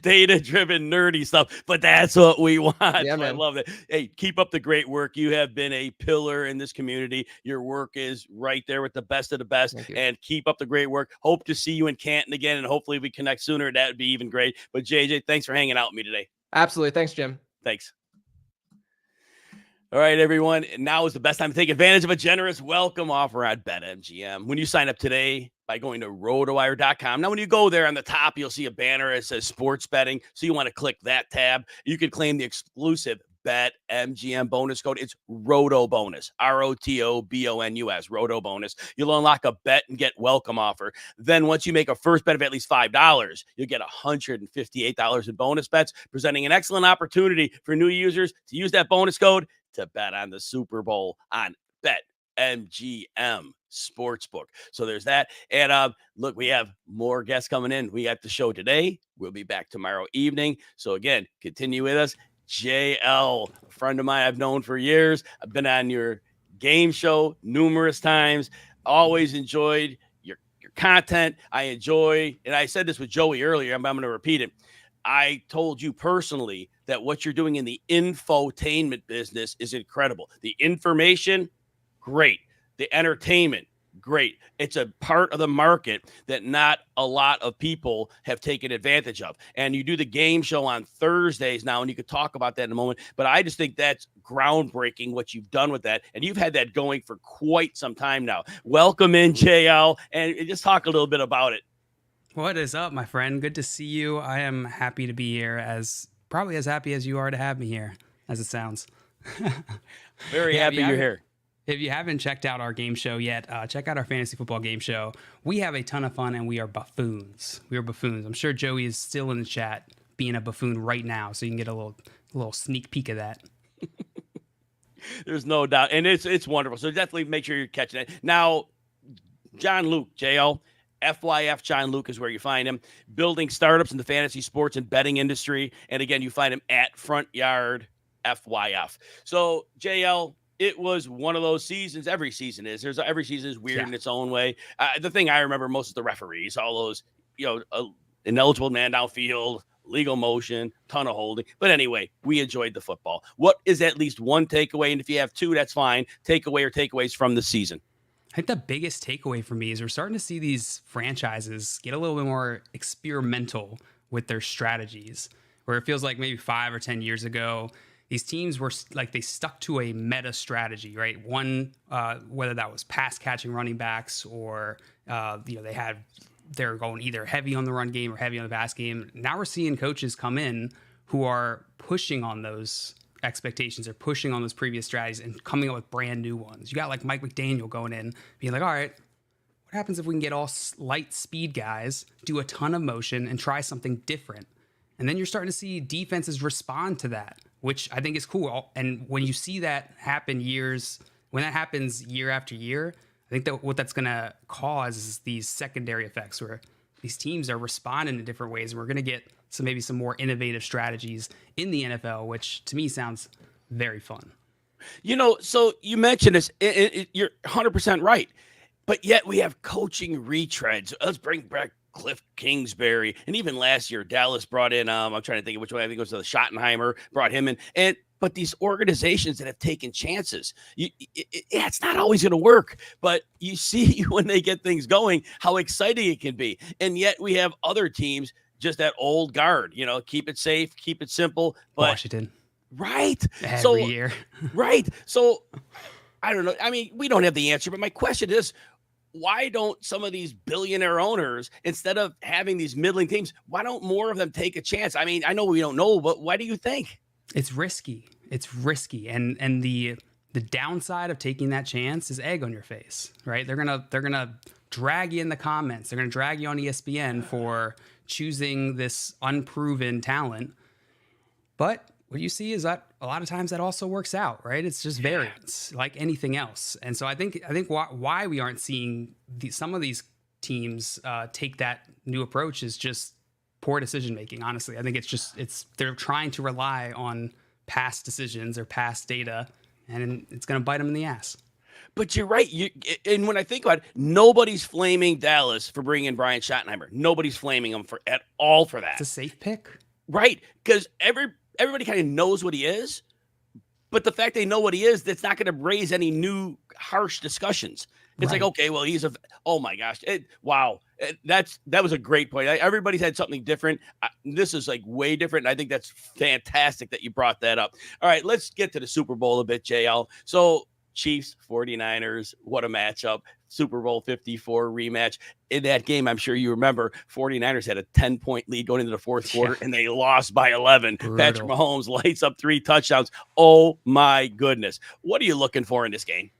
Data-driven, nerdy stuff, but that's what we want. Yeah, man. I love it. Hey, keep up the great work. You have been a pillar in this community. Your work is right there with the best of the best, and keep up the great work. Hope to see you in Canton again, and hopefully we connect sooner. That would be even great. But JJ, thanks for hanging out with me today. Absolutely. Thanks, Jim. Thanks. All right, everyone. Now is the best time to take advantage of a generous welcome offer at BetMGM. When you sign up today by going to RotoWire.com. Now, when you go there on the top, you'll see a banner that says sports betting. So you want to click that tab. You can claim the exclusive BetMGM bonus code. It's ROTOBONUS, ROTOBONUS, ROTOBONUS. You'll unlock a bet and get welcome offer. Then once you make a first bet of at least $5, you'll get $158 in bonus bets, presenting an excellent opportunity for new users to use that bonus code to bet on the Super Bowl on BetMGM Sportsbook. So there's that. And look, we have more guests coming in. We got the show today. We'll be back tomorrow evening. So again, continue with us. JL, a friend of mine I've known for years. I've been on your game show numerous times. Always enjoyed your content. I enjoy, and I said this with Joey earlier, I'm going to repeat it. I told you personally that what you're doing in the infotainment business is incredible. The information, great. The entertainment, great. It's a part of the market that not a lot of people have taken advantage of. And you do the game show on Thursdays now, and you could talk about that in a moment. But I just think that's groundbreaking what you've done with that. And you've had that going for quite some time now. Welcome in, JL, and just talk a little bit about it. What is up, my friend? Good to see you. I am happy to be here, probably as happy as you are to have me here, as it sounds. Very happy you're here. If you haven't checked out our game show yet, check out our fantasy football game show. We have a ton of fun, and we are buffoons. We are buffoons. I'm sure Joey is still in the chat being a buffoon right now, so you can get a little sneak peek of that. There's no doubt, and it's wonderful. So definitely make sure you're catching it. Now, John Luke, JL, FYF John Luke is where you find him. Building startups in the fantasy sports and betting industry. And again, you find him at Front Yard FYF. So, JL, it was one of those seasons. Every season is. Every season is weird in its own way. The thing I remember most is the referees, all those, ineligible man downfield, legal motion, ton of holding. But anyway, we enjoyed the football. What is at least one takeaway? And if you have two, that's fine. Takeaway or takeaways from the season. I think the biggest takeaway for me is we're starting to see these franchises get a little bit more experimental with their strategies, where it feels like maybe 5 or 10 years ago, these teams were like they stuck to a meta strategy, right? One, whether that was pass catching running backs or they're going either heavy on the run game or heavy on the pass game. Now we're seeing coaches come in who are pushing on those expectations, or pushing on those previous strategies and coming up with brand new ones. You got like Mike McDaniel going in, being like, all right, what happens if we can get all light speed guys, do a ton of motion and try something different? And then you're starting to see defenses respond to that, which I think is cool. And when you see that happen when that happens year after year, I think that what that's going to cause is these secondary effects where these teams are responding in different ways. And we're going to get maybe some more innovative strategies in the NFL, which to me sounds very fun. So you mentioned this, you're 100% right. But yet we have coaching retreads. Let's bring back Cliff Kingsbury. And even last year, Dallas brought in, I'm trying to think of which one. I think it was the Schottenheimer, brought him in. But these organizations that have taken chances, it's not always going to work. But you see when they get things going, how exciting it can be. And yet we have other teams, just that old guard, keep it safe, keep it simple. But Washington. Right. Every year. Right. So I don't know. I mean, we don't have the answer, but my question is, why don't some of these billionaire owners, instead of having these middling teams, why don't more of them take a chance? I mean, I know we don't know, but why do you think? It's risky. And the downside of taking that chance is egg on your face, right? They're gonna drag you in the comments. They're gonna drag you on ESPN for choosing this unproven talent. But what you see is that a lot of times that also works out, right? It's just variance, like anything else. And so I think why we aren't seeing some of these teams take that new approach is just poor decision making. Honestly, I think they're trying to rely on past decisions or past data, and it's going to bite them in the ass. But you're right. And when I think about it, nobody's flaming Dallas for bringing in Brian Schottenheimer. Nobody's flaming him at all for that. It's a safe pick, right? Because everybody kind of knows what he is, but the fact they know what he is, that's not going to raise any new harsh discussions. It's like, okay, well, oh my gosh. Wow. That was a great point. Everybody's had something different. This is like way different. And I think that's fantastic that you brought that up. All right, let's get to the Super Bowl a bit, JL. So Chiefs, 49ers, what a matchup. Super Bowl 54 rematch. In that game, I'm sure you remember, 49ers had a 10-point lead going into the fourth quarter, and they lost by 11. Brutal. Patrick Mahomes lights up 3 touchdowns. Oh, my goodness. What are you looking for in this game?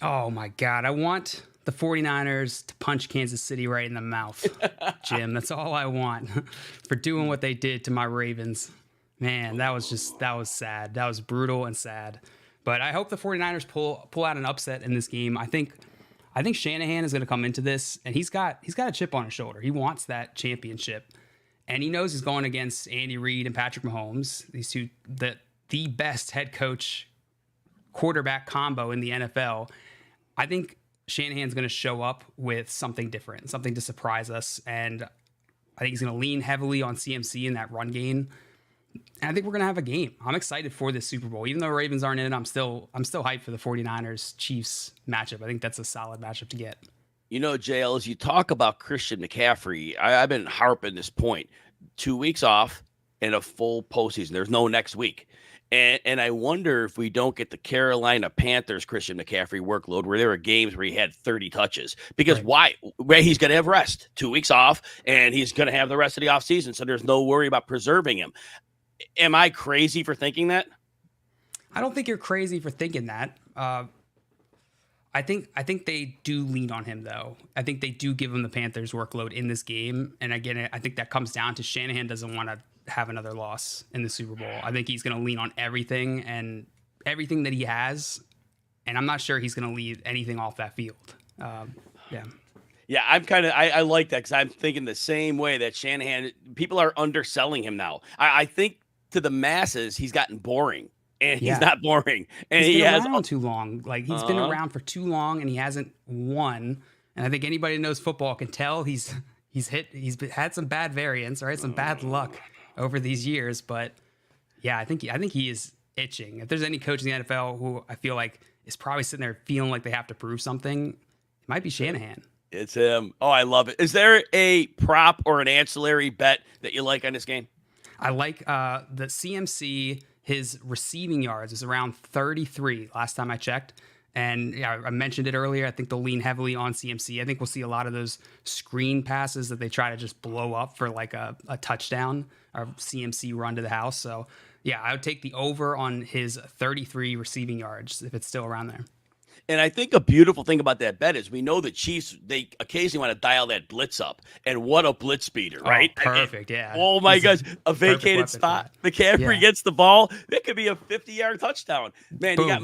Oh, my God. I want the 49ers to punch Kansas City right in the mouth, Jim. That's all I want for doing what they did to my Ravens. Man, that was sad. That was brutal and sad. But I hope the 49ers pull out an upset in this game. I think Shanahan is going to come into this, and he's got a chip on his shoulder. He wants that championship, and he knows he's going against Andy Reid and Patrick Mahomes, these two the best head coach quarterback combo in the NFL. I think Shanahan's going to show up with something different, something to surprise us, and I think he's going to lean heavily on CMC in that run game. And I think we're going to have a game. I'm excited for this Super Bowl. Even though Ravens aren't in it, I'm still hyped for the 49ers Chiefs matchup. I think that's a solid matchup to get. JL, as you talk about Christian McCaffrey, I've been harping this point. 2 weeks off and a full postseason. There's no next week. And I wonder if we don't get the Carolina Panthers Christian McCaffrey workload where there were games where he had 30 touches. Because why? He's going to have rest. 2 weeks off, and he's going to have the rest of the offseason, so there's no worry about preserving him. Am I crazy for thinking that? I don't think you're crazy for thinking that. I think they do lean on him, though. I think they do give him the Panthers workload in this game. And again, I think that comes down to Shanahan doesn't want to have another loss in the Super Bowl. I think he's going to lean on everything that he has. And I'm not sure he's going to leave anything off that field. Yeah. Yeah, I like that because I'm thinking the same way that Shanahan, people are underselling him now. I think to the masses, he's gotten boring. And he's not boring. And he's been has around too long. Like he's been around for too long, and he hasn't won. And I think anybody who knows football can tell he's had some bad variance, right? Some bad luck over these years. But yeah, I think he is itching. If there's any coach in the NFL who I feel like is probably sitting there feeling like they have to prove something, it might be Shanahan. It's him. Oh, I love it. Is there a prop or an ancillary bet that you like on this game? I like the CMC. His receiving yards is around 33 last time I checked. And yeah, I mentioned it earlier. I think they'll lean heavily on CMC. I think we'll see a lot of those screen passes that they try to just blow up for like a touchdown or CMC run to the house. So yeah, I would take the over on his 33 receiving yards if it's still around there. And I think a beautiful thing about that bet is we know the Chiefs, they occasionally want to dial that blitz up. And what a blitz speeder, right? Oh, perfect, yeah. Oh, my gosh. A vacated spot. McCaffrey gets the ball. That could be a 50-yard touchdown. Man, you got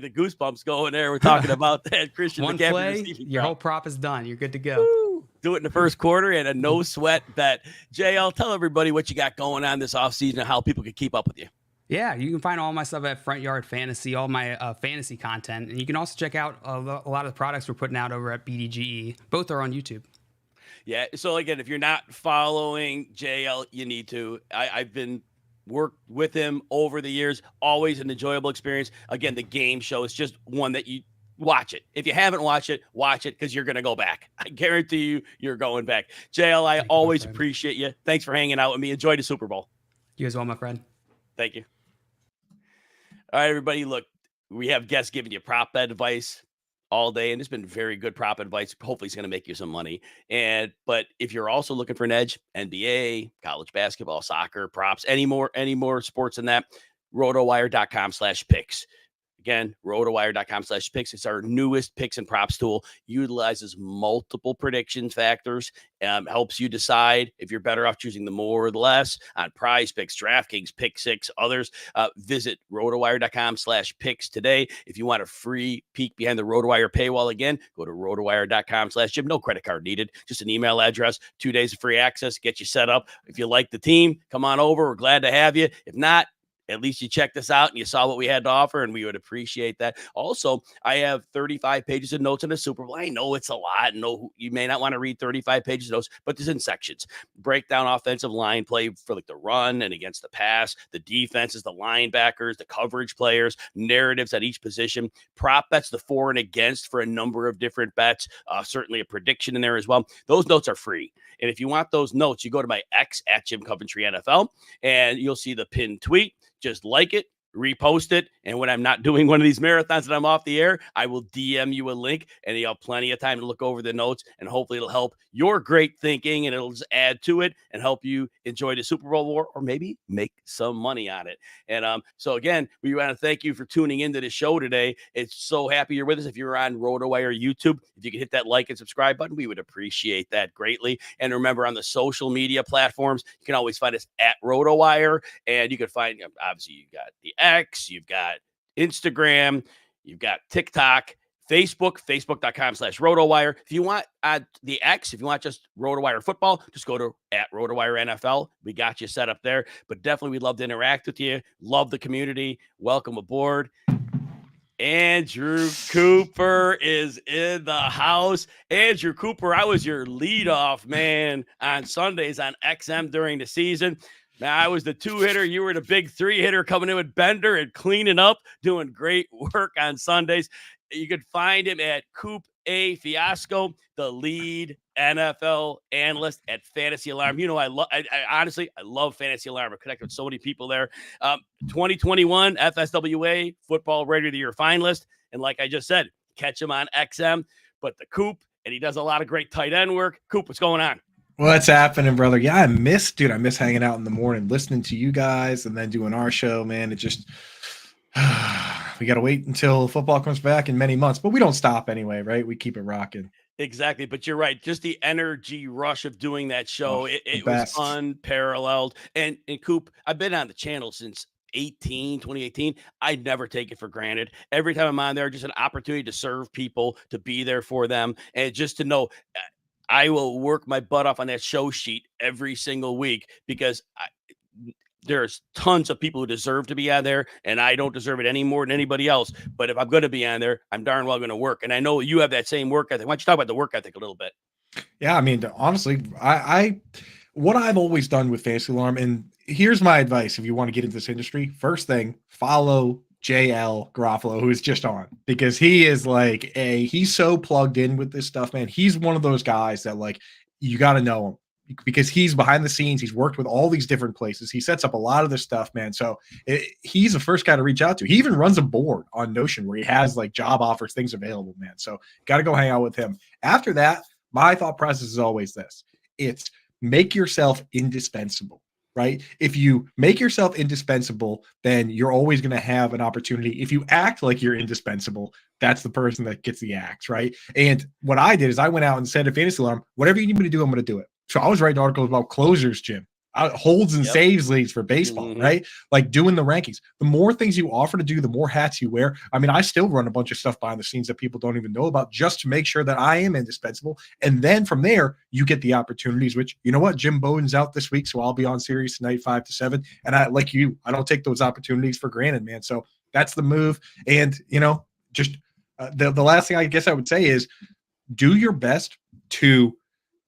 the goosebumps going there. We're talking about that Christian One McCaffrey. Play, your whole prop is done. You're good to go. Woo. Do it in the first quarter and a no-sweat bet. JL, tell everybody what you got going on this offseason and how people can keep up with you. Yeah, you can find all my stuff at Front Yard Fantasy, all my fantasy content. And you can also check out a lot of the products we're putting out over at BDGE. Both are on YouTube. Yeah, so again, if you're not following JL, you need to. I've been worked with him over the years. Always an enjoyable experience. Again, the game show is just one that you watch it. If you haven't watched it, watch it because you're going to go back. I guarantee you, you're going back. JL, I always appreciate you. Thanks for hanging out with me. Enjoy the Super Bowl. You as well, my friend. Thank you. All right, everybody, look, we have guests giving you prop bet advice all day, and it's been very good prop advice. Hopefully, it's going to make you some money. But if you're also looking for an edge, NBA, college basketball, soccer, props, any more sports than that, rotowire.com/picks. Again, rotowire.com/picks. It's our newest picks and props tool. Utilizes multiple prediction factors. Helps you decide if you're better off choosing the more or the less on Prize Picks, DraftKings, Pick Six, others. Visit rotowire.com/picks today. If you want a free peek behind the RotoWire paywall, again, go to rotowire.com/Jim. No credit card needed. Just an email address. 2 days of free access. Get you set up. If you like the team, come on over. We're glad to have you. If not, at least you checked us out and you saw what we had to offer, and we would appreciate that. Also, I have 35 pages of notes on the Super Bowl. I know it's a lot. No, you may not want to read 35 pages of notes, but there's in sections. Break down offensive line play for like the run and against the pass, the defenses, the linebackers, the coverage players, narratives at each position, prop bets, the for and against for a number of different bets, certainly a prediction in there as well. Those notes are free. And if you want those notes, you go to my X at Jim Coventry NFL, and you'll see the pinned tweet. Just like it, repost it, and when I'm not doing one of these marathons and I'm off the air, I will DM you a link, and you have plenty of time to look over the notes, and hopefully it'll help your great thinking, and it'll just add to it and help you enjoy the Super Bowl or maybe make some money on it. And so again, we want to thank you for tuning into the show today. It's so happy you're with us. If you're on RotoWire YouTube, if you could hit that like and subscribe button, we would appreciate that greatly. And remember, on the social media platforms, you can always find us at RotoWire, and you can find, obviously, you've got the X, you've got Instagram, you've got TikTok, Facebook, facebook.com/RotoWire. If you want the X, if you want just RotoWire football, just go to at RotoWire NFL. We got you set up there, but definitely we'd love to interact with you. Love the community. Welcome aboard. Andrew Cooper is in the house. Andrew Cooper, I was your leadoff man on Sundays on XM during the season. Now, I was the 2-hitter. You were the big 3-hitter coming in with Bender and cleaning up, doing great work on Sundays. You could find him at Coop A Fiasco, the lead NFL analyst at Fantasy Alarm. You know, I honestly love Fantasy Alarm. I've connected with so many people there. 2021 FSWA Football Raider of the Year finalist. And like I just said, catch him on XM. But the Coop, and he does a lot of great tight end work. Coop, what's going on? What's happening, brother? Yeah, I miss hanging out in the morning, listening to you guys, and then doing our show, man. It just we got to wait until football comes back in many months, but we don't stop anyway, right? We keep it rocking. Exactly. But you're right. Just the energy rush of doing that show, Oh, it the was best. unparalleled. And Coop, I've been on the channel since 2018. I never take it for granted. Every time I'm on there, just an opportunity to serve people, to be there for them, and just to know I will work my butt off on that show sheet every single week because there's tons of people who deserve to be on there, and I don't deserve it any more than anybody else. But if I'm going to be on there, I'm darn well going to work. And I know you have that same work ethic. Why don't you talk about the work ethic a little bit? Yeah, I mean, honestly, I what I've always done with Fantasy Alarm, and here's my advice if you want to get into this industry. First thing, follow JL Garofalo, who is just on, because he is like he's so plugged in with this stuff, man. He's one of those guys that like you got to know him because he's behind the scenes. He's worked with all these different places. He sets up a lot of this stuff, man. So he's the first guy to reach out to. He even runs a board on Notion where he has like job offers, things available, man. So got to go hang out with him. After that, my thought process is always this. It's make yourself indispensable, right? If you make yourself indispensable, then you're always going to have an opportunity. If you act like you're indispensable, that's the person that gets the axe, right? And what I did is I went out and said to Fantasy Alarm, whatever you need me to do, I'm going to do it. So I was writing articles about closers, Jim, holds and saves leagues for baseball, right? Like doing the rankings. The more things you offer to do, the more hats you wear. I mean, I still run a bunch of stuff behind the scenes that people don't even know about just to make sure that I am indispensable. And then from there, you get the opportunities, which, you know what? Jim Bowden's out this week, so I'll be on Sirius tonight, 5 to 7. And I, like you, I don't take those opportunities for granted, man. So that's the move. And, you know, just the last thing I guess I would say is do your best to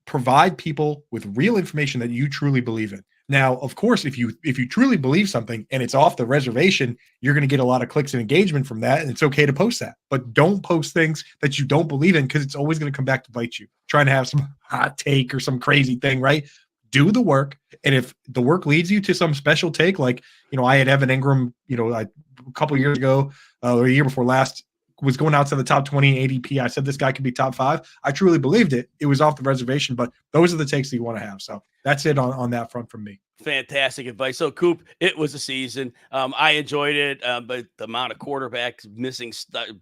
provide people with real information that you truly believe in. Now, of course, if you truly believe something and it's off the reservation, you're going to get a lot of clicks and engagement from that, and it's okay to post that. But don't post things that you don't believe in because it's always going to come back to bite you. Trying to have some hot take or some crazy thing, right? Do the work, and if the work leads you to some special take, like, you know, I had Evan Ingram, you know, a couple years ago or a year before last, was going out to the top 20 in ADP. I said this guy could be top 5. I truly believed it. It was off the reservation, but those are the takes that you want to have. So that's it on that front from me. Fantastic advice. So, Coop, it was a season. I enjoyed it, but the amount of quarterbacks missing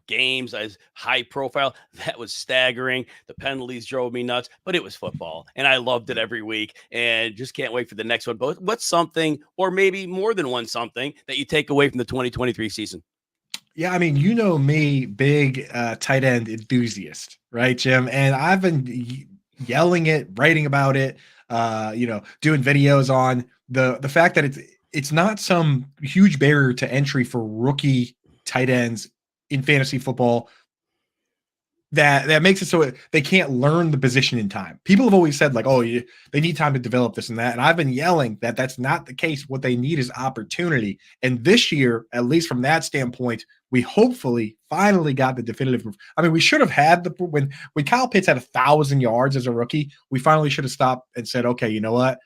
games as high profile, that was staggering. The penalties drove me nuts, but it was football, and I loved it every week, and just can't wait for the next one. But what's something, or maybe more than one something, that you take away from the 2023 season? Yeah, I mean, you know me, big tight end enthusiast, right, Jim? And I've been yelling it, writing about it, you know, doing videos on the fact that it's not some huge barrier to entry for rookie tight ends in fantasy football that makes it so they can't learn the position in time. People have always said like, oh, they need time to develop this and that. And I've been yelling that that's not the case. What they need is opportunity. And this year, at least from that standpoint, we hopefully finally got the definitive proof. I mean, we should have had when Kyle Pitts had 1,000 yards as a rookie, we finally should have stopped and said, okay, you know what?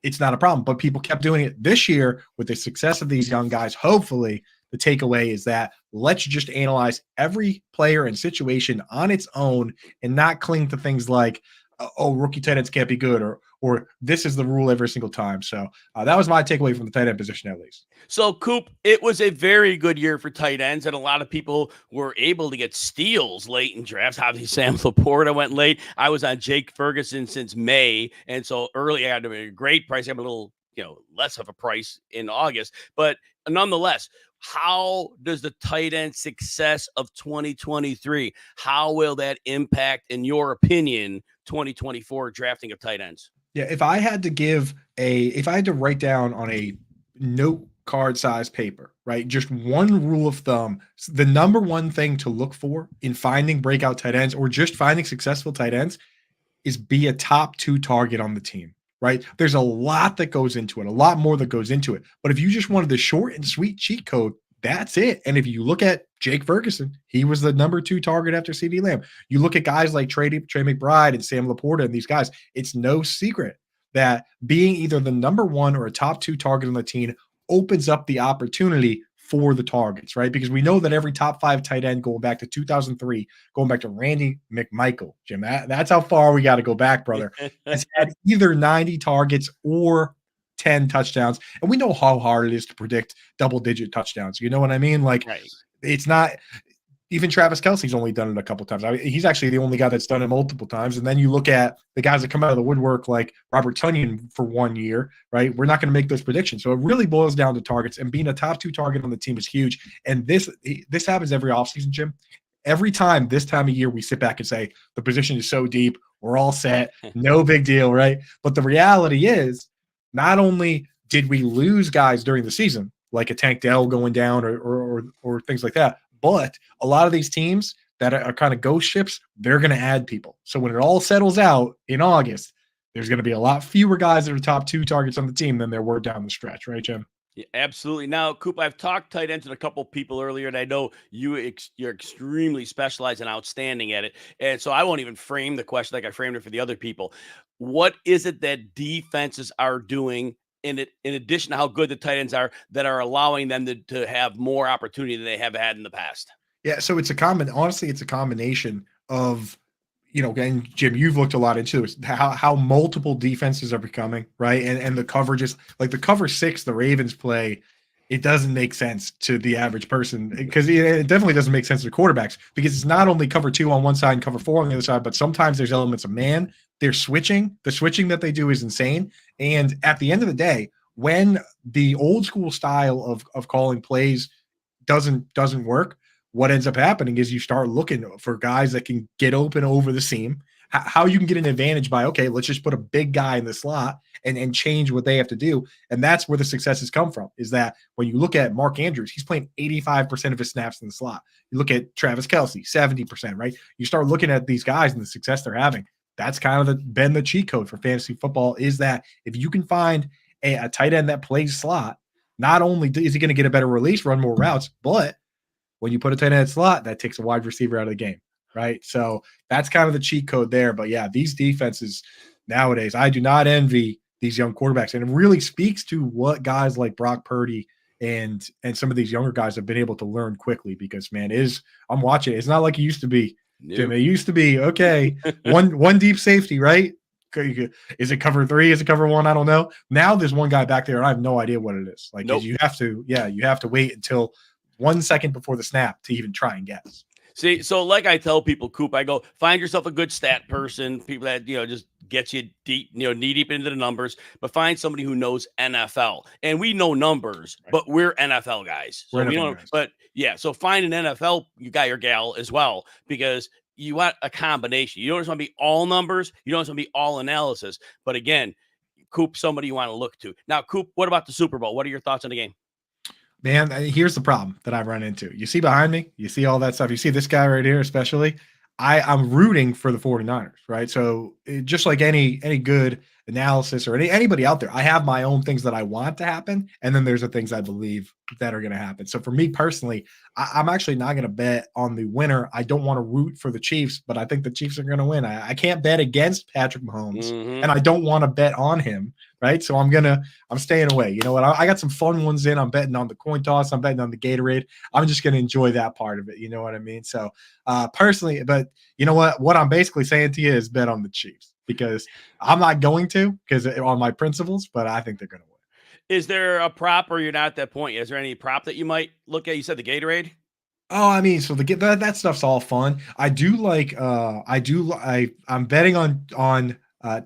It's not a problem. But people kept doing it this year with the success of these young guys. Hopefully, the takeaway is that let's just analyze every player and situation on its own and not cling to things like, oh, rookie tight ends can't be good, or this is the rule every single time. So that was my takeaway from the tight end position, at least. So, Coop, it was a very good year for tight ends, and a lot of people were able to get steals late in drafts. Obviously, Sam Laporta went late. I was on Jake Ferguson since May, and so early I had a great price. I have a little, you know, less of a price in August, but nonetheless, how does the tight end success of 2023, how will that impact, in your opinion, 2024 drafting of tight ends? Yeah, if I had to write down on a note card size paper, right, just one rule of thumb, the number one thing to look for in finding breakout tight ends or just finding successful tight ends is be a top 2 target on the team. Right? There's a lot that goes into it, a lot more that goes into it. But if you just wanted the short and sweet cheat code, that's it. And if you look at Jake Ferguson, he was the number 2 target after CeeDee Lamb. You look at guys like Trey McBride and Sam Laporta and these guys, it's no secret that being either the number 1 or a top 2 target on the team opens up the opportunity for the targets, right? Because we know that every top 5 tight end going back to 2003, going back to Randy McMichael, Jim, that's how far we got to go back, brother, has had either 90 targets or 10 touchdowns. And we know how hard it is to predict double-digit touchdowns. You know what I mean? Like, it's not. Even Travis Kelce's only done it a couple times. I mean, he's actually the only guy that's done it multiple times. And then you look at the guys that come out of the woodwork like Robert Tonyan for 1 year, right? We're not going to make those predictions. So it really boils down to targets, and being a top 2 target on the team is huge. And this happens every offseason, Jim. Every time this time of year we sit back and say the position is so deep, we're all set, no big deal, right? But the reality is, not only did we lose guys during the season, like a Tank Dell going down or things like that, but a lot of these teams that are kind of ghost ships, they're going to add people. So when it all settles out in August, there's going to be a lot fewer guys that are top 2 targets on the team than there were down the stretch, right, Jim? Yeah, absolutely. Now, Coop, I've talked tight ends to a couple people earlier, and I know you're extremely specialized and outstanding at it. And so I won't even frame the question like I framed it for the other people. What is it that defenses are doing in addition to how good the tight ends are that are allowing them to have more opportunity than they have had in the past? Yeah, so it's honestly, it's a combination of, and Jim, you've looked a lot into it, how multiple defenses are becoming, right? And the coverages, like the cover 6 the Ravens play, it doesn't make sense to the average person, because it definitely doesn't make sense to quarterbacks, because it's not only cover 2 on one side and cover 4 on the other side, but sometimes there's elements of man. They're switching. The switching that they do is insane. And at the end of the day, when the old school style of calling plays doesn't work, what ends up happening is you start looking for guys that can get open over the seam. How you can get an advantage by, okay, let's just put a big guy in the slot and change what they have to do. And that's where the successes come from, is that when you look at Mark Andrews, he's playing 85% of his snaps in the slot. You look at Travis Kelce, 70%, right? You start looking at these guys and the success they're having. That's kind of been the cheat code for fantasy football, is that if you can find a tight end that plays slot, not only is he going to get a better release, run more routes, but when you put a tight end at slot, that takes a wide receiver out of the game, right? So that's kind of the cheat code there. But yeah, these defenses nowadays, I do not envy these young quarterbacks. And it really speaks to what guys like Brock Purdy and some of these younger guys have been able to learn quickly, because, man, I'm watching it. It's not like it used to be. Jim, it used to be, okay, one deep safety, right? Is it cover 3? Is it cover 1? I don't know. Now there's one guy back there, and I have no idea what it is. Like, you have to wait until 1 second before the snap to even try and guess. See, so like I tell people, Coop, I go, find yourself a good stat person, people that, just gets you deep, knee deep into the numbers, but find somebody who knows NFL. And we know numbers, but we're NFL guys. So we don't, but yeah, so find an NFL guy or gal as well, because you want a combination. You don't just want to be all numbers. You don't just want to be all analysis. But again, Coop, somebody you want to look to. Now, Coop, what about the Super Bowl? What are your thoughts on the game? Man, here's the problem that I've run into. You see behind me, you see all that stuff. You see this guy right here, especially. I'm rooting for the 49ers, right? So just like any good analysis or anybody out there, I have my own things that I want to happen, and then there's the things I believe that are going to happen. So for me personally, I'm actually not going to bet on the winner. I don't want to root for the Chiefs, but I think the Chiefs are going to win. I can't bet against Patrick Mahomes, and I don't want to bet on him, right? So I'm staying away. You know what? I got some fun ones in. I'm betting on the coin toss. I'm betting on the Gatorade. I'm just going to enjoy that part of it. You know what I mean? So personally, but you know what I'm basically saying to you is bet on the Chiefs, because I'm not going to, because on my principles, but I think they're going to win. Is there a prop, or you're not at that point? Is there any prop that you might look at? You said the Gatorade. Oh, I mean, so that stuff's all fun. I do like I'm betting on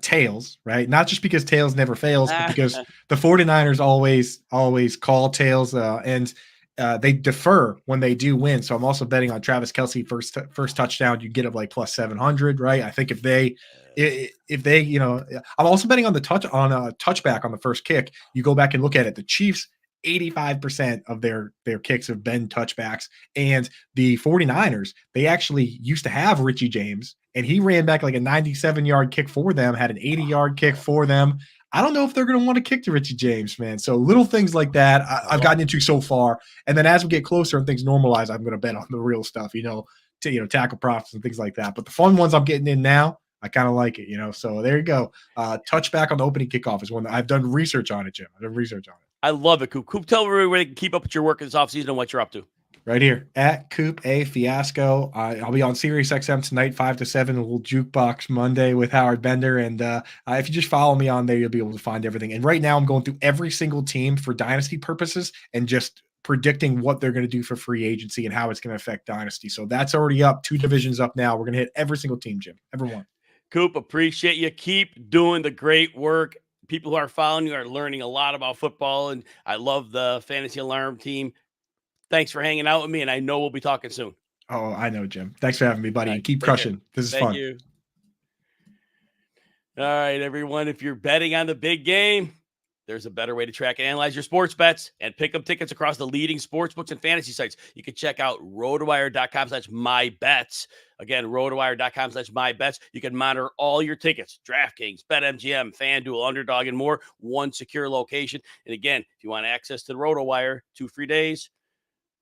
tails, right? Not just because tails never fails, but because the 49ers always call tails, and they defer when they do win. So I'm also betting on Travis Kelce first touchdown. You get it like plus 700, right? I think if they, I'm also betting on a touchback on the first kick. You go back and look at it. The Chiefs, 85% of their kicks have been touchbacks, and the 49ers, they actually used to have Richie James, and he ran back like a 97-yard kick for them, had an 80-yard kick for them. I don't know if they're going to want to kick to Richie James, man. So little things like that I've gotten into so far. And then as we get closer and things normalize, I'm going to bet on the real stuff, tackle props and things like that. But the fun ones I'm getting in now, I kind of like it, So there you go. Touchback on the opening kickoff is one that I've done research on it, Jim. I've done research on it. I love it, Coop. Coop, tell everybody where they can keep up with your work this offseason and what you're up to. Right here at Coop A Fiasco. I'll be on Sirius XM tonight, 5 to 7, a little jukebox Monday with Howard Bender. And if you just follow me on there, you'll be able to find everything. And right now I'm going through every single team for dynasty purposes and just predicting what they're going to do for free agency and how it's going to affect dynasty. So that's already up, 2 divisions up now. We're going to hit every single team, Jim, everyone. Coop, appreciate you. Keep doing the great work. People who are following you are learning a lot about football, and I love the Fantasy Alarm team. Thanks for hanging out with me, and I know we'll be talking soon. Oh, I know, Jim. Thanks for having me, buddy. Right, Keep crushing. This is Thank fun. you. All right, everyone. If you're betting on the big game, there's a better way to track and analyze your sports bets and pick up tickets across the leading sports books and fantasy sites. You can check out rotowire.com/mybets. Again, rotowire.com/mybets. You can monitor all your tickets, DraftKings, BetMGM, FanDuel, Underdog, and more. One secure location. And again, if you want access to the RotoWire, 2 free days,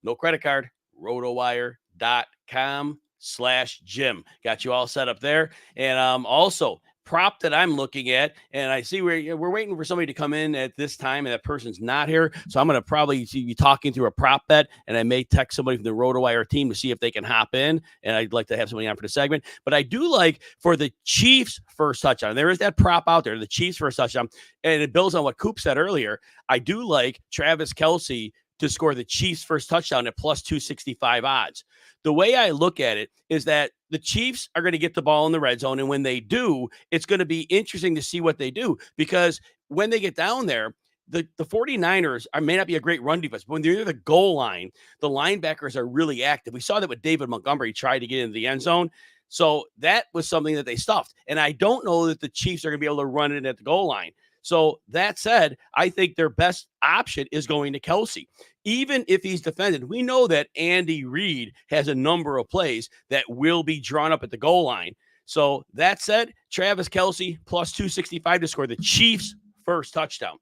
no credit card, rotowire.com/Jim. Got you all set up there. And also, prop that I'm looking at, and I see we're waiting for somebody to come in at this time, and that person's not here. So I'm going to probably be talking through a prop bet, and I may text somebody from the RotoWire team to see if they can hop in, and I'd like to have somebody on for the segment. But I do like for the Chiefs first touchdown. There is that prop out there, the Chiefs first touchdown, and it builds on what Coop said earlier. I do like Travis Kelce to score the Chiefs first touchdown at plus 265 odds. The way I look at it is that the Chiefs are going to get the ball in the red zone. And when they do, it's going to be interesting to see what they do, because when they get down there, the 49ers may not be a great run defense, but when they're near the goal line, the linebackers are really active. We saw that with David Montgomery tried to get into the end zone. So that was something that they stuffed. And I don't know that the Chiefs are going to be able to run it at the goal line. So that said, I think their best option is going to Kelce. Even if he's defended, we know that Andy Reid has a number of plays that will be drawn up at the goal line. So that said, Travis Kelce plus 265 to score the Chiefs' first touchdown.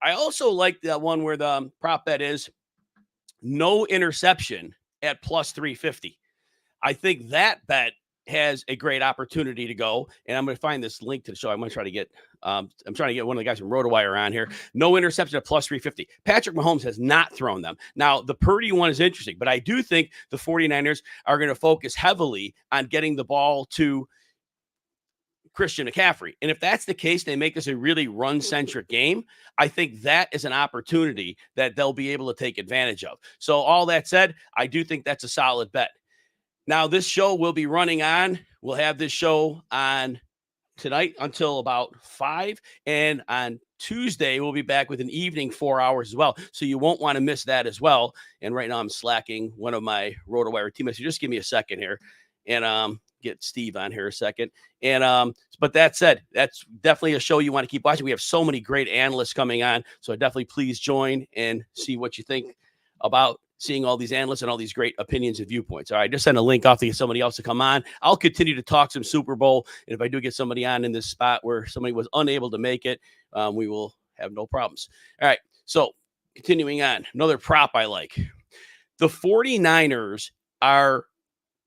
I also like that one where the prop bet is no interception at plus 350. I think that bet has a great opportunity to go, and I'm going to find this link to the show. I'm going to try to get I'm trying to get one of the guys from RotoWire on here. No interception at plus 350. Patrick Mahomes has not thrown them. Now, the Purdy one is interesting, but I do think the 49ers are going to focus heavily on getting the ball to Christian McCaffrey. And if that's the case, they make this a really run-centric game. I think that is an opportunity that they'll be able to take advantage of. So all that said, I do think that's a solid bet. Now, this show will be running on. We'll have this show on tonight until about 5. And on Tuesday, we'll be back with an evening 4 hours as well. So you won't want to miss that as well. And right now I'm slacking one of my RotoWire teammates. So just give me a second here and get Steve on here a second. And but that said, that's definitely a show you want to keep watching. We have so many great analysts coming on. So definitely please join and see what you think about seeing all these analysts and all these great opinions and viewpoints. All right, just send a link off to get somebody else to come on. I'll continue to talk some Super Bowl. And if I do get somebody on in this spot where somebody was unable to make it, we will have no problems. All right, so continuing on, another prop I like. The 49ers are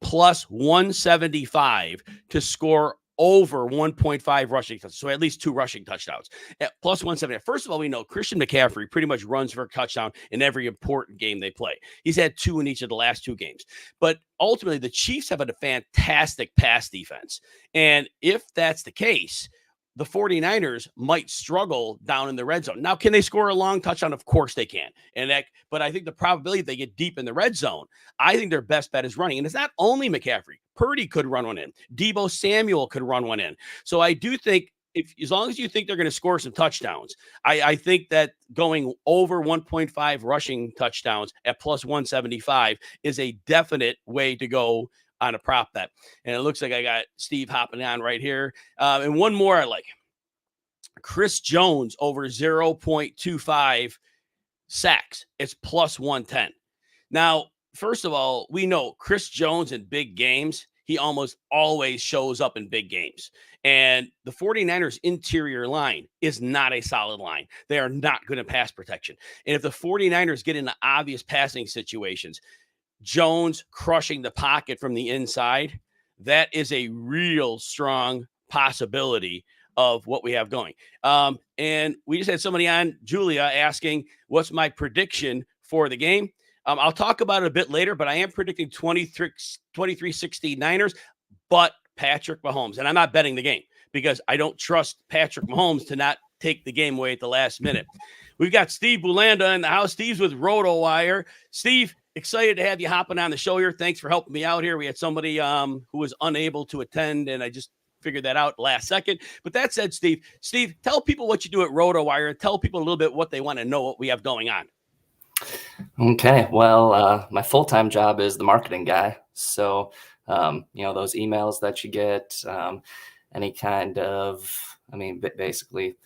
plus 175 to score over 1.5 rushing touchdowns, so at least 2 rushing touchdowns. At plus 170. First of all, we know Christian McCaffrey pretty much runs for a touchdown in every important game they play. He's had 2 in each of the last 2 games. But ultimately, the Chiefs have a fantastic pass defense. And if that's the case, the 49ers might struggle down in the red zone. Now, can they score a long touchdown? Of course they can. But I think the probability they get deep in the red zone, I think their best bet is running. And it's not only McCaffrey. Purdy could run one in. Deebo Samuel could run one in. So I do think as long as you think they're going to score some touchdowns, I think that going over 1.5 rushing touchdowns at plus 175 is a definite way to go on a prop bet. And it looks like I got Steve hopping on right here. And one more I like. Chris Jones over 0.25 sacks. It's plus 110. Now, first of all, we know Chris Jones in big games, he almost always shows up in big games. And the 49ers interior line is not a solid line. They are not good at pass protection. And if the 49ers get into obvious passing situations, Jones crushing the pocket from the inside, that is a real strong possibility of what we have going. And we just had somebody on, Julia, asking, what's my prediction for the game? I'll talk about it a bit later, but I am predicting 23-60 Niners, but Patrick Mahomes. And I'm not betting the game because I don't trust Patrick Mahomes to not take the game away at the last minute. We've got Steve Bulanda in the house. Steve's with RotoWire. Steve, excited to have you hopping on the show here. Thanks for helping me out here. We had somebody who was unable to attend, and I just figured that out last second. But that said, Steve, tell people what you do at RotoWire and tell people a little bit what they want to know what we have going on. Okay. Well, my full-time job is the marketing guy. So, those emails that you get, any kind of, basically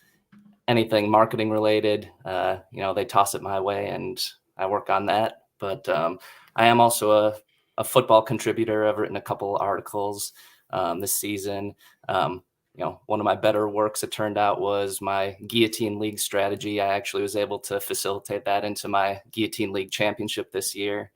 anything marketing related, they toss it my way and I work on that. But I am also a football contributor. I've written a couple articles this season. One of my better works, it turned out, was my Guillotine League strategy. I actually was able to facilitate that into my Guillotine League championship this year.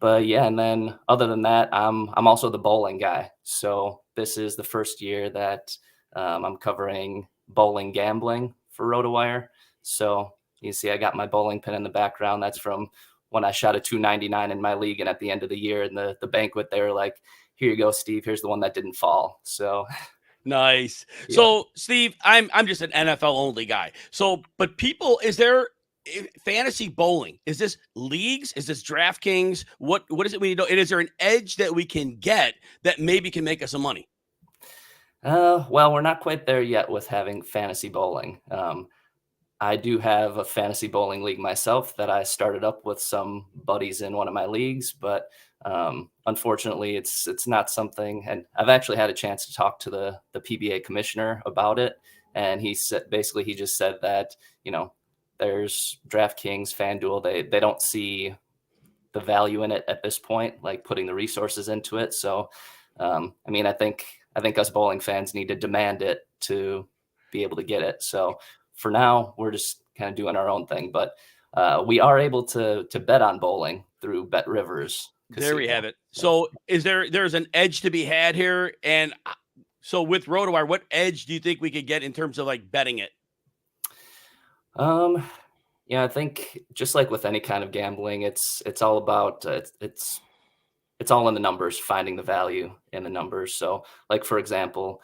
But yeah, and then other than that, I'm also the bowling guy. So this is the first year that I'm covering bowling gambling for RotoWire. So you see, I got my bowling pin in the background. That's from when I shot a 299 in my league, and at the end of the year in the banquet, they were like, "Here you go, Steve. Here's the one that didn't fall." So nice. Yeah. So, Steve, I'm just an NFL only guy. So, but people, is there fantasy bowling? Is this leagues? Is this DraftKings? What is it we need to know? And is there an edge that we can get that maybe can make us some money? Well, we're not quite there yet with having fantasy bowling. I do have a fantasy bowling league myself that I started up with some buddies in one of my leagues, but unfortunately it's not something, and I've actually had a chance to talk to the PBA commissioner about it. And he said, basically, he just said that, there's DraftKings, FanDuel, they don't see the value in it at this point, like putting the resources into it. So, I think us bowling fans need to demand it to be able to get it. So for now, we're just kind of doing our own thing, but we are able to bet on bowling through Bet Rivers. There we have it. So there's an edge to be had here. And so with RotoWire, what edge do you think we could get in terms of like betting it? I think just like with any kind of gambling, it's all about, it's all in the numbers, finding the value in the numbers. So like, for example,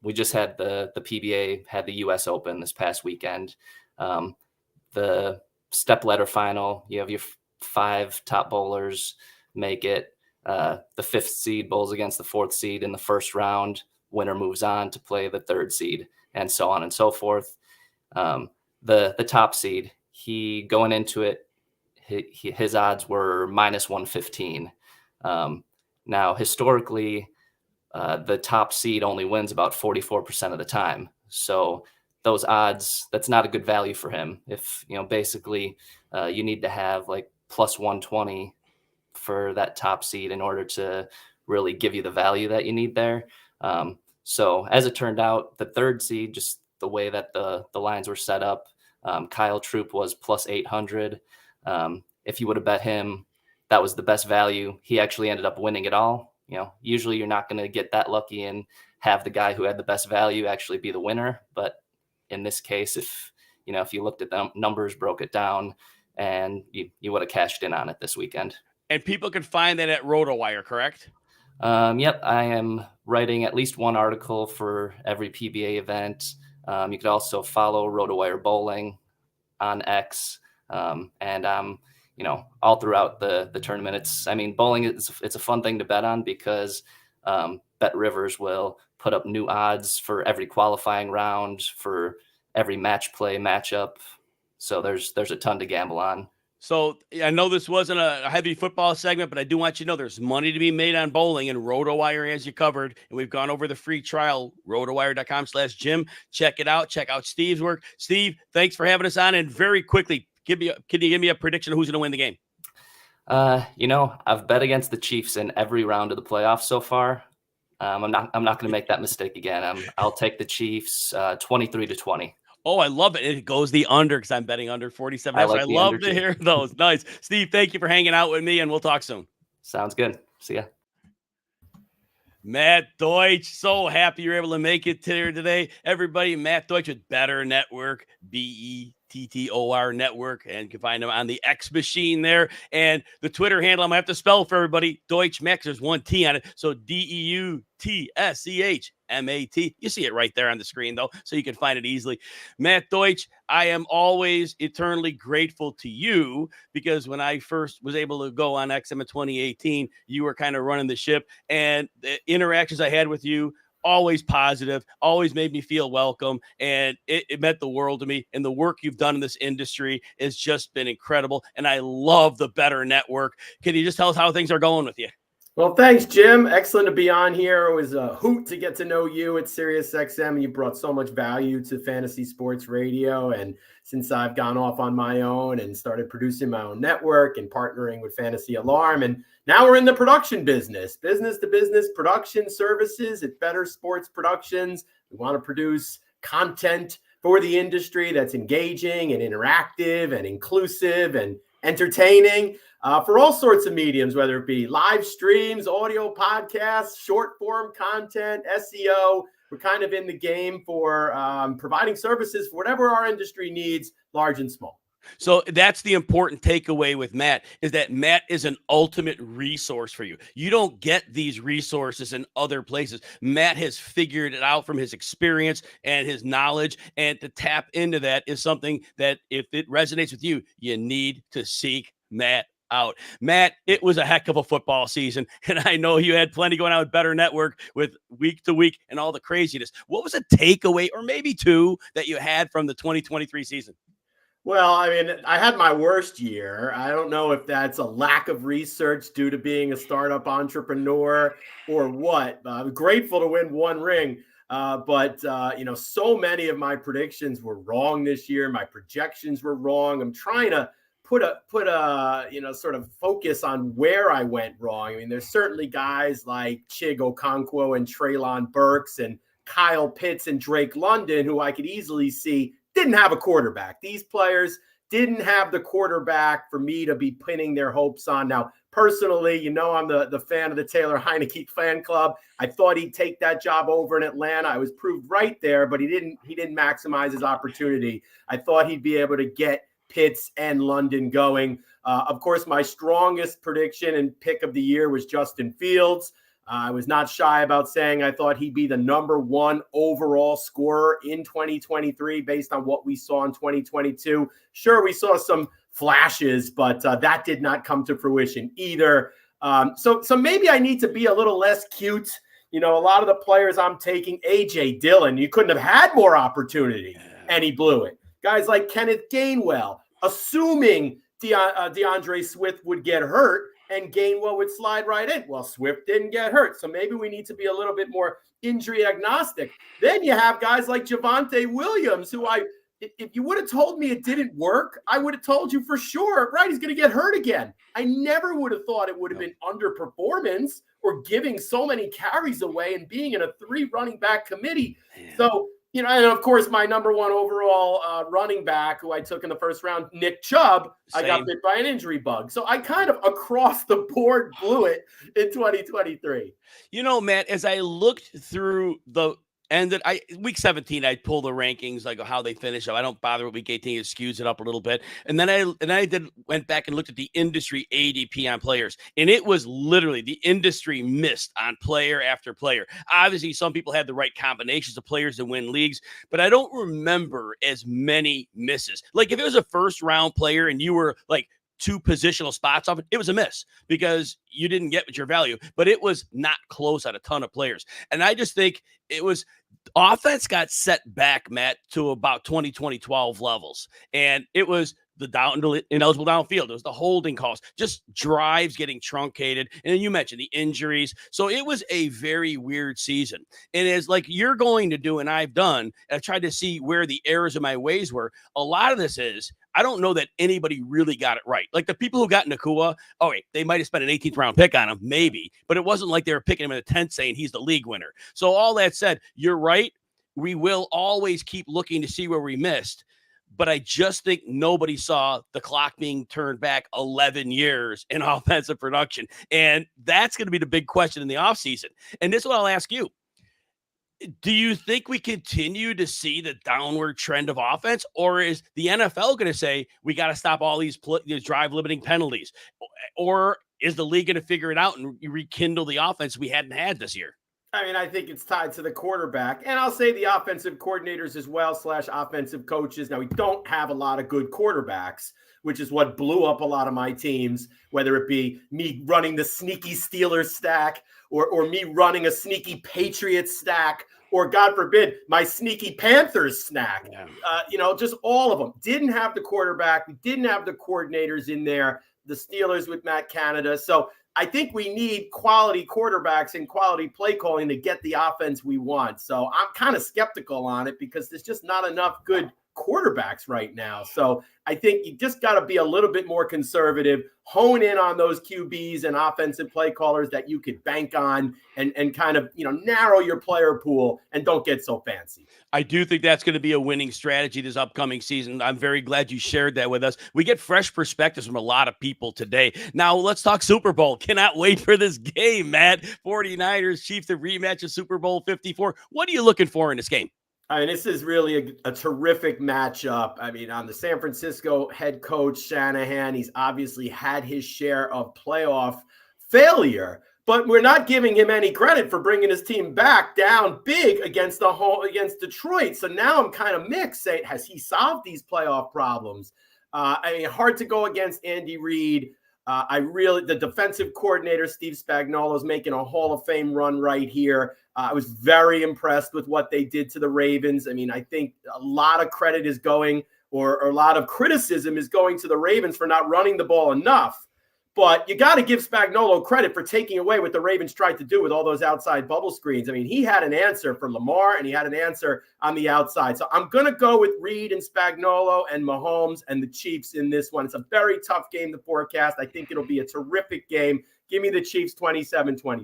we just had the PBA had the US Open this past weekend. The step ladder final, you have your 5 top bowlers make it. The 5th seed bowls against the 4th seed in the first round. Winner moves on to play the 3rd seed, and so on and so forth. The top seed, he going into it, his odds were minus 115. Now, historically, the top seed only wins about 44% of the time. So those odds, that's not a good value for him. If, basically you need to have like plus 120 for that top seed in order to really give you the value that you need there. So as it turned out, the 3rd seed, just the way that the lines were set up, Kyle Troop was plus 800. If you would have bet him, that was the best value. He actually ended up winning it all. Usually you're not going to get that lucky and have the guy who had the best value actually be the winner. But in this case, if you looked at the numbers, broke it down, and you would have cashed in on it this weekend. And people can find that at RotoWire, correct? Yep. I am writing at least one article for every PBA event. You could also follow RotoWire Bowling on X. And all throughout the tournament. Bowling it's a fun thing to bet on because Bet Rivers will put up new odds for every qualifying round, for every match play matchup. So there's a ton to gamble on. So I know this wasn't a heavy football segment, but I do want you to know there's money to be made on bowling, and RotoWire has you covered. And we've gone over the free trial, rotowire.com/Jim. Check it out. Check out Steve's work. Steve, thanks for having us on. And very quickly, can you give me a prediction of who's going to win the game? I've bet against the Chiefs in every round of the playoffs so far. I'm not going to make that mistake again. I'll take the Chiefs 23-20. Oh, I love it. It goes the under because I'm betting under 47. I love to hear those. Nice. Steve, thank you for hanging out with me, and we'll talk soon. Sounds good. See ya. Matt Deutsch, so happy you're able to make it here today. Everybody, Matt Deutsch with Better Network, BETTOR Network, and you can find him on the X machine there. And the Twitter handle, I'm going to have to spell for everybody, Deutsch Max, there's one T on it. So DEUTSCH MAT. You see it right there on the screen, though, so you can find it easily. Matt Deutsch, I am always eternally grateful to you, because when I first was able to go on XM in 2018, you were kind of running the ship, and the interactions I had with you, always positive, always made me feel welcome, and it meant the world to me. And the work you've done in this industry has just been incredible, and I love the Better Network. Can you just tell us how things are going with you? Well, thanks, Jim. Excellent to be on here. It was a hoot to get to know you at SiriusXM. You brought so much value to fantasy sports radio. And since I've gone off on my own and started producing my own network and partnering with Fantasy Alarm, and now we're in the production business to business production services at Better Sports Productions. We want to produce content for the industry that's engaging and interactive and inclusive and entertaining for all sorts of mediums, whether it be live streams, audio podcasts, short form content, SEO. We're kind of in the game for providing services for whatever our industry needs, large and small. So that's the important takeaway with Matt, is that Matt is an ultimate resource for you. You don't get these resources in other places. Matt has figured it out from his experience and his knowledge, and to tap into that is something that, if it resonates with you, you need to seek Matt out. Matt, it was a heck of a football season, and I know you had plenty going on with Better Network with week to week and all the craziness. What was a takeaway, or maybe two, that you had from the 2023 season? Well, I mean, I had my worst year. I don't know if that's a lack of research due to being a startup entrepreneur or what. I'm grateful to win one ring. But so many of my predictions were wrong this year. My projections were wrong. I'm trying to put a sort of focus on where I went wrong. I mean, there's certainly guys like Chig Okonkwo and Treylon Burks and Kyle Pitts and Drake London, who I could easily see didn't have a quarterback. These players didn't have the quarterback for me to be pinning their hopes on. Now, personally, I'm the fan of the Taylor Heineke fan club. I thought he'd take that job over in Atlanta. I was proved right there, but he didn't maximize his opportunity. I thought he'd be able to get Pitts and London going. Of course, my strongest prediction and pick of the year was Justin Fields. I was not shy about saying I thought he'd be the number one overall scorer in 2023 based on what we saw in 2022. Sure, we saw some flashes, but that did not come to fruition either. So maybe I need to be a little less cute. A lot of the players I'm taking, A.J. Dillon, you couldn't have had more opportunity, and he blew it. Guys like Kenneth Gainwell, assuming DeAndre Swift would get hurt, and Gainwell would slide right in. Well, Swift didn't get hurt, so maybe we need to be a little bit more injury agnostic. Then you have guys like Javonte Williams, who if you would have told me it didn't work, I would have told you for sure, right, he's going to get hurt again. I never would have thought it would have been underperformance or giving so many carries away and being in a 3 running back committee. Man. So, and of course, my number one overall running back, who I took in the first round, Nick Chubb, I got bit by an injury bug. So I kind of across the board blew it in 2023. Matt, as I looked through the end of week 17, I pull the rankings, like how they finish up. I don't bother with week 18; it skews it up a little bit. And then I went back and looked at the industry ADP on players, and it was literally the industry missed on player after player. Obviously, some people had the right combinations of players to win leagues, but I don't remember as many misses. Like if it was a first round player and you were like 2 positional spots off it was a miss because you didn't get your value, but it was not close on a ton of players. And I just think it was offense got set back, Matt, to about 2012 levels. And it was the ineligible downfield. It was the holding calls, just drives getting truncated. And then you mentioned the injuries. So it was a very weird season. And as like you're going to do, and I've done, I've tried to see where the errors of my ways were. A lot of this is, I don't know that anybody really got it right. Like the people who got Nakua, they might have spent an 18th round pick on him, maybe, but it wasn't like they were picking him in the 10th saying he's the league winner. So all that said, you're right. We will always keep looking to see where we missed. But I just think nobody saw the clock being turned back 11 years in offensive production. And that's going to be the big question in the offseason. And this is what I'll ask you. Do you think we continue to see the downward trend of offense, or is the NFL going to say we got to stop all these drive limiting penalties, or is the league going to figure it out and rekindle the offense we hadn't had this year? I mean, I think it's tied to the quarterback, and I'll say the offensive coordinators as well / offensive coaches. Now, we don't have a lot of good quarterbacks, which is what blew up a lot of my teams, whether it be me running the sneaky Steelers stack or me running a sneaky Patriots stack, or God forbid, my sneaky Panthers snack. Just all of them. Didn't have the quarterback. We didn't have the coordinators in there. The Steelers with Matt Canada. So I think we need quality quarterbacks and quality play calling to get the offense we want. So I'm kind of skeptical on it because there's just not enough good quarterbacks right now. So I think you just got to be a little bit more conservative, hone in on those QBs and offensive play callers that you could bank on and kind of, narrow your player pool and don't get so fancy. I do think that's going to be a winning strategy this upcoming season. I'm very glad you shared that with us. We get fresh perspectives from a lot of people today. Now let's talk Super Bowl. Cannot wait for this game, Matt. 49ers, Chiefs, the rematch of Super Bowl 54. What are you looking for in this game? I mean, this is really a terrific matchup. I mean, on the San Francisco head coach, Shanahan, he's obviously had his share of playoff failure, but we're not giving him any credit for bringing his team back down big against Detroit. So now I'm kind of mixed. Saying, has he solved these playoff problems? Hard to go against Andy Reid. The defensive coordinator, Steve Spagnuolo, is making a Hall of Fame run right here. I was very impressed with what they did to the Ravens. I mean, I think a lot of credit is going, or a lot of criticism is going to the Ravens for not running the ball enough. But you got to give Spagnuolo credit for taking away what the Ravens tried to do with all those outside bubble screens. I mean, he had an answer for Lamar, and he had an answer on the outside. So I'm going to go with Reid and Spagnuolo and Mahomes and the Chiefs in this one. It's a very tough game to forecast. I think it'll be a terrific game. Give me the Chiefs 27-24.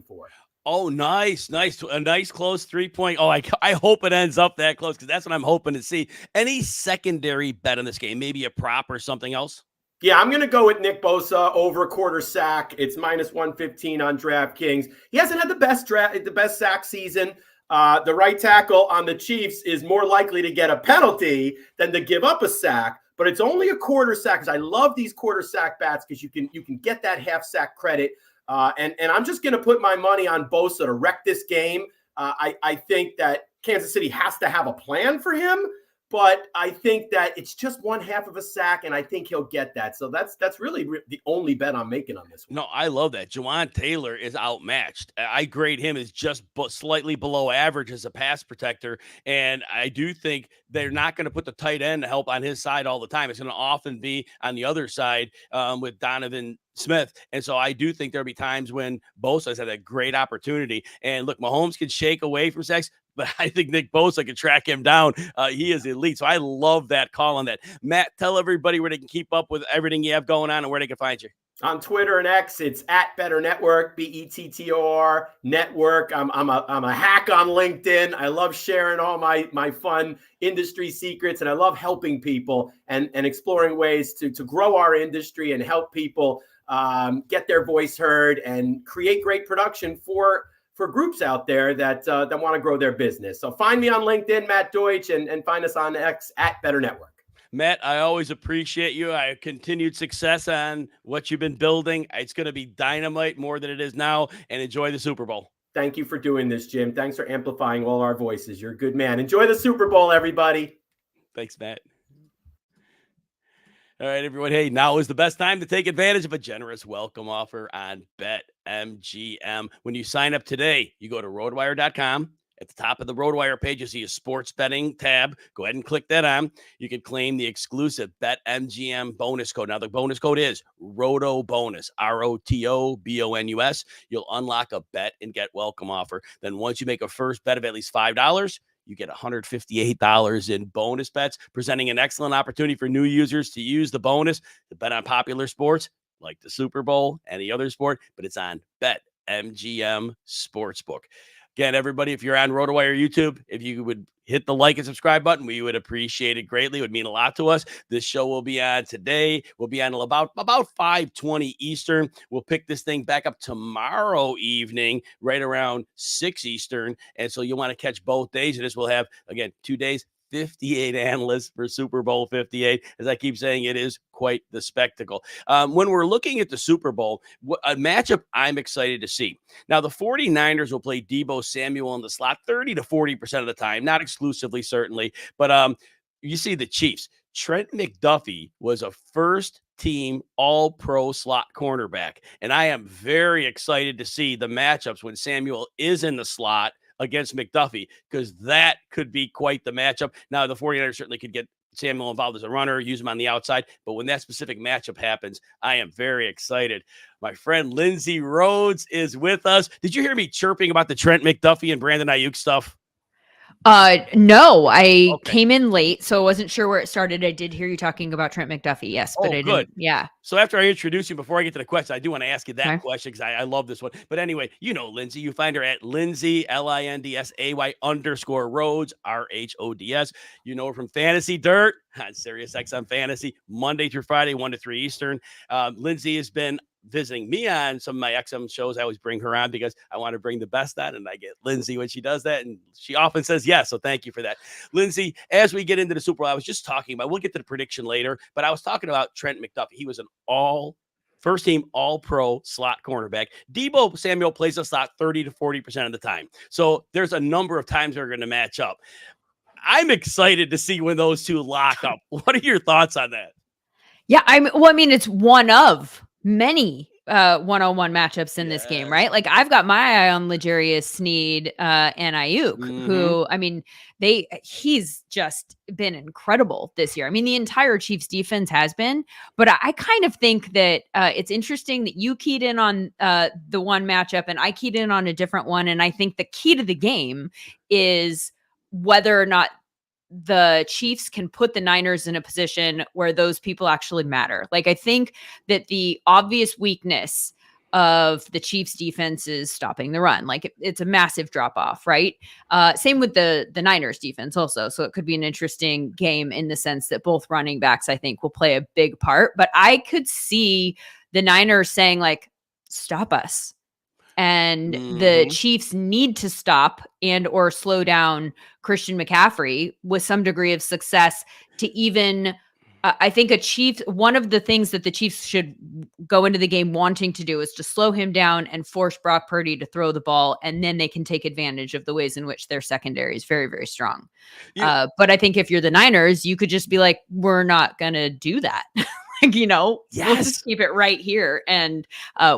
Oh, nice. A nice close 3-point. Oh, I hope it ends up that close because that's what I'm hoping to see. Any secondary bet in this game? Maybe a prop or something else? Yeah, I'm going to go with Nick Bosa over a quarter sack. It's -115 on DraftKings. He hasn't had the best sack season. The right tackle on the Chiefs is more likely to get a penalty than to give up a sack, but it's only a quarter sack because I love these quarter sack bats because you can get that half sack credit. And I'm just going to put my money on Bosa to wreck this game. I think that Kansas City has to have a plan for him, but I think that it's just one half of a sack, and I think he'll get that. So that's really the only bet I'm making on this one. No, I love that. Jawan Taylor is outmatched. I grade him as just slightly below average as a pass protector, and I do think they're not going to put the tight end to help on his side all the time. It's going to often be on the other side with Donovan Smith. And so I do think there'll be times when Bosa has had a great opportunity. And look, Mahomes can shake away from sacks, but I think Nick Bosa can track him down. He is elite. So I love that call on that. Matt, tell everybody where they can keep up with everything you have going on and where they can find you. On Twitter and X, it's @Better Network, BETTOR Network. I'm a hack on LinkedIn. I love sharing all my fun industry secrets, and I love helping people and exploring ways to grow our industry and help people get their voice heard and create great production for groups out there that want to grow their business. So find me on LinkedIn, Matt Deutsch, and find us on X @Better Network. Matt, I always appreciate you. I continued success on what you've been building. It's going to be dynamite more than it is now, and enjoy the Super Bowl. Thank you for doing this, Jim. Thanks for amplifying all our voices. You're a good man. Enjoy the Super Bowl, everybody. Thanks, Matt. All right, everyone. Hey, now is the best time to take advantage of a generous welcome offer on BetMGM. When you sign up today, you go to RotoWire.com. At the top of the RotoWire page, you see a sports betting tab. Go ahead and click that on. You can claim the exclusive BetMGM bonus code. Now, the bonus code is ROTOBONUS, ROTOBONUS. You'll unlock a bet and get welcome offer. Then once you make a first bet of at least $5, you get $158 in bonus bets, presenting an excellent opportunity for new users to use the bonus to bet on popular sports like the Super Bowl, any other sport, but it's on BetMGM Sportsbook. Again, everybody, if you're on RotoWire YouTube, if you would hit the like and subscribe button, we would appreciate it greatly. It would mean a lot to us. This show will be on today. We'll be on about 5:20 Eastern. We'll pick this thing back up tomorrow evening, right around 6 Eastern. And so you'll want to catch both days of this. We'll have, again, 2 days, 58 analysts for Super Bowl 58. As I keep saying, it is quite the spectacle. When we're looking at the Super Bowl, a matchup I'm excited to see. Now, the 49ers will play Deebo Samuel in the slot 30 to 40% of the time, not exclusively, certainly, but you see the Chiefs. Trent McDuffie was a first-team All-Pro slot cornerback, and I am very excited to see the matchups when Samuel is in the slot against McDuffie, because that could be quite the matchup. Now, the 49ers certainly could get Samuel involved as a runner, use him on the outside, but when that specific matchup happens, I am very excited. My friend Lindsay Rhodes is with us. Did you hear me chirping about the Trent McDuffie and Brandon Ayuk stuff? No, I came in late, so I wasn't sure where it started. I did hear you talking about Trent McDuffie, yes, but I good. didn't. Yeah. So after I introduce you, before I get to the question, I do want to ask you that question because I love this one. But anyway, you know Lindsay. You find her at Lindsay, LINDSAY _Rhodes, RHODS. You know her from Fantasy Dirt on Sirius XM Fantasy, Monday through Friday, 1 to 3 Eastern. Lindsay has been visiting me on some of my XM shows. I always bring her on because I want to bring the best on, and I get Lindsay when she does that, and she often says yes, so thank you for that. Lindsay, as we get into the Super Bowl, I was just talking about, we'll get to the prediction later, but I was talking about Trent McDuffie. He was an first-team All-Pro slot cornerback. Deebo Samuel plays the slot 30 to 40% of the time, so there's a number of times they're going to match up. I'm excited to see when those two lock up. What are your thoughts on that? Yeah, I mean, it's one of many one-on-one matchups in this game, right? Like, I've got my eye on L'Jarius Sneed and Ayuk, who, I mean, he's just been incredible this year. I mean, the entire Chiefs defense has been, but I kind of think that it's interesting that you keyed in on the one matchup and I keyed in on a different one. And I think the key to the game is whether or not the Chiefs can put the Niners in a position where those people actually matter. Like, I think that the obvious weakness of the Chiefs defense is stopping the run. Like, it's a massive drop off, right? Same with the Niners defense also. So it could be an interesting game in the sense that both running backs, I think, will play a big part, but I could see the Niners saying, like, stop us. And the Chiefs need to stop and or slow down Christian McCaffrey with some degree of success to even, I think one of the things that the Chiefs should go into the game wanting to do is to slow him down and force Brock Purdy to throw the ball. And then they can take advantage of the ways in which their secondary is very, very strong. Yeah. But I think if you're the Niners, you could just be like, we're not going to do that. We'll just keep it right here. And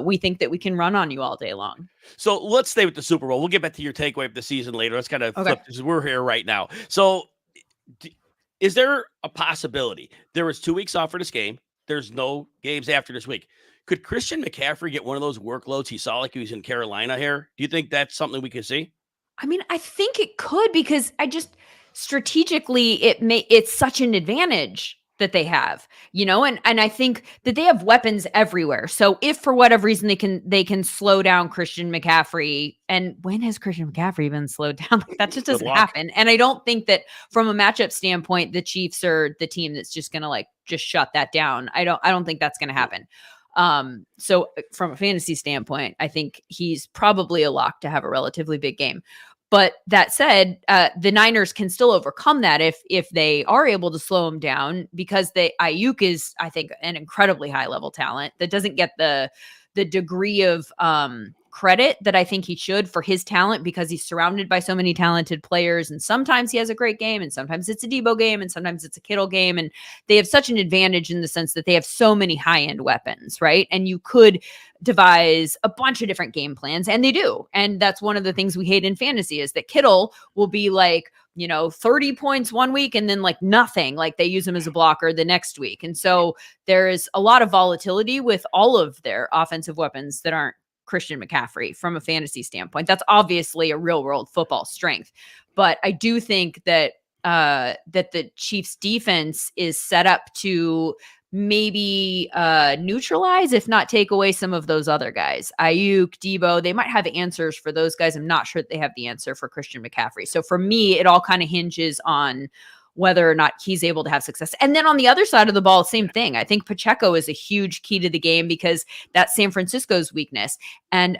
we think that we can run on you all day long. So let's stay with the Super Bowl. We'll get back to your takeaway of the season later. Let's kind of flip because we're here right now. So is there a possibility there was 2 weeks off for this game? There's no games after this week. Could Christian McCaffrey get one of those workloads he saw like he was in Carolina here? Do you think that's something we could see? I mean, I think it could, because I just strategically it's such an advantage that they have, and I think that they have weapons everywhere. So if for whatever reason they can slow down Christian McCaffrey, and when has Christian McCaffrey been slowed down? Like, that just doesn't happen. And I don't think that from a matchup standpoint, the Chiefs are the team that's just going to just shut that down. I don't think that's going to happen. So from a fantasy standpoint, I think he's probably a lock to have a relatively big game. But that said, the Niners can still overcome that if they are able to slow him down, because Ayuk is, I think, an incredibly high level talent that doesn't get the degree of credit that I think he should for his talent, because he's surrounded by so many talented players. And sometimes he has a great game, and sometimes it's a Deebo game, and sometimes it's a Kittle game. And they have such an advantage in the sense that they have so many high-end weapons, right? And you could devise a bunch of different game plans, and they do. And that's one of the things we hate in fantasy, is that Kittle will be 30 points one week and then nothing, like they use him as a blocker the next week. And so there is a lot of volatility with all of their offensive weapons that aren't Christian McCaffrey from a fantasy standpoint. That's obviously a real world football strength. But I do think that that the Chiefs defense is set up to maybe neutralize, if not take away, some of those other guys. Ayuk, Deebo, they might have answers for those guys. I'm not sure that they have the answer for Christian McCaffrey. So for me, it all kind of hinges on whether or not he's able to have success. And then on the other side of the ball, same thing. I think Pacheco is a huge key to the game because that's San Francisco's weakness. And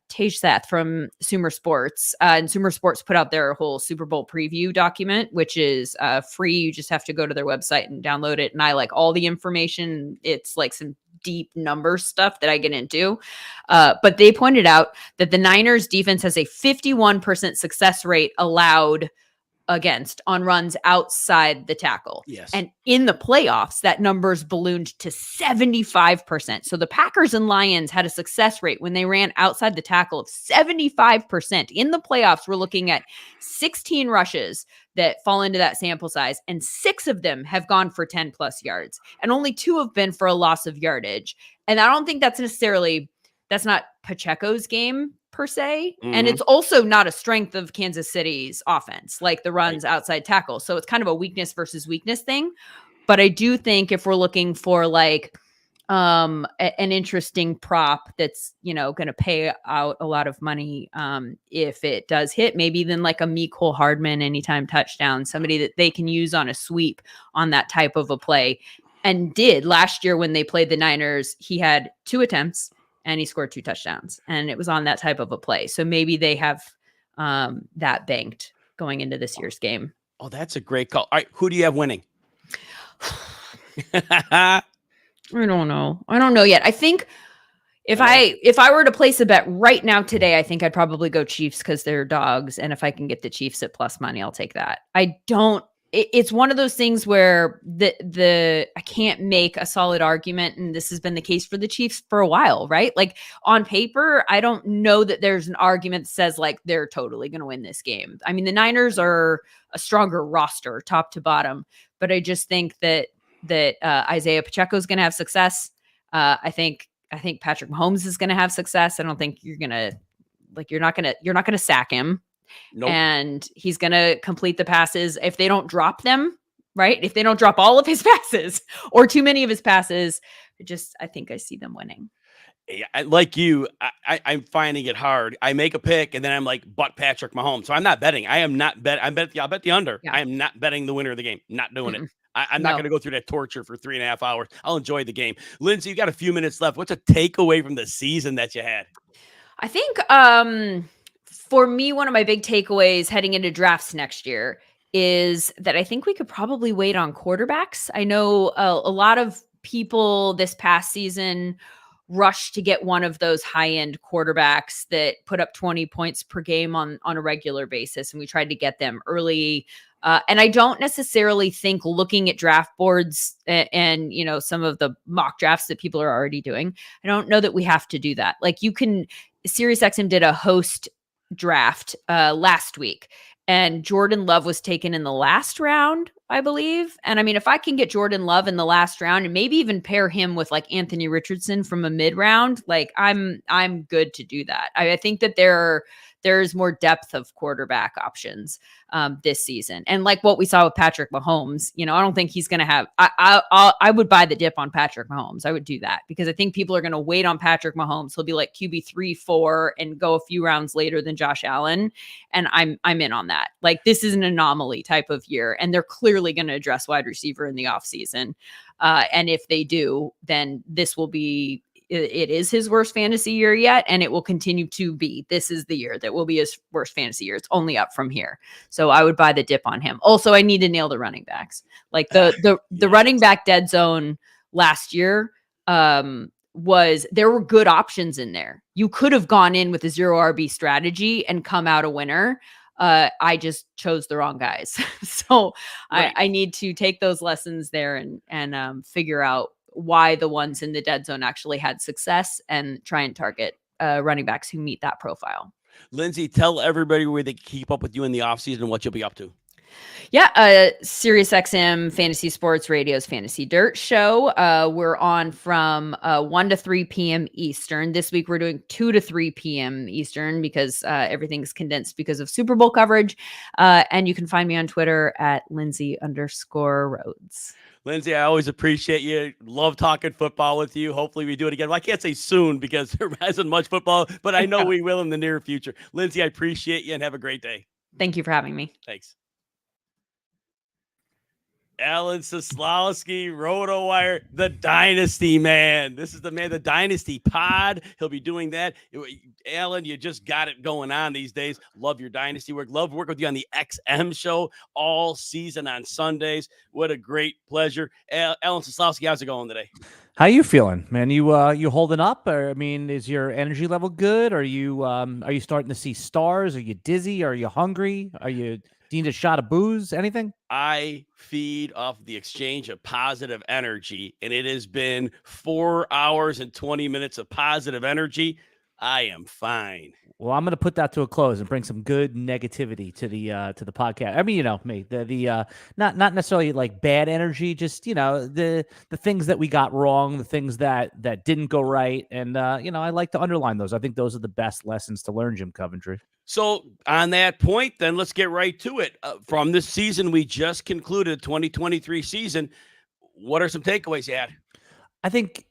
Tej Seth from Sumer Sports, and Sumer Sports put out their whole Super Bowl preview document, which is free. You just have to go to their website and download it. And I like all the information. It's like some deep number stuff that I get into. But they pointed out that the Niners defense has a 51% success rate allowed against on runs outside the tackle. Yes. And in the playoffs, that number's ballooned to 75%. So the Packers and Lions had a success rate when they ran outside the tackle of 75%. In the playoffs, we're looking at 16 rushes that fall into that sample size, and 6 of them have gone for 10 plus yards, and only 2 have been for a loss of yardage. And I don't think that's not Pacheco's game per se. And it's also not a strength of Kansas City's offense, like the runs outside tackle. So it's kind of a weakness versus weakness thing. But I do think if we're looking for like an interesting prop that's, going to pay out a lot of money if it does hit, maybe then like a Mecole Hardman anytime touchdown, somebody that they can use on a sweep on that type of a play. And did last year when they played the Niners, he had 2 attempts and he scored 2 touchdowns, and it was on that type of a play. So maybe they have that banked going into this year's game. Oh, that's a great call. All right, who do you have winning? I don't know yet. I think if I were to place a bet right now today, I think I'd probably go Chiefs because they're dogs. And if I can get the Chiefs at plus money, I'll take that. It's one of those things where I can't make a solid argument, and this has been the case for the Chiefs for a while, right? Like on paper, I don't know that there's an argument that says like they're totally going to win this game. I mean, the Niners are a stronger roster, top to bottom, but I just think that Isaiah Pacheco is going to have success. I think Patrick Mahomes is going to have success. I don't think you're not going to sack him. Nope. And he's going to complete the passes. If they don't drop them, right? If they don't drop all of his passes or too many of his passes, I think I see them winning. Yeah, like you, I'm finding it hard. I make a pick and then I'm like, but Patrick Mahomes. So I'm not betting. I am not bet. I'll bet the under. Yeah. I am not betting the winner of the game. Not doing it. I'm not going to go through that torture for 3.5 hours. I'll enjoy the game. Lindsay, you got a few minutes left. What's a takeaway from the season that you had? I think, for me, one of my big takeaways heading into drafts next year is that I think we could probably wait on quarterbacks. I know a lot of people this past season rushed to get one of those high-end quarterbacks that put up 20 points per game on a regular basis, and we tried to get them early. And I don't necessarily think looking at draft boards and some of the mock drafts that people are already doing, I don't know that we have to do that. Like SiriusXM did a host draft last week, and Jordan Love was taken in the last round, I believe. And I mean, if I can get Jordan Love in the last round and maybe even pair him with like Anthony Richardson from a mid round, like I'm good to do that. I think that there's more depth of quarterback options this season. And like what we saw with Patrick Mahomes, I don't think he's going to have, I would buy the dip on Patrick Mahomes. I would do that because I think people are going to wait on Patrick Mahomes. He'll be like QB 3-4 and go a few rounds later than Josh Allen. And I'm in on that. Like this is an anomaly type of year, and they're clearly going to address wide receiver in the offseason. And if they do, then this will be, it is his worst fantasy year yet, and it will continue to be. This is the year that will be his worst fantasy year. It's only up from here. So I would buy the dip on him. Also, I need to nail the running backs. Like the running back dead zone last year there were good options in there. You could have gone in with a 0 RB strategy and come out a winner. I just chose the wrong guys. So right. I need to take those lessons there and figure out why the ones in the dead zone actually had success and try and target running backs who meet that profile. Lindsay, tell everybody where they can keep up with you in the offseason and what you'll be up to. Yeah, SiriusXM Fantasy Sports Radio's Fantasy Dirt Show. We're on from 1 to 3 p.m. Eastern. This week we're doing 2 to 3 p.m. Eastern because everything's condensed because of Super Bowl coverage. And you can find me on Twitter at Lindsay_Rhodes. Lindsay, I always appreciate you. Love talking football with you. Hopefully we do it again. Well, I can't say soon because there hasn't much football, but I know we will in the near future. Lindsay, I appreciate you and have a great day. Thank you for having me. Thanks. Alan Soslowski, RotoWire, the Dynasty man. This is the man, the Dynasty pod. He'll be doing that. Alan, you just got it going on these days. Love your Dynasty work. Love working with you on the XM show all season on Sundays. What a great pleasure. Alan Soslowski, how's it going today? How you feeling, man? You holding up? Or, I mean, is your energy level good? Are you starting to see stars? Are you dizzy? Are you hungry? Do you need a shot of booze? Anything? I feed off the exchange of positive energy, and it has been 4 hours and 20 minutes of positive energy. I am fine. Well, I'm going to put that to a close and bring some good negativity to the podcast. I mean, you know me, not necessarily like bad energy, just the things that we got wrong, the things that didn't go right, and I like to underline those. I think those are the best lessons to learn, Jim Coventry. So on that point, then let's get right to it. From this season we just concluded, 2023 season, what are some takeaways you had? I think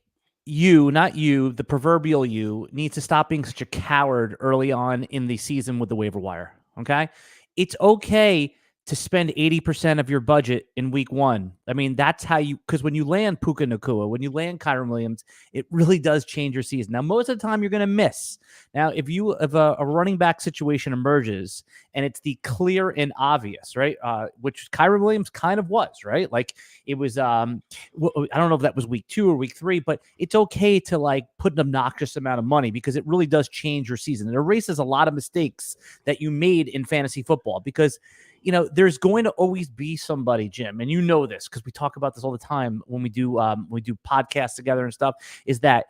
the proverbial you, needs to stop being such a coward early on in the season with the waiver wire. Okay. It's okay to spend 80% of your budget in week one. I mean, that's how because when you land Puka Nacua, when you land Kyren Williams, it really does change your season. Now, most of the time you're going to miss. Now, if a running back situation emerges and it's the clear and obvious, right? Which Kyren Williams kind of was, right? Like it was, I don't know if that was week 2 or week 3, but it's okay to like put an obnoxious amount of money because it really does change your season. It erases a lot of mistakes that you made in fantasy football because there's going to always be somebody, Jim, and you know this because we talk about this all the time when we do podcasts together and stuff, is that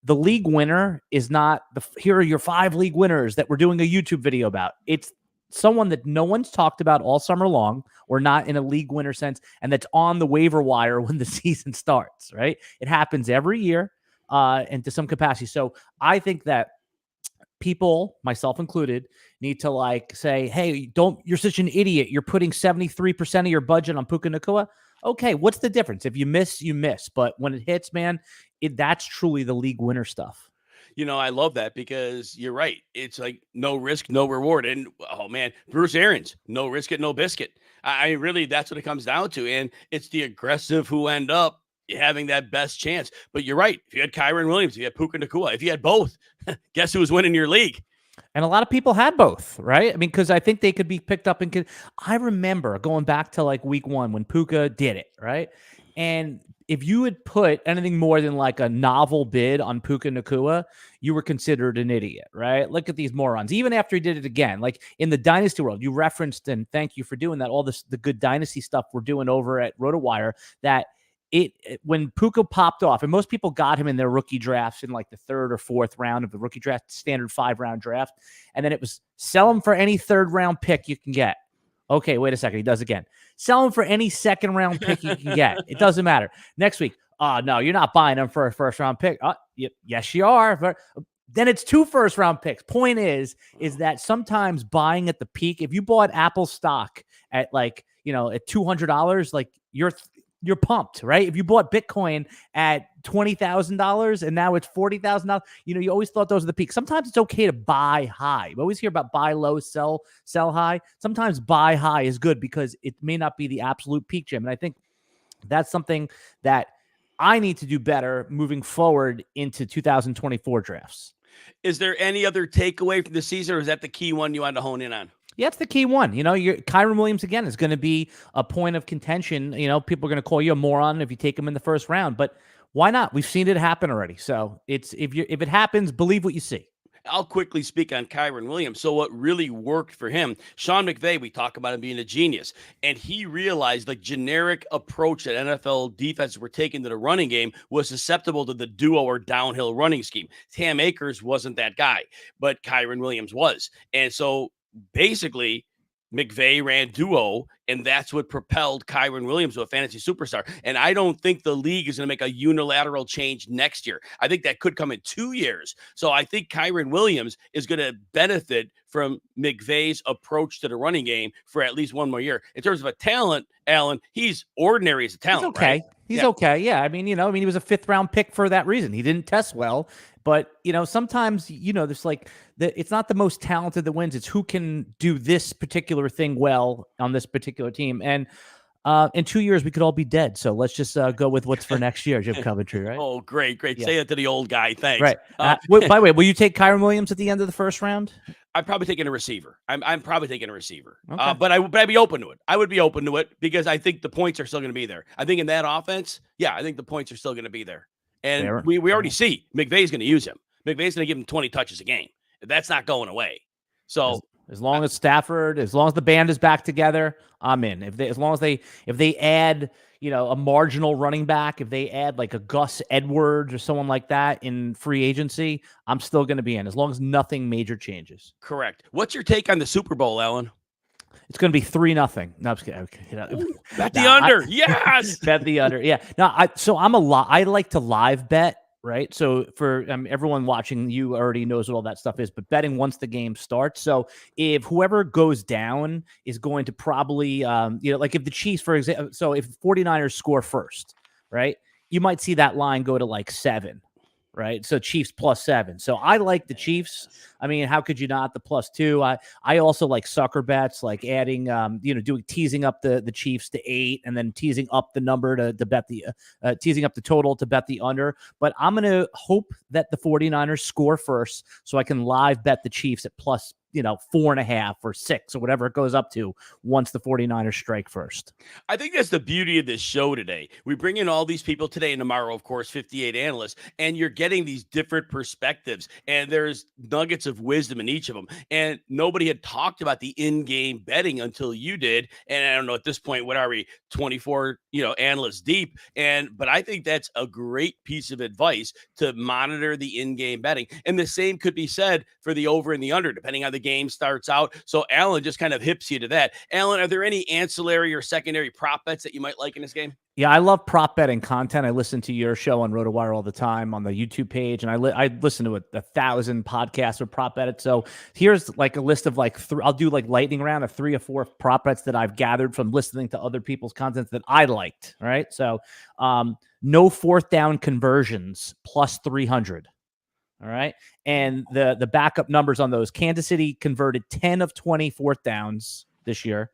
the league winner is not here are your 5 league winners that we're doing a YouTube video about. It's someone that no one's talked about all summer long or not in a league winner sense, and that's on the waiver wire when the season starts, right? It happens every year and to some capacity. So I think that people, myself included, need to like say, hey, you're such an idiot. You're putting 73% of your budget on Puka Nacua. Okay, what's the difference? If you miss, you miss. But when it hits, man, that's truly the league winner stuff. I love that because you're right. It's like no risk, no reward. And oh man, Bruce Arians, no risk it, no biscuit. I really, that's what it comes down to. And it's the aggressive who end up having that best chance. But you're right. If you had Kyren Williams, if you had Puka Nacua, if you had both, guess who was winning your league? And a lot of people had both, right? I mean, because I think they could be picked up. I remember going back to like week 1 when Puka did it, right? And if you had put anything more than like a novel bid on Puka Nacua, you were considered an idiot, right? Look at these morons. Even after he did it again, like in the Dynasty world, you referenced, and thank you for doing that, all the good Dynasty stuff we're doing over at RotoWire, that when Puka popped off, and most people got him in their rookie drafts in like the 3rd or 4th round of the rookie draft, standard 5-round draft. And then it was sell him for any 3rd round pick you can get. Okay, wait a second. He does again. Sell him for any 2nd round pick you can get. It doesn't matter. Next week, no, you're not buying him for a 1st round pick. Yes, you are. Then it's 2 1st round picks. Point is that sometimes buying at the peak, if you bought Apple stock at like, at $200, like you're pumped, right? If you bought Bitcoin at $20,000 and now it's $40,000, you always thought those are the peaks. Sometimes it's okay to buy high. We always hear about buy low, sell high. Sometimes buy high is good because it may not be the absolute peak, Jim. And I think that's something that I need to do better moving forward into 2024 drafts. Is there any other takeaway from the season, or is that the key one you wanted to hone in on? Yeah, it's the key one. Kyren Williams, again, is going to be a point of contention. People are going to call you a moron if you take him in the 1st round, but why not? We've seen it happen already. So if it happens, believe what you see. I'll quickly speak on Kyren Williams. So what really worked for him, Sean McVay, we talk about him being a genius, and he realized the generic approach that NFL defenses were taking to the running game was susceptible to the duo or downhill running scheme. Cam Akers wasn't that guy, but Kyren Williams was. And so basically, McVay ran duo, and that's what propelled Kyren Williams to a fantasy superstar. And I don't think the league is going to make a unilateral change next year. I think that could come in 2 years. So I think Kyren Williams is going to benefit from McVay's approach to the running game for at least 1 more year. In terms of a talent, Alan, he's ordinary as a talent. He's okay. Right? He's okay. Yeah. I mean, he was a 5th round pick for that reason. He didn't test well, but sometimes, there's like it's not the most talented that wins. It's who can do this particular thing well on this particular team. And In 2 years, we could all be dead. So let's just go with what's for next year, Jim Coventry, right? Oh, great. Yeah. Say that to the old guy. Thanks. Right. By the way, will you take Kyron Williams at the end of the first round? I'm probably taking a receiver. I'm probably taking a receiver. Okay. But I'd be open to it. I would be open to it because I think the points are still going to be there. I think in that offense, I think the points are still going to be there. And Fair. we already see McVay's going to use him. McVay's going to give him 20 touches a game. That's not going away. So as long as Stafford, as long as the band is back together, I'm in. If they add, a marginal running back, if they add like a Gus Edwards or someone like that in free agency, I'm still going to be in as long as nothing major changes. Correct. What's your take on the Super Bowl, Alan? It's going to be 3-0. No, I'm just kidding. Okay. Bet the under. Yes. Bet the under. Yeah. No, I like to live bet. Right. So for everyone watching, you already knows what all that stuff is, but betting once the game starts. So if whoever goes down is going to probably, like if the Chiefs, for example, so if 49ers score first, right, you might see that line go to like 7. Right. So Chiefs +7. So I like the Chiefs. I mean, how could you not? The +2. I also like sucker bets, like adding, teasing up the Chiefs to 8 and then teasing up the number to bet the teasing up the total to bet the under. But I'm going to hope that the 49ers score first so I can live bet the Chiefs at plus 4.5 or 6 or whatever it goes up to once the 49ers strike first. I think that's the beauty of this show today. We bring in all these people today and tomorrow, of course, 58 analysts, and you're getting these different perspectives, and there's nuggets of wisdom in each of them. And nobody had talked about the in-game betting until you did. And I don't know, at this point, what are we, 24, analysts deep? But I think that's a great piece of advice to monitor the in-game betting. And the same could be said for the over and the under, depending on the game starts out. So Alan just kind of hips you to that. Alan, are there any ancillary or secondary prop bets that you might like in this game? Yeah, I love prop betting content. I listen to your show on RotoWire all the time on the YouTube page, and I listen to 1,000 podcasts with prop bet it. So here's like a list of I'll do like lightning round of 3 or 4 prop bets that I've gathered from listening to other people's content that I liked. All right, so no 4th down conversions +300. All right. And the backup numbers on those: Kansas City converted 10 of 20 4th downs this year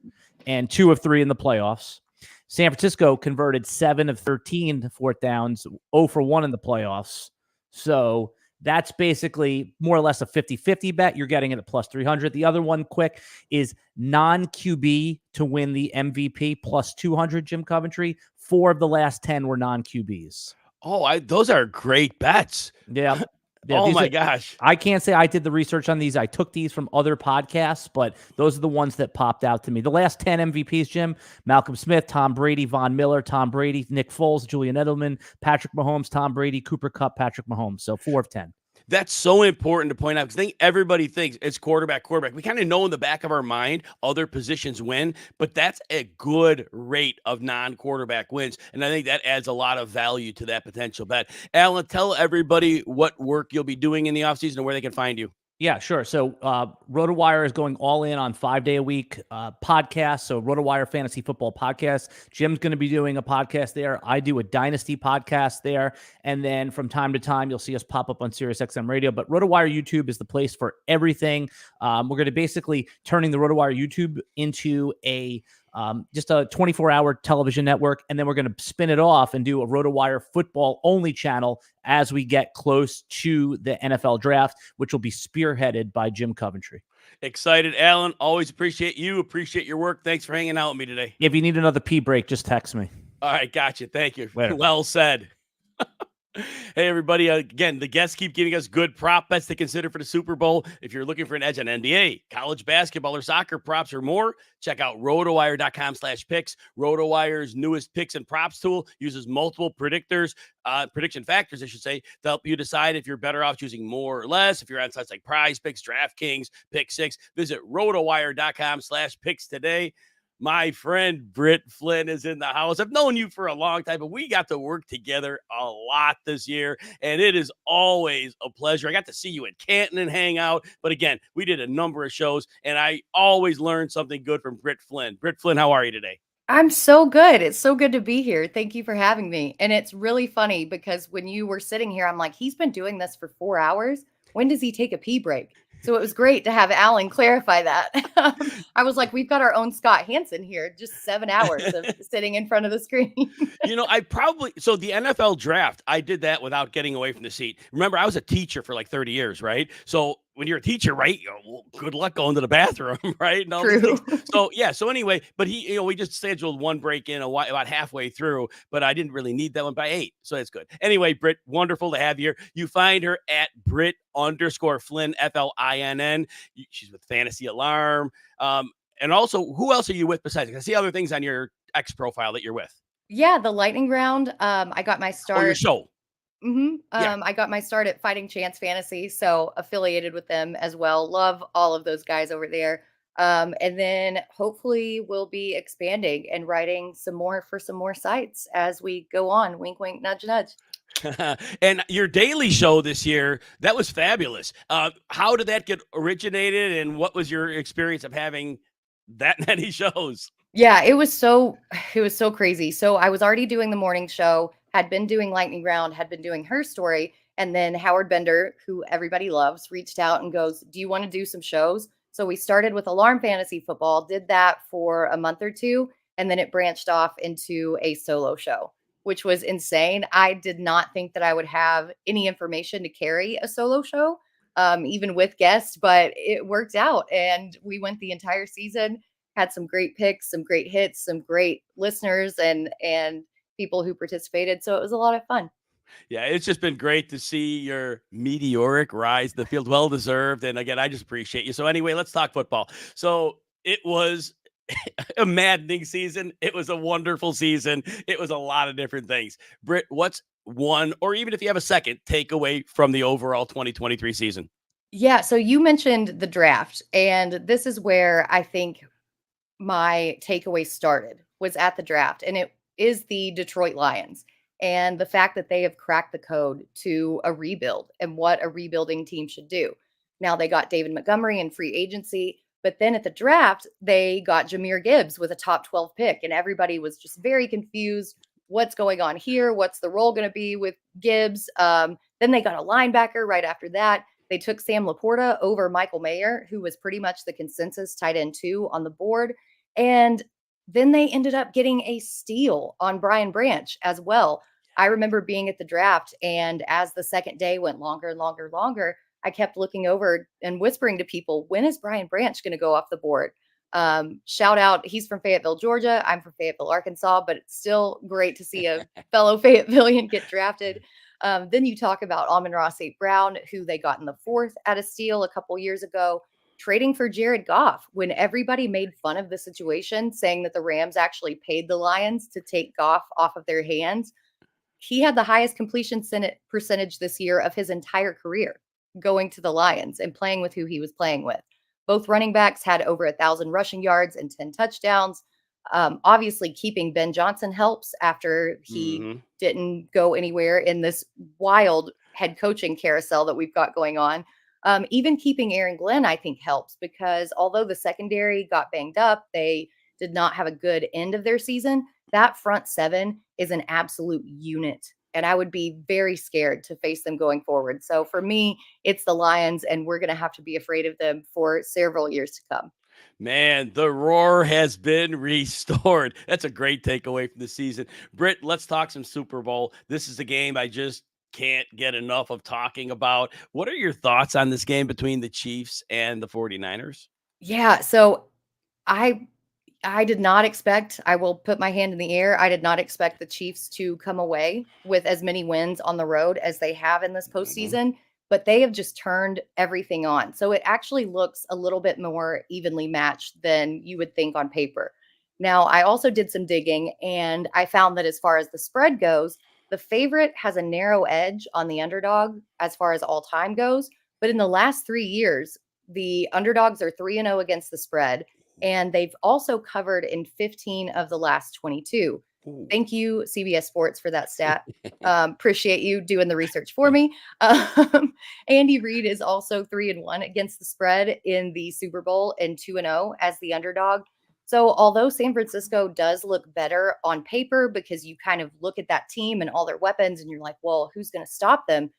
and 2 of 3 in the playoffs. San Francisco converted 7 of 13 4th downs, 0 for 1 in the playoffs. So that's basically more or less a 50-50 bet. You're getting it at +300. The other one quick is non-QB to win the MVP +200, Jim Coventry. 4 of the last 10 were non-QBs. Oh, those are great bets. Yeah. Oh my gosh. I can't say I did the research on these. I took these from other podcasts, but those are the ones that popped out to me. The last 10 MVPs, Jim: Malcolm Smith, Tom Brady, Von Miller, Tom Brady, Nick Foles, Julian Edelman, Patrick Mahomes, Tom Brady, Cooper Kupp, Patrick Mahomes. So 4 of 10. That's so important to point out because I think everybody thinks it's quarterback. We kind of know in the back of our mind other positions win, but that's a good rate of non-quarterback wins. And I think that adds a lot of value to that potential bet. Alan, tell everybody what work you'll be doing in the offseason and where they can find you. Yeah, sure. So RotoWire is going all in on 5-day-a-week podcasts. So RotoWire Fantasy Football Podcast. Jim's going to be doing a podcast there. I do a Dynasty podcast there. And then from time to time, you'll see us pop up on SiriusXM Radio. But RotoWire YouTube is the place for everything. We're going to basically turning the RotoWire YouTube into just a 24-hour television network, and then we're going to spin it off and do a RotoWire football only channel as we get close to the NFL draft, which will be spearheaded by Jim Coventry. Excited, Alan. Always appreciate you. Appreciate your work. Thanks for hanging out with me today. If you need another pee break, just text me. All right, gotcha. Thank you. Later. Well said. Hey, everybody. Again, the guests keep giving us good prop bets to consider for the Super Bowl. If you're looking for an edge on NBA, college basketball, or soccer props or more, check out rotowire.com/picks. RotoWire's newest picks and props tool uses multiple prediction factors, I should say, to help you decide if you're better off choosing more or less. If you're on sites like Prize Picks, DraftKings, Pick 6, visit rotowire.com/picks today. My friend Britt Flynn is in the house. I've known you for a long time, but we got to work together a lot this year, and it is always a pleasure. I got to see you at Canton and hang out, but again, we did a number of shows, and I always learn something good from Britt Flynn. Britt Flynn, how are you today? I'm so good. It's so good to be here. Thank you for having me. And it's really funny because when you were sitting here, I'm like, he's been doing this for 4 hours. When does he take a pee break? So it was great to have Alan clarify that. I was like, we've got our own Scott Hansen here, just 7 hours of sitting in front of the screen. So the NFL draft, I did that without getting away from the seat. Remember, I was a teacher for like 30 years, right? So when you're a teacher, right, well, good luck going to the bathroom, right? And all these True. things. So anyway, but we just scheduled one break in about halfway through, but I didn't really need that one by 8. So that's good. Anyway, Britt, wonderful to have you here. You find her at Britt_Flynn, FLINN. She's with Fantasy Alarm. And also, who else are you with besides? I see other things on your X profile that you're with. Yeah, the lightning round. I got my start. Oh, your show. Yeah. I got my start at Fighting Chance Fantasy, so affiliated with them as well. Love all of those guys over there. And then hopefully we'll be expanding and writing some more for some more sites as we go on. Wink, wink, nudge, nudge. And your daily show this year, that was fabulous. How did that get originated, and what was your experience of having that many shows? Yeah, it was so crazy. So I was already doing the morning show, had been doing Lightning Round, had been doing Her Story, and then Howard Bender, who everybody loves, reached out and goes, "Do you want to do some shows?" So we started with Alarm Fantasy Football, did that for a month or two, and then it branched off into a solo show, which was insane. I did not think that I would have any information to carry a solo show, even with guests, but it worked out, and we went the entire season. Had some great picks, some great hits, some great listeners and people who participated. So it was a lot of fun. Yeah, it's just been great to see your meteoric rise to the field. Well deserved. And again, I just appreciate you. So anyway, let's talk football. So it was a maddening season. It was a wonderful season. It was a lot of different things. Britt, what's one, or even if you have a second, takeaway from the overall 2023 season? Yeah. So you mentioned the draft, and this is where I think my takeaway started, was at the draft, and it is the Detroit Lions and the fact that they have cracked the code to a rebuild and what a rebuilding team should do. Now they got David Montgomery in free agency, but then at the draft, they got Jahmyr Gibbs with a top 12 pick, and everybody was just very confused. What's going on here? What's the role going to be with Gibbs? Then they got a linebacker right after that. They took Sam Laporta over Michael Mayer, who was pretty much the consensus tight end 2 on the board. And then they ended up getting a steal on Brian Branch as well. I remember being at the draft, and as the second day went longer and longer and longer, I kept looking over and whispering to people, when is Brian Branch going to go off the board? Shout out, he's from Fayetteville, Georgia. I'm from Fayetteville, Arkansas, but it's still great to see a fellow Fayettevillian get drafted. Then you talk about Amon-Ra St. Brown, who they got in the 4th at a steal a couple years ago, trading for Jared Goff when everybody made fun of the situation, saying that the Rams actually paid the Lions to take Goff off of their hands. He had the highest completion percentage this year of his entire career, going to the Lions and playing with who he was playing with. Both running backs had over 1,000 rushing yards and 10 touchdowns. Obviously, keeping Ben Johnson helps after he didn't go anywhere in this wild head coaching carousel that we've got going on. Even keeping Aaron Glenn, I think, helps, because although the secondary got banged up, they did not have a good end of their season. That front 7 is an absolute unit, and I would be very scared to face them going forward. So for me, it's the Lions, and we're going to have to be afraid of them for several years to come. Man, the roar has been restored. That's a great takeaway from the season. Britt, let's talk some Super Bowl. This is a game I just can't get enough of talking about. What are your thoughts on this game between the Chiefs and the 49ers? Yeah, so I did not expect, I will put my hand in the air, I did not expect the Chiefs to come away with as many wins on the road as they have in this postseason, but they have just turned everything on. So it actually looks a little bit more evenly matched than you would think on paper. Now, I also did some digging, and I found that as far as the spread goes, the favorite has a narrow edge on the underdog as far as all time goes. But in the last 3 years, the underdogs are 3-0 against the spread, and they've also covered in 15 of the last 22. Ooh. Thank you, CBS Sports, for that stat. Appreciate you doing the research for me. Andy Reid is also 3-1 against the spread in the Super Bowl and 2-0 as the underdog. So although San Francisco does look better on paper, because you kind of look at that team and all their weapons and you're like, well, who's going to stop them?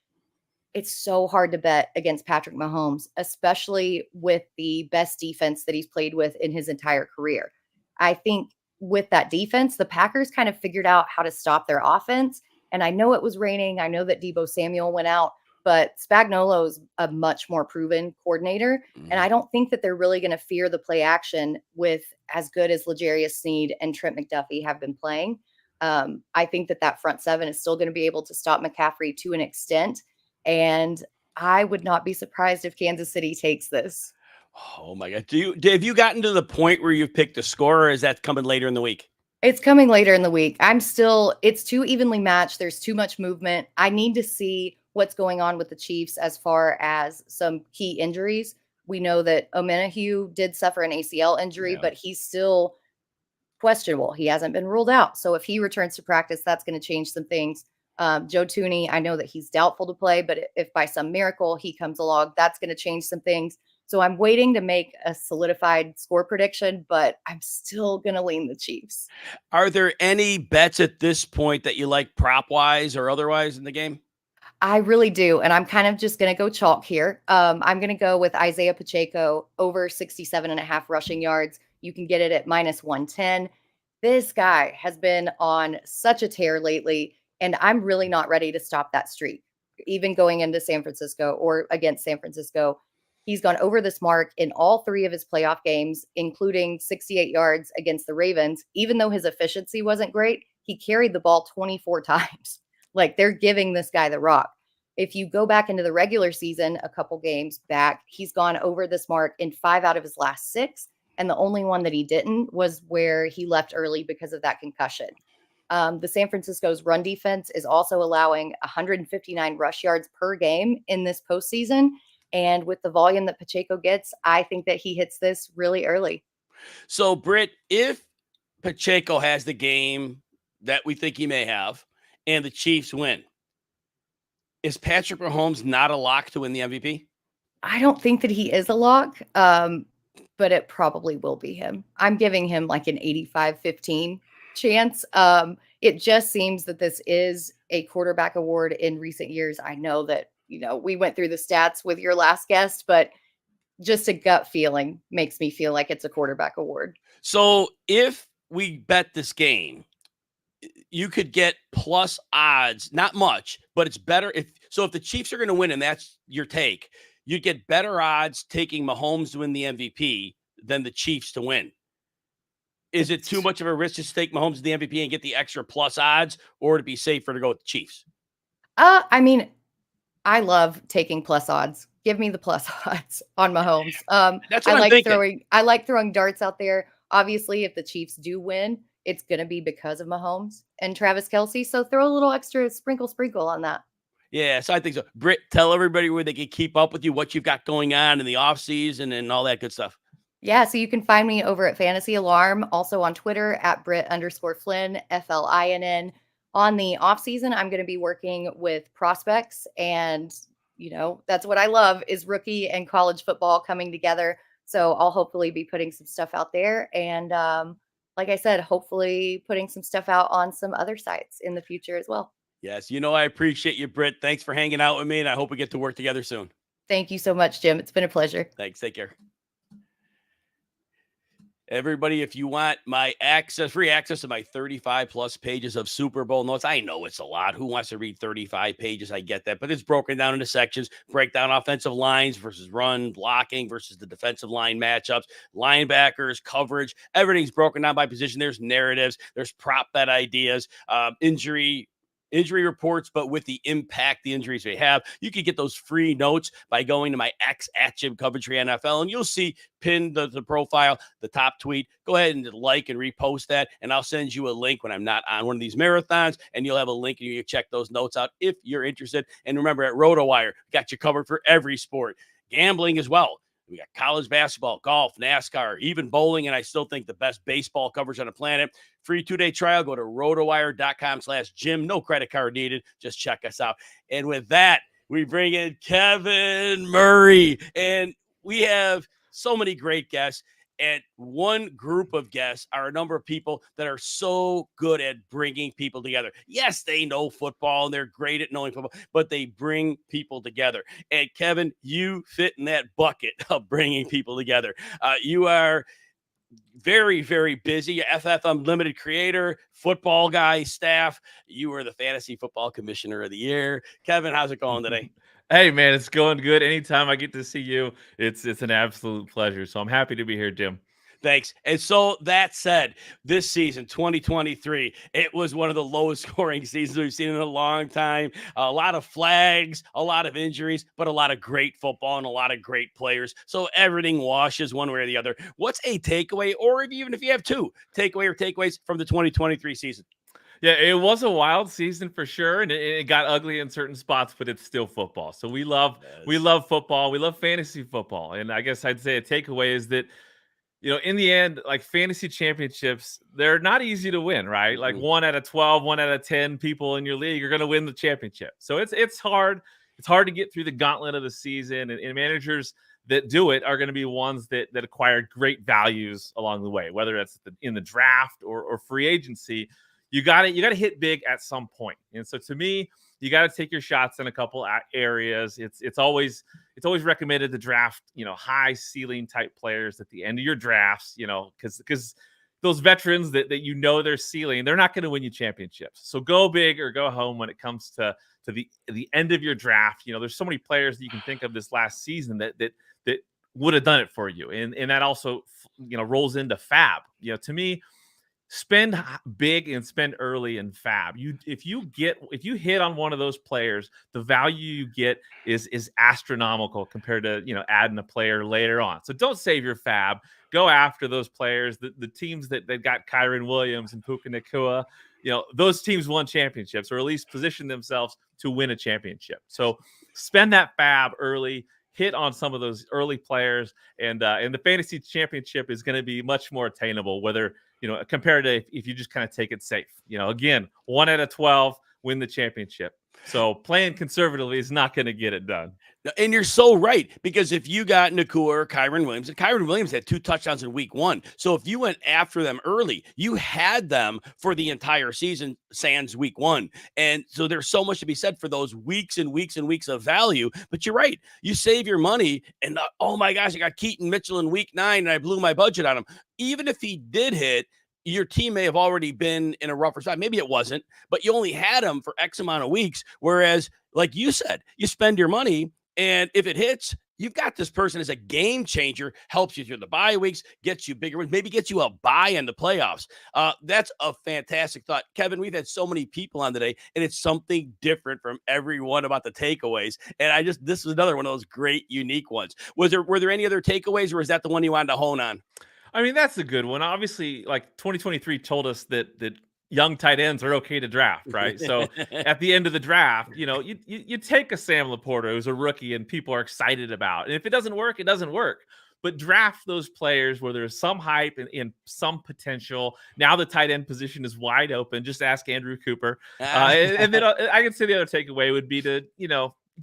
it's so hard to bet against Patrick Mahomes, especially with the best defense that he's played with in his entire career. I think with that defense, the Packers kind of figured out how to stop their offense. And I know it was raining. I know that Deebo Samuel went out, but Spagnuolo is a much more proven coordinator. And I don't think that they're really going to fear the play action with as good as L'Jarius Sneed and Trent McDuffie have been playing. I think that front seven is still going to be able to stop McCaffrey to an extent. And I would not be surprised if Kansas City takes this. Oh my God. Have you gotten to the point where you've picked a score, or is that coming later in the week? It's coming later in the week. It's too evenly matched. There's too much movement. I need to see what's going on with the Chiefs as far as some key injuries. We know that Omenihu did suffer an ACL injury, but he's still questionable. He hasn't been ruled out. So if he returns to practice, that's going to change some things. Joe Thuney, I know that he's doubtful to play, but if by some miracle he comes along, that's going to change some things. So I'm waiting to make a solidified score prediction, but I'm still going to lean the Chiefs. Are there any bets at this point that you like prop-wise or otherwise in the game? I really do. And I'm kind of just going to go chalk here. I'm going to go with Isaiah Pacheco over 67.5 rushing yards. You can get it at -110. This guy has been on such a tear lately, and I'm really not ready to stop that streak. Even going into San Francisco or against San Francisco, he's gone over this mark in all 3 of his playoff games, including 68 yards against the Ravens. Even though his efficiency wasn't great, he carried the ball 24 times. Like, they're giving this guy the rock. If you go back into the regular season, a couple games back, he's gone over this mark in 5 out of his last 6. And the only one that he didn't was where he left early because of that concussion. The San Francisco's run defense is also allowing 159 rush yards per game in this postseason. And with the volume that Pacheco gets, I think that he hits this really early. So, Britt, if Pacheco has the game that we think he may have and the Chiefs win, is Patrick Mahomes not a lock to win the MVP? I don't think that he is a lock, but it probably will be him. I'm giving him like an 85-15 chance. It just seems that this is a quarterback award in recent years. I know that, we went through the stats with your last guest, but just a gut feeling makes me feel like it's a quarterback award. So if we bet this game, you could get plus odds, not much, but it's better if the Chiefs are going to win and that's your take, you'd get better odds taking Mahomes to win the MVP than the Chiefs to win. Is it too much of a risk to take Mahomes to the MVP and get the extra plus odds, or to be safer to go with the Chiefs? I mean, I love taking plus odds. Give me the plus odds on Mahomes. That's what I'm thinking. I like throwing darts out there. Obviously, if the Chiefs do win, it's going to be because of Mahomes and Travis Kelce. So throw a little extra sprinkle on that. Yeah, so I think so. Britt, tell everybody where they can keep up with you, what you've got going on in the offseason and all that good stuff. Yeah, so you can find me over at Fantasy Alarm, also on Twitter at Britt_Flynn, FLINN. On the off season, I'm going to be working with prospects, and that's what I love is rookie and college football coming together. So I'll hopefully be putting some stuff out there, and like I said, hopefully putting some stuff out on some other sites in the future as well. Yes, I appreciate you, Britt. Thanks for hanging out with me, and I hope we get to work together soon. Thank you so much, Jim. It's been a pleasure. Thanks. Take care. Everybody, if you want my free access to my 35 plus pages of Super Bowl notes, I know it's a lot. Who wants to read 35 pages? I get that, but it's broken down into sections, break down offensive lines versus run blocking versus the defensive line matchups, linebackers, coverage. Everything's broken down by position. There's narratives, there's prop bet ideas, injury reports, but with the impact the injuries may have. You can get those free notes by going to my X at Jim Coventry NFL, and you'll see pinned the profile, the top tweet. Go ahead and like and repost that, and I'll send you a link when I'm not on one of these marathons, and you'll have a link and you can check those notes out if you're interested. And remember, at RotoWire, got you covered for every sport, gambling as well. We got college basketball, golf, NASCAR, even bowling, and I still think the best baseball coverage on the planet. Free 2-day trial. Go to rotowire.com/Jim. No credit card needed. Just check us out. And with that, we bring in Kevin Murray. And we have so many great guests. And one group of guests are a number of people that are so good at bringing people together. Yes, they know football and they're great at knowing football, but they bring people together. And Kevin, you fit in that bucket of bringing people together. You are very, very busy. FF Unlimited creator, football guy, staff. You were the fantasy football commissioner of the year. Kevin, how's it going today? Hey man, it's going good. Anytime I get to see you, it's an absolute pleasure. So I'm happy to be here, Jim. Thanks. And so that said, this season, 2023, it was one of the lowest scoring seasons we've seen in a long time. A lot of flags, a lot of injuries, but a lot of great football and a lot of great players. So everything washes one way or the other. What's a takeaway, or even if you have two takeaways from the 2023 season? Yeah, it was a wild season for sure, and it got ugly in certain spots, but it's still football. So we love football. We love fantasy football. And I guess I'd say a takeaway is that, in the end, like fantasy championships, they're not easy to win, right? Like 1 out of 12, 1 out of 10 people in your league are going to win the championship. So it's hard. It's hard to get through the gauntlet of the season, and managers that do it are going to be ones that acquire great values along the way, whether it's in the draft or free agency. You got to hit big at some point. And so to me, you got to take your shots in a couple areas. It's always recommended to draft, high ceiling type players at the end of your drafts, because those veterans that their ceiling, they're not going to win you championships. So go big or go home when it comes to the end of your draft. There's so many players that you can think of this last season that would have done it for you. And that also, rolls into fab. To me, spend big and spend early in fab. If you hit on one of those players, the value you get is astronomical compared to adding a player later on. So don't save your fab. Go after those players. The teams that got Kyron Williams and Puka Nacua, those teams won championships, or at least positioned themselves to win a championship. So spend that fab early. Hit on some of those early players, and the fantasy championship is going to be much more attainable, whether compared to if you just kind of take it safe. Again, 1 out of 12 win the championship. So playing conservatively is not going to get it done. And you're so right, because if you got Nacua or Kyron Williams, and Kyron Williams had 2 touchdowns in week 1. So if you went after them early, you had them for the entire season, sans week 1. And so there's so much to be said for those weeks and weeks and weeks of value. But you're right. You save your money and oh my gosh, I got Keaton Mitchell in week 9 and I blew my budget on him. Even if he did hit, your team may have already been in a rougher spot. Maybe it wasn't, but you only had him for X amount of weeks. Whereas, like you said, you spend your money, and if it hits, you've got this person as a game changer, helps you through the bye weeks, gets you bigger wins, maybe gets you a bye in the playoffs. That's a fantastic thought. Kevin, we've had so many people on today, and it's something different from everyone about the takeaways. And this is another one of those great, unique ones. Were there any other takeaways, or is that the one you wanted to hone on? I mean, that's a good one. Obviously, like 2023 told us that young tight ends are okay to draft, right? So at the end of the draft, you take a Sam Laporta who's a rookie and people are excited about. And if it doesn't work, it doesn't work. But draft those players where there's some hype and some potential. Now the tight end position is wide open. Just ask Andrew Cooper. And then I can say the other takeaway would be to,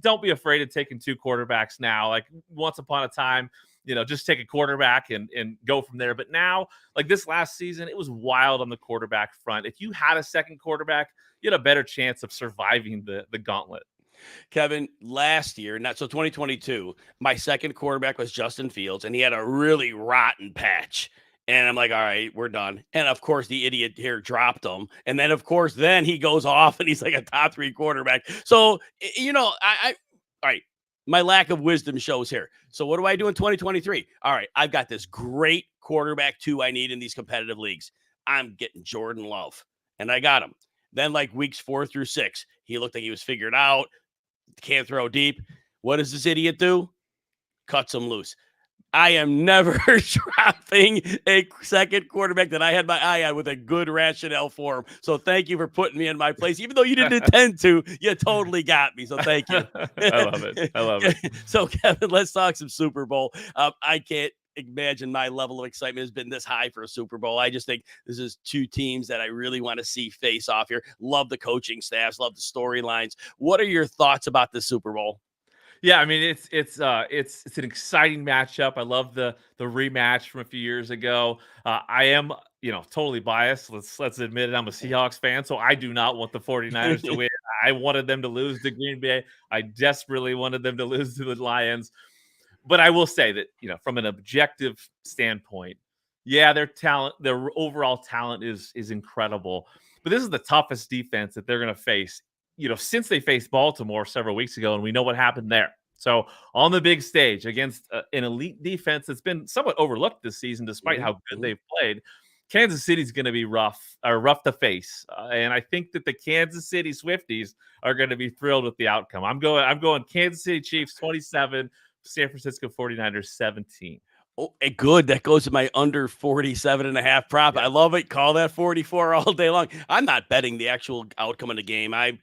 don't be afraid of taking 2 quarterbacks now. Like once upon a time, just take a quarterback and go from there. But now, like this last season, it was wild on the quarterback front. If you had a second quarterback, you had a better chance of surviving the gauntlet. Kevin, last year, 2022, my second quarterback was Justin Fields, and he had a really rotten patch. And I'm like, all right, we're done. And of course, the idiot here dropped him. And then, of course, then he goes off and he's like a top 3 quarterback. So, all right. My lack of wisdom shows here. So what do I do in 2023? All right, I've got this great quarterback 2 I need in these competitive leagues. I'm getting Jordan Love, and I got him. Then like weeks 4 through 6, he looked like he was figured out. Can't throw deep. What does this idiot do? Cuts him loose. I am never dropping a second quarterback that I had my eye on with a good rationale for him. So thank you for putting me in my place. Even though you didn't intend to, you totally got me. So thank you. I love it. So Kevin, let's talk some Super Bowl. I can't imagine my level of excitement has been this high for a Super Bowl. I just think this is 2 teams that I really want to see face off here. Love the coaching staffs, love the storylines. What are your thoughts about the Super Bowl? Yeah, I mean it's an exciting matchup. I love the rematch from a few years ago. I am, totally biased. Let's admit it. I'm a Seahawks fan, so I do not want the 49ers to win. I wanted them to lose to Green Bay. I desperately wanted them to lose to the Lions. But I will say that, from an objective standpoint, yeah, their overall talent is incredidible. But this is the toughest defense that they're going to face, since they faced Baltimore several weeks ago, and we know what happened there. So on the big stage against an elite defense that's been somewhat overlooked this season, despite how good they've played, Kansas City's going to be rough to face. And I think that the Kansas City Swifties are going to be thrilled with the outcome. I'm going Kansas City Chiefs 27, San Francisco 49ers 17. Oh, good. That goes to my under 47.5 prop. I love it. Call that 44 all day long. I'm not betting the actual outcome of the game. I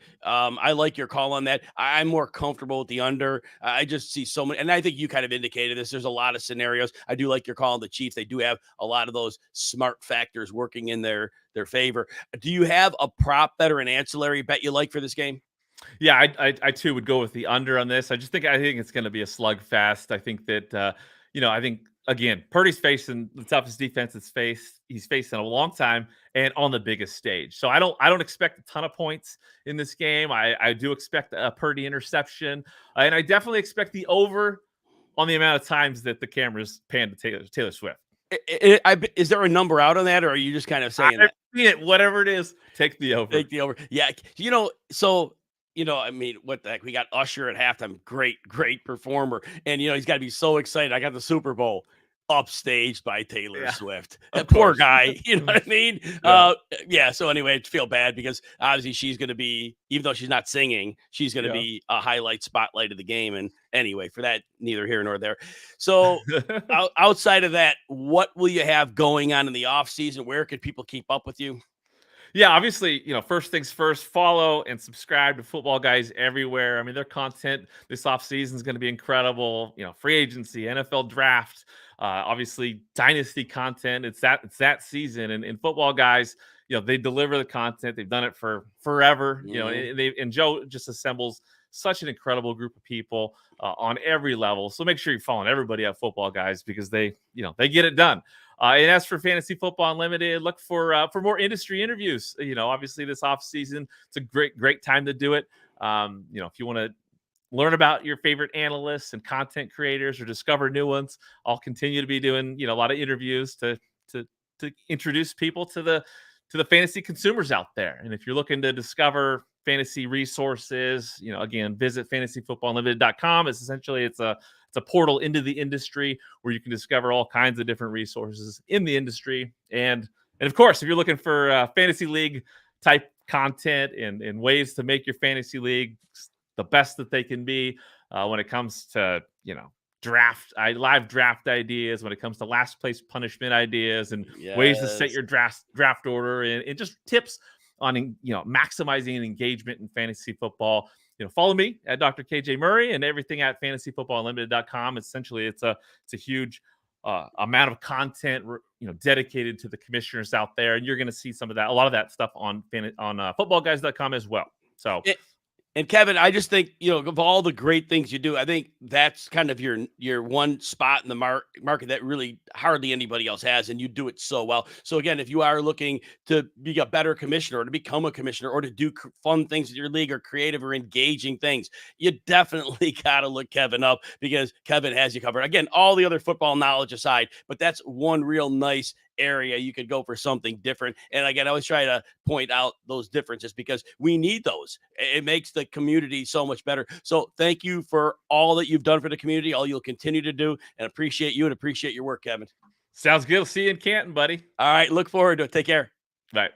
like your call on that. I'm more comfortable with the under. I just see so many, and I think you kind of indicated this. There's a lot of scenarios. I do like your call on the Chiefs. They do have a lot of those smart factors working in their favor. Do you have a prop bet or an ancillary bet you like for this game? Yeah, I too would go with the under on this. I think it's going to be a slugfest. I think that I think again, Purdy's facing the toughest defense he's faced in a long time, and on the biggest stage. So I don't expect a ton of points in this game. I do expect a Purdy interception, and I definitely expect the over on the amount of times that the cameras pan to Taylor Swift. Is there a number out on that, or are you just kind of saying that? Whatever it is, take the over. Take the over. Yeah, so. I mean, what the heck? We got Usher at halftime. Great performer. And, he's got to be so excited. I got the Super Bowl upstaged by Taylor Swift. That poor guy. You know what I mean? So anyway, I feel bad because obviously she's going to be, even though she's not singing, she's going to be a highlight spotlight of the game. And anyway, for that, neither here nor there. So outside of that, what will you have going on in the off season? Where could people keep up with you? Yeah, obviously, first things first, follow and subscribe to Football Guys everywhere. I mean, their content this offseason is going to be incredible. Free agency, NFL draft, obviously dynasty content. It's that season. And Football Guys, they deliver the content. They've done it for forever. And Joe just assembles such an incredible group of people on every level. So make sure you're following everybody at Football Guys because they get it done. And as for Fantasy Football Unlimited, look for more industry interviews. Obviously this off season, it's a great time to do it. If you want to learn about your favorite analysts and content creators or discover new ones, I'll continue to be doing a lot of interviews to introduce people to the fantasy consumers out there. And if you're looking to discover fantasy resources, again, visit fantasyfootballunlimited.com. It's a portal into the industry where you can discover all kinds of different resources in the industry. And of course, if you're looking for fantasy league type content and ways to make your fantasy league the best that they can be when it comes to, live draft ideas, when it comes to last place punishment ideas and ways to set your draft order and just tips on, maximizing engagement in fantasy football. Follow me at Dr. KJ Murray and everything at fantasyfootballunlimited.com. Essentially, it's a huge amount of content, dedicated to the commissioners out there. And you're going to see a lot of that stuff on footballguys.com as well. So, and Kevin, I just think, of all the great things you do, I think that's kind of your one spot in the market that really hardly anybody else has, and you do it so well. So again, if you are looking to be a better commissioner or to become a commissioner or to do fun things with your league or creative or engaging things, you definitely got to look Kevin up because Kevin has you covered. Again, all the other football knowledge aside, but that's one real nice area you could go for something different. And again, I always try to point out those differences because we need those. It makes the community so much better. So thank you for all that you've done for the community, all you'll continue to do, and appreciate you and appreciate your work, Kevin. Sounds good. I'll see you in Canton, buddy. All right. Look forward to it. Take care. Bye.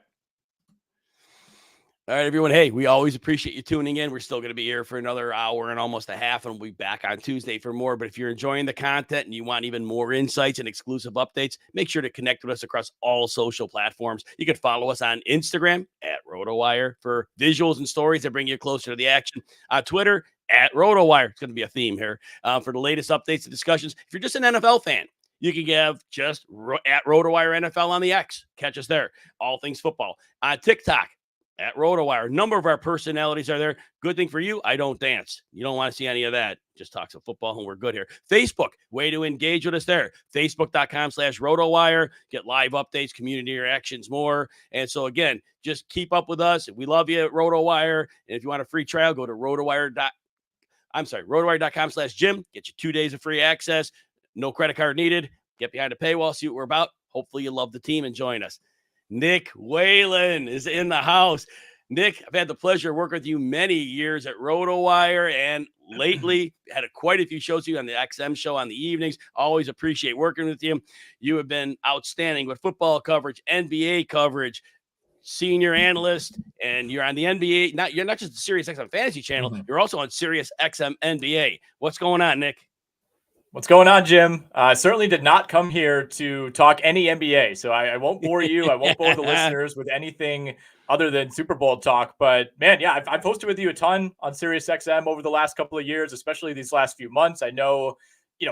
All right, everyone. Hey, we always appreciate you tuning in. We're still going to be here for another hour and almost a half, and we'll be back on Tuesday for more. But if you're enjoying the content and you want even more insights and exclusive updates, make sure to connect with us across all social platforms. You can follow us on Instagram at RotoWire for visuals and stories that bring you closer to the action. On Twitter at RotoWire. It's going to be a theme here for the latest updates and discussions. If you're just an NFL fan, you can give just at RotoWire NFL on the X. Catch us there. All things football. On TikTok, at RotoWire. A number of our personalities are there. Good thing for you, I don't dance. You don't want to see any of that. Just talk some football and we're good here. Facebook, way to engage with us there. Facebook.com/RotoWire. Get live updates, community interactions, more. And so again, just keep up with us. We love you at RotoWire. And if you want a free trial, go to RotoWire.com/Jim. Get you 2 days of free access. No credit card needed. Get behind a paywall, see what we're about. Hopefully you love the team and join us. Nick Whalen is in the house. Nick, I've had the pleasure of working with you many years at RotoWire, and lately had quite a few shows with you on the XM show on the evenings. Always appreciate working with you. You have been outstanding with football coverage, NBA coverage, senior analyst, and you're on the NBA. You're not just the Sirius XM Fantasy Channel. You're also on Sirius XM NBA. What's going on, Nick? What's going on, Jim? I certainly did not come here to talk any NBA, so I won't bore you. I won't bore the listeners with anything other than Super Bowl talk. But man, yeah, I've hosted with you a ton on Sirius XM over the last couple of years, especially these last few months. I know,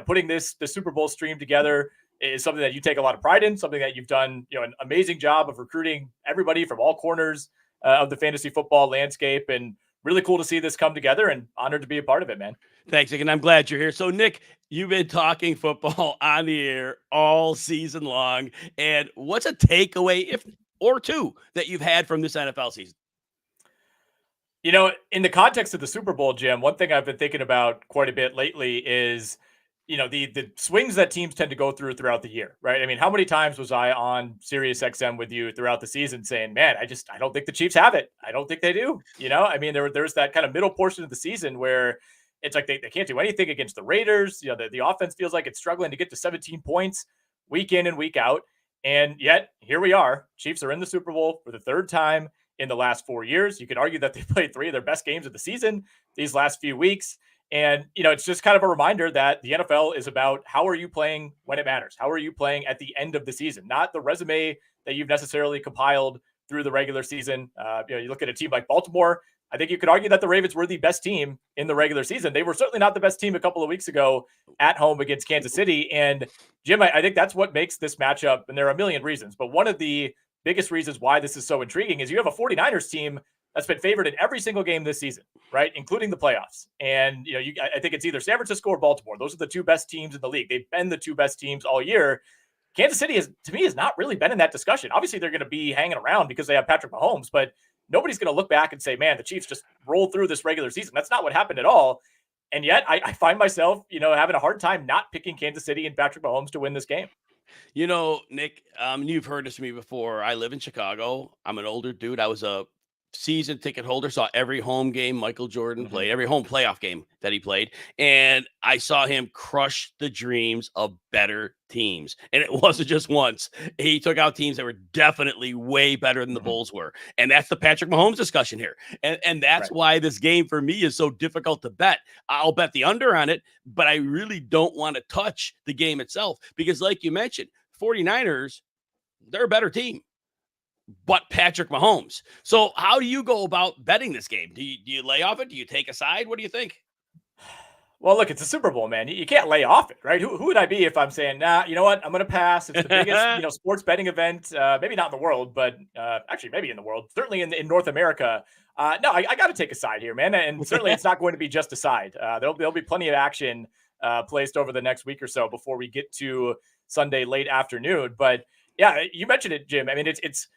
putting the Super Bowl stream together is something that you take a lot of pride in, something that you've done, an amazing job of recruiting everybody from all corners of the fantasy football landscape, and really cool to see this come together, and honored to be a part of it, man. Thanks, Nick, and I'm glad you're here. So, Nick, you've been talking football on the air all season long, and what's a takeaway, or two, that you've had from this NFL season? In the context of the Super Bowl, Jim, one thing I've been thinking about quite a bit lately is, the swings that teams tend to go throughout the year, right? I mean, how many times was I on Sirius XM with you throughout the season saying, man, I don't think the Chiefs have it. I don't think they do. I mean, there's that kind of middle portion of the season where it's like they can't do anything against the Raiders. The offense feels like it's struggling to get to 17 points week in and week out. And yet here we are. Chiefs are in the Super Bowl for the third time in the last 4 years. You could argue that they played 3 of their best games of the season these last few weeks. And, it's just kind of a reminder that the NFL is about how are you playing when it matters? How are you playing at the end of the season? Not the resume that you've necessarily compiled through the regular season. You look at a team like Baltimore. I think you could argue that the Ravens were the best team in the regular season. They were certainly not the best team a couple of weeks ago at home against Kansas City. And Jim, I think that's what makes this matchup, and there are a million reasons, but one of the biggest reasons why this is so intriguing is you have a 49ers team that's been favored in every single game this season, right? Including the playoffs. And, I think it's either San Francisco or Baltimore. Those are the 2 best teams in the league. They've been the 2 best teams all year. Kansas City has not really been in that discussion. Obviously, they're going to be hanging around because they have Patrick Mahomes, but nobody's going to look back and say, man, the Chiefs just rolled through this regular season. That's not what happened at all. And yet I find myself, having a hard time not picking Kansas City and Patrick Mahomes to win this game. Nick, you've heard this from me before. I live in Chicago. I'm an older dude. I was a season ticket holder, saw every home game Michael Jordan played, every home playoff game that he played, and I saw him crush the dreams of better teams. And it wasn't just once. He took out teams that were definitely way better than the Bulls were. And that's the Patrick Mahomes discussion here. And that's why this game for me is so difficult to bet. I'll bet the under on it, but I really don't want to touch the game itself because like you mentioned, 49ers, they're a better team. But Patrick Mahomes. So how do you go about betting this game? Do you lay off it? Do you take a side? What do you think? Well, look, it's a Super Bowl, man. You can't lay off it, right? Who would I be if I'm saying, nah, you know what? I'm going to pass. It's the biggest, sports betting event, maybe not in the world, but actually maybe in the world, certainly in North America. No, I got to take a side here, man. And certainly it's not going to be just a side. There'll be plenty of action placed over the next week or so before we get to Sunday late afternoon. But yeah, you mentioned it, Jim. I mean, it's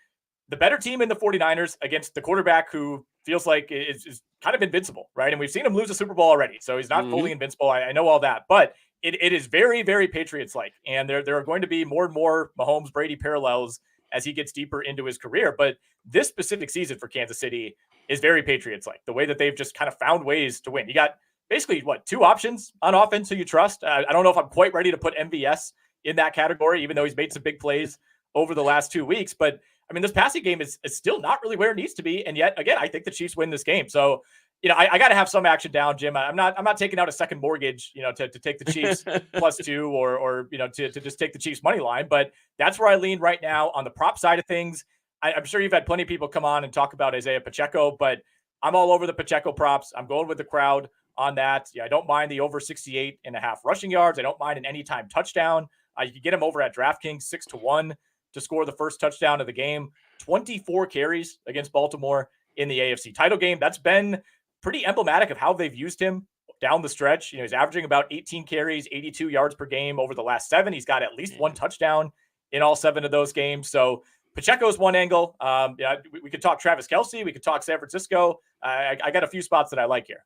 the better team in the 49ers against the quarterback who feels like is kind of invincible, right? And we've seen him lose a Super Bowl already, so he's not fully invincible. I know all that, but it is very, very Patriots-like. And there are going to be more and more Mahomes-Brady parallels as he gets deeper into his career. But this specific season for Kansas City is very Patriots-like, the way that they've just kind of found ways to win. You got basically, 2 options on offense who you trust. I don't know if I'm quite ready to put MVS in that category, even though he's made some big plays over the last 2 weeks. But I mean, this passing game is still not really where it needs to be. And yet, again, I think the Chiefs win this game. So, I got to have some action down, Jim. I'm not taking out a second mortgage, to take the Chiefs +2 or to just take the Chiefs money line. But that's where I lean right now on the prop side of things. I'm sure you've had plenty of people come on and talk about Isaiah Pacheco, but I'm all over the Pacheco props. I'm going with the crowd on that. I don't mind the over 68.5 rushing yards. I don't mind an anytime touchdown. You can get him over at DraftKings 6-1 to score the first touchdown of the game. 24 carries against Baltimore in the AFC title game. That's been pretty emblematic of how they've used him down the stretch. He's averaging about 18 carries, 82 yards per game over the last 7. He's got at least 1 touchdown in all 7 of those games. So Pacheco's one angle. We could talk Travis Kelce. We could talk San Francisco. I got a few spots that I like here.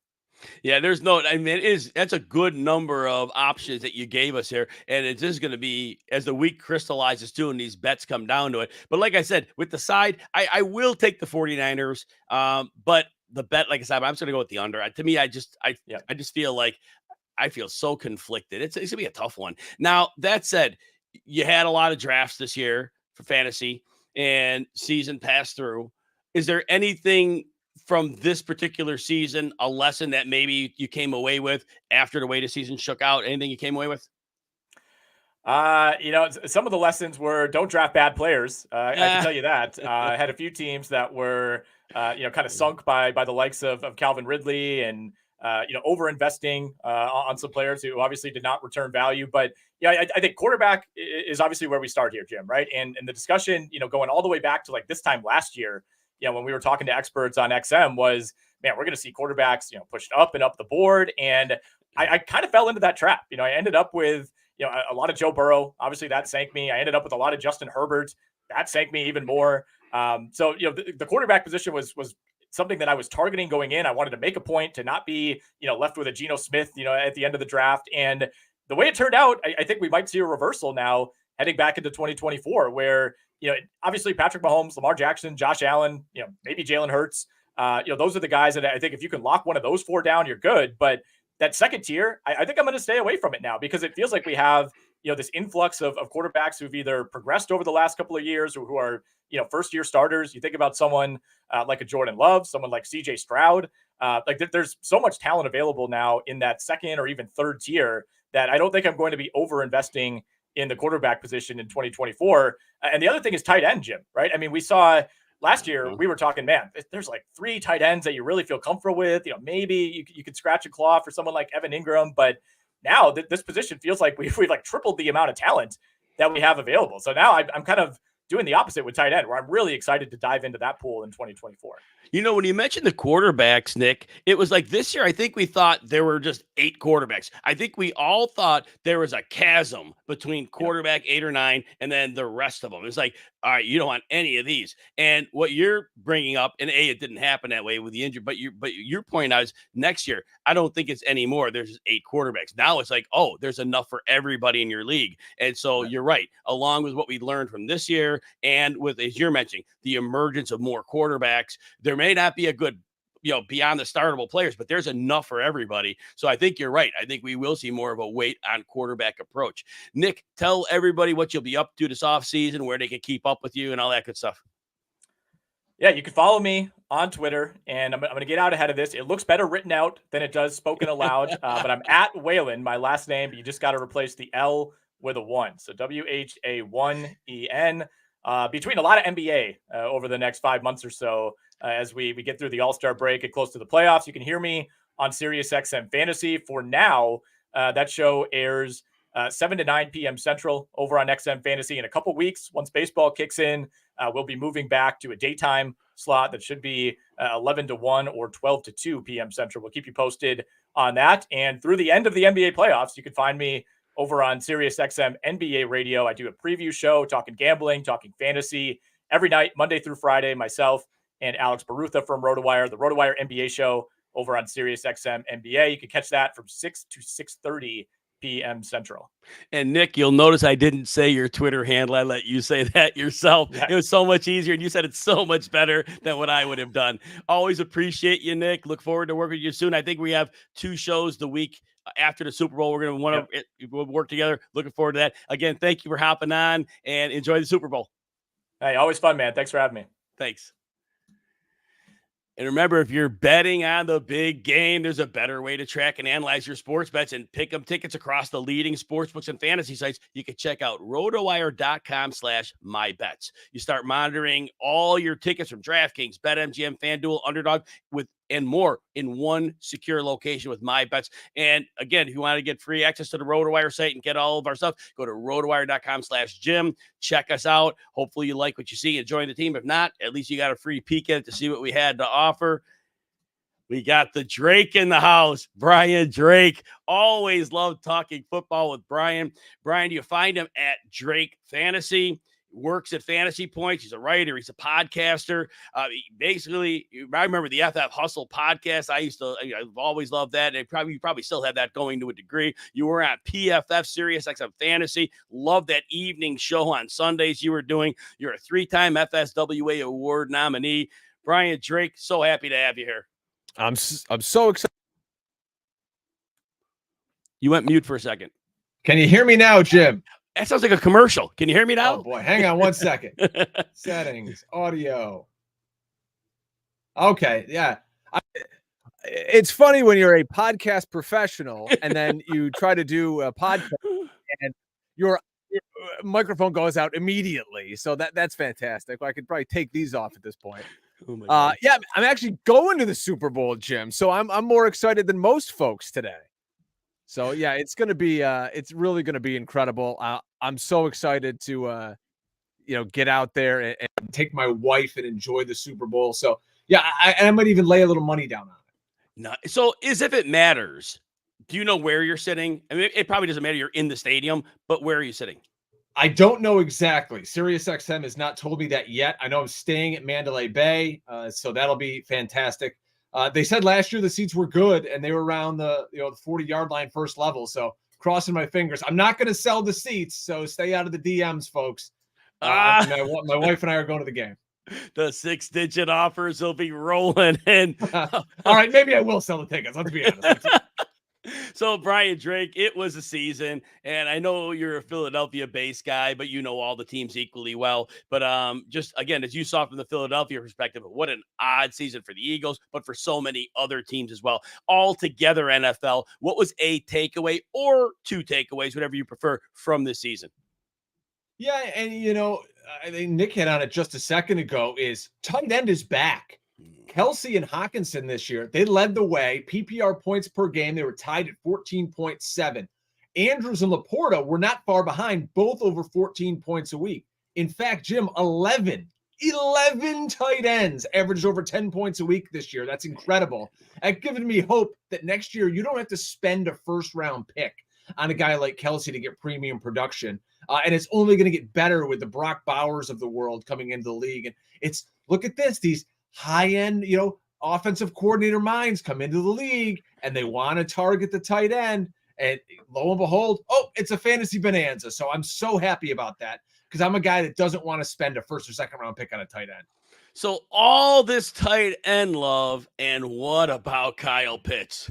Yeah, that's a good number of options that you gave us here. And it's just going to be, as the week crystallizes too, and these bets come down to it. But like I said, with the side, I will take the 49ers. But the bet, like I said, I'm just going to go with the under. To me, I just feel like I feel so conflicted. It's going to be a tough one. Now, that said, you had a lot of drafts this year for fantasy and season passed through. Is there anything from this particular season, a lesson that maybe you came away with after the way the season shook out? Anything you came away with? Some of the lessons were don't draft bad players. I can tell you that. I had a few teams that were, kind of sunk by the likes of Calvin Ridley and, over investing on some players who obviously did not return value. But I think quarterback is obviously where we start here, Jim, right? And the discussion, going all the way back to like this time last year, when we were talking to experts on XM was, man, we're going to see quarterbacks, pushed up and up the board. And I kind of fell into that trap. I ended up with, a lot of Joe Burrow. Obviously that sank me. I ended up with a lot of Justin Herbert. That sank me even more. The quarterback position was something that I was targeting going in. I wanted to make a point to not be, left with a Geno Smith, at the end of the draft. And the way it turned out, I think we might see a reversal now heading back into 2024 where, obviously Patrick Mahomes, Lamar Jackson, Josh Allen, maybe Jalen Hurts. Those are the guys that I think if you can lock one of those 4 down, you're good. But that second tier, I think I'm going to stay away from it now because it feels like we have, this influx of quarterbacks who've either progressed over the last couple of years or who are, first year starters. You think about someone like a Jordan Love, someone like CJ Stroud. There's so much talent available now in that second or even third tier that I don't think I'm going to be over investing in the quarterback position in 2024. And the other thing is tight end, Jim, right? I mean, we saw last year, we were talking, man, there's like 3 tight ends that you really feel comfortable with. Maybe you could scratch a claw for someone like Evan Ingram, but now this position feels like we've like tripled the amount of talent that we have available. So now I'm kind of doing the opposite with tight end, where I'm really excited to dive into that pool in 2024. When you mentioned the quarterbacks, Nick, it was like this year, I think we thought there were just 8 quarterbacks. I think we all thought there was a chasm between quarterback 8 or 9 and then the rest of them. It's like, all right, you don't want any of these. And what you're bringing up, and it didn't happen that way with the injury, but your point out is next year, I don't think it's anymore. There's just 8 quarterbacks. Now it's like, oh, there's enough for everybody in your league. And so you're right, along with what we learned from this year and with, as you're mentioning, the emergence of more quarterbacks, there may not be a good, beyond the startable players, but there's enough for everybody. So I think you're right. I think we will see more of a weight on quarterback approach. Nick, tell everybody what you'll be up to this offseason, where they can keep up with you and all that good stuff. Yeah, you can follow me on Twitter, and I'm going to get out ahead of this. It looks better written out than it does spoken aloud, but I'm at Whalen, my last name. You just got to replace the L with a 1. So WHA1EN. Between a lot of NBA over the next 5 months or so, as we get through the All-Star break and close to the playoffs. You can hear me on SiriusXM Fantasy. For now, that show airs 7 to 9 p.m. Central over on XM Fantasy. In a couple weeks, once baseball kicks in, we'll be moving back to a daytime slot that should be 11 to 1 or 12 to 2 p.m. Central. We'll keep you posted on that. And through the end of the NBA playoffs, you can find me over on SiriusXM NBA Radio. I do a preview show talking gambling, talking fantasy every night, Monday through Friday. Myself and Alex Barutha from RotoWire, the RotoWire NBA show over on SiriusXM NBA. You can catch that from 6 to 6:30 p.m. Central. And Nick, you'll notice I didn't say your Twitter handle. I let you say that yourself. Yeah. It was so much easier, and you said it's so much better than what I would have done. Always appreciate you, Nick. Look forward to working with you soon. I think we have 2 shows the week after the Super Bowl. We're going to want to work together. Looking forward to that. Again, thank you for hopping on, and enjoy the Super Bowl. Hey, always fun, man. Thanks for having me. Thanks. And remember, if you're betting on the big game, there's a better way to track and analyze your sports bets and pick 'em tickets across the leading sportsbooks and fantasy sites. You can check out rotowire.com/mybets. You start monitoring all your tickets from DraftKings, BetMGM, FanDuel, Underdog with and more in one secure location with my bets. And again, if you want to get free access to the RotoWire site and get all of our stuff, go to rotowire.com/Jim. Check us out. Hopefully you like what you see and join the team. If not, at least you got a free peek at it to see what we had to offer. We got the Drake in the house, Brian Drake. Always love talking football with Brian. Brian, you find him at Drake Fantasy. Works at Fantasy Points. He's a writer. He's a podcaster. Basically, I remember the FF Hustle podcast. I've always loved that. And you probably still have that going to a degree. You were at PFF Sirius XM Fantasy. Love that evening show on Sundays you were doing. You're a 3-time FSWA award nominee. Brian Drake, so happy to have you here. I'm so excited. You went mute for a second. Can you hear me now, Jim? That sounds like a commercial. Can you hear me now? Oh boy, hang on one second. Settings, audio. Okay, yeah. It's funny when you're a podcast professional and then you try to do a podcast and your microphone goes out immediately. So that's fantastic. I could probably take these off at this point. Yeah, I'm actually going to the Super Bowl, Jim. So I'm more excited than most folks today. So yeah, it's really gonna be incredible. I'm so excited to get out there and take my wife and enjoy the Super Bowl. So yeah, I might even lay a little money down on it. No, so as if it matters, do you know where you're sitting? I mean, it probably doesn't matter. You're in the stadium, but where are you sitting? I don't know exactly. SiriusXM has not told me that yet. I know I'm staying at Mandalay Bay, so that'll be fantastic. They said last year the seats were good, and they were around the 40-yard line first level. So crossing my fingers. I'm not going to sell the seats, so stay out of the DMs, folks. My wife and I are going to the game. The 6-digit offers will be rolling in. All right, maybe I will sell the tickets. Let's be honest. So, Brian Drake, it was a season, and I know you're a Philadelphia-based guy, but you know all the teams equally well. But just, again, as you saw from the Philadelphia perspective, what an odd season for the Eagles, but for so many other teams as well. All together, NFL, what was a takeaway or two takeaways, whatever you prefer, from this season? Yeah, and, I think Nick hit on it just a second ago, is tight end is back. Kelsey and Hawkinson this year, they led the way. PPR points per game, they were tied at 14.7. Andrews and Laporta were not far behind, both over 14 points a week. In fact, Jim, 11 tight ends averaged over 10 points a week this year. That's incredible. That's given me hope that next year you don't have to spend a first-round pick on a guy like Kelsey to get premium production. And it's only going to get better with the Brock Bowers of the world coming into the league. And look at this, these high-end, offensive coordinator minds come into the league and they want to target the tight end. And lo and behold, it's a fantasy bonanza. So I'm so happy about that because I'm a guy that doesn't want to spend a first or second round pick on a tight end. So all this tight end love, and what about Kyle Pitts?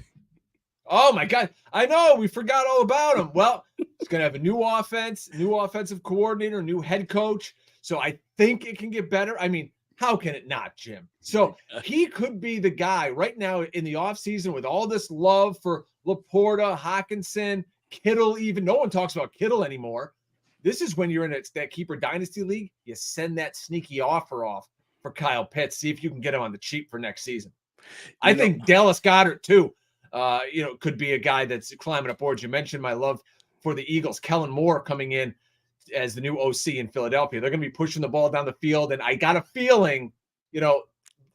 Oh my God. I know we forgot all about him. Well, he's going to have a new offense, new offensive coordinator, new head coach. So I think it can get better. I mean, how can it not, Jim? So he could be the guy right now in the offseason with all this love for Laporta, Hawkinson, Kittle even. No one talks about Kittle anymore. This is when you're in that keeper dynasty league. You send that sneaky offer off for Kyle Pitts. See if you can get him on the cheap for next season. I think Dallas Goedert too, could be a guy that's climbing up boards. You mentioned my love for the Eagles. Kellen Moore coming in as the new OC in Philadelphia. They're going to be pushing the ball down the field. And I got a feeling,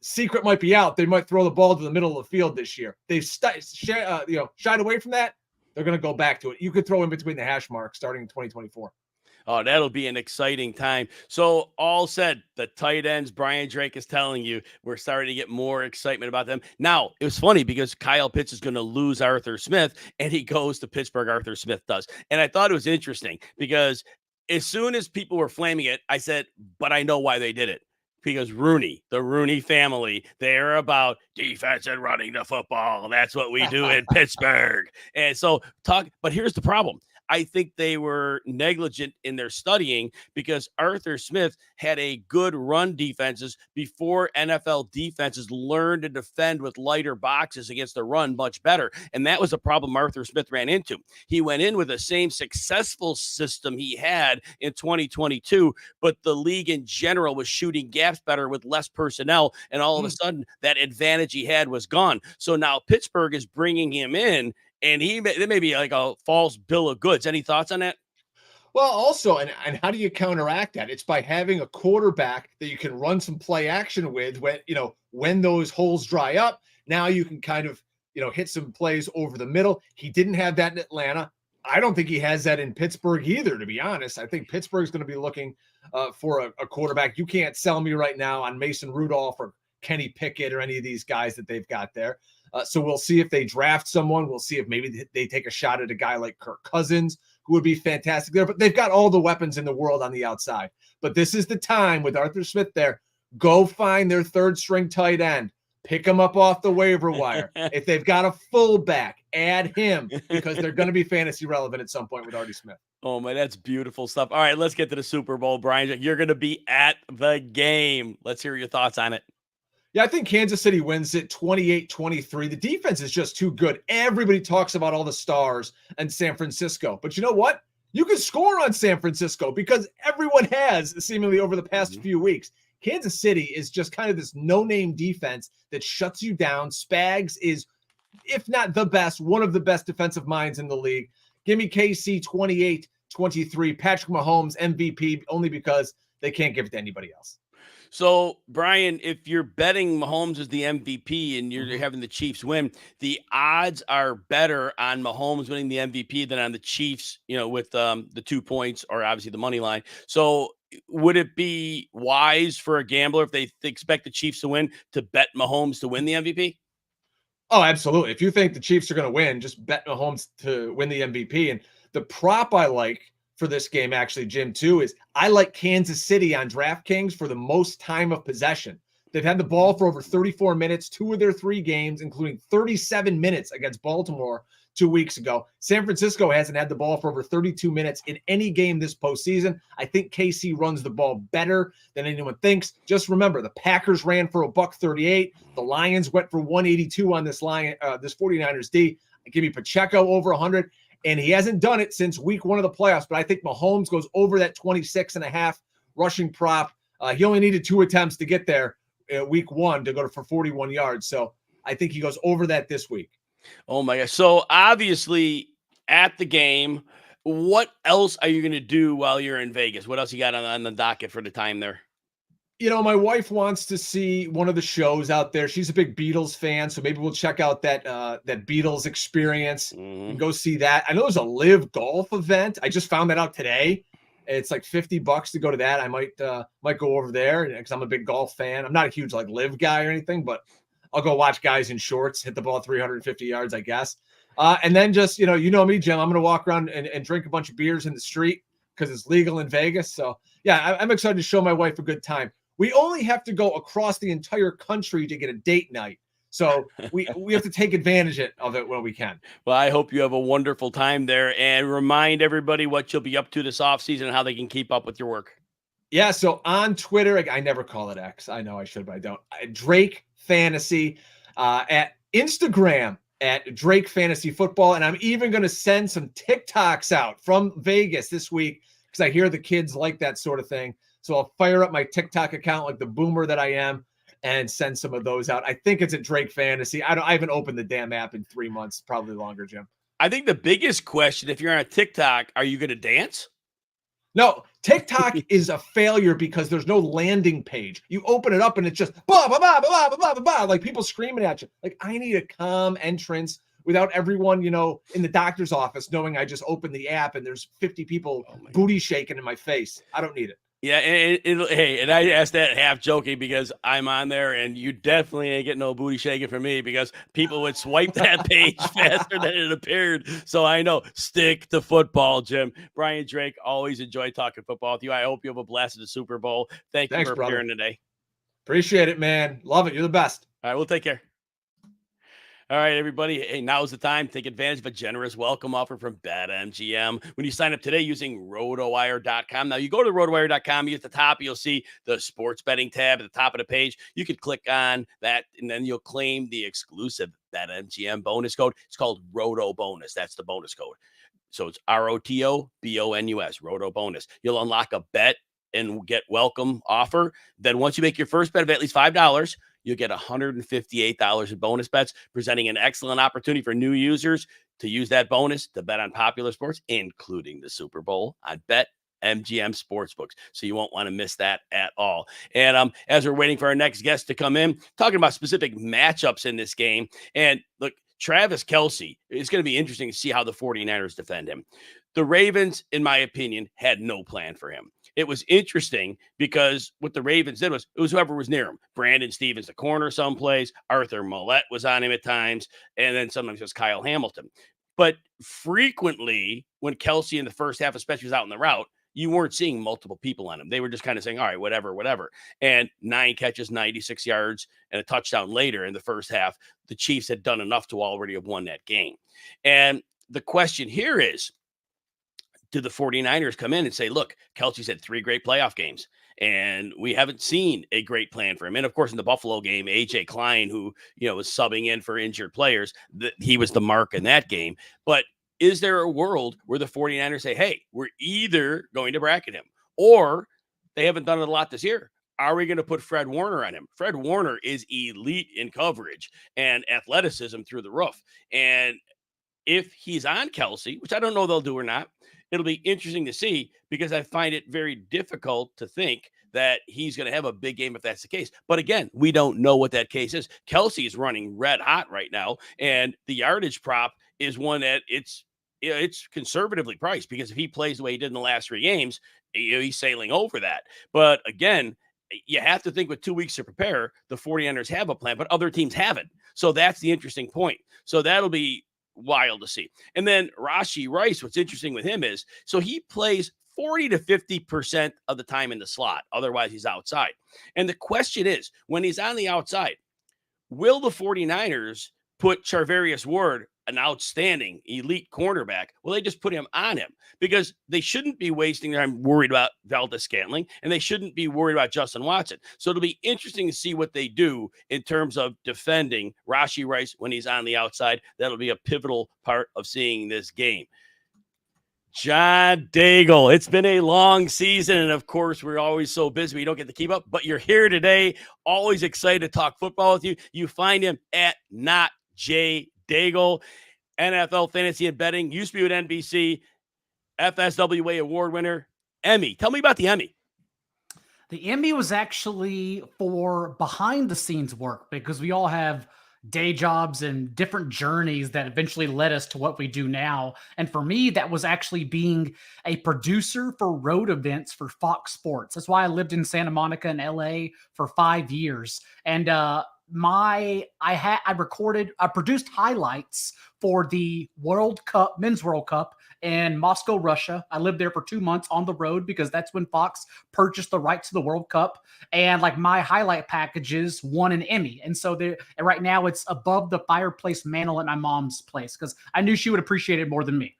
secret might be out. They might throw the ball to the middle of the field this year. They've shied away from that. They're going to go back to it. You could throw in between the hash marks starting in 2024. Oh, that'll be an exciting time. So all said, the tight ends, Brian Drake is telling you, we're starting to get more excitement about them. Now, it was funny because Kyle Pitts is going to lose Arthur Smith, and he goes to Pittsburgh, Arthur Smith does. And I thought it was interesting because as soon as people were flaming it, I said, but I know why they did it. Because the Rooney family, they're about defense and running the football. That's what we do in Pittsburgh. And so but here's the problem. I think they were negligent in their studying because Arthur Smith had a good run defenses before NFL defenses learned to defend with lighter boxes against the run much better. And that was a problem Arthur Smith ran into. He went in with the same successful system he had in 2022, but the league in general was shooting gaps better with less personnel. And all of a sudden, that advantage he had was gone. So now Pittsburgh is bringing him in, and it may be like a false bill of goods. Any thoughts on that? Well, also, and how do you counteract that? It's by having a quarterback that you can run some play action with when those holes dry up. Now you can kind of, hit some plays over the middle. He didn't have that in Atlanta. I don't think he has that in Pittsburgh either, to be honest. I think Pittsburgh's going to be looking for a quarterback. You can't sell me right now on Mason Rudolph or Kenny Pickett or any of these guys that they've got there. So we'll see if they draft someone. We'll see if maybe they take a shot at a guy like Kirk Cousins, who would be fantastic there. But they've got all the weapons in the world on the outside. But this is the time with Arthur Smith there. Go find their third string tight end. Pick him up off the waiver wire. If they've got a fullback, add him because they're going to be fantasy relevant at some point with Artie Smith. Oh, man, that's beautiful stuff. All right, let's get to the Super Bowl, Brian. You're going to be at the game. Let's hear your thoughts on it. Yeah, I think Kansas City wins it 28-23. The defense is just too good. Everybody talks about all the stars and San Francisco. But you know what? You can score on San Francisco because everyone has seemingly over the past few weeks. Kansas City is just kind of this no-name defense that shuts you down. Spags is, if not the best, one of the best defensive minds in the league. Give me KC 28-23. Patrick Mahomes MVP only because they can't give it to anybody else. So, Brian, if you're betting Mahomes as the MVP and you're having the Chiefs win, the odds are better on Mahomes winning the MVP than on the Chiefs, with the 2 points or obviously the money line. So would it be wise for a gambler if they expect the Chiefs to win to bet Mahomes to win the MVP? Oh, absolutely. If you think the Chiefs are going to win, just bet Mahomes to win the MVP. And the prop I like for this game, actually, Jim, too, is I like Kansas City on DraftKings for the most time of possession. They've had the ball for over 34 minutes, 2 of their 3 games, including 37 minutes against Baltimore 2 weeks ago. San Francisco hasn't had the ball for over 32 minutes in any game this postseason. I think KC runs the ball better than anyone thinks. Just remember, the Packers ran for $138. The Lions went for 182 on this 49ers D. Give me Pacheco over 100. And he hasn't done it since week 1 of the playoffs, but I think Mahomes goes over that 26.5 rushing prop. He only needed 2 attempts to get there week 1 to go for 41 yards. So I think he goes over that this week. Oh, my gosh. So obviously at the game, what else are you going to do while you're in Vegas? What else you got on the docket for the time there? My wife wants to see one of the shows out there. She's a big Beatles fan, so maybe we'll check out that Beatles experience and go see that. I know there's a live golf event. I just found that out today. It's like $50 to go to that. I might go over there because I'm a big golf fan. I'm not a huge live guy or anything, but I'll go watch guys in shorts hit the ball 350 yards, I guess. And then just, you know me, Jim, I'm going to walk around and drink a bunch of beers in the street because it's legal in Vegas. So, yeah, I'm excited to show my wife a good time. We only have to go across the entire country to get a date night. So we have to take advantage of it when we can. Well, I hope you have a wonderful time there, and remind everybody what you'll be up to this offseason and how they can keep up with your work. Yeah, so on Twitter, I never call it X. I know I should, but I don't. Drake Fantasy. At Instagram, at Drake Fantasy Football. And I'm even going to send some TikToks out from Vegas this week because I hear the kids like that sort of thing. So I'll fire up my TikTok account like the boomer that I am and send some of those out. I think it's at Drake Fantasy. I haven't opened the damn app in 3 months, probably longer, Jim. I think the biggest question, if you're on a TikTok, are you going to dance? No, TikTok is a failure because there's no landing page. You open it up and it's just blah, blah, blah, blah, blah, blah, blah, blah, like people screaming at you. Like, I need a calm entrance without everyone, in the doctor's office knowing I just opened the app and there's 50 people booty shaking in my face. I don't need it. Yeah, and I asked that half joking because I'm on there, and you definitely ain't getting no booty shaking from me because people would swipe that page faster than it appeared. So I know, stick to football, Jim. Brian Drake, always enjoy talking football with you. I hope you have a blast at the Super Bowl. Thanks for appearing today. Appreciate it, man. Love it. You're the best. All right, we'll take care. All right, everybody. Hey, now's the time. Take advantage of a generous welcome offer from BetMGM. When you sign up today using RotoWire.com. Now, you go to RotoWire.com, you at the top, you'll see the sports betting tab at the top of the page. You can click on that, and then you'll claim the exclusive BetMGM bonus code. It's called Roto Bonus. That's the bonus code. So it's ROTOBONUS, Roto Bonus. You'll unlock a bet and get welcome offer. Then once you make your first bet of at least $5, you'll get $158 in bonus bets, presenting an excellent opportunity for new users to use that bonus to bet on popular sports, including the Super Bowl, on BetMGM Sportsbooks. So you won't want to miss that at all. And as we're waiting for our next guest to come in, talking about specific matchups in this game. And look, Travis Kelce, it's going to be interesting to see how the 49ers defend him. The Ravens, in my opinion, had no plan for him. It was interesting because what the Ravens did was, it was whoever was near him. Brandon Stevens, the corner someplace. Arthur Millette was on him at times. And then sometimes it was Kyle Hamilton. But frequently, when Kelce in the first half especially was out in the route, you weren't seeing multiple people on him. They were just kind of saying, all right, whatever. And 9 catches, 96 yards, and a touchdown later in the first half. The Chiefs had done enough to already have won that game. And the question here is, do the 49ers come in and say, look, Kelce's had 3 great playoff games, and we haven't seen a great plan for him. And of course, in the Buffalo game, AJ Klein, who, was subbing in for injured players, he was the mark in that game. But is there a world where the 49ers say, hey, we're either going to bracket him, or they haven't done it a lot this year? Are we going to put Fred Warner on him? Fred Warner is elite in coverage and athleticism through the roof. And if he's on Kelce, which I don't know they'll do or not, it'll be interesting to see, because I find it very difficult to think that he's going to have a big game if that's the case. But again, we don't know what that case is. Kelce is running red hot right now, and the yardage prop is one that it's conservatively priced, because if he plays the way he did in the last 3 games, he's sailing over that. But again, you have to think with 2 weeks to prepare, the 49ers have a plan, but other teams haven't. So that's the interesting point. So that'll be wild to see. And then Rashee Rice, what's interesting with him is, so he plays 40 to 50% of the time in the slot. Otherwise, he's outside. And the question is, when he's on the outside, will the 49ers put Charvarius Ward, an outstanding elite cornerback, will they just put him on him? Because they shouldn't be wasting their time worried about Valdez-Scantling, and they shouldn't be worried about Justin Watson. So it'll be interesting to see what they do in terms of defending Rashee Rice when he's on the outside. That'll be a pivotal part of seeing this game. John Daigle, it's been a long season, and of course, we're always so busy we don't get to keep up, but you're here today. Always excited to talk football with you. You find him at Not J Daigle, NFL fantasy and betting, used to be with NBC, FSWA award winner, Emmy. Tell me about the Emmy. The Emmy was actually for behind the scenes work, because we all have day jobs and different journeys that eventually led us to what we do now. And for me, that was actually being a producer for road events for Fox Sports. That's why I lived in Santa Monica and LA for 5 years. And I produced highlights for the World Cup, Men's World Cup in Moscow, Russia. I lived there for 2 months on the road, because that's when Fox purchased the rights to the World Cup. And like my highlight packages won an Emmy. And so right now it's above the fireplace mantle at my mom's place, because I knew she would appreciate it more than me.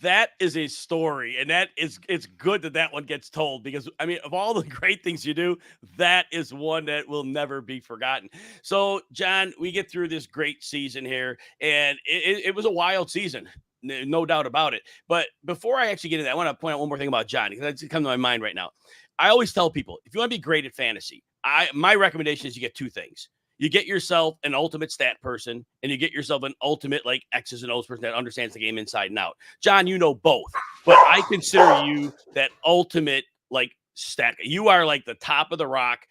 That is a story, and it's good that one gets told, because I mean, of all the great things you do, that is one that will never be forgotten. So, John, we get through this great season here, and it was a wild season, no doubt about it. But before I actually get into that, I want to point out one more thing about John, because that's come to my mind right now. I always tell people, if you want to be great at fantasy, my recommendation is you get 2 things. You get yourself an ultimate stat person, and you get yourself an ultimate like X's and O's person that understands the game inside and out. John, you know both, but I consider you that ultimate like stat. You are like the top of the rock.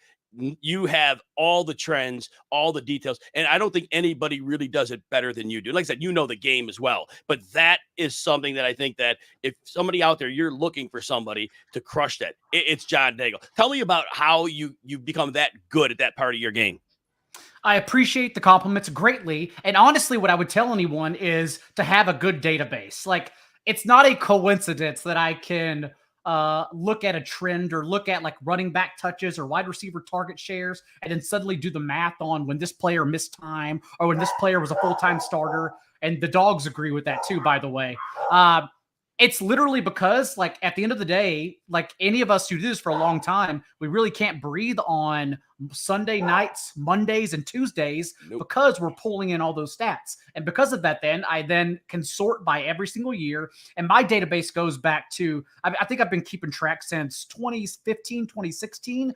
You have all the trends, all the details, and I don't think anybody really does it better than you do. Like I said, you know the game as well, but that is something that I think that if somebody out there, you're looking for somebody to crush that, it's John Daigle. Tell me about how you become that good at that part of your game. I appreciate the compliments greatly. And honestly, what I would tell anyone is to have a good database. Like, it's not a coincidence that I can look at a trend or look at like running back touches or wide receiver target shares and then suddenly do the math on when this player missed time or when this player was a full-time starter. And the dogs agree with that too, by the way. It's literally because, like, at the end of the day, like any of us who do this for a long time, we really can't breathe on Sunday nights, Mondays, and Tuesdays because we're pulling in all those stats. And because of that, then I can sort by every single year. And my database goes back to, I think I've been keeping track since 2015, 2016,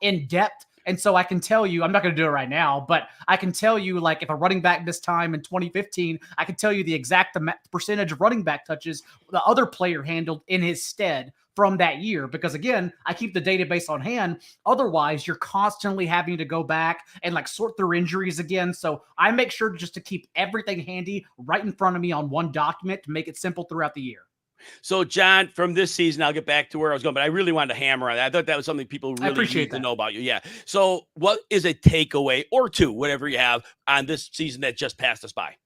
in depth. And so I can tell you, I'm not going to do it right now, but I can tell you, like, if a running back this time in 2015, I can tell you the exact percentage of running back touches the other player handled in his stead from that year. Because again, I keep the database on hand. Otherwise, you're constantly having to go back and like sort through injuries again. So I make sure just to keep everything handy right in front of me on one document to make it simple throughout the year. So, John, from this season, I'll get back to where I was going, but I really wanted to hammer on that. I thought that was something people really need to know about you. Yeah. So, what is a takeaway or two, whatever you have, on this season that just passed us by?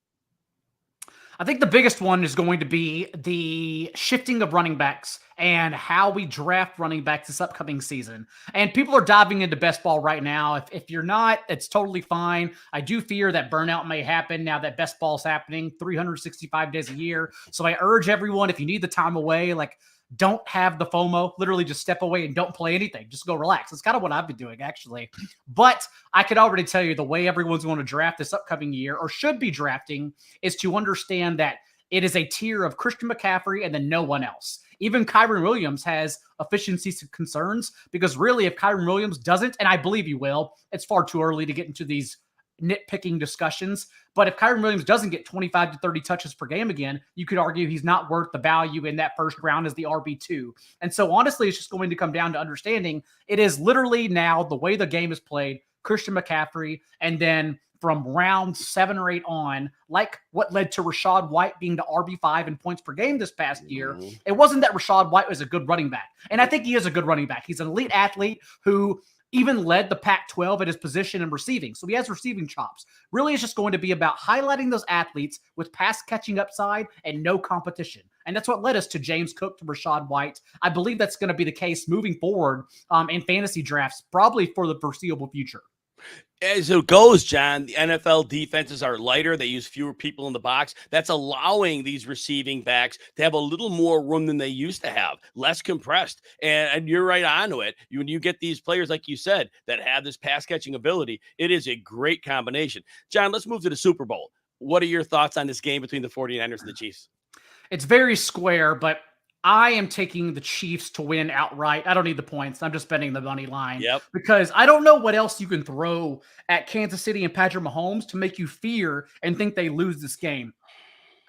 I think the biggest one is going to be the shifting of running backs and how we draft running backs this upcoming season. And people are diving into best ball right now. If you're not, it's totally fine. I do fear that burnout may happen now that best ball is happening 365 days a year. So I urge everyone, if you need the time away, like, don't have the FOMO, literally just step away and don't play anything. Just go relax. It's kind of what I've been doing, actually. But I could already tell you the way everyone's going to draft this upcoming year, or should be drafting, is to understand that it is a tier of Christian McCaffrey and then no one else. Even Kyren Williams has efficiency concerns, because really if Kyren Williams doesn't, and I believe he will, it's far too early to get into these nitpicking discussions. But if Kyren Williams doesn't get 25 to 30 touches per game again, you could argue he's not worth the value in that first round as the RB2. And so honestly, it's just going to come down to understanding it is literally now the way the game is played, Christian McCaffrey, and then from round 7 or 8 on, like what led to Rachaad White being the RB5 in points per game this past year. It wasn't that Rachaad White was a good running back. And I think he is a good running back. He's an elite athlete who even led the Pac-12 at his position in receiving. So he has receiving chops. Really, it's just going to be about highlighting those athletes with pass catching upside and no competition. And that's what led us to James Cook, to Rachaad White. I believe that's going to be the case moving forward in fantasy drafts, probably for the foreseeable future. As it goes, John, the NFL defenses are lighter. They use fewer people in the box. That's allowing these receiving backs to have a little more room than they used to have, less compressed. And you're right onto it. When you get these players, like you said, that have this pass-catching ability, it is a great combination. John, let's move to the Super Bowl. What are your thoughts on this game between the 49ers and the Chiefs? It's very square, but I am taking the Chiefs to win outright. I don't need the points. I'm just betting the money line. Because I don't know what else you can throw at Kansas City and Patrick Mahomes to make you fear and think they lose this game.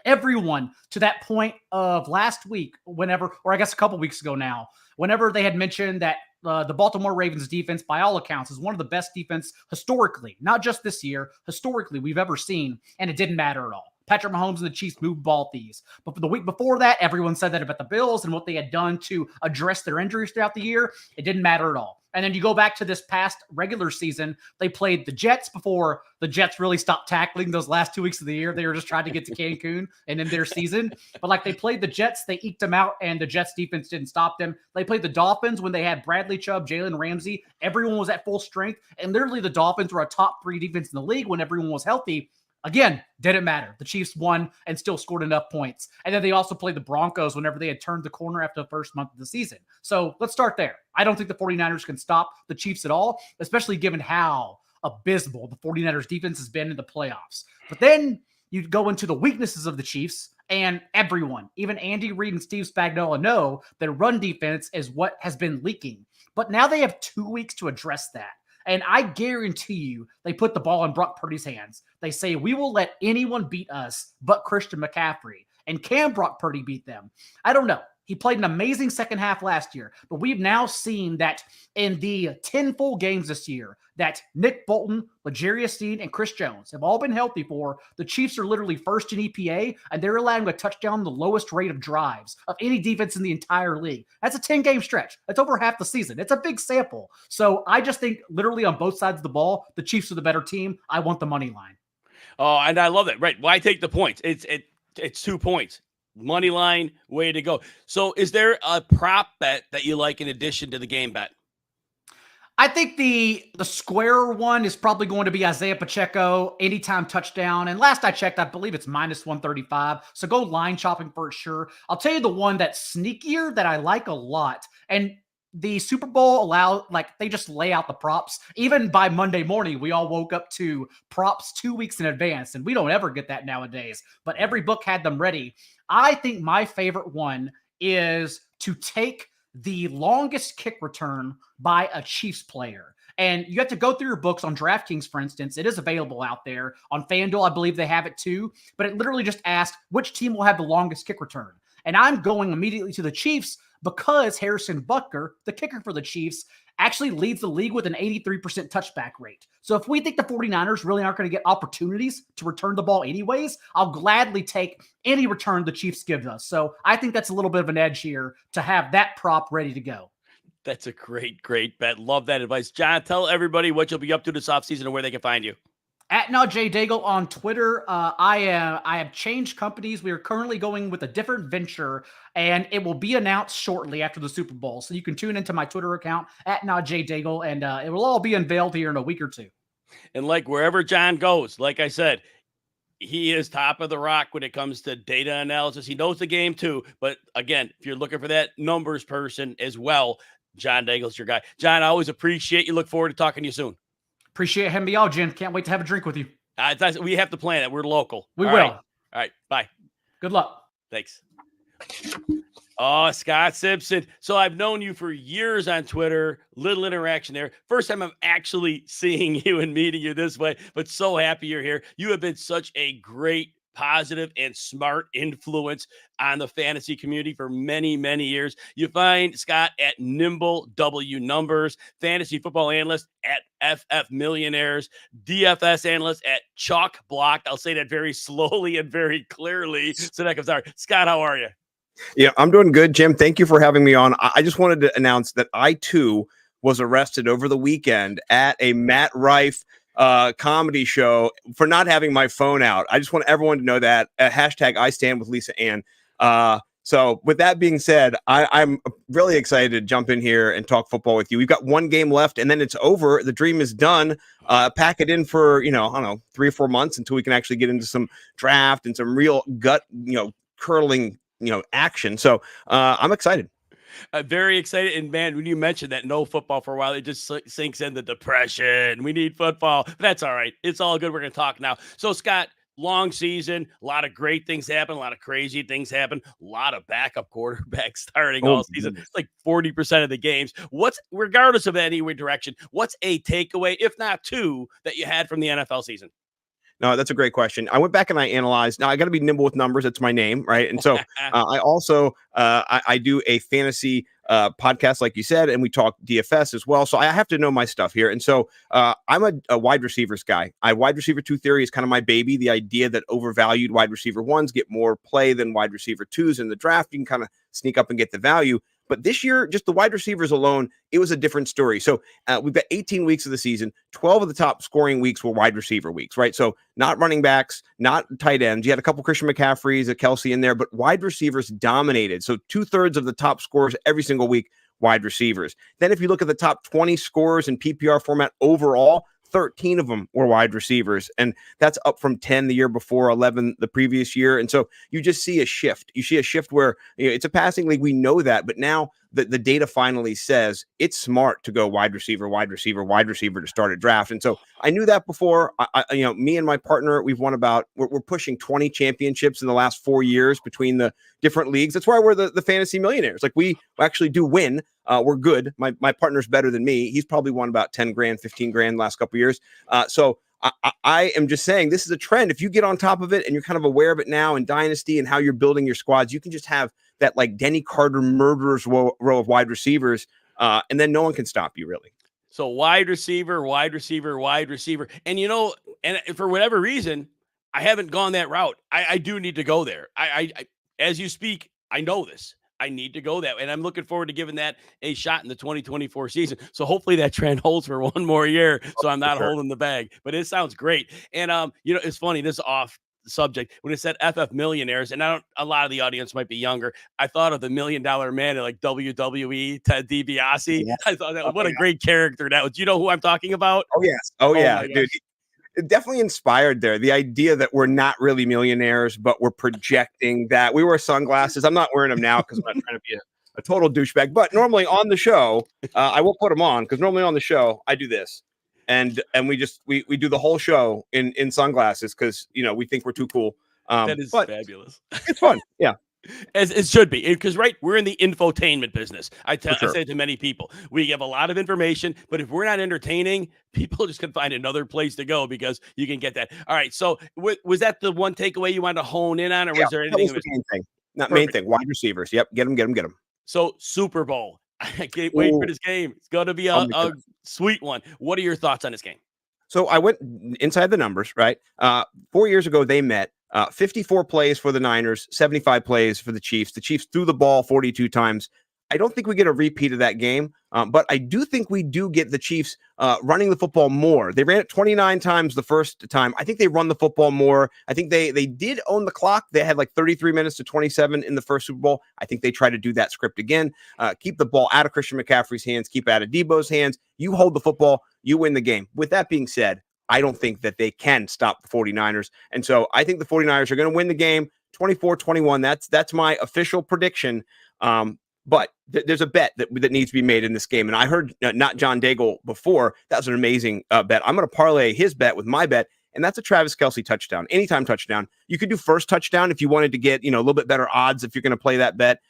Everyone to that point of last week, whenever, or I guess a couple weeks ago now, whenever they had mentioned that the Baltimore Ravens defense, by all accounts, is one of the best defense historically, not just this year, historically we've ever seen, and it didn't matter at all. Patrick Mahomes and the Chiefs moved ball thieves. But for the week before that, everyone said that about the Bills and what they had done to address their injuries throughout the year. It didn't matter at all. And then you go back to this past regular season, they played the Jets before the Jets really stopped tackling those last 2 weeks of the year. They were just trying to get to Cancun and end their season. But like, they played the Jets, they eked them out, and the Jets defense didn't stop them. They played the Dolphins when they had Bradley Chubb, Jalen Ramsey. Everyone was at full strength. And literally the Dolphins were a top 3 defense in the league when everyone was healthy. Again, didn't matter. The Chiefs won and still scored enough points. And then they also played the Broncos whenever they had turned the corner after the first month of the season. So let's start there. I don't think the 49ers can stop the Chiefs at all, especially given how abysmal the 49ers defense has been in the playoffs. But then you go into the weaknesses of the Chiefs, and everyone, even Andy Reid and Steve Spagnuolo, know that run defense is what has been leaking. But now they have 2 weeks to address that. And I guarantee you, they put the ball in Brock Purdy's hands. They say, we will let anyone beat us but Christian McCaffrey. And can Brock Purdy beat them? I don't know. He played an amazing second half last year, but we've now seen that in the 10 full games this year that Nick Bolton, L'Jarius Sneed, and Chris Jones have all been healthy for. The Chiefs are literally first in EPA, and they're allowing a touchdown the lowest rate of drives of any defense in the entire league. That's a 10-game stretch. That's over half the season. It's a big sample. So I just think literally on both sides of the ball, the Chiefs are the better team. I want the money line. Oh, and I love that. Right. Why take the points? It's 2 points. money line, way to go. So is there a prop bet that you like in addition to the game bet? I think the square one is probably going to be Isaiah Pacheco, anytime touchdown. And last I checked, I believe it's minus 135. So go line chopping for sure. I'll tell you the one that's sneakier that I like a lot. And the Super Bowl they just lay out the props. Even by Monday morning, we all woke up to props 2 weeks in advance. And we don't ever get that nowadays. But every book had them ready. I think my favorite one is to take the longest kick return by a Chiefs player. And you have to go through your books on DraftKings, for instance. It is available out there. On FanDuel, I believe they have it too. But it literally just asks which team will have the longest kick return. And I'm going immediately to the Chiefs because Harrison Butker, the kicker for the Chiefs, actually leads the league with an 83% touchback rate. So if we think the 49ers really aren't going to get opportunities to return the ball anyways, I'll gladly take any return the Chiefs give us. So I think that's a little bit of an edge here to have that prop ready to go. That's a great bet. Love that advice. John, tell everybody what you'll be up to this offseason and where they can find you. At @NawJDaigle on Twitter. I have changed companies. We are currently going with a different venture, and it will be announced shortly after the Super Bowl. So you can tune into my Twitter account at @NawJDaigle, and it will all be unveiled here in a week or two. And like wherever John goes, like I said, he is top of the rock when it comes to data analysis. He knows the game too. But again, if you're looking for that numbers person as well, John Daigle's your guy. John, I always appreciate you. Look forward to talking to you soon. Appreciate having me out, Jim. Can't wait to have a drink with you. We have to plan it. We're local. We will. Right. All right. Bye. Good luck. Thanks. Oh, Scott Simpson. So I've known you for years on Twitter. Little interaction there. First time I'm actually seeing you and meeting you this way, but so happy you're here. You have been such a great, positive, and smart influence on the fantasy community for many, many years. You find Scott at Nimble W Numbers, fantasy football analyst at FF Millionaires, DFS analyst at Chalk Block. I'll say that very slowly and very clearly so that comes out. Scott, how are you? Yeah, I'm doing good, Jim. Thank you for having me on. I just wanted to announce that I, too, was arrested over the weekend at a Matt Rife comedy show for not having my phone out. I just want everyone to know that. Hashtag I stand with Lisa Ann. So with that being said, I'm really excited to jump in here and talk football with you. We've got one game left and then it's over. The dream is done. Pack it in for, I don't know, 3 or 4 months until we can actually get into some draft and some real gut, curling, action. So I'm excited. Very excited. And man, when you mentioned that no football for a while, it just sinks in the depression. We need football. But that's all right. It's all good. We're going to talk now. So Scott, long season, a lot of great things happen, a lot of crazy things happen, a lot of backup quarterbacks starting all season. It's like 40% of the games. Regardless of any direction, what's a takeaway, if not two, that you had from the NFL season? No, that's a great question. I went back and I analyzed. Now I got to be nimble with numbers. It's my name, right? And so I also I do a fantasy podcast, like you said, and we talk DFS as well. So I have to know my stuff here. And so I'm a wide receivers guy. Wide receiver 2 theory is kind of my baby. The idea that overvalued wide receiver 1s get more play than wide receiver 2s in the draft. You can kind of sneak up and get the value. But this year, just the wide receivers alone, it was a different story. So we've got 18 weeks of the season. 12 of the top scoring weeks were wide receiver weeks, right? So not running backs, not tight ends. You had a couple Christian McCaffreys, a Kelsey in there, but wide receivers dominated. So 2/3 of the top scores every single week, wide receivers. Then if you look at the top 20 scores in PPR format overall, 13 of them were wide receivers. And that's up from 10 the year before, 11 the previous year. And so you just see a shift. You see a shift where it's a passing league. We know that. But now the data finally says it's smart to go wide receiver to start a draft. And so I knew that before. Me and my partner, we've won we're pushing 20 championships in the last 4 years between the different leagues. That's why we're the fantasy millionaires. Like we actually do win. We're good. My partner's better than me. He's probably won about 10 grand, 15 grand last couple of years. So I am just saying this is a trend. If you get on top of it and you're kind of aware of it now in Dynasty and how you're building your squads, you can just have that like Denny Carter murderer's row of wide receivers. And then no one can stop you really. So wide receiver. And and for whatever reason, I haven't gone that route. I do need to go there. I as you speak, I know this. I need to go that way. And I'm looking forward to giving that a shot in the 2024 season. So hopefully that trend holds for one more year. So I'm not holding the bag, but it sounds great. And, it's funny, this is off subject. When it said FF Millionaires, and a lot of the audience might be younger, I thought of the $1 Million Man at like WWE, Ted DiBiase. Yes. I thought what a great character that was. Do you know who I'm talking about? Oh, yes. Oh, yeah, my dude. gosh. It definitely inspired there. The idea that we're not really millionaires, but we're projecting that. We wear sunglasses. I'm not wearing them now because I'm not trying to be a total douchebag. But normally on the show, I will put them on because normally on the show, I do this. And we do the whole show in sunglasses because, we think we're too cool. That is fabulous. It's fun. Yeah. As it should be, because we're in the infotainment business. I sure. say it to many people, we give a lot of information, but if we're not entertaining, people just can find another place to go because you can get that. All right, so was that the one takeaway you wanted to hone in on, or was there anything? That was the main thing. Not main thing. Wide receivers. Yep, get them. So Super Bowl. I can't wait for this game. It's going to be a sweet one. What are your thoughts on this game? So I went inside the numbers, right? 4 years ago, they met. 54 plays for the Niners, 75 plays for the Chiefs. The Chiefs threw the ball 42 times. I don't think we get a repeat of that game, but I do think we do get the Chiefs running the football more. They ran it 29 times the first time. I think they run the football more. I think they did own the clock. They had like 33 minutes to 27 in the first Super Bowl. I think they try to do that script again. Keep the ball out of Christian McCaffrey's hands. Keep it out of Debo's hands. You hold the football. You win the game. With that being said, I don't think that they can stop the 49ers. And so I think the 49ers are going to win the game 24-21. That's my official prediction. But there's a bet that needs to be made in this game. And I heard not John Daigle before. That was an amazing bet. I'm going to parlay his bet with my bet. And that's a Travis Kelce touchdown, anytime touchdown. You could do first touchdown if you wanted to get, a little bit better odds if you're going to play that bet,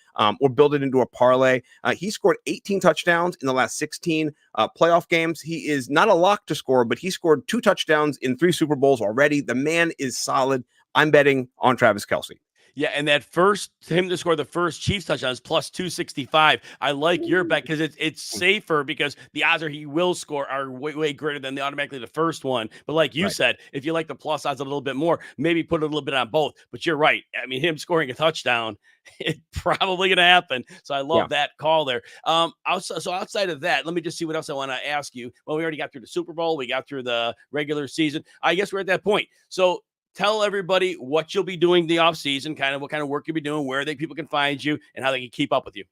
or build it into a parlay. He scored 18 touchdowns in the last 16 playoff games. He is not a lock to score, but he scored 2 touchdowns in 3 Super Bowls already. The man is solid. I'm betting on Travis Kelce. Yeah, and that him to score the first Chiefs touchdown is plus 265. I like your bet because it's safer because the odds are he will score are way greater than automatically the first one. But like you said, if you like the plus odds a little bit more, maybe put a little bit on both. But you're right. I mean, him scoring a touchdown, it's probably going to happen. So I love that call there. Outside of that, let me just see what else I want to ask you. Well, we already got through the Super Bowl. We got through the regular season. I guess we're at that point. So tell everybody what you'll be doing the offseason, kind of what kind of work you'll be doing, where people can find you, and how they can keep up with you.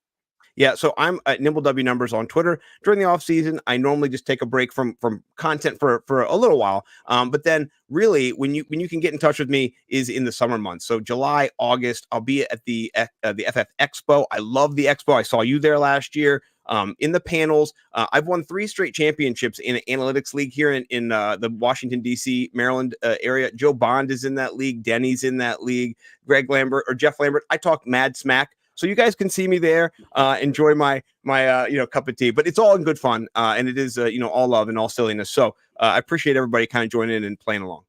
Yeah, so I'm at NimbleW Numbers on Twitter. During the offseason, I normally just take a break from content for a little while. But then really when you can get in touch with me is in the summer months. So July, August, I'll be at the FF Expo. I love the Expo. I saw you there last year. In the panels, I've won 3 straight championships in an analytics league here in the Washington, D.C., Maryland area. Joe Bond is in that league. Denny's in that league. Jeff Lambert. I talk mad smack. So you guys can see me there, enjoy my cup of tea, but it's all in good fun. And it is, all love and all silliness. So I appreciate everybody kind of joining in and playing along.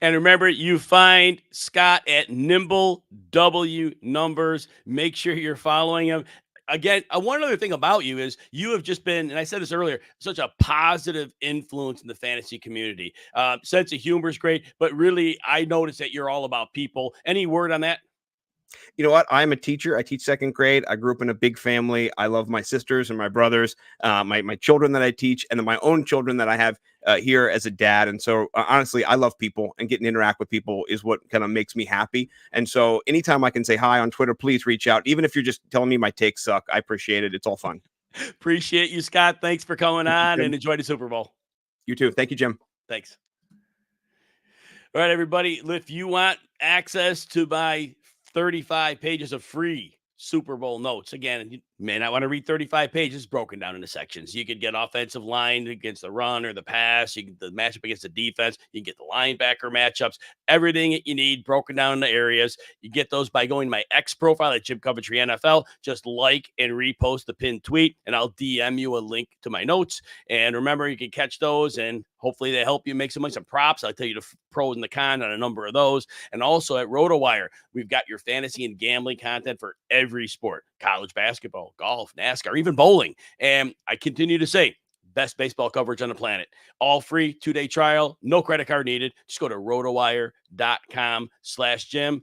And remember, you find Scott at NimbleW Numbers. Make sure you're following him. Again, one other thing about you is you have just been, and I said this earlier, such a positive influence in the fantasy community. Sense of humor is great, but really, I noticed that you're all about people. Any word on that? You know what? I'm a teacher. I teach 2nd grade. I grew up in a big family. I love my sisters and my brothers, my children that I teach, and then my own children that I have here as a dad. And so honestly, I love people, and getting to interact with people is what kind of makes me happy. And so anytime I can say hi on Twitter, please reach out. Even if you're just telling me my takes suck, I appreciate it. It's all fun. Appreciate you, Scott. Thanks for coming on, and enjoy the Super Bowl. You too. Thank you, Jim. Thanks. All right, everybody. If you want access to my 35 pages of free Super Bowl notes. Again, you may not want to read 35 pages broken down into sections. You could get offensive line against the run or the pass. You get the matchup against the defense. You can get the linebacker matchups. Everything that you need broken down into areas. You get those by going to my X profile at Jim Coventry NFL. Just like and repost the pinned tweet, and I'll DM you a link to my notes. And remember, you can catch those, and hopefully they help you make some money, some props. I'll tell you the pros and the cons on a number of those. And also at RotoWire, we've got your fantasy and gambling content for every sport: college basketball, golf, NASCAR, even bowling. And I continue to say, best baseball coverage on the planet. All free, 2-day trial, no credit card needed. Just go to rotowire.com/Jim.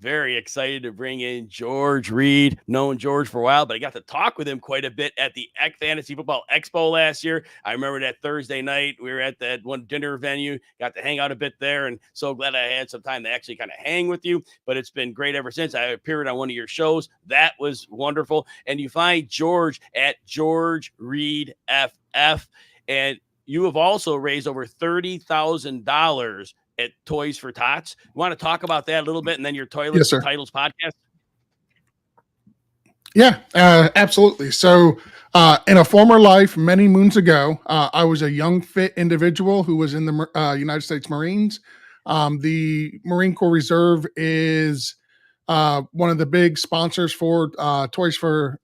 Very excited to bring in George Reed. Known George for a while, but I got to talk with him quite a bit at the Fantasy Football Expo last year. I remember that Thursday night. We were at that one dinner venue, got to hang out a bit there, and so glad I had some time to actually kind of hang with you. But it's been great ever since. I appeared on one of your shows. That was wonderful. And you find George at George Reed FF. And you have also raised over $30,000 at Toys for Tots. You want to talk about that a little bit, and then your Yes, sir. Titles podcast? Yeah, absolutely. So in a former life, many moons ago, I was a young, fit individual who was in the United States Marines. The Marine Corps Reserve is one of the big sponsors for Toys for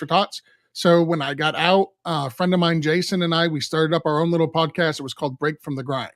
Tots. So when I got out, a friend of mine, Jason, and we started up our own little podcast. It was called Break from the Grind.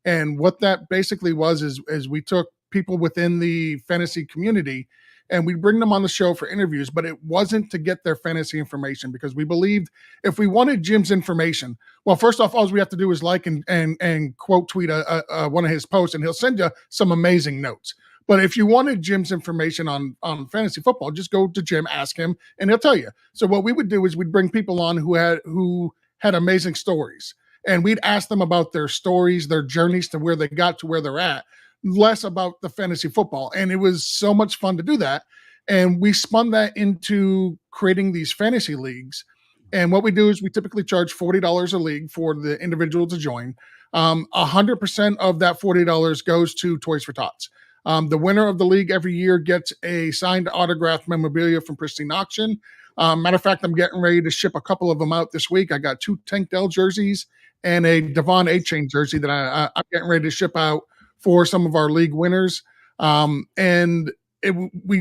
And what that basically was is we took people within the fantasy community and we bring them on the show for interviews, but it wasn't to get their fantasy information, because we believed if we wanted Jim's information, well, first off, all we have to do is like and quote tweet one of his posts, and he'll send you some amazing notes. But if you wanted Jim's information on fantasy football, just go to Jim, ask him, and he'll tell you. So what we would do is we'd bring people on who had amazing stories. And we'd ask them about their stories, their journeys to where they got to where they're at, less about the fantasy football. And it was so much fun to do that. And we spun that into creating these fantasy leagues. And what we do is we typically charge $40 a league for the individual to join. 100% of that $40 goes to Toys for Tots. The winner of the league every year gets a signed autographed memorabilia from Pristine Auction. Matter of fact, I'm getting ready to ship a couple of them out this week. I got 2 Tank Dell jerseys and a Devon A-Chain jersey that I'm getting ready to ship out for some of our league winners. We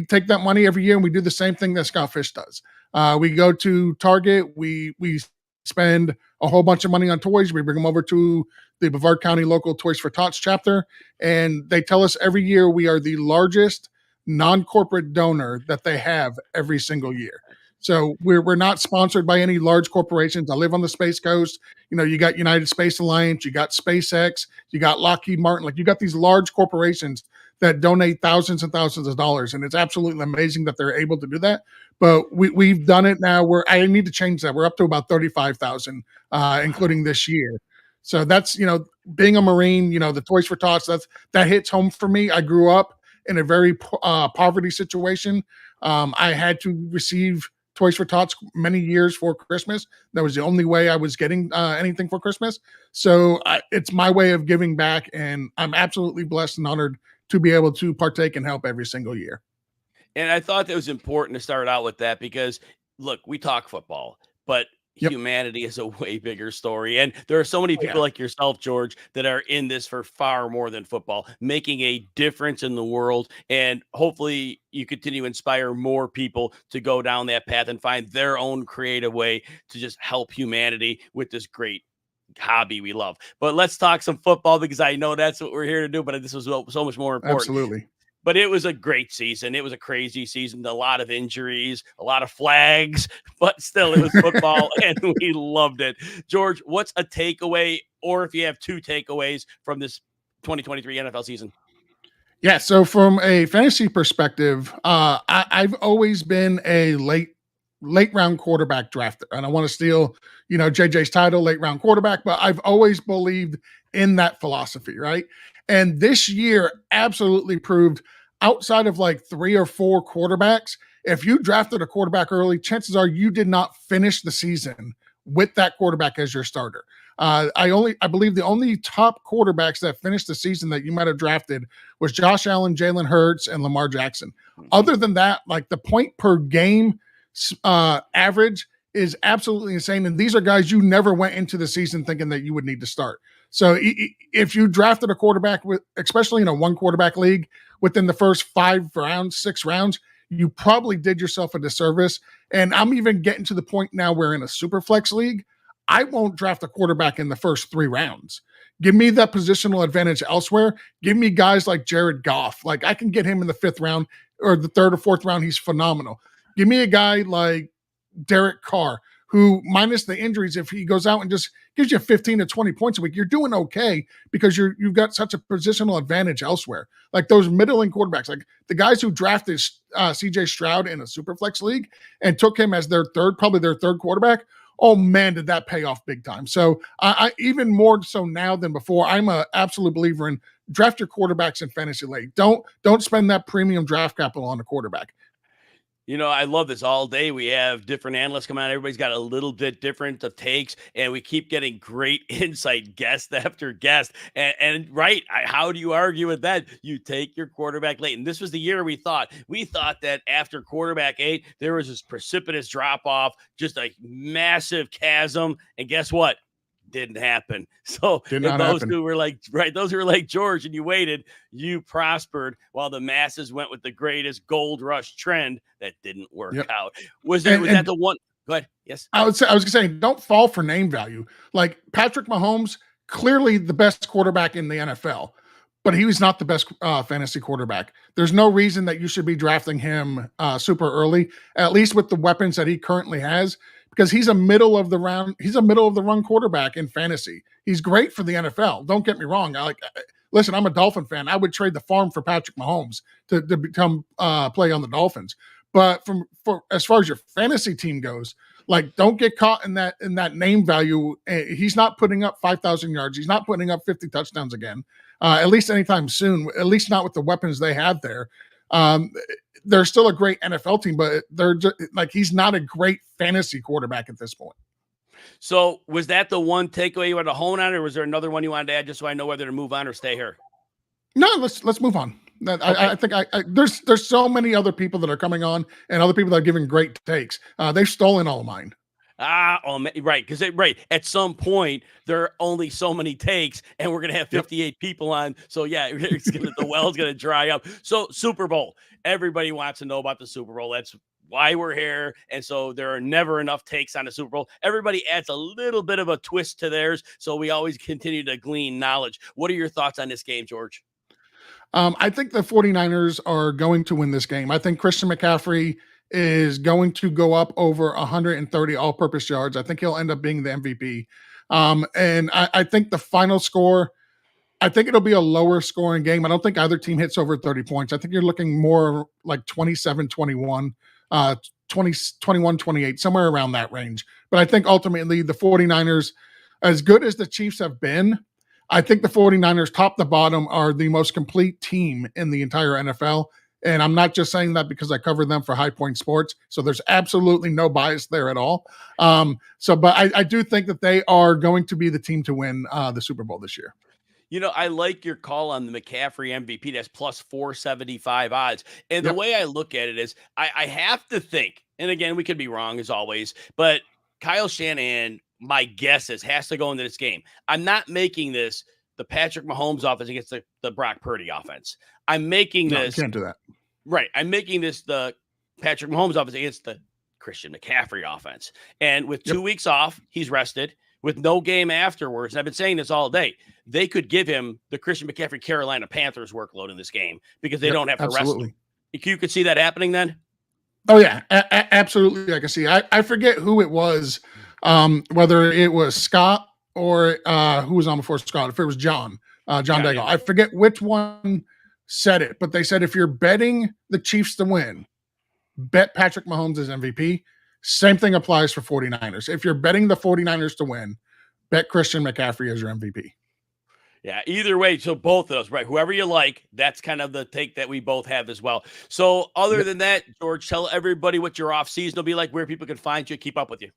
take that money every year and we do the same thing that Scott Fish does. We go to Target, we spend a whole bunch of money on toys. We bring them over to the Brevard County local Toys for Tots chapter, and they tell us every year we are the largest non-corporate donor that they have every single year. So we're not sponsored by any large corporations. I live on the Space Coast. You got United Space Alliance, you got SpaceX, you got Lockheed Martin. Like, you got these large corporations that donate thousands and thousands of dollars, and it's absolutely amazing that they're able to do that. But we've done it now. I need to change that. We're up to about 35,000, including this year. So that's being a Marine. The Toys for Tots, that hits home for me. I grew up in a very poverty situation. I had to receive Toys for Tots many years for Christmas. That was the only way I was getting anything for Christmas. So it's my way of giving back, and I'm absolutely blessed and honored to be able to partake and help every single year. And I thought that was important to start out with that because, look, we talk football, but humanity is a way bigger story. And there are so many people like yourself, George, that are in this for far more than football, making a difference in the world. And hopefully you continue to inspire more people to go down that path and find their own creative way to just help humanity with this great hobby we love. But let's talk some football, because I know that's what we're here to do, but this was so much more important. Absolutely. But it was a great season. It was a crazy season. A lot of injuries, a lot of flags, but still it was football and we loved it. George, what's a takeaway, or if you have 2 takeaways from this 2023 NFL season? Yeah, so from a fantasy perspective, I've always been a late round quarterback drafter, and I want to steal, JJ's title, late round quarterback, but I've always believed in that philosophy, right? And this year absolutely proved, outside of like 3 or 4 quarterbacks, if you drafted a quarterback early, chances are you did not finish the season with that quarterback as your starter. I believe the only top quarterbacks that finished the season that you might have drafted was Josh Allen, Jalen Hurts, and Lamar Jackson. Other than that, like, the point per game average is absolutely insane. And these are guys you never went into the season thinking that you would need to start. So if you drafted a quarterback, especially in a 1 quarterback league, within the first 5 rounds, 6 rounds, you probably did yourself a disservice. And I'm even getting to the point now where in a super flex league, I won't draft a quarterback in the first 3 rounds. Give me that positional advantage elsewhere. Give me guys like Jared Goff. Like, I can get him in the 5th round or the 3rd or 4th round. He's phenomenal. Give me a guy like Derek Carr, who, minus the injuries, if he goes out and just gives you 15 to 20 points a week, you're doing okay because you've got such a positional advantage elsewhere. Like those middling quarterbacks, like the guys who drafted CJ Stroud in a Superflex league and took him as probably their third quarterback. Oh man, did that pay off big time. So I even more so now than before, I'm an absolute believer in draft your quarterbacks in fantasy league. Don't spend that premium draft capital on a quarterback. You know, I love this all day. We have different analysts come out. Everybody's got a little bit different of takes, and we keep getting great insight, guest after guest. And right, how do you argue with that? You take your quarterback late. And this was the year we thought that after quarterback 8, there was this precipitous drop off, just a massive chasm. And guess what? Didn't happen. So those who were like George and you waited, you prospered while the masses went with the greatest gold rush trend that didn't work out. Was that the one? Go ahead. Yes. I was gonna say, don't fall for name value. Like Patrick Mahomes, clearly the best quarterback in the NFL, but he was not the best fantasy quarterback. There's no reason that you should be drafting him super early, at least with the weapons that he currently has. Because he's a middle of the run quarterback in fantasy. He's great for the NFL. Don't get me wrong. Listen, I'm a Dolphin fan. I would trade the farm for Patrick Mahomes to become play on the Dolphins. But for as far as your fantasy team goes, like don't get caught in that name value. He's not putting up 5,000 yards. He's not putting up 50 touchdowns again, at least anytime soon. At least not with the weapons they have there. They're still a great NFL team, but they're just like he's not a great fantasy quarterback at this point. So was that the one takeaway you wanted to hone on, or was there another one you wanted to add just so I know whether to move on or stay here? No, let's move on. Okay. I think there's so many other people that are coming on and other people that are giving great takes. They've stolen all of mine. Right. Because at some point there are only so many takes, and we're gonna have 58 people on. So yeah, the well's gonna dry up. So Super Bowl, everybody wants to know about the Super Bowl. That's why we're here. And so there are never enough takes on the Super Bowl. Everybody adds a little bit of a twist to theirs, so we always continue to glean knowledge. What are your thoughts on this game, George? I think the 49ers are going to win this game. I think Christian McCaffrey is going to go up over 130 all-purpose yards. I think he'll end up being the MVP. And I think the final score, I think it'll be a lower scoring game. I don't think either team hits over 30 points. I think you're looking more like 27-21, 21-28, somewhere around that range. But I think ultimately the 49ers, as good as the Chiefs have been, I think the 49ers top to bottom are the most complete team in the entire NFL. And I'm not just saying that because I cover them for High Point Sports. So there's absolutely no bias there at all. But I do think that they are going to be the team to win the Super Bowl this year. You know, I like your call on the McCaffrey MVP. That's plus 475 odds. And the way I look at it is I have to think, and again, we could be wrong as always, but Kyle Shanahan, my guess is, has to go into this game. I'm not making this the Patrick Mahomes offense against the Brock Purdy offense. I'm making this. You can't do that. Right. I'm making this the Patrick Mahomes offense against the Christian McCaffrey offense. And with 2 weeks off, he's rested. With no game afterwards, and I've been saying this all day, they could give him the Christian McCaffrey Carolina Panthers workload in this game because they don't have to rest him. You could see that happening then? Oh, yeah, absolutely. I can see. I forget who it was, whether it was Scott or who was on before Scott. If it was John Daigle. Yeah. I forget which one said it, but they said if you're betting the Chiefs to win, bet Patrick Mahomes as MVP. Same thing applies for 49ers. If you're betting the 49ers to win, bet Christian McCaffrey as your MVP. Yeah, either way, so both of those, right? Whoever you like, that's kind of the take that we both have as well. So other than that, George, tell everybody what your off season will be like, where people can find you, keep up with you.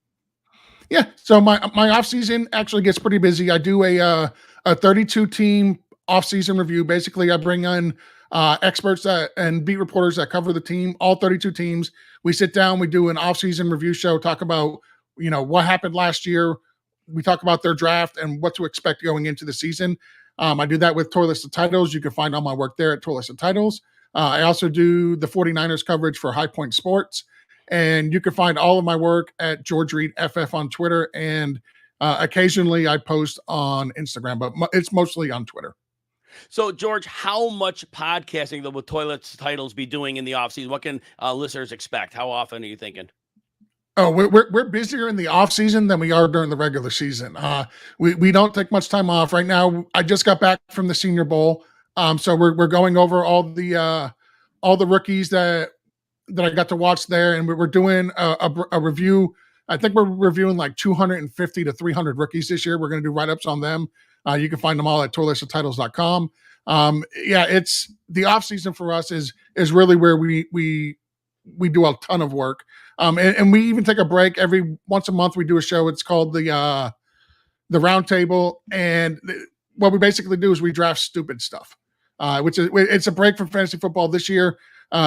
Yeah, so my off season actually gets pretty busy. I do a 32 team off season review. Basically, I bring in experts and beat reporters that cover the team, all 32 teams. We sit down, we do an off-season review show, talk about, what happened last year. We talk about their draft and what to expect going into the season. I do that with Toilets and Titles. You can find all my work there at Toilets and Titles. I also do the 49ers coverage for High Point Sports. And you can find all of my work at George Reed FF on Twitter. And occasionally I post on Instagram, but it's mostly on Twitter. So, George, how much podcasting will Toilets Titles be doing in the offseason? What can listeners expect? How often are you thinking? Oh, we're busier in the off season than we are during the regular season. We don't take much time off right now. I just got back from the Senior Bowl, so we're going over all the rookies that I got to watch there, and we're doing a review. I think we're reviewing like 250 to 300 rookies this year. We're going to do write-ups on them. You can find them all at toiletsoftitles.com. Yeah, it's the off season for us is really where we do a ton of work. And we even take a break every once a month. We do a show. It's called the Round Table, and what we basically do is we draft stupid stuff, it's a break from fantasy football this year.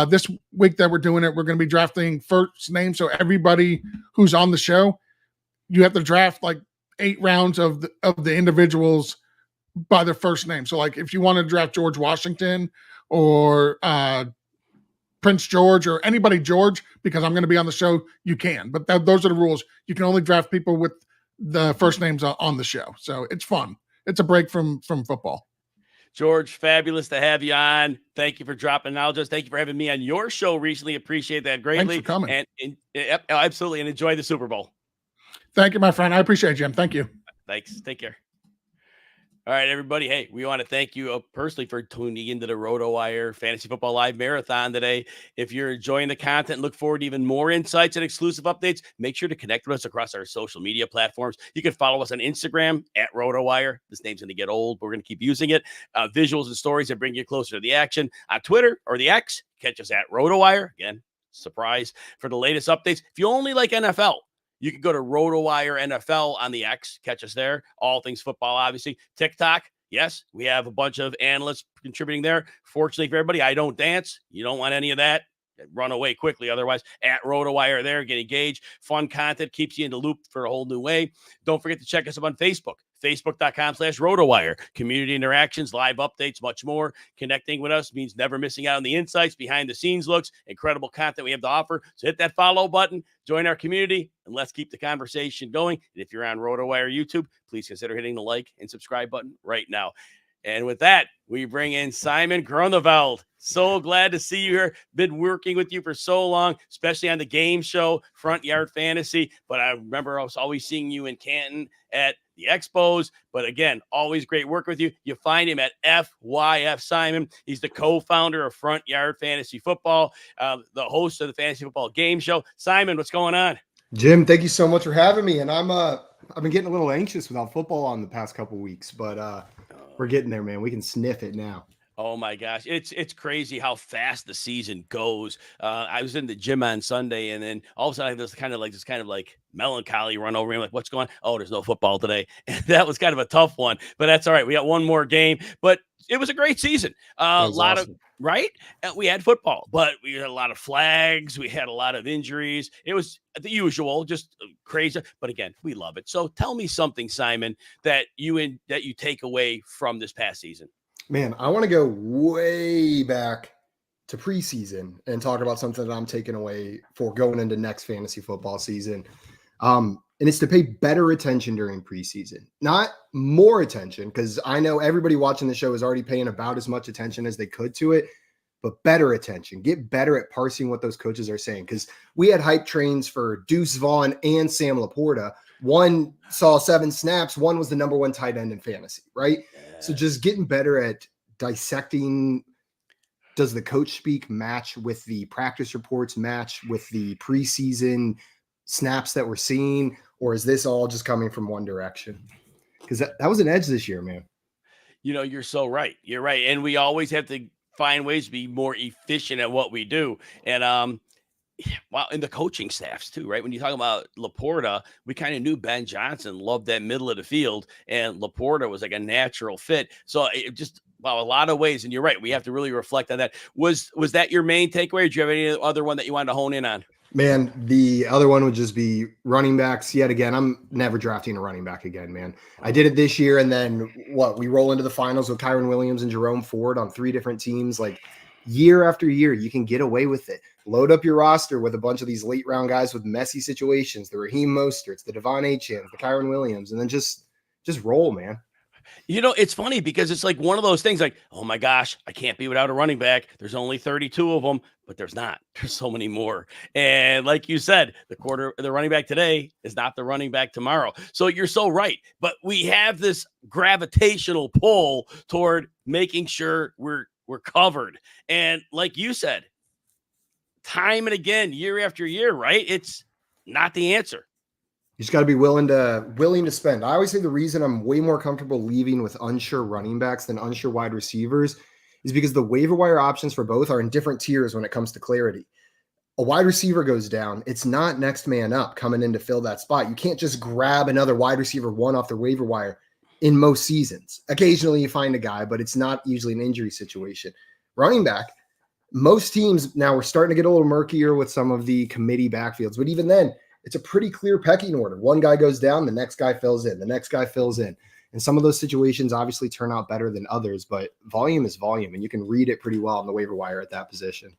This week that we're doing it, we're going to be drafting first name. So everybody who's on the show, you have to draft like 8 rounds of the individuals by their first name. So like if you want to draft George Washington or Prince George or anybody George, because I'm going to be on the show, you can. But those are the rules. You can only draft people with the first names on the show. So it's fun. It's a break from football. George, fabulous to have you on. Thank you for dropping out. Just thank you for having me on your show recently. Appreciate that greatly. Thanks for coming. And absolutely. And enjoy the Super Bowl. Thank you, my friend. I appreciate it, Jim. Thank you. Thanks. Take care. All right, everybody. Hey, we want to thank you personally for tuning into the RotoWire Fantasy Football Live Marathon today. If you're enjoying the content and look forward to even more insights and exclusive updates, make sure to connect with us across our social media platforms. You can follow us on Instagram at RotoWire. This name's going to get old, but we're going to keep using it. Visuals and stories that bring you closer to the action. On Twitter or the X, catch us at RotoWire. Again, surprise for the latest updates. If you only like NFL, you can go to RotoWire NFL on the X. Catch us there. All things football, obviously. TikTok, yes, we have a bunch of analysts contributing there. Fortunately for everybody, I don't dance. You don't want any of that. Run away quickly. Otherwise, at RotoWire there, get engaged. Fun content keeps you in the loop for a whole new way. Don't forget to check us up on Facebook. Facebook.com/RotoWire. Community interactions, live updates, much more. Connecting with us means never missing out on the insights, behind the scenes looks, incredible content we have to offer. So hit that follow button, join our community, and let's keep the conversation going. And if you're on RotoWire YouTube, please consider hitting the like and subscribe button right now. And with that, we bring in Simon Grunewald. So glad to see you here. Been working with you for so long, especially on the game show, Front Yard Fantasy. But I remember I was always seeing you in Canton at the Expos. But again, always great work with you. You find him at FYF Simon. He's the co-founder of Front Yard Fantasy Football, the host of the Fantasy Football Game Show. Simon, what's going on? Jim, thank you so much for having me. And I've been getting a little anxious without football on the past couple weeks, but we're getting there, man. We can sniff it now. Oh my gosh, it's crazy how fast the season goes. I was in the gym on Sunday, and then all of a sudden there's kind of like melancholy run over me. I'm like, what's going on? Oh, there's no football today. And that was kind of a tough one, but that's all right. We got one more game, but it was a great season. A lot of right. We had football, but we had a lot of flags. We had a lot of injuries. It was the usual, just crazy. But again, we love it. So tell me something, Simon, that you take away from this past season. Man, I want to go way back to preseason and talk about something that I'm taking away for going into next fantasy football season. And it's to pay better attention during preseason, not more attention, because I know everybody watching the show is already paying about as much attention as they could to it, but better attention. Get better at parsing what those coaches are saying, because we had hype trains for Deuce Vaughn and Sam Laporta. One saw 7 snaps. One was the number 1 tight end in fantasy, right? Yeah. So just getting better at dissecting. Does the coach speak match with the practice reports, match with the preseason snaps that we're seeing? Or is this all just coming from one direction? Because that was an edge this year, man. You know, you're so right. You're right. And we always have to find ways to be more efficient at what we do. And, wow, and the coaching staffs too, right? When you talk about Laporta, we kind of knew Ben Johnson loved that middle of the field, and Laporta was like a natural fit. So it just, wow, a lot of ways. And you're right, we have to really reflect on that. Was that your main takeaway, or do you have any other one that you wanted to hone in on? Man, the other one would just be running backs. Yet again, I'm never drafting a running back again, man. I did it this year, and then we roll into the finals with Kyron Williams and Jerome Ford on 3 different teams. Like, year after year, you can get away with it. Load up your roster with a bunch of these late round guys with messy situations, the Raheem Mosterts, the Devon Achans, the Kyron Williams, and then just roll, man. It's funny because it's like one of those things like, oh my gosh, I can't be without a running back. There's only 32 of them, but there's not. There's so many more. And like you said, the running back today is not the running back tomorrow. So you're so right. But we have this gravitational pull toward making sure we're covered. And like you said, time and again, year after year, right? It's not the answer. You just got to be willing to spend. I always say the reason I'm way more comfortable leaving with unsure running backs than unsure wide receivers is because the waiver wire options for both are in different tiers when it comes to clarity. A wide receiver goes down, it's not next man up coming in to fill that spot. You can't just grab another wide receiver one off the waiver wire in most seasons. Occasionally you find a guy, but it's not usually an injury situation. Running back, most teams now, we're starting to get a little murkier with some of the committee backfields, but even then, it's a pretty clear pecking order. One guy goes down, the next guy fills in, the next guy fills in. And some of those situations obviously turn out better than others, but volume is volume, and you can read it pretty well on the waiver wire at that position.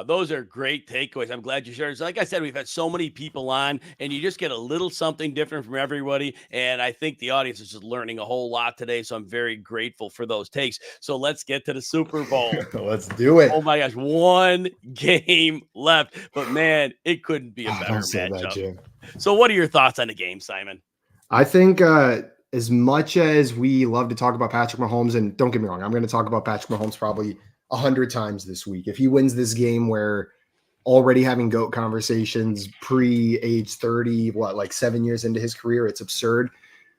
Those are great takeaways. I'm glad you shared. Like I said, we've had so many people on, and you just get a little something different from everybody. And I think the audience is just learning a whole lot today. So I'm very grateful for those takes. So let's get to the Super Bowl. Let's do it. Oh my gosh, one game left, but man, it couldn't be a better matchup. So what are your thoughts on the game, Simon? I think as much as we love to talk about Patrick Mahomes, and don't get me wrong, I'm going to talk about Patrick Mahomes probably 100 times this week. If he wins this game, we're already having GOAT conversations pre-age 30, like 7 years into his career. It's absurd.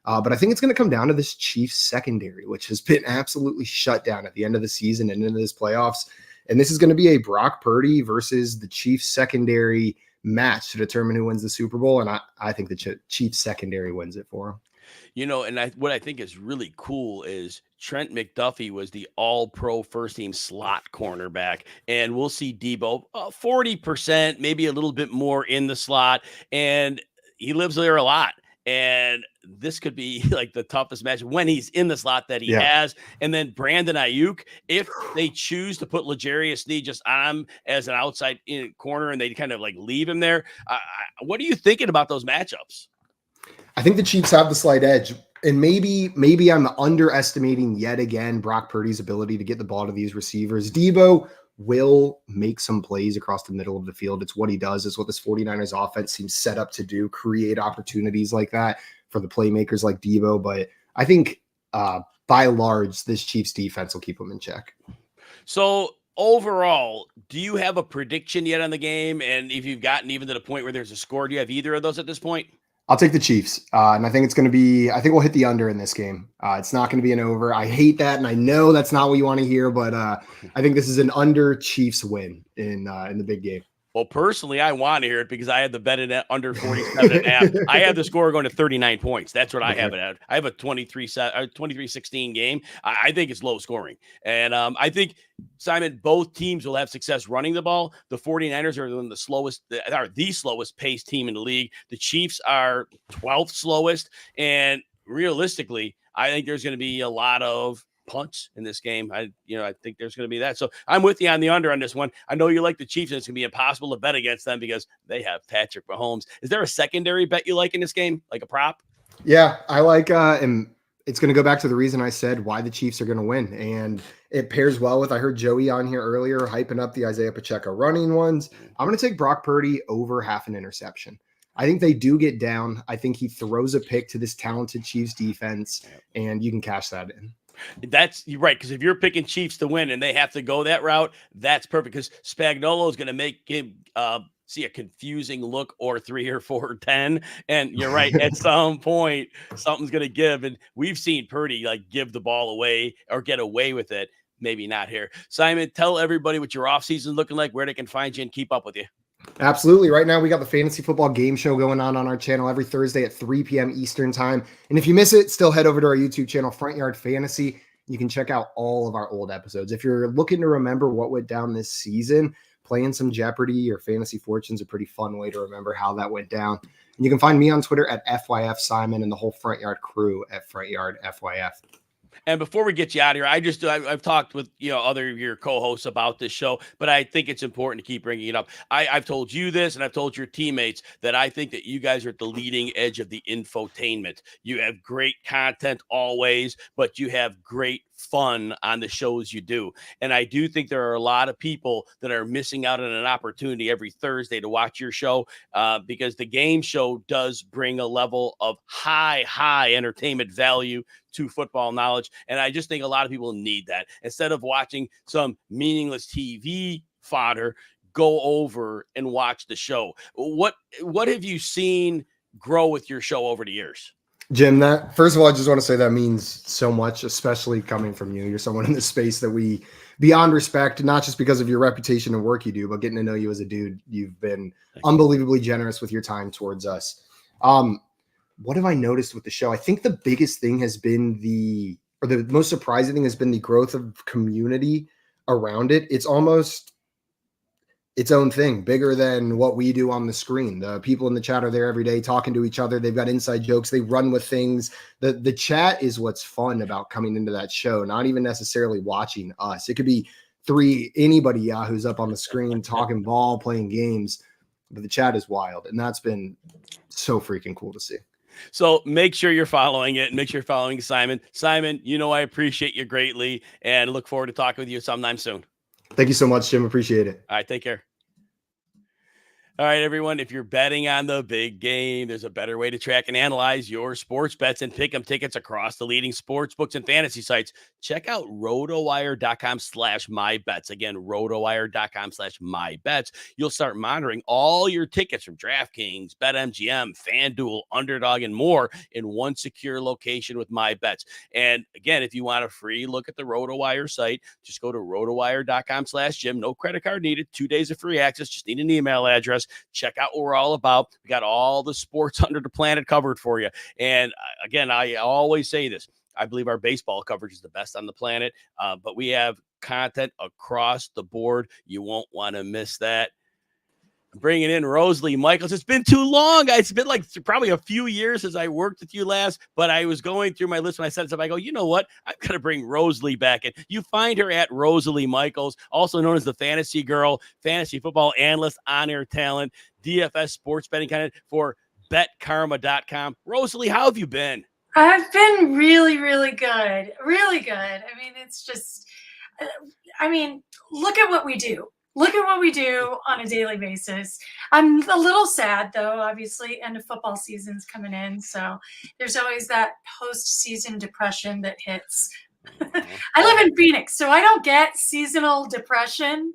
But I think it's going to come down to this Chiefs secondary, which has been absolutely shut down at the end of the season and into this playoffs. And this is going to be a Brock Purdy versus the Chiefs secondary match to determine who wins the Super Bowl. And I think the Chiefs secondary wins it for him. And what I think is really cool is Trent McDuffie was the all-pro first-team slot cornerback, and we'll see Debo 40%, maybe a little bit more in the slot, and he lives there a lot. And this could be like the toughest match when he's in the slot that he has. And then Brandon Ayuk, if they choose to put L'Jarius Sneed just on him as an outside in corner and they kind of like leave him there, what are you thinking about those matchups? I think the Chiefs have the slight edge, and maybe I'm underestimating yet again Brock Purdy's ability to get the ball to these receivers. Debo will make some plays across the middle of the field. It's what he does. It's what this 49ers offense seems set up to do, create opportunities like that for the playmakers like Debo. But I think by large, this Chiefs defense will keep them in check. So overall, do you have a prediction yet on the game? And if you've gotten even to the point where there's a score, do you have either of those at this point? I'll take the Chiefs. And I think it's going to be, I think we'll hit the under in this game. It's not going to be an over. I hate that. And I know that's not what you want to hear, but I think this is an under Chiefs win in the big game. Well, personally, I want to hear it because I had the bet in at under 47.5. I have the score going to 39 points. That's what I have it at. I have a 23-16 game. I think it's low scoring. And I think, Simon, both teams will have success running the ball. The 49ers are the slowest paced team in the league. The Chiefs are 12th slowest. And realistically, I think there's going to be a lot of punts in this game. I think there's going to be that. So I'm with you on the under on this one. I know you like the Chiefs, and it's going to be impossible to bet against them because they have Patrick Mahomes. Is there a secondary bet you like in this game, like a prop? Yeah, I like, and it's going to go back to the reason I said why the Chiefs are going to win. And it pairs well with, I heard Joey on here earlier hyping up the Isaiah Pacheco running ones. I'm going to take Brock Purdy over half an interception. I think they do get down. I think he throws a pick to this talented Chiefs defense, and you can cash that in. You're right, because if you're picking Chiefs to win and they have to go that route, that's perfect because Spagnuolo is going to make him see a confusing look or 3 or 4 or 10. And you're right, at some point, something's going to give. And we've seen Purdy give the ball away or get away with it. Maybe not here. Simon, tell everybody what your offseason looking like, where they can find you and keep up with you. Absolutely. Right now, we got the Fantasy Football Game Show going on our channel every Thursday at 3 p.m. Eastern Time. And if you miss it, still head over to our YouTube channel, Front Yard Fantasy. You can check out all of our old episodes. If you're looking to remember what went down this season, playing some Jeopardy or Fantasy Fortune's a pretty fun way to remember how that went down. And you can find me on Twitter at FYF Simon and the whole Front Yard crew at Front Yard FYF. And before we get you out of here, I've talked with other of your co-hosts about this show, but I think it's important to keep bringing it up. I've told you this, and I've told your teammates that I think that you guys are at the leading edge of the infotainment. You have great content always, but you have great fun on the shows you do. And I do think there are a lot of people that are missing out on an opportunity every Thursday to watch your show because the game show does bring a level of high entertainment value to football knowledge. And I just think a lot of people need that. Instead of watching some meaningless TV fodder, go over and watch the show. What have you seen grow with your show over the years? Jim, that first of all, I just want to say that means so much, especially coming from you. You're someone in this space that we, beyond respect, not just because of your reputation and work you do, but getting to know you as a dude. You've been unbelievably generous with your time towards us. What have I noticed with the show? I think the biggest thing has been the most surprising thing has been the growth of community around it. It's almost its own thing, bigger than what we do on the screen. The people in the chat are there every day talking to each other. They've got inside jokes. They run with things. The chat is what's fun about coming into that show, not even necessarily watching us. It could be anybody who's up on the screen talking ball, playing games, but the chat is wild. And that's been so freaking cool to see. So make sure you're following it and make sure you're following Simon. Simon, I appreciate you greatly and look forward to talking with you sometime soon. Thank you so much, Jim. Appreciate it. All right. Take care. All right, everyone, if you're betting on the big game, there's a better way to track and analyze your sports bets and pick 'em tickets across the leading sports books and fantasy sites. Check out rotowire.com/mybets. Again, rotowire.com/mybets. You'll start monitoring all your tickets from DraftKings, BetMGM, FanDuel, Underdog, and more in one secure location with MyBets. And again, if you want a free look at the RotoWire site, just go to rotowire.com/Jim. No credit card needed. 2 days of free access. Just need an email address. Check out what we're all about. We got all the sports under the planet covered for you. And again, I always say this. I believe our baseball coverage is the best on the planet, but we have content across the board. You won't want to miss that. Bringing in Rosalie Michaels. It's been too long. It's been like probably a few years since I worked with you last, but I was going through my list when I said stuff. I go, you know what? I'm going to bring Rosalie back in. You find her at Rosalie Michaels, also known as the Fantasy Girl, fantasy football analyst, on-air talent, DFS sports betting kind of for betkarma.com. Rosalie, how have you been? I've been really, really good. Really good. I mean, it's just, look at what we do. Look at what we do on a daily basis. I'm a little sad, though, obviously, end of football season's coming in. So there's always that post-season depression that hits. I live in Phoenix, so I don't get seasonal depression.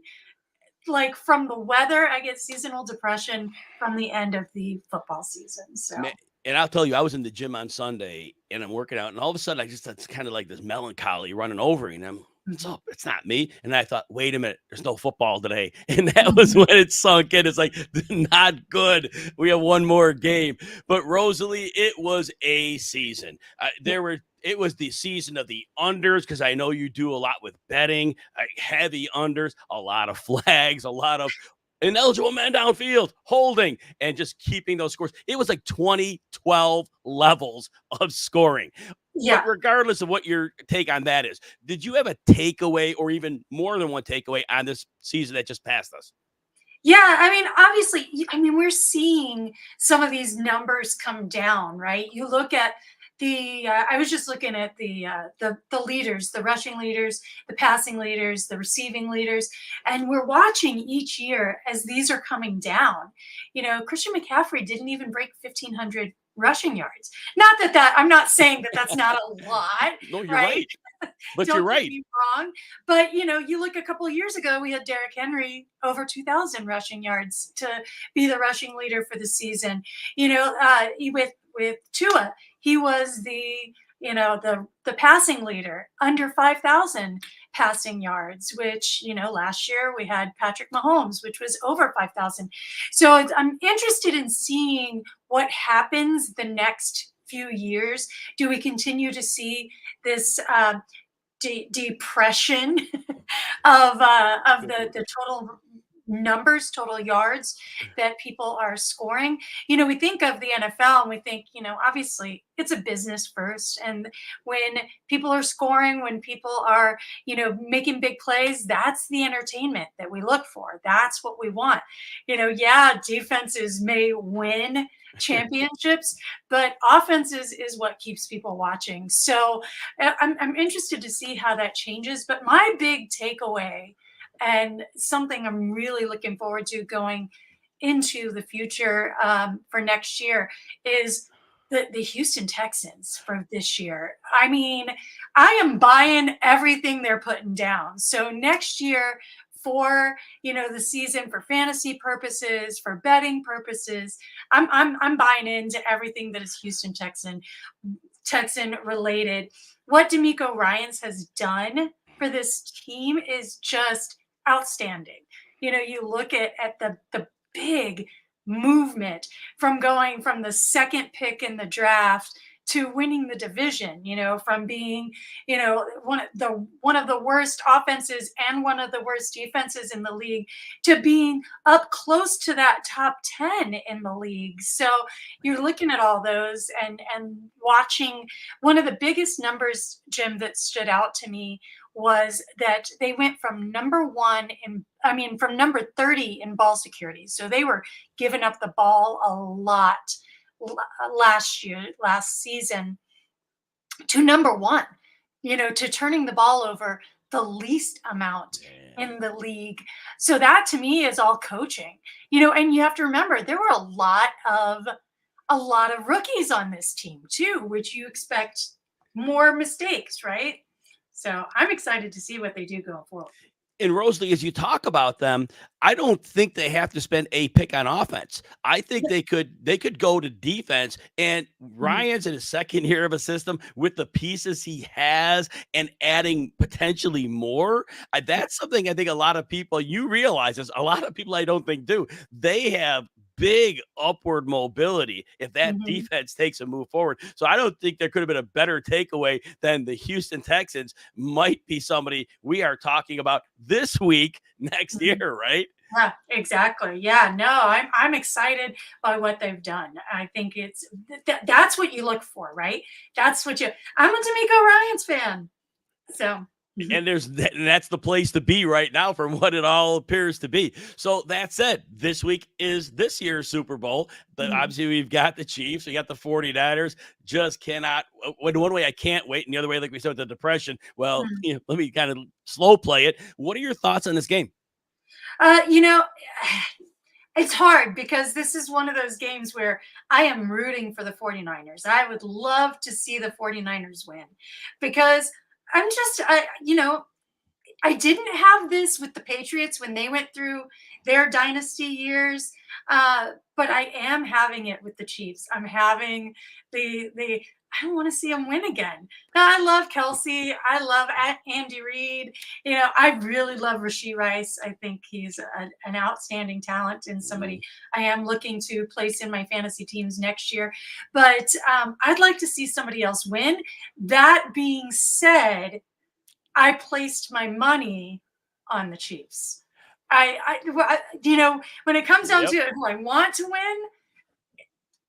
Like from the weather, I get seasonal depression from the end of the football season. So. And I'll tell you, I was in the gym on Sunday and I'm working out, and all of a sudden it's kind of like this melancholy running over me, and I'm, what's up? It's not me. And I thought, wait a minute, there's no football today. And that was when it sunk in. It's like, not good. We have one more game. But Rosalie, it was a season. It was the season of the unders, because I know you do a lot with betting, heavy unders, a lot of flags, a lot of ineligible men downfield, holding, and just keeping those scores. It was like 2012 levels of scoring. Yeah. But regardless of what your take on that is, did you have a takeaway or even more than one takeaway on this season that just passed us? Yeah, obviously, we're seeing some of these numbers come down, right? You look at I was just looking at the leaders, the rushing leaders, the passing leaders, the receiving leaders, and we're watching each year as these are coming down. Christian McCaffrey didn't even break 1,500 rushing yards. Not that I'm not saying that that's not a lot. No, you're right. But Don't you're right. get me wrong. But you look a couple of years ago, we had Derrick Henry over 2,000 rushing yards to be the rushing leader for the season. With Tua, he was the passing leader, under 5,000 passing yards, which, last year we had Patrick Mahomes, which was over 5,000. So I'm interested in seeing what happens the next few years. Do we continue to see this depression of the total numbers, total yards that people are scoring. You know, we think of the NFL and we think, you know, obviously it's a business first. And when people are scoring, when people are, you know, making big plays, that's the entertainment that we look for. That's what we want. You know, yeah, defenses may win championships, but offenses is what keeps people watching. So I'm interested to see how that changes. But my big takeaway, and something I'm really looking forward to going into the future for next year, is the Houston Texans for this year. I mean, I am buying everything they're putting down. So next year, for, you know, the season, for fantasy purposes, for betting purposes, I'm buying into everything that is Houston Texan related. What DeMeco Ryans has done for this team is just outstanding. You know, you look at the big movement from going from the second pick in the draft to winning the division, you know, from being, you know, one of the worst offenses and one of the worst defenses in the league to being up close to that top 10 in the league. So you're looking at all those and watching. One of the biggest numbers, Jim, that stood out to me was that they went from number 30 in ball security. So they were giving up the ball a lot last season, to number 1, you know, to turning the ball over the least amount in the league. So that to me is all coaching, you know, and you have to remember there were a lot of rookies on this team too, which you expect more mistakes, right? So I'm excited to see what they do going forward. And Rosalie, as you talk about them, I don't think they have to spend a pick on offense. I think they could go to defense. And Ryan's in his second year of a system with the pieces he has and adding potentially more. That's something I think a lot of people, you realize, is a lot of people I don't think do. They have big upward mobility if that defense takes a move forward. So I don't think there could have been a better takeaway than the Houston Texans might be somebody we are talking about this week, next year, right? Yeah, exactly. Yeah, no, I'm excited by what they've done. I think it's that's what you look for, right? That's what I'm a DeMeco Ryans fan. So And that's the place to be right now from what it all appears to be. So that said, this week is this year's Super Bowl. But obviously we've got the Chiefs, we got the 49ers. Just cannot. One way I can't wait, and the other way, like we said with the depression. Well, you know, let me kind of slow play it. What are your thoughts on this game? You know, it's hard because this is one of those games where I am rooting for the 49ers. I would love to see the 49ers win because you know, I didn't have this with the Patriots when they went through their dynasty years, but I am having it with the Chiefs. I'm having I don't want to see them win again. Now, I love Kelsey. I love Andy Reid. You know, I really love Rashee Rice. I think he's an outstanding talent and somebody I am looking to place in my fantasy teams next year. But I'd like to see somebody else win. That being said, I placed my money on the Chiefs. You know, when it comes down to who I want to win,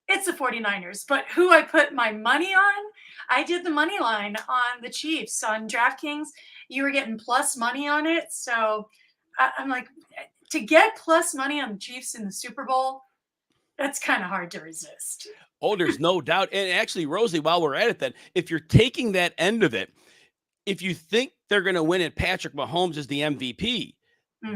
it's the 49ers. But who I put my money on, I did the money line on the Chiefs. On DraftKings, you were getting plus money on it. So I'm like, to get plus money on the Chiefs in the Super Bowl, that's kind of hard to resist. Oh, there's no doubt. And actually, Rosie, while we're at it, then, if you're taking that end of it, if you think they're going to win and Patrick Mahomes is the MVP,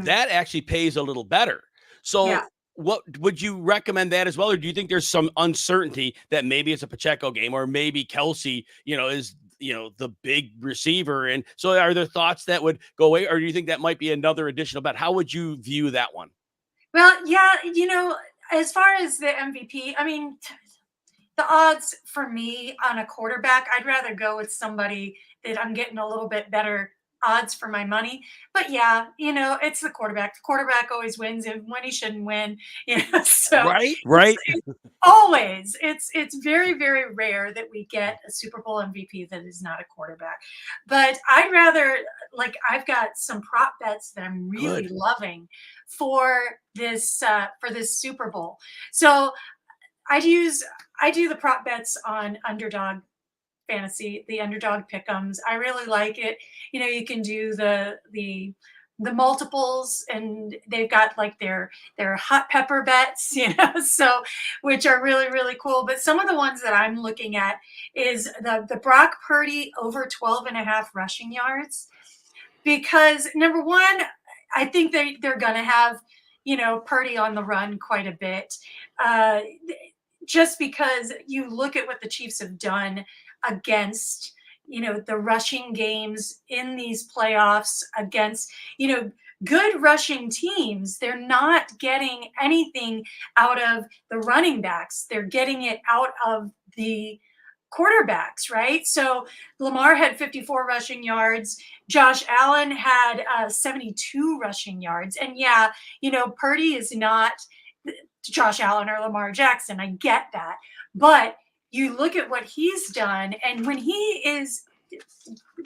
that actually pays a little better. So what would you recommend that as well? Or do you think there's some uncertainty that maybe it's a Pacheco game or maybe Kelsey, you know, is, you know, the big receiver? And so are there thoughts that would go away, or do you think that might be another additional bet? How would you view that one? Well, yeah, you know, as far as the MVP, I mean, the odds for me on a quarterback, I'd rather go with somebody that I'm getting a little bit better odds for my money. But yeah, it's the quarterback. The quarterback always wins, and when he shouldn't win. So Right. always, it's very, very rare that we get a Super Bowl MVP that is not a quarterback. But I'd rather, I've got some prop bets that I'm really loving for this Super Bowl. So I do the prop bets on Underdog Fantasy, the Underdog pick'ems. I really like it. You can do the multiples, and they've got their hot pepper bets, so which are really, really cool. But some of the ones that I'm looking at is the Brock Purdy over 12.5 rushing yards, because number one, I think they're gonna have Purdy on the run quite a bit. Just because you look at what the Chiefs have done against, the rushing games in these playoffs against, good rushing teams. They're not getting anything out of the running backs. They're getting it out of the quarterbacks, right? So Lamar had 54 rushing yards. Josh Allen had 72 rushing yards. And yeah, Purdy is not Josh Allen or Lamar Jackson. I get that. But you look at what he's done, and when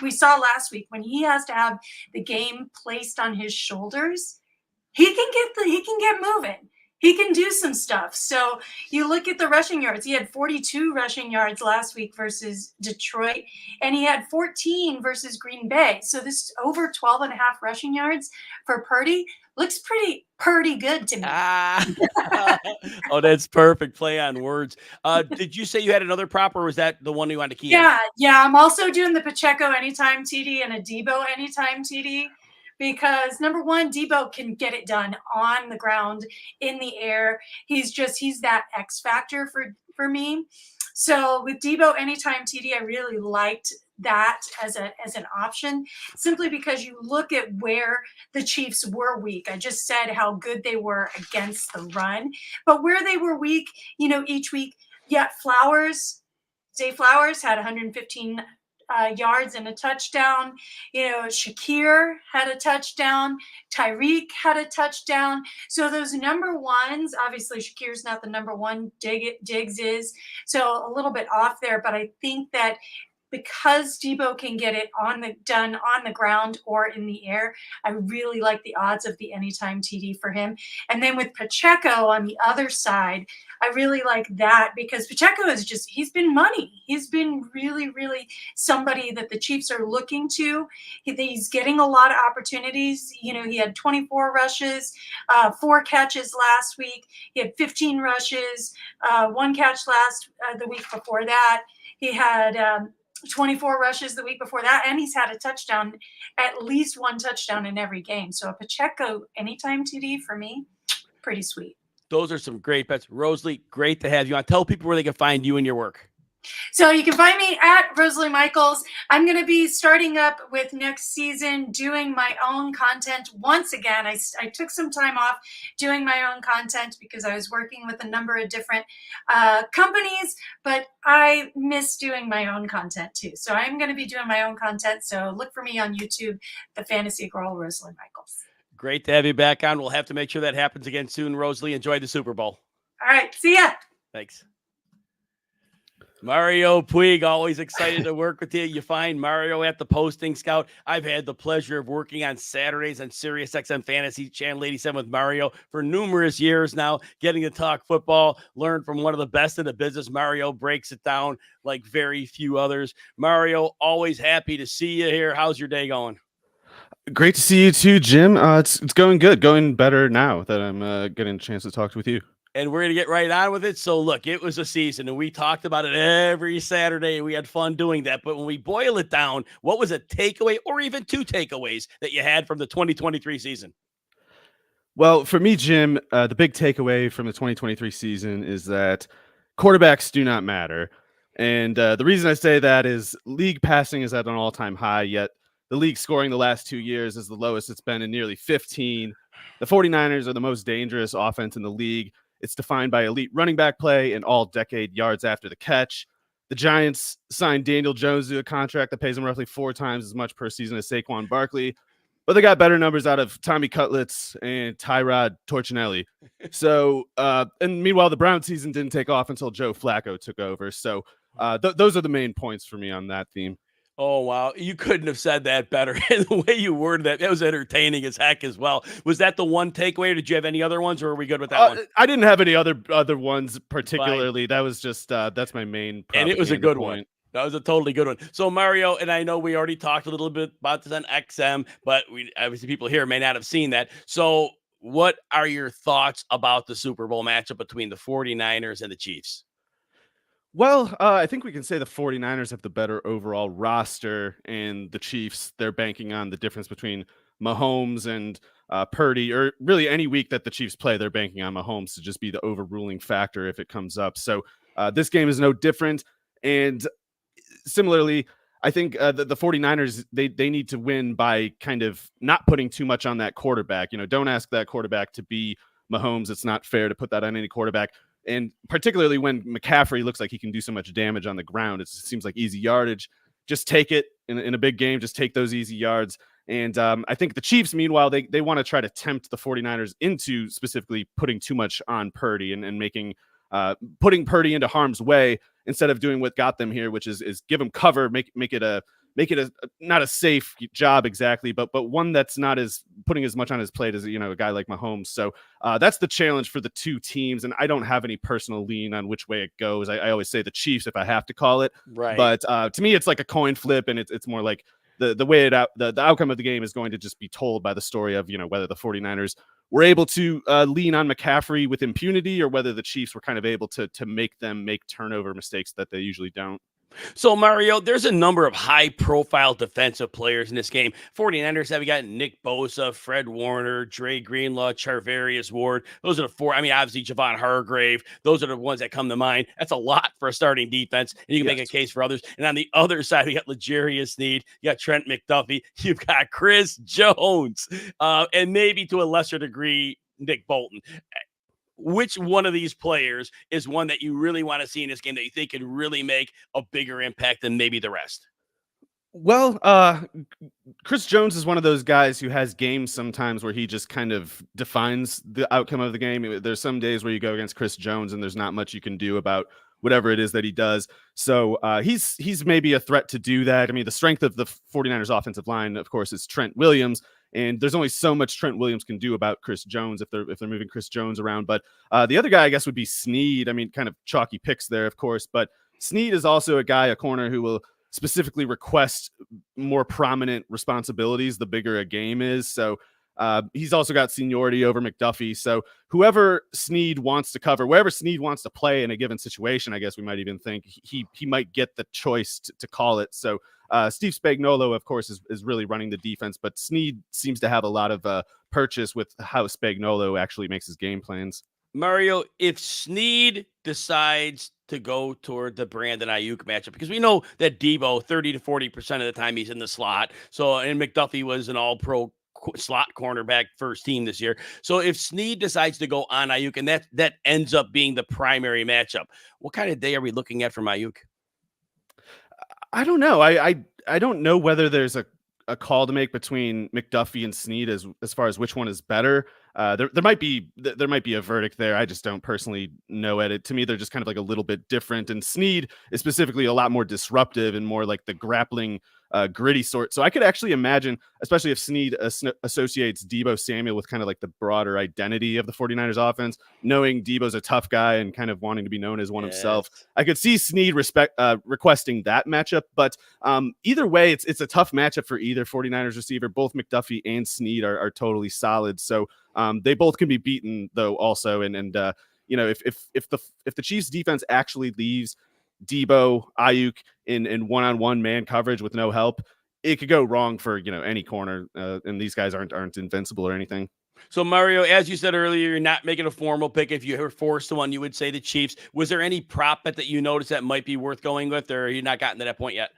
we saw last week, when he has to have the game placed on his shoulders, he can get moving. He can do some stuff. So you look at the rushing yards. He had 42 rushing yards last week versus Detroit, and he had 14 versus Green Bay. So this over 12.5 rushing yards for Purdy looks pretty good to me. Oh, that's perfect. Play on words. Did you say you had another prop, or was that the one you wanted to keep? Yeah. I'm also doing the Pacheco anytime TD and a Debo anytime TD. Because number one, Debo can get it done on the ground, in the air. He's that X factor for me. So with Debo anytime TD, I really liked that as an option, simply because you look at where the Chiefs were weak. I just said how good they were against the run, but where they were weak, each week. Yeah, Zay Flowers had 115 yards and a touchdown. Shakir had a touchdown. Tyreek had a touchdown. So those number ones, obviously Shakir's not the number one. Diggs is. So a little bit off there, but I think that because Debo can get it done on the ground or in the air, I really like the odds of the anytime TD for him. And then with Pacheco on the other side, I really like that because Pacheco he's been money. He's been really, really somebody that the Chiefs are looking to. He's getting a lot of opportunities. He had 24 rushes, 4 catches last week. He had 15 rushes, 1 catch the week before that. He had 24 rushes the week before that, and he's had a touchdown, at least 1 touchdown in every game. So a Pacheco anytime TD for me, pretty sweet. Those are some great bets. Rosalie, great to have you on. Tell people where they can find you and your work. So you can find me at Rosalie Michaels. I'm going to be starting up with next season doing my own content once again. I took some time off doing my own content because I was working with a number of different companies, but I miss doing my own content too. So I'm going to be doing my own content. So look for me on YouTube, The Fantasy Girl, Rosalie Michaels. Great to have you back on. We'll have to make sure that happens again soon. Rosalie, enjoy the Super Bowl. All right. See ya. Thanks. Mario Puig, always excited to work with you. You find Mario at the Posting Scout. I've had the pleasure of working on Saturdays on SiriusXM Fantasy Channel 87 with Mario for numerous years now, getting to talk football, learn from one of the best in the business. Mario breaks it down like very few others. Mario, always happy to see you here. How's your day going? Great to see you too, Jim. It's going good, going better now that I'm getting a chance to talk with you. And we're going to get right on with it. So look, it was a season and we talked about it every Saturday. We had fun doing that. But when we boil it down, what was a takeaway or even 2 takeaways that you had from the 2023 season? Well, for me, Jim, the big takeaway from the 2023 season is that quarterbacks do not matter. And the reason I say that is league passing is at an all-time high, yet the league scoring the last 2 years is the lowest it's been in nearly 15. The 49ers are the most dangerous offense in the league. It's defined by elite running back play and all-decade yards after the catch. The Giants signed Daniel Jones to a contract that pays him roughly 4 times as much per season as Saquon Barkley, but they got better numbers out of Tommy Cutlets and Tyrod Torchinelli. So, and meanwhile, the Brown season didn't take off until Joe Flacco took over. So, those are the main points for me on that theme. Oh, wow. You couldn't have said that better. The way you worded that was entertaining as heck as well. Was that the one takeaway, or did you have any other ones, or are we good with that one? I didn't have any other ones particularly. Fine. That was just that's my main and it was a good point. One. That was a totally good one. So, Mario, and I know we already talked a little bit about this on XM, but obviously people here may not have seen that. So what are your thoughts about the Super Bowl matchup between the 49ers and the Chiefs? Well, I think we can say the 49ers have the better overall roster, and the Chiefs, they're banking on the difference between Mahomes and Purdy, or really any week that the Chiefs play, they're banking on Mahomes to just be the overruling factor if it comes up. So this game is no different. And similarly, I think the 49ers, they need to win by kind of not putting too much on that quarterback. Don't ask that quarterback to be Mahomes. It's not fair to put that on any quarterback. And particularly when McCaffrey looks like he can do so much damage on the ground, it seems like easy yardage. Just take it in a big game. Just take those easy yards. And I think the Chiefs, meanwhile, they want to try to tempt the 49ers into specifically putting too much on Purdy and making putting Purdy into harm's way instead of doing what got them here, which is give him cover, make it a not a safe job exactly, but one that's not as putting as much on his plate as a guy like Mahomes. So that's the challenge for the two teams, and I don't have any personal lean on which way it goes. I always say the Chiefs if I have to call it, right? But to me, it's like a coin flip, and it's more like the way the outcome of the game is going to just be told by the story of whether the 49ers were able to lean on McCaffrey with impunity, or whether the Chiefs were kind of able to make them make turnover mistakes that they usually don't. So, Mario, there's a number of high-profile defensive players in this game. 49ers have got Nick Bosa, Fred Warner, Dre Greenlaw, Charvarius Ward. Those are the four. I mean, obviously, Javon Hargrave. Those are the ones that come to mind. That's a lot for a starting defense, and you can make a case for others. And on the other side, we got L'Jarius Sneed. You got Trent McDuffie. You've got Chris Jones, and maybe to a lesser degree, Nick Bolton. Which one of these players is one that you really want to see in this game that you think could really make a bigger impact than maybe the rest? Well, Chris Jones is one of those guys who has games sometimes where he just kind of defines the outcome of the game. There's some days where you go against Chris Jones and there's not much you can do about whatever it is that he does. So he's maybe a threat to do that. I mean, the strength of the 49ers offensive line, of course, is Trent Williams. And there's only so much Trent Williams can do about Chris Jones if they're moving Chris Jones around. But the other guy, I guess, would be Sneed. I mean, kind of chalky picks there, of course. But Sneed is also a corner who will specifically request more prominent responsibilities the bigger a game is. So he's also got seniority over McDuffie. So whoever Sneed wants to cover, wherever Sneed wants to play in a given situation, I guess we might even think he might get the choice to call it. So Steve Spagnuolo, of course, is really running the defense, but Sneed seems to have a lot of purchase with how Spagnuolo actually makes his game plans. Mario, if Sneed decides to go toward the Brandon Ayuk matchup, because we know that Debo 30 to 40% of the time he's in the slot. So, and McDuffie was an all-pro slot cornerback first team this year. So if Sneed decides to go on Ayuk and that ends up being the primary matchup, what kind of day are we looking at from Ayuk? I don't know. I don't know whether there's a call to make between McDuffie and Sneed as far as which one is better. There might be a verdict there. I just don't personally know it. To me, they're just kind of like a little bit different. And Sneed is specifically a lot more disruptive and more like the grappling, gritty sort. So I could actually imagine, especially if Sneed associates Debo Samuel with kind of like the broader identity of the 49ers offense, knowing Debo's a tough guy and kind of wanting to be known as one himself. I could see Sneed requesting that matchup, but either way, it's a tough matchup for either 49ers receiver. Both McDuffie and Sneed are totally solid. So they both can be beaten though also. And if the Chiefs defense actually leaves Debo, Ayuk in one-on-one man coverage with no help, it could go wrong for any corner, and these guys aren't invincible or anything. So Mario, as you said earlier, you're not making a formal pick. If you were forced to one, you would say the Chiefs. Was there any prop bet that you noticed that might be worth going with, or you not gotten to that point yet?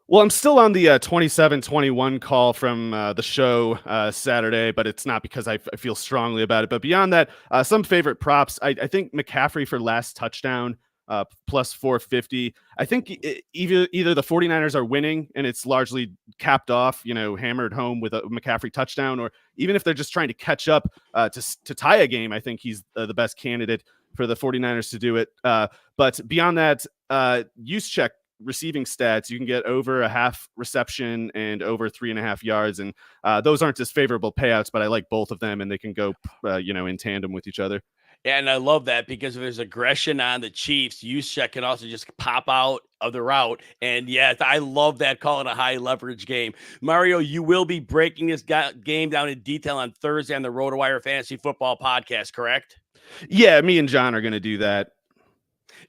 Well, I'm still on the 27-21 call from the show Saturday, but it's not because I feel strongly about it. But beyond that, some favorite props. I think McCaffrey for last touchdown plus 450. I think either the 49ers are winning and it's largely capped off, hammered home with a McCaffrey touchdown, or even if they're just trying to catch up to tie a game, I think he's the best candidate for the 49ers to do it. But beyond that, use check receiving stats, you can get over a half reception and over 3.5 yards. And those aren't just favorable payouts, but I like both of them and they can go, in tandem with each other. And I love that because if there's aggression on the Chiefs, Juszczyk can also just pop out of the route. And yes, I love that call in a high leverage game. Mario, you will be breaking this game down in detail on Thursday on the RotoWire Fantasy Football Podcast, correct? Yeah, me and John are going to do that.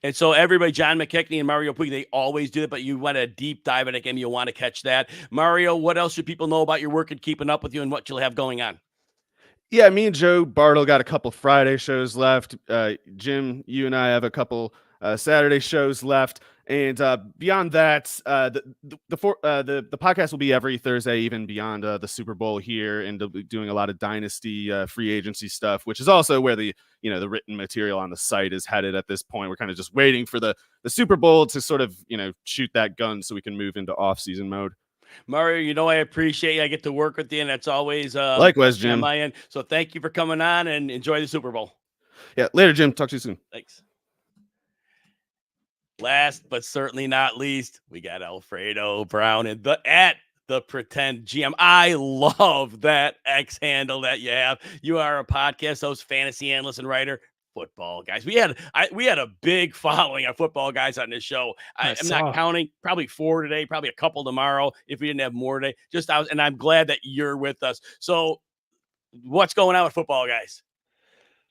And so everybody, John McKechnie and Mario Puig, they always do it, but you want a deep dive in a game, you'll want to catch that. Mario, what else should people know about your work and keeping up with you and what you'll have going on? Yeah, me and Joe Bartle got a couple Friday shows left. Jim, you and I have a couple Saturday shows left. And beyond that, the podcast will be every Thursday, even beyond the Super Bowl here, and they'll be doing a lot of dynasty free agency stuff, which is also where the written material on the site is headed at this point. We're kind of just waiting for the Super Bowl to sort of shoot that gun so we can move into off-season mode. Mario, I appreciate you. I get to work with you, and that's always likewise, Jim. On my end. So thank you for coming on and enjoy the Super Bowl. Yeah, later, Jim. Talk to you soon. Thanks. Last but certainly not least, we got Alfredo Brown and at the Pretend GM. I love that X handle that you have. You are a podcast host, fantasy analyst, and writer. Football guys. We had a big following of football guys on this show. I'm not counting, probably 4 today, probably a couple tomorrow if we didn't have more today. And I'm glad that you're with us. So what's going on with football guys?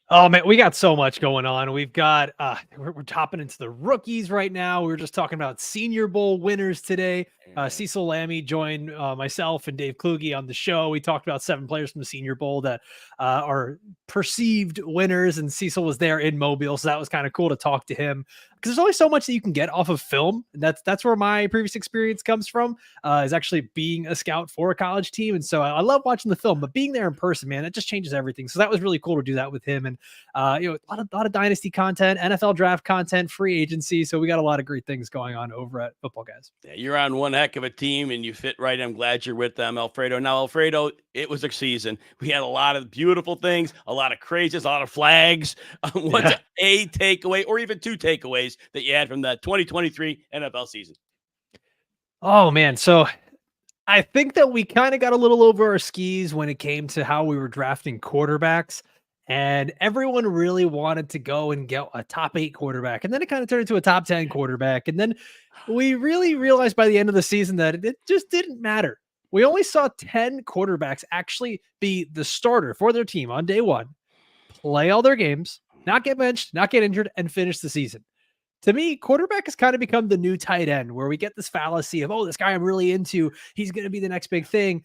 Oh man, we got so much going on. We've got we're topping into the rookies right now. We were just talking about Senior Bowl winners today. Cecil Lammy joined myself and Dave Kluge on the show. We talked about 7 players from the Senior Bowl that are perceived winners, and Cecil was there in Mobile, so that was kind of cool to talk to him because there's only so much that you can get off of film. That's where my previous experience comes from, is actually being a scout for a college team, and so I love watching the film, but being there in person, man, it just changes everything. So that was really cool to do that with him, and a lot of dynasty content, NFL draft content, free agency. So we got a lot of great things going on over at Football Guys. Yeah, you're on one heck of a team and you fit right. I'm glad you're with them, Alfredo. Now, Alfredo, it was a season. We had a lot of beautiful things, a lot of crazes, a lot of flags. What's a takeaway or even 2 takeaways that you had from the 2023 NFL season? Oh, man. So I think that we kind of got a little over our skis when it came to how we were drafting quarterbacks. And everyone really wanted to go and get a top 8 quarterback. And then it kind of turned into a top 10 quarterback. And then we really realized by the end of the season that it just didn't matter. We only saw 10 quarterbacks actually be the starter for their team on day 1, play all their games, not get benched, not get injured, and finish the season. To me, quarterback has kind of become the new tight end, where we get this fallacy of, oh, this guy I'm really into, he's going to be the next big thing.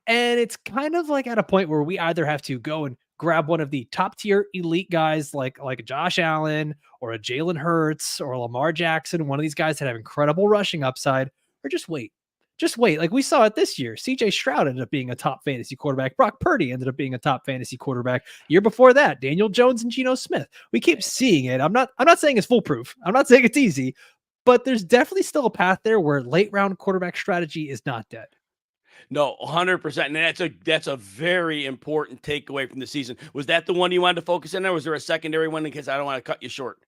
And it's kind of like at a point where we either have to go and grab one of the top tier elite guys like Josh Allen or a Jalen Hurts or a Lamar Jackson, one of these guys that have incredible rushing upside, or just wait. Just wait. Like we saw it this year. CJ Stroud ended up being a top fantasy quarterback. Brock Purdy ended up being a top fantasy quarterback. Year before that, Daniel Jones and Geno Smith. We keep seeing it. I'm not saying it's foolproof. I'm not saying it's easy, but there's definitely still a path there where late round quarterback strategy is not dead. No, 100%. And that's a very important takeaway from the season. Was that the one you wanted to focus in, or was there a secondary one? Because I don't want to cut you short.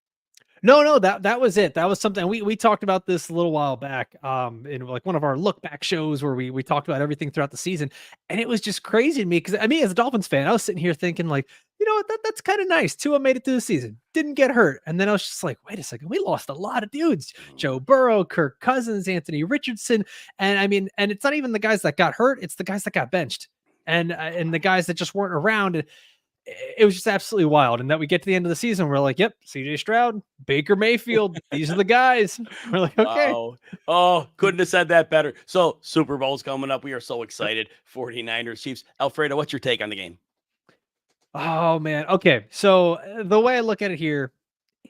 No, that was it. That was something we talked about this a little while back in like one of our look back shows where we talked about everything throughout the season. And it was just crazy to me because I mean, as a Dolphins fan, I was sitting here thinking like, you know what, that's kind of nice. Tua made it through the season, didn't get hurt. And then I was just like, wait a second, we lost a lot of dudes. Joe Burrow, Kirk Cousins, Anthony Richardson. And I mean, and it's not even the guys that got hurt, it's the guys that got benched and the guys that just weren't around. And it was just absolutely wild. And that we get to the end of the season, we're like, yep, CJ Stroud, Baker Mayfield, these are the guys. We're like, okay. Oh, couldn't have said that better. So Super Bowl's coming up. We are so excited. 49ers Chiefs. Alfredo, what's your take on the game? Oh man. Okay. So the way I look at it here,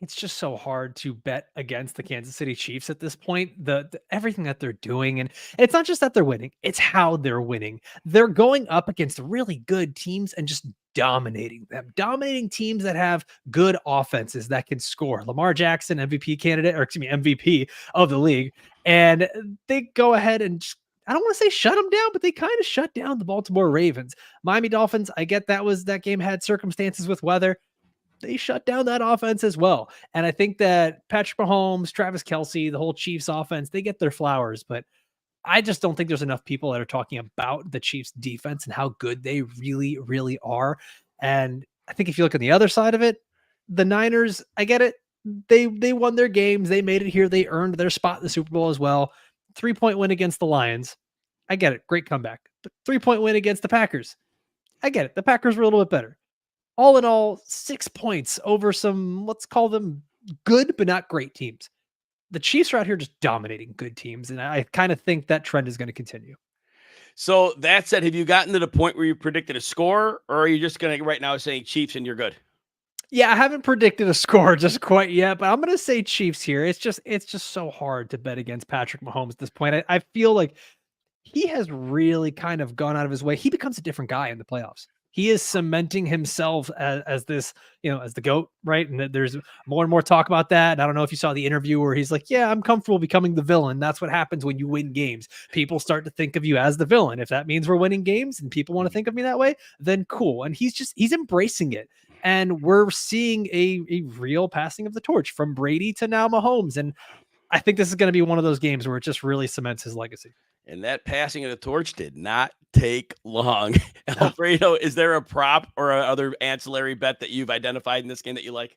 it's just so hard to bet against the Kansas City Chiefs at this point. The everything that they're doing, and it's not just that they're winning, it's how they're winning. They're going up against really good teams and just dominating them, dominating teams that have good offenses that can score. Lamar Jackson, MVP candidate, or excuse me, MVP of the league. And they go ahead and I don't want to say shut them down, but they kind of shut down the Baltimore Ravens. Miami Dolphins, I get that game had circumstances with weather. They shut down that offense as well. And I think that Patrick Mahomes, Travis Kelce, the whole Chiefs offense, they get their flowers, but I just don't think there's enough people that are talking about the Chiefs defense and how good they really, really are. And I think if you look on the other side of it, the Niners, I get it. They won their games. They made it here. They earned their spot in the Super Bowl as well. 3-point win against the Lions. I get it. Great comeback. But 3-point win against the Packers. I get it. The Packers were a little bit better. All in all, 6 points over some, let's call them good, but not great teams. The Chiefs are out here just dominating good teams. And I kind of think that trend is going to continue. So that said, have you gotten to the point where you predicted a score, or are you just going to right now saying Chiefs and you're good? Yeah, I haven't predicted a score just quite yet, but I'm going to say Chiefs here. It's just so hard to bet against Patrick Mahomes at this point. I feel like he has really kind of gone out of his way. He becomes a different guy in the playoffs. He is cementing himself as this, as the GOAT, right? And there's more and more talk about that. And I don't know if you saw the interview where he's like, yeah, I'm comfortable becoming the villain. That's what happens when you win games. People start to think of you as the villain. If that means we're winning games and people want to think of me that way, then cool. And he's embracing it. And we're seeing a real passing of the torch from Brady to now Mahomes. And I think this is going to be one of those games where it just really cements his legacy. And that passing of the torch did not take long. Alfredo, is there a prop or other ancillary bet that you've identified in this game that you like?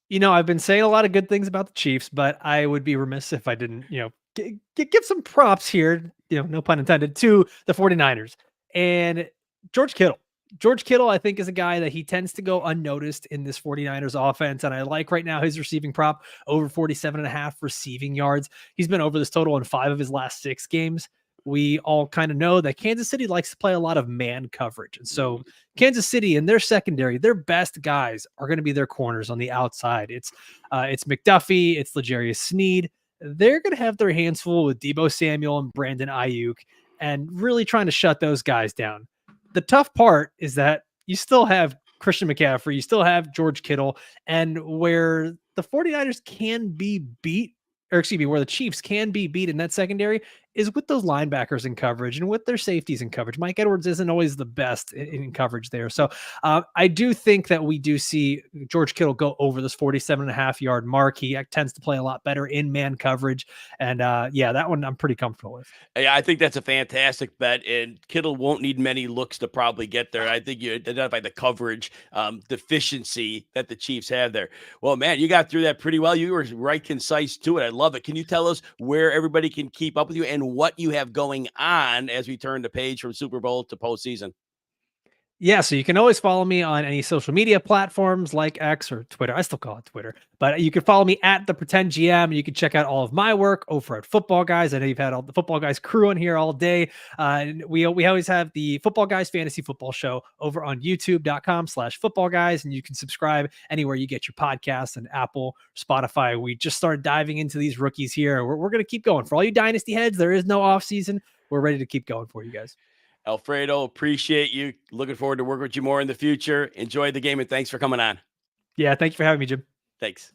I've been saying a lot of good things about the Chiefs, but I would be remiss if I didn't, give some props here, no pun intended, to the 49ers. And George Kittle, I think, is a guy that he tends to go unnoticed in this 49ers offense. And I like right now his receiving prop over 47.5 receiving yards. He's been over this total in 5 of his last 6 games. We all kind of know that Kansas City likes to play a lot of man coverage. And so Kansas City and their secondary, their best guys are going to be their corners on the outside. It's McDuffie, it's L'Jarius Sneed. They're going to have their hands full with Deebo Samuel and Brandon Ayuk and really trying to shut those guys down. The tough part is that you still have Christian McCaffrey, you still have George Kittle, and where the 49ers can be beat, or excuse me, where the Chiefs can be beat in that secondary is with those linebackers in coverage and with their safeties in coverage. Mike Edwards isn't always the best in coverage there. So I do think that we do see George Kittle go over this 47.5 yard mark. He tends to play a lot better in man coverage. And that one I'm pretty comfortable with. Yeah, I think that's a fantastic bet. And Kittle won't need many looks to probably get there. I think you identify the coverage deficiency that the Chiefs have there. Well, man, you got through that pretty well. You were right concise to it. I love it. Can you tell us where everybody can keep up with you and what you have going on as we turn the page from Super Bowl to postseason? Yeah, so you can always follow me on any social media platforms like X or Twitter. I still call it Twitter, but you can follow me at the Pretend GM, and you can check out all of my work over at Football Guys. I know you've had all the Football Guys crew on here all day. And we always have the Football Guys Fantasy Football Show over on YouTube.com/Football Guys, and you can subscribe anywhere you get your podcasts and Apple, Spotify. We just started diving into these rookies here. We're going to keep going. For all you Dynasty heads, there is no off season. We're ready to keep going for you guys. Alfredo, appreciate you. Looking forward to working with you more in the future. Enjoy the game, and thanks for coming on. Yeah, thank you for having me, Jim. Thanks.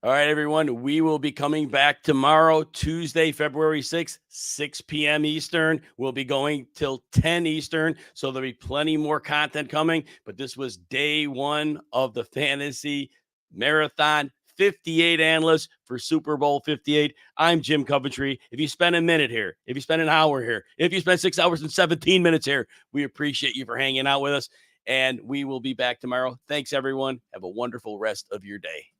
All right, everyone. We will be coming back tomorrow, Tuesday, February 6th, 6 p.m. Eastern. We'll be going till 10 Eastern, so there'll be plenty more content coming. But this was day one of the Fantasy Marathon. 58 analysts for Super Bowl 58. I'm Jim Coventry. If you spend a minute here, if you spend an hour here, if you spend 6 hours and 17 minutes here, we appreciate you for hanging out with us. And we will be back tomorrow. Thanks, everyone. Have a wonderful rest of your day.